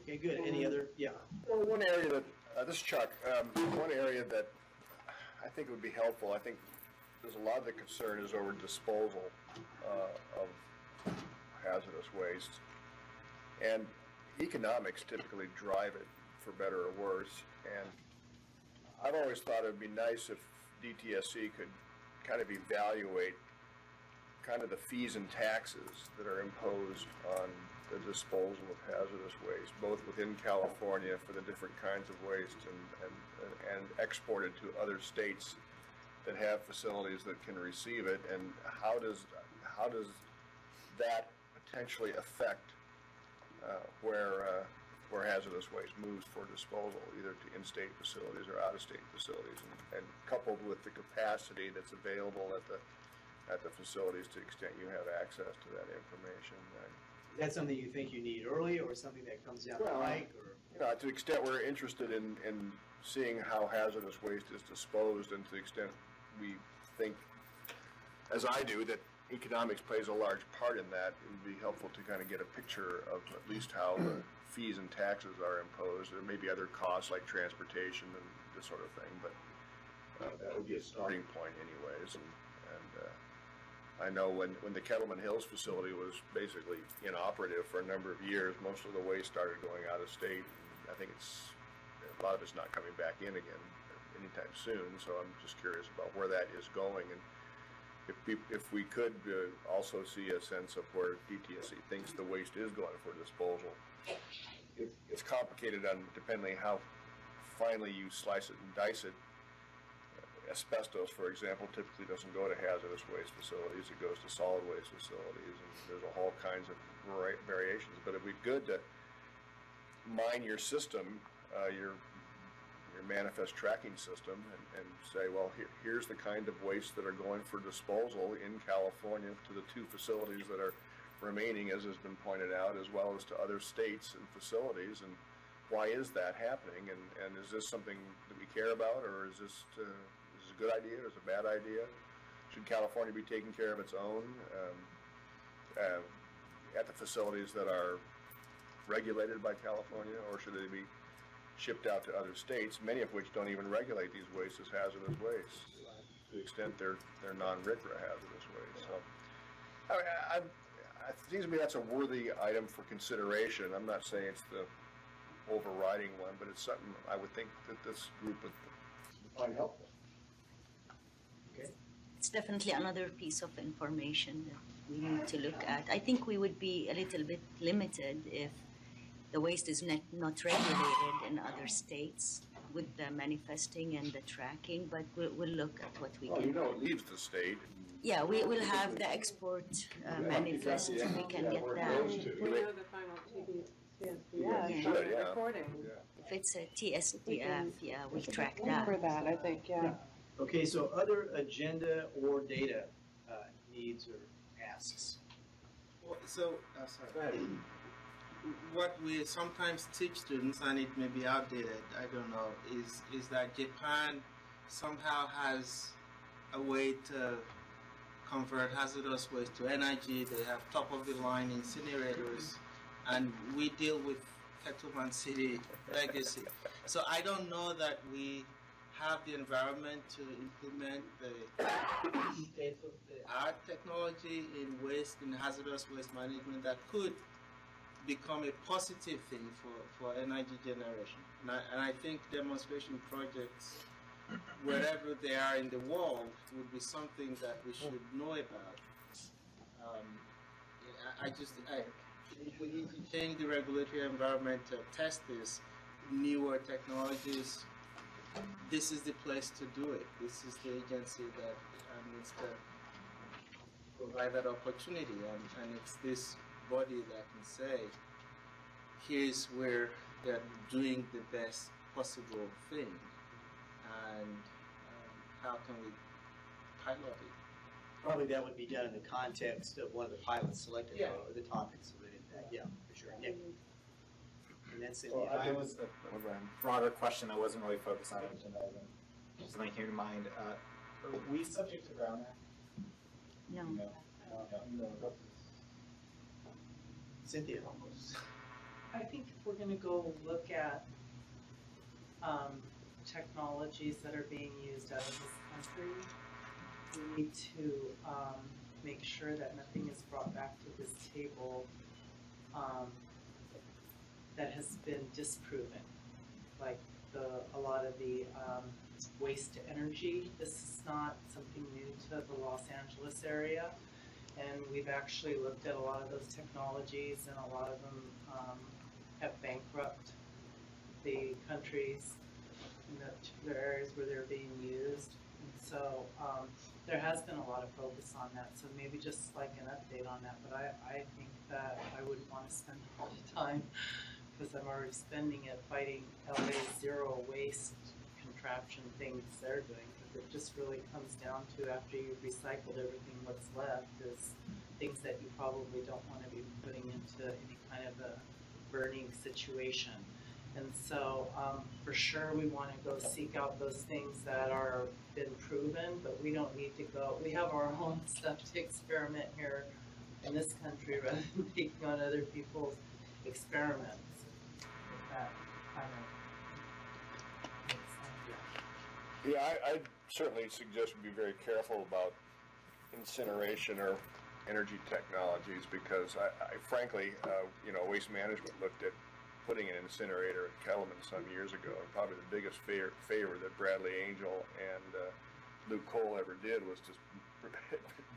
Okay, good. Any other? Yeah. Well, one area that, this is Chuck, one area that I think would be helpful, I think there's a lot of the concern is over disposal of hazardous waste. And economics typically drive it, for better or worse. And I've always thought it would be nice if DTSC could kind of evaluate kind of the fees and taxes that are imposed on the disposal of hazardous waste, both within California for the different kinds of waste and exported to other states that have facilities that can receive it, and how does that potentially affect where hazardous waste moves for disposal, either to in-state facilities or out-of-state facilities, and coupled with the capacity that's available at the facilities to the extent you have access to that information. Is that something you think you need early, or something that comes down the pike? Or? To the extent we're interested in seeing how hazardous waste is disposed, and to the extent we think, as I do, that economics plays a large part in that, it would be helpful to kind of get a picture of at least how the fees and taxes are imposed. There may be other costs like transportation and this sort of thing, but that would be a starting point anyways. I know when the Kettleman Hills facility was basically inoperative for a number of years, most of the waste started going out of state. I think a lot of it's not coming back in again anytime soon, so I'm just curious about where that is going. And if we could also see a sense of where DTSC thinks the waste is going for disposal. It's complicated depending how finely you slice it and dice it. Asbestos, for example, typically doesn't go to hazardous waste facilities. It goes to solid waste facilities, and there's all kinds of variations. But it'd be good to mine your system, your manifest tracking system, and say, well, here's the kind of waste that are going for disposal in California to the 2 facilities that are remaining, as has been pointed out, as well as to other states and facilities, and why is that happening, and is this something that we care about, or is this a good idea, or is it a bad idea? Should California be taking care of its own at the facilities that are regulated by California, or should they be shipped out to other states, many of which don't even regulate these wastes as hazardous waste, to the extent they're non-RCRA hazardous waste. So, it seems to me that's a worthy item for consideration. I'm not saying it's the overriding one, but it's something I would think that this group would find helpful. Okay. It's definitely another piece of information that we need to look at. I think we would be a little bit limited if the waste is not regulated in other states with the manifesting and the tracking, but we'll look at what we can. It leaves the state. Yeah, we will have the export manifest. We can get that. We know the final TSDF Yeah. from the recording. If it's a TSDF, we'll track that. For that, I think, yeah. Okay, so other agenda or data needs or asks? Well, so, sorry. What we sometimes teach students, and it may be outdated, I don't know, is that Japan somehow has a way to convert hazardous waste to energy. They have top-of-the-line incinerators, and we deal with Kettleman City legacy. So I don't know that we have the environment to implement the state-of-the-art technology in waste, in hazardous waste management that could become a positive thing for energy generation. And I think demonstration projects, wherever they are in the world, would be something that we should know about. If we need to change the regulatory environment to test this newer technologies, this is the place to do it. This is the agency that needs to provide that opportunity, and it's this body that can say, here's where they're doing the best possible thing, and how can we pilot it? Probably that would be done in the context of one of the pilots selected, or the topics related to that. Yeah, for sure. Nick. And that's it. Well, it was a broader question that wasn't really focused on it tonight. Something came to mind. Are we subject to Brown Act? No. No. Cynthia. I think if we're gonna go look at technologies that are being used out of this country, we need to make sure that nothing is brought back to this table that has been disproven. Like a lot of the waste to energy, this is not something new to the Los Angeles area. And we've actually looked at a lot of those technologies, and a lot of them have bankrupted the countries in the areas where they're being used. And so there has been a lot of focus on that. So maybe just like an update on that. But I think that I wouldn't want to spend a lot of time, because I'm already spending it fighting LA's zero waste contraption things they're doing. But it just really comes down to, after you've recycled everything, what's left is things that you probably don't want to be putting into any kind of a burning situation. And so for sure we want to go seek out those things that are been proven, but we don't need to go, we have our own stuff to experiment here in this country rather than taking on other people's experiments. If that kind of Yeah, I certainly suggest we be very careful about incineration or energy technologies, because I frankly, Waste Management looked at putting an incinerator at Kettleman some years ago, and probably the biggest favor that Bradley Angel and Luke Cole ever did was to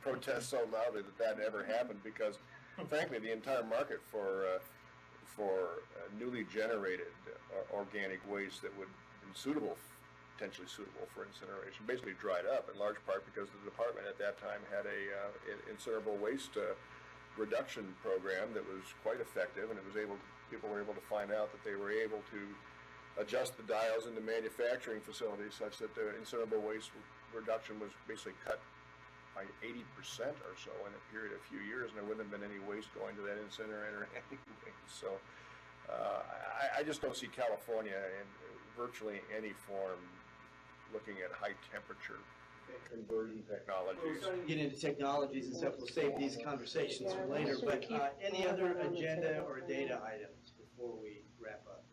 protest so loudly that never happened, because frankly, the entire market for newly generated organic waste that would be potentially suitable for incineration basically dried up, in large part because the department at that time had a incinerable waste reduction program that was quite effective, and people were able to find out that they were able to adjust the dials in the manufacturing facilities such that the incinerable waste reduction was basically cut by 80% or so in a period of a few years, and there wouldn't have been any waste going to that incinerator anyway. So I just don't see California in virtually any form looking at high temperature conversion technologies. We're starting to get into technologies and stuff. We'll save these conversations for later, but any other agenda or data items before we wrap up?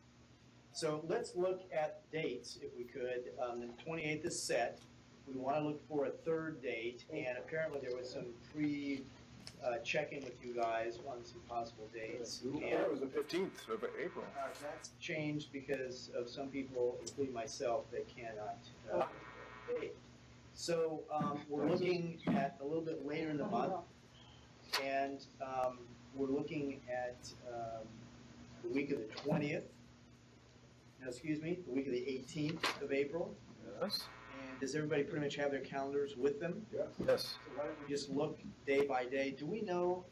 So let's look at dates, if we could. The 28th is set. We want to look for a third date, and apparently there was some check-in with you guys on some possible dates. And it was the 15th of April. That's changed because of some people, including myself, that cannot date. So we're looking at a little bit later in the month, and we're looking at the week of the 20th. No, excuse me, the week of the 18th of April. Yes. And does everybody pretty much have their calendars with them? Yes. Yes. So why don't we just look day by day? Do we know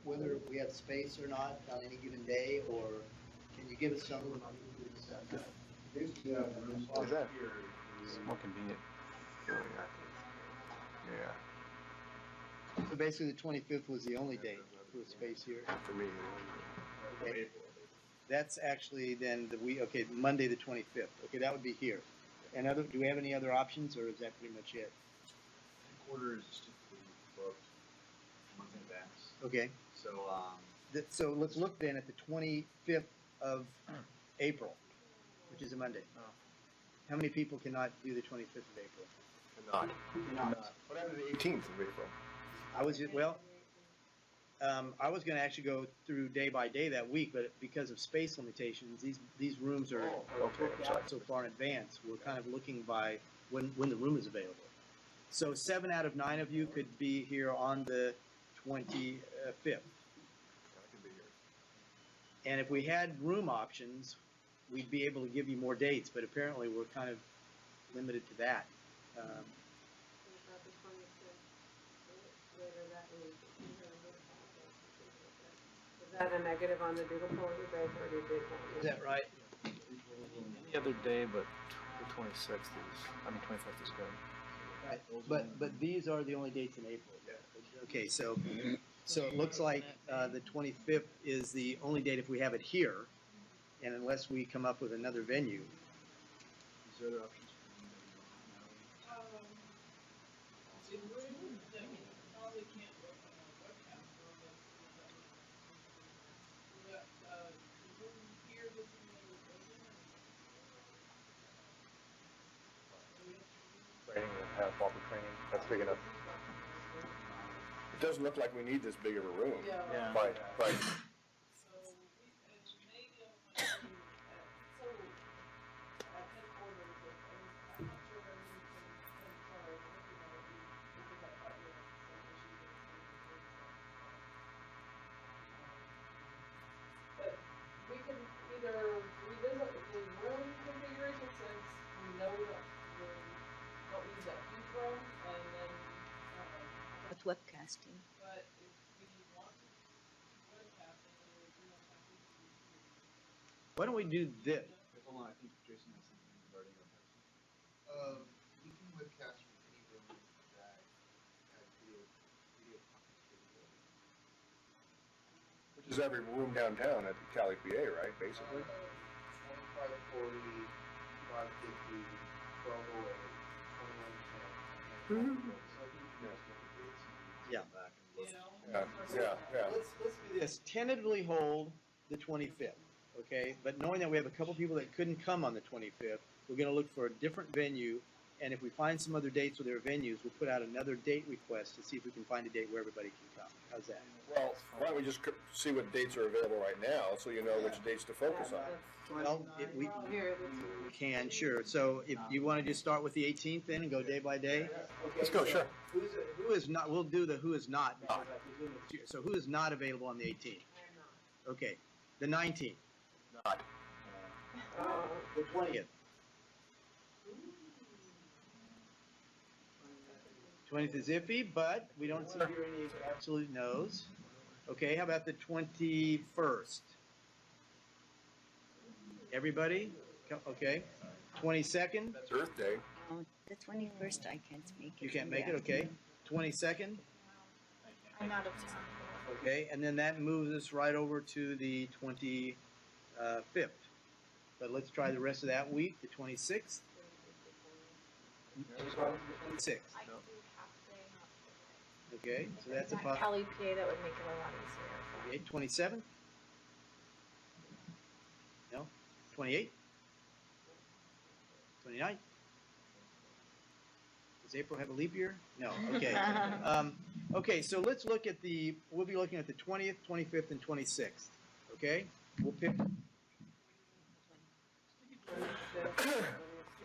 whether we have space or not on any given day, or can you give us some? Is that more convenient? So basically, the 25th was the only date with space here. For me. Okay. That's actually then Monday the 25th. Okay, that would be here. And do we have any other options, or is that pretty much it? Quarters is typically booked a month in advance. Okay. So, So let's look then at the 25th of April, which is a Monday. How many people cannot do the 25th of April? Cannot. What happened to the 18th of April? I was going to actually go through day by day that week, but because of space limitations, these rooms are booked out so far in advance. We're kind of looking by when the room is available. So 7 out of 9 of you could be here on the 25th. And if we had room options, we'd be able to give you more dates, but apparently we're kind of limited to that. Is that a negative on the doodle poll you guys already did? Is that right? Any other day but the 25th is good. Right. But these are the only dates in April. Okay, so it looks like the 25th is the only date if we have it here, and unless we come up with another venue. is there other options? Training and have proper training. That's big enough. It doesn't look like we need this big of a room. Yeah. Right. We can either revisit the room configuration since we know that we don't need that huge room, and then, But webcasting. but if we want to webcasting, we don't have to. Why don't we do this? Hold on, I think Jason has something regarding your You can webcast from any room that has video conference capability. Which is every room downtown at the Cali PA, right, basically? 2540, 550, 1208, 2110. Yeah. Yeah. Let's do this. Tentatively hold the 25th, okay? But knowing that we have a couple people that couldn't come on the 25th, we're going to look for a different venue and if we find some other dates with their venues, we'll put out another date request to see if we can find a date where everybody can come. How's that? Well, why don't we just see what dates are available right now, so you know which dates to focus on? Well, we can, sure. So if you want to just start with the 18th then and go day by day? Let's go, sure. Who is not, we'll do the who is not. So who is not available on the 18th? Okay, the 19th. Not. The 20th. 20th is iffy, but we don't see here any absolute no's. Okay, how about the 21st? Everybody? Okay. 22nd? That's Earth Day. Oh, the 21st, I can't make it. You can't make it, okay. 22nd? I'm out of town. Okay, and then that moves us right over to the 25th. But let's try the rest of that week, the 26th. 26th. Okay, so that's a That Cali PA, that would make it a lot easier. Okay, 27th? No? 28th? 29th? Does April have a leap year? No, okay. Okay, so let's look at we'll be looking at the 20th, 25th, and 26th, okay? We'll pick.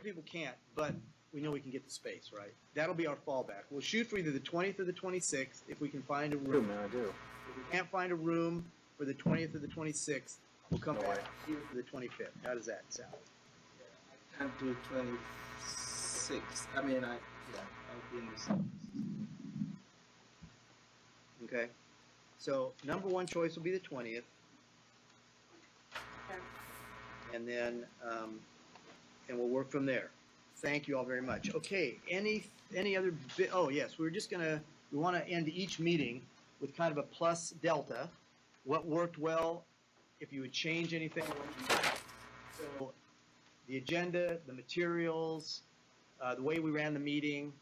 People can't, but we know we can get the space, right? That'll be our fallback. We'll shoot for either the 20th or the 26th if we can find a room. I do. If we can't find a room for the 20th or the 26th, we'll come back here for the 25th. How does that sound? Can't do 26. I mean, I'll be in the Okay. So number one choice will be the 20th. And then, and we'll work from there. Thank you all very much. Okay, any other, oh yes, we want to end each meeting with kind of a plus delta. What worked well, if you would change anything. So the agenda, the materials, the way we ran the meeting,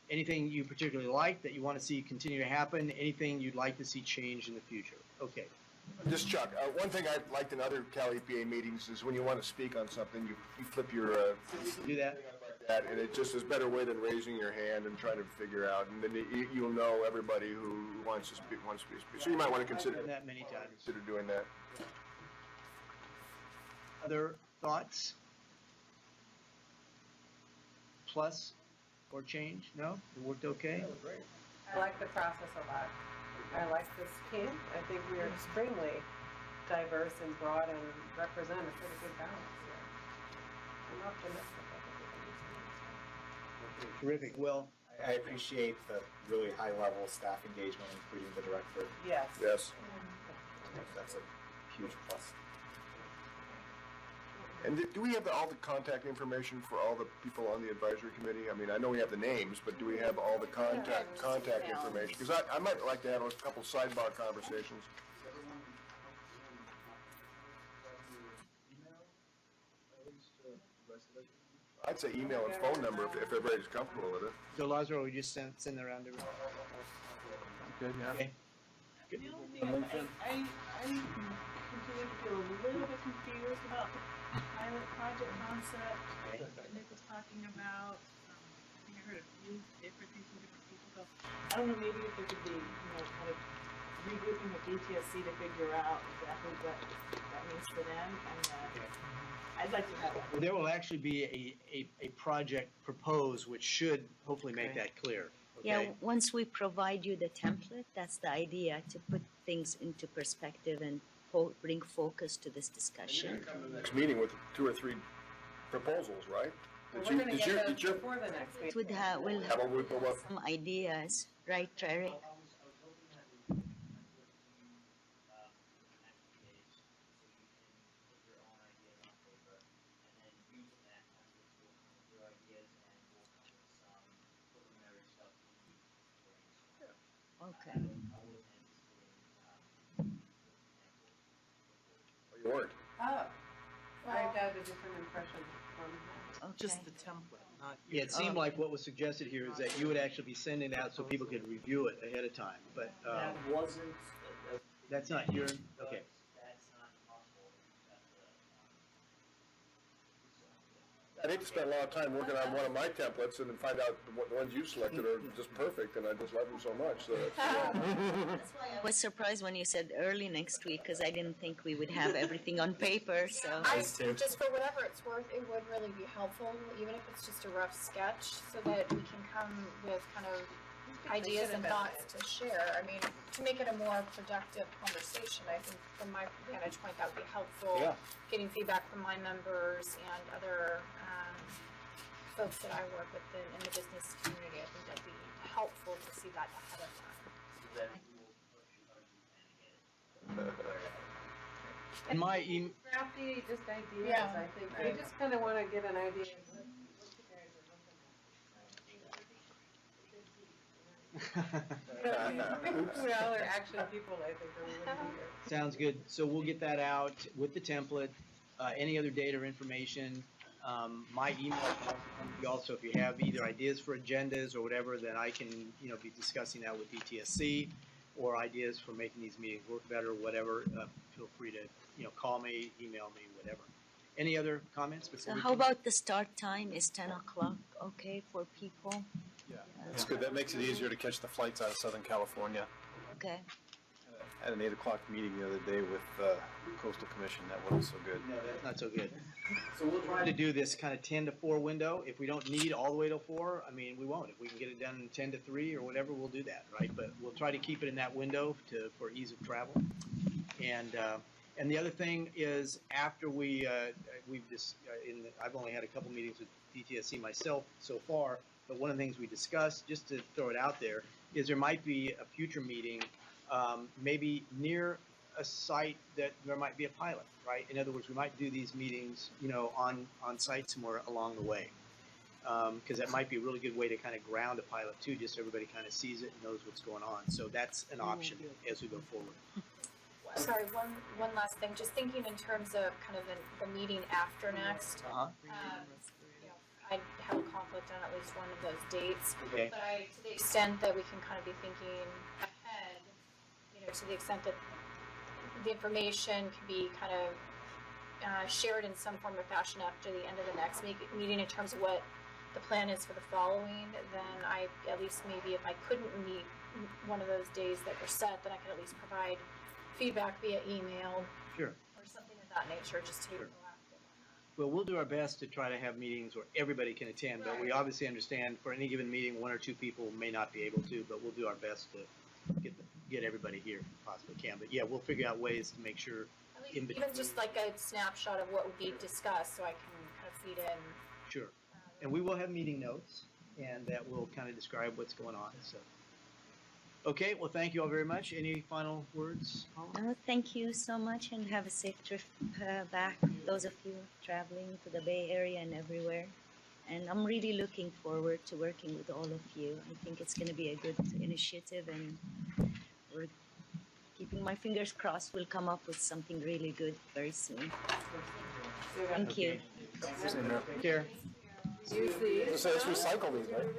anything you particularly like that you want to see continue to happen, anything you'd like to see change in the future. Okay. Just Chuck, one thing I've liked in other Cal EPA meetings is when you want to speak on something, you flip your, do that? And it just is a better way than raising your hand and trying to figure out, and then you'll know everybody who wants to speak. So you might want to consider that many times. Consider doing that. Other thoughts? Plus or change? No? It worked okay? That was great. I like the process a lot. I like this camp. I think we are extremely diverse and broad and represent a pretty good balance here. I'm optimistic. I think we can do something. Terrific. Well, I appreciate the really high-level staff engagement, including the director. Yes. Yes. That's a huge plus. And do we have all the contact information for all the people on the advisory committee? I mean, I know we have the names, but do we have all the contact information? Because I might like to have a couple sidebar conversations. I'd say email and phone number if everybody's comfortable with it. So Lazaro, we just send around to everyone. Good, yeah. Okay. The only thing I continue to feel a little bit confused about the pilot project concept that Nick was talking about. I think I heard a few different things from different people. So I don't know, maybe if there could be, kind of regrouping with DTSC to figure out exactly what that means for them. And I'd like to have that. There will actually be a project proposed which should hopefully make that clear. Okay? Yeah, once we provide you the template, that's the idea, to put things into perspective and bring focus to this discussion. You're going to come to the next meeting with 2 or 3 proposals, right? Well, we're going to get those before the next meeting. We'll have some ideas, right, Terry? Okay. You weren't. Oh, I got a different impression from that. Just the template, not. Yeah, it seemed like what was suggested here is that you would actually be sending it out so people could review it ahead of time, but, That wasn't. that's not your, okay. That's not possible. I'd hate to spend a lot of time working on one of my templates and then find out the ones you selected are just perfect, and I just love them so much. So That's why I was surprised when you said early next week, because I didn't think we would have everything on paper, so. Just for whatever it's worth, it would really be helpful, even if it's just a rough sketch, so that we can come with kind of ideas and thoughts to share. I mean, to make it a more productive conversation, I think from my vantage point, that would be helpful. Yeah. Getting feedback from my members and other folks that I work with in the business community, I think that'd be helpful to see that ahead of time. In my email, Crafty, just ideas, Yeah. I think, we just kind of want to get an idea of what you guys are looking at. Well, they're action people, I think, are really here. sounds good. So we'll get that out with the template, any other data or information. My email can also come to you also if you have either ideas for agendas or whatever, then I can, be discussing that with DTSC, or ideas for making these meetings work better, whatever. Feel free to, call me, email me, whatever. Any other comments So before we how close? about the start time? Is 10 o'clock okay for people? That's good. That makes it easier to catch the flights out of Southern California. Okay. I had an 8 o'clock meeting the other day with Coastal Commission. That wasn't so good. No, that's not so good. So we'll try to do this kind of 10 to 4 window. If we don't need all the way till 4, I mean, we won't. If we can get it done in 10 to 3 or whatever, we'll do that, right? But we'll try to keep it in that window for ease of travel. And the other thing is, after we've just I've only had a couple meetings with DTSC myself so far, but one of the things we discussed, just to throw it out there, is there might be a future meeting, maybe near a site that there might be a pilot, right? In other words, we might do these meetings, on site somewhere along the way. Because that might be a really good way to kind of ground a pilot too, just so everybody kind of sees it and knows what's going on. So that's an option as we go forward. Sorry, one last thing, just thinking in terms of kind of the meeting after next. I have a conflict on at least one of those dates. Okay. But to the extent that we can kind of be thinking ahead, to the extent that the information can be kind of shared in some form or fashion after the end of the next meeting in terms of what the plan is for the following, then I, at least maybe if I couldn't meet one of those days that were set, then I could at least provide feedback via email. Sure. Or something of that nature, just to be proactive. Well, we'll do our best to try to have meetings where everybody can attend, but we obviously understand for any given meeting, 1 or 2 people may not be able to, but we'll do our best to get everybody here if possibly can. But yeah, we'll figure out ways to make sure. Even just like a snapshot of what would be discussed, so I can kind of feed in. Sure. And we will have meeting notes, and that will kind of describe what's going on. So, okay. Well, thank you all very much. Any final words? No, thank you so much, and have a safe trip back, those of you traveling to the Bay Area and everywhere. And I'm really looking forward to working with all of you. I think it's going to be a good initiative, and we're keeping my fingers crossed we'll come up with something really good very soon. Thank you. Take care. Let's recycle these, right?